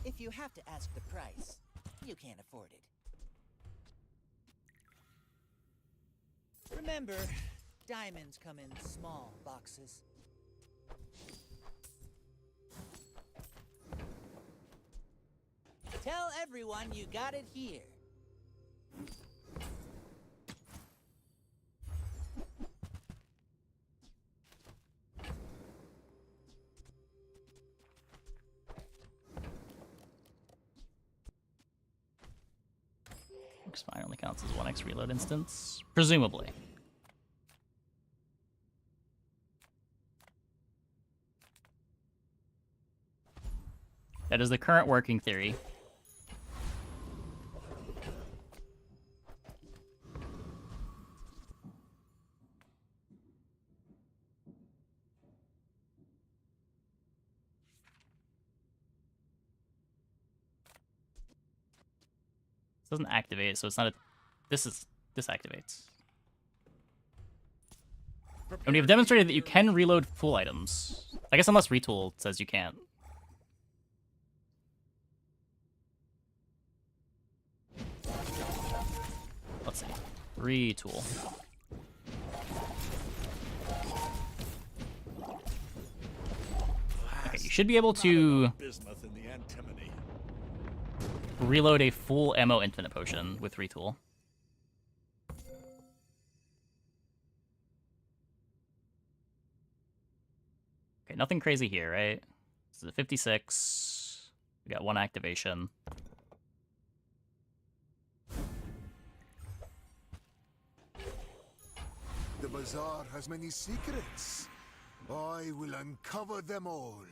If you have to ask the price, you can't afford it. Remember, diamonds come in small boxes. Tell everyone you got it here. Looks fine, only counts as 1x reload instance. Presumably. That is the current working theory. This doesn't activate, so it's not a... This activates. And we have demonstrated that you can reload full items. I guess unless Retool says you can't. Let's see. Retool. Okay, you should be able to reload a full ammo infinite potion with Retool. Okay, nothing crazy here, right? This is a 56. We got 1 activation. The bazaar has many secrets. I will uncover them all.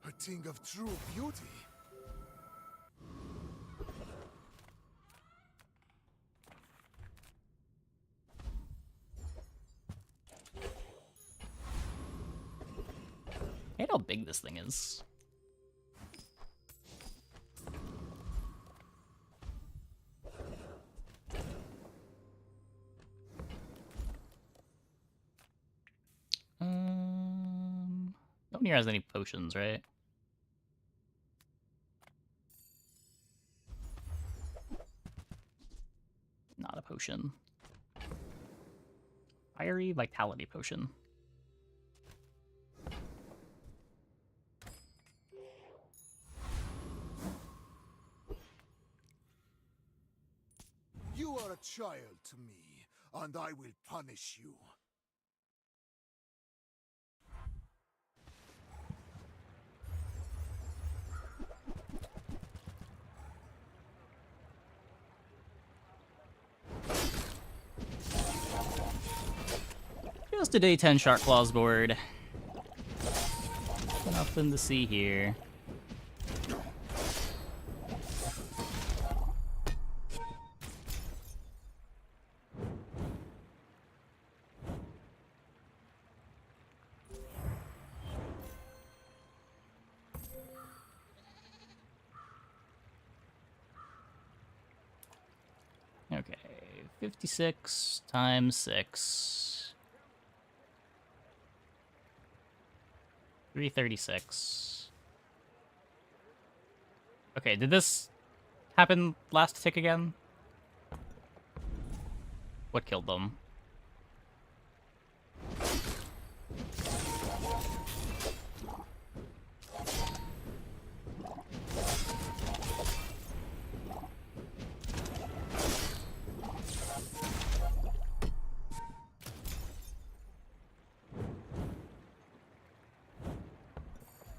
A thing of true beauty. I hate how big this thing is. No one here has any potions, right? Not a potion. Fiery Vitality Potion. You are a child to me, and I will punish you. Just a day 10 Shark Claws board. Nothing to see here. Okay, 56 times 6. 336. Okay, did this happen last tick again? What killed them?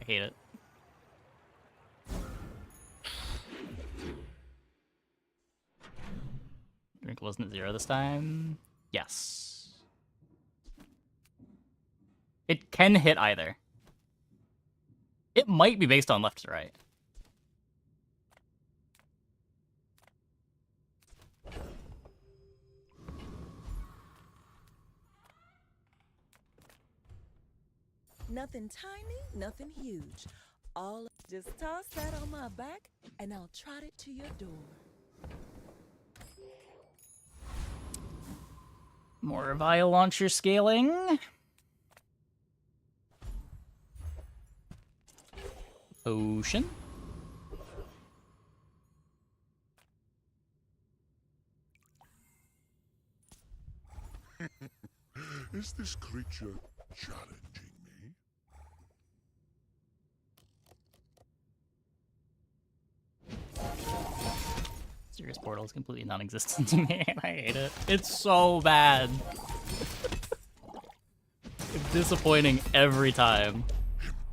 I hate it. Drink wasn't at 0 this time. Yes. It can hit either. It might be based on left to right. Nothing tiny, nothing huge. All just toss that on my back and I'll trot it to your door. More Vile Launcher scaling. Potion. Is this creature challenging me? Serious Portal is completely non-existent to me, and I hate it. It's so bad. It's disappointing every time.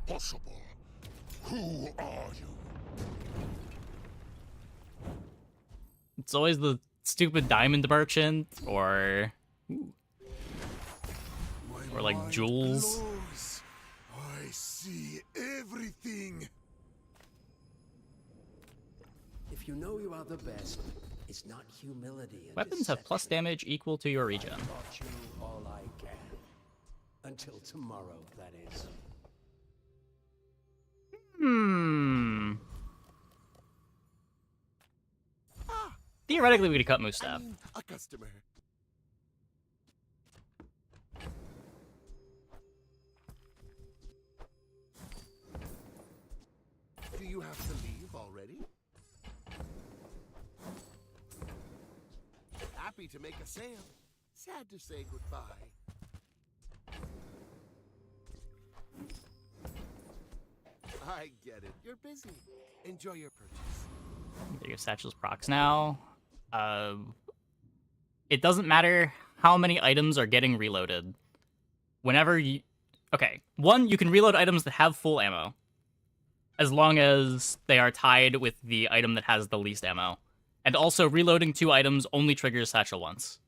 Impossible. Who are you? It's always the stupid diamond merchant, or like jewels. Glows. I see everything. If you know you are the best, it's not humility. And Weapons have plus damage equal to your regen. I've taught you all I can. Until tomorrow, that is. Theoretically, we could cut Moose Stab. A customer. Do you have to leave already? Happy to make a sale. Sad to say goodbye. I get it. You're busy. Enjoy your purchase. There you go, Satchel's procs now. It doesn't matter how many items are getting reloaded. Whenever you... Okay, one, you can reload items that have full ammo, as long as they are tied with the item that has the least ammo. And also, reloading 2 items only triggers Satchel once.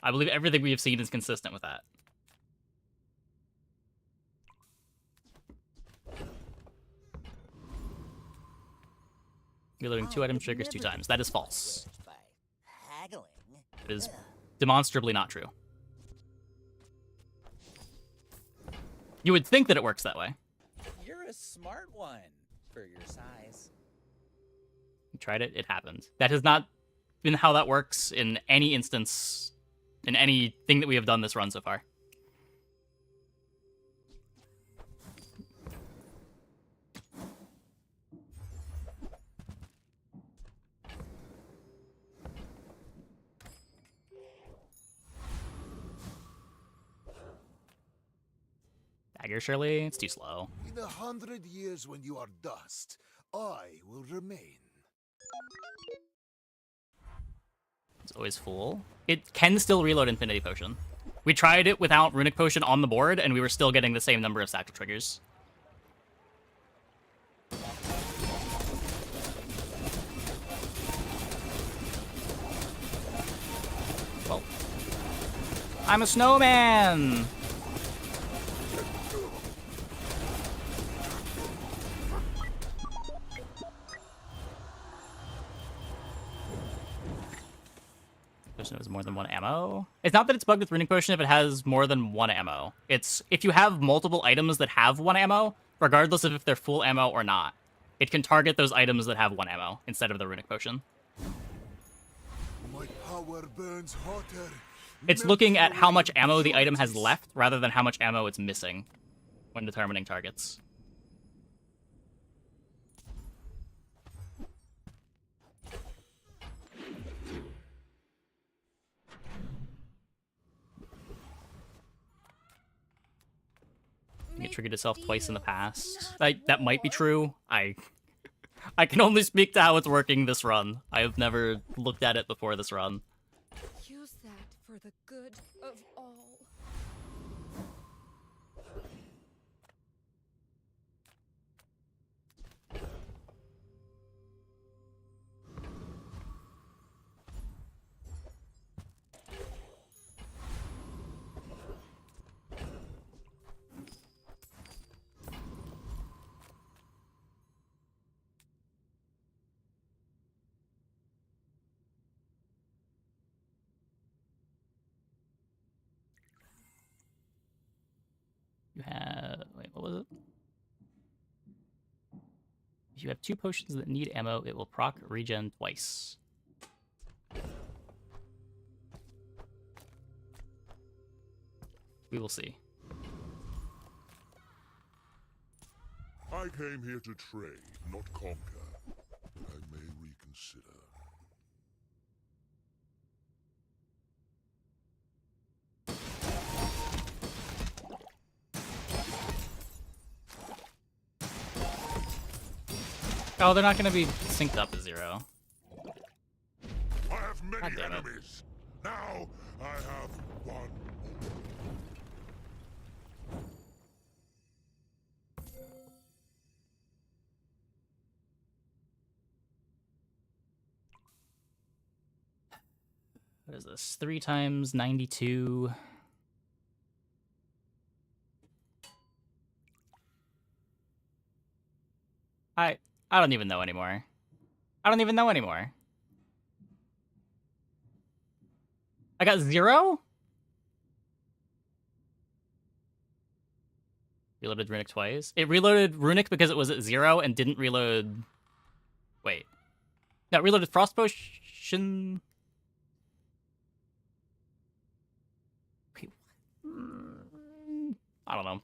I believe everything we have seen is consistent with that. Reloading 2 items triggers 2 times. That is false. Haggling. It is demonstrably not true. You would think that it works that way. You're a smart one for your size. You tried it, it happened. That has not been how that works in any instance, in anything that we have done this run so far. Dagger, surely? It's too slow. In 100 years when you are dust, I will remain. It's always full. It can still reload Infinity Potion. We tried it without Runic Potion on the board, and we were still getting the same number of Satchel triggers. I'm a snowman! Potion has more than one ammo. It's not that it's bugged with Runic Potion if it has more than one ammo. It's if you have multiple items that have one ammo, regardless of if they're full ammo or not, it can target those items that have one ammo instead of the Runic Potion. My power burns hotter. It's looking at how much ammo the item has left rather than how much ammo it's missing when determining targets. It triggered itself twice in the past. That might be true. I can only speak to how it's working this run. I have never looked at it before this run. Use that for the good of all. You have... Wait, what was it? If you have 2 potions that need ammo, it will proc regen twice. We will see. I came here to trade, not conquer. I may reconsider. Oh, they're not going to be synced up to 0. I have many God damn it. enemies. Now I have one. What is this? 3 times 92. I don't even know anymore. I don't even know anymore. I got 0? Reloaded Runic twice. It reloaded Runic because it was at 0 and didn't reload... Wait. No, it reloaded Frost Potion... Wait, I don't know.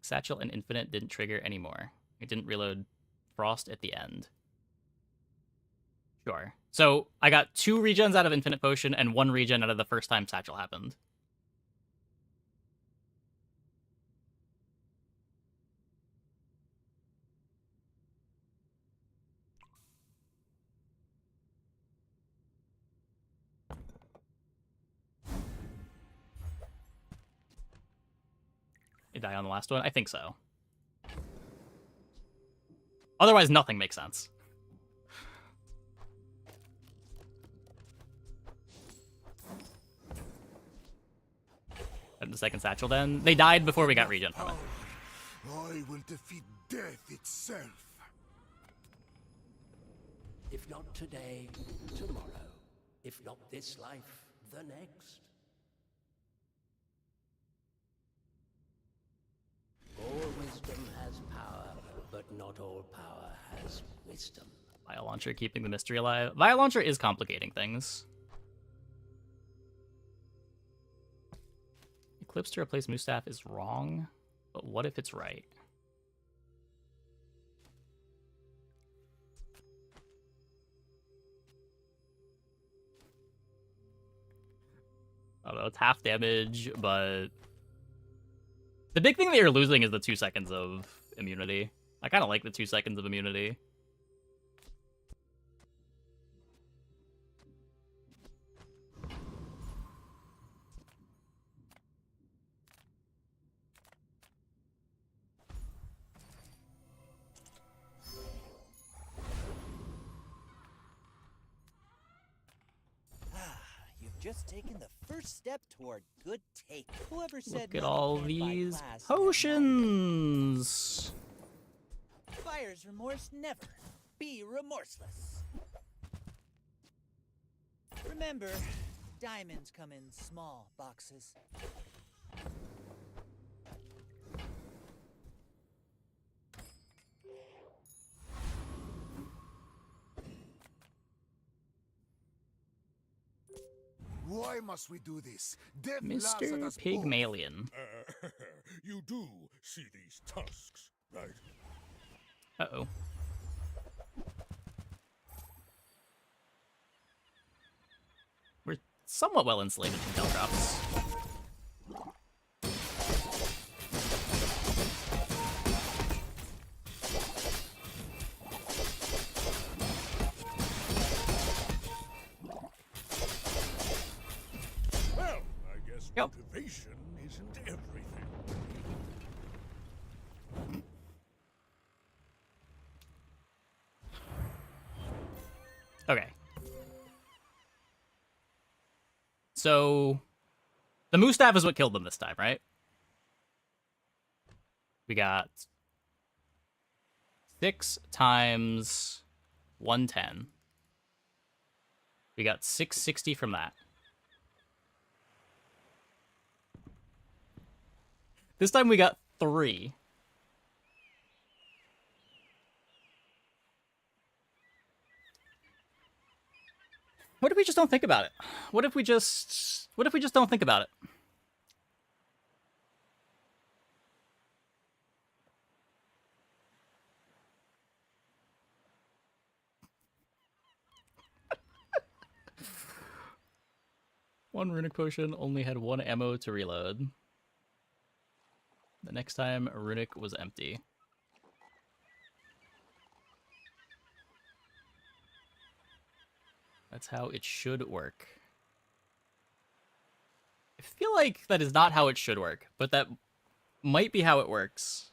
Satchel and Infinite didn't trigger anymore. It didn't reload Frost at the end. Sure. So I got 2 regens out of Infinite Potion and 1 regen out of the first time Satchel happened. Did I die on the last one? I think so. Otherwise, nothing makes sense. And the second satchel then. They died before we got regen from it. I will defeat death itself. If not today, tomorrow. If not this life, the next. All wisdom has power, but not all power has wisdom. Vial Launcher keeping the mystery alive. Vial Launcher is complicating things. Eclipse to replace Mustaf is wrong, but what if it's right? I don't know, it's half damage, but... The big thing that you're losing is the 2 seconds of immunity. I kind of like the 2 seconds of immunity. just taken the first step toward good take. Whoever said Look at money all can't buy these class potions. Buyer's remorse never. Be remorseless. Remember, diamonds come in small boxes. Why must we do this? Death laughs at Mr. us both. Pygmalion. You do see these tusks, right? Uh-oh. We're somewhat well insulated from Del drops. Well, I guess motivation isn't everything. Okay. So, the moose staff is what killed them this time, right? We got 6 times 110. We got 660 from that. This time we got 3. What if we just don't think about it? What if we just don't think about it? One runic potion only had 1 ammo to reload. The next time, a runic was empty. That's how it should work. I feel like that is not how it should work, but that might be how it works.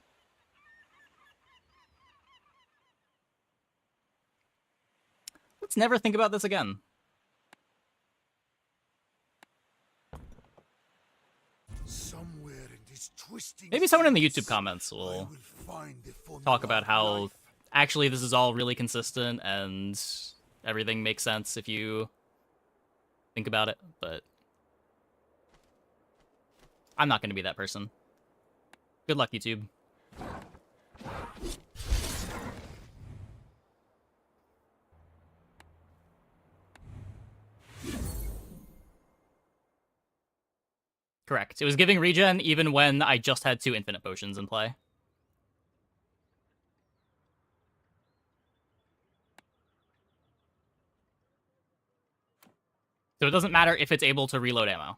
Let's never think about this again. Somewhere in this twisting Maybe someone in the space, YouTube comments will find the talk formula about of how life. actually this is all really consistent and everything makes sense if you think about it, but I'm not going to be that person. Good luck, YouTube. Correct. It was giving regen even when I just had 2 infinite potions in play. So it doesn't matter if it's able to reload ammo.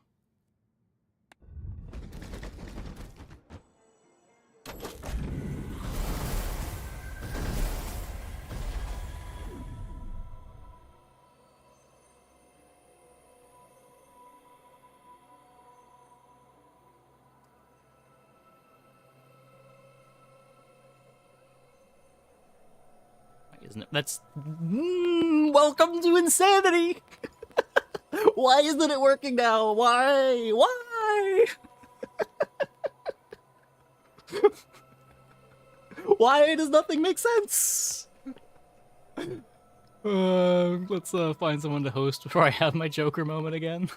Isn't it? That's... welcome to insanity! Why isn't it working now? Why? Why? Why does nothing make sense? Let's find someone to host before I have my Joker moment again.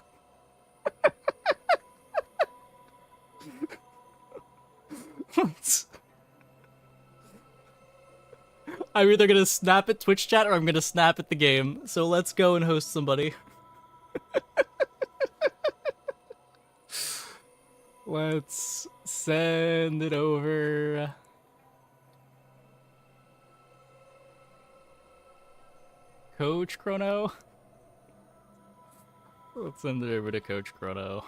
I'm either gonna snap at Twitch chat or I'm gonna snap at the game. So let's go and host somebody. Let's send it over. Coach Chrono? Let's send it over to Coach Chrono.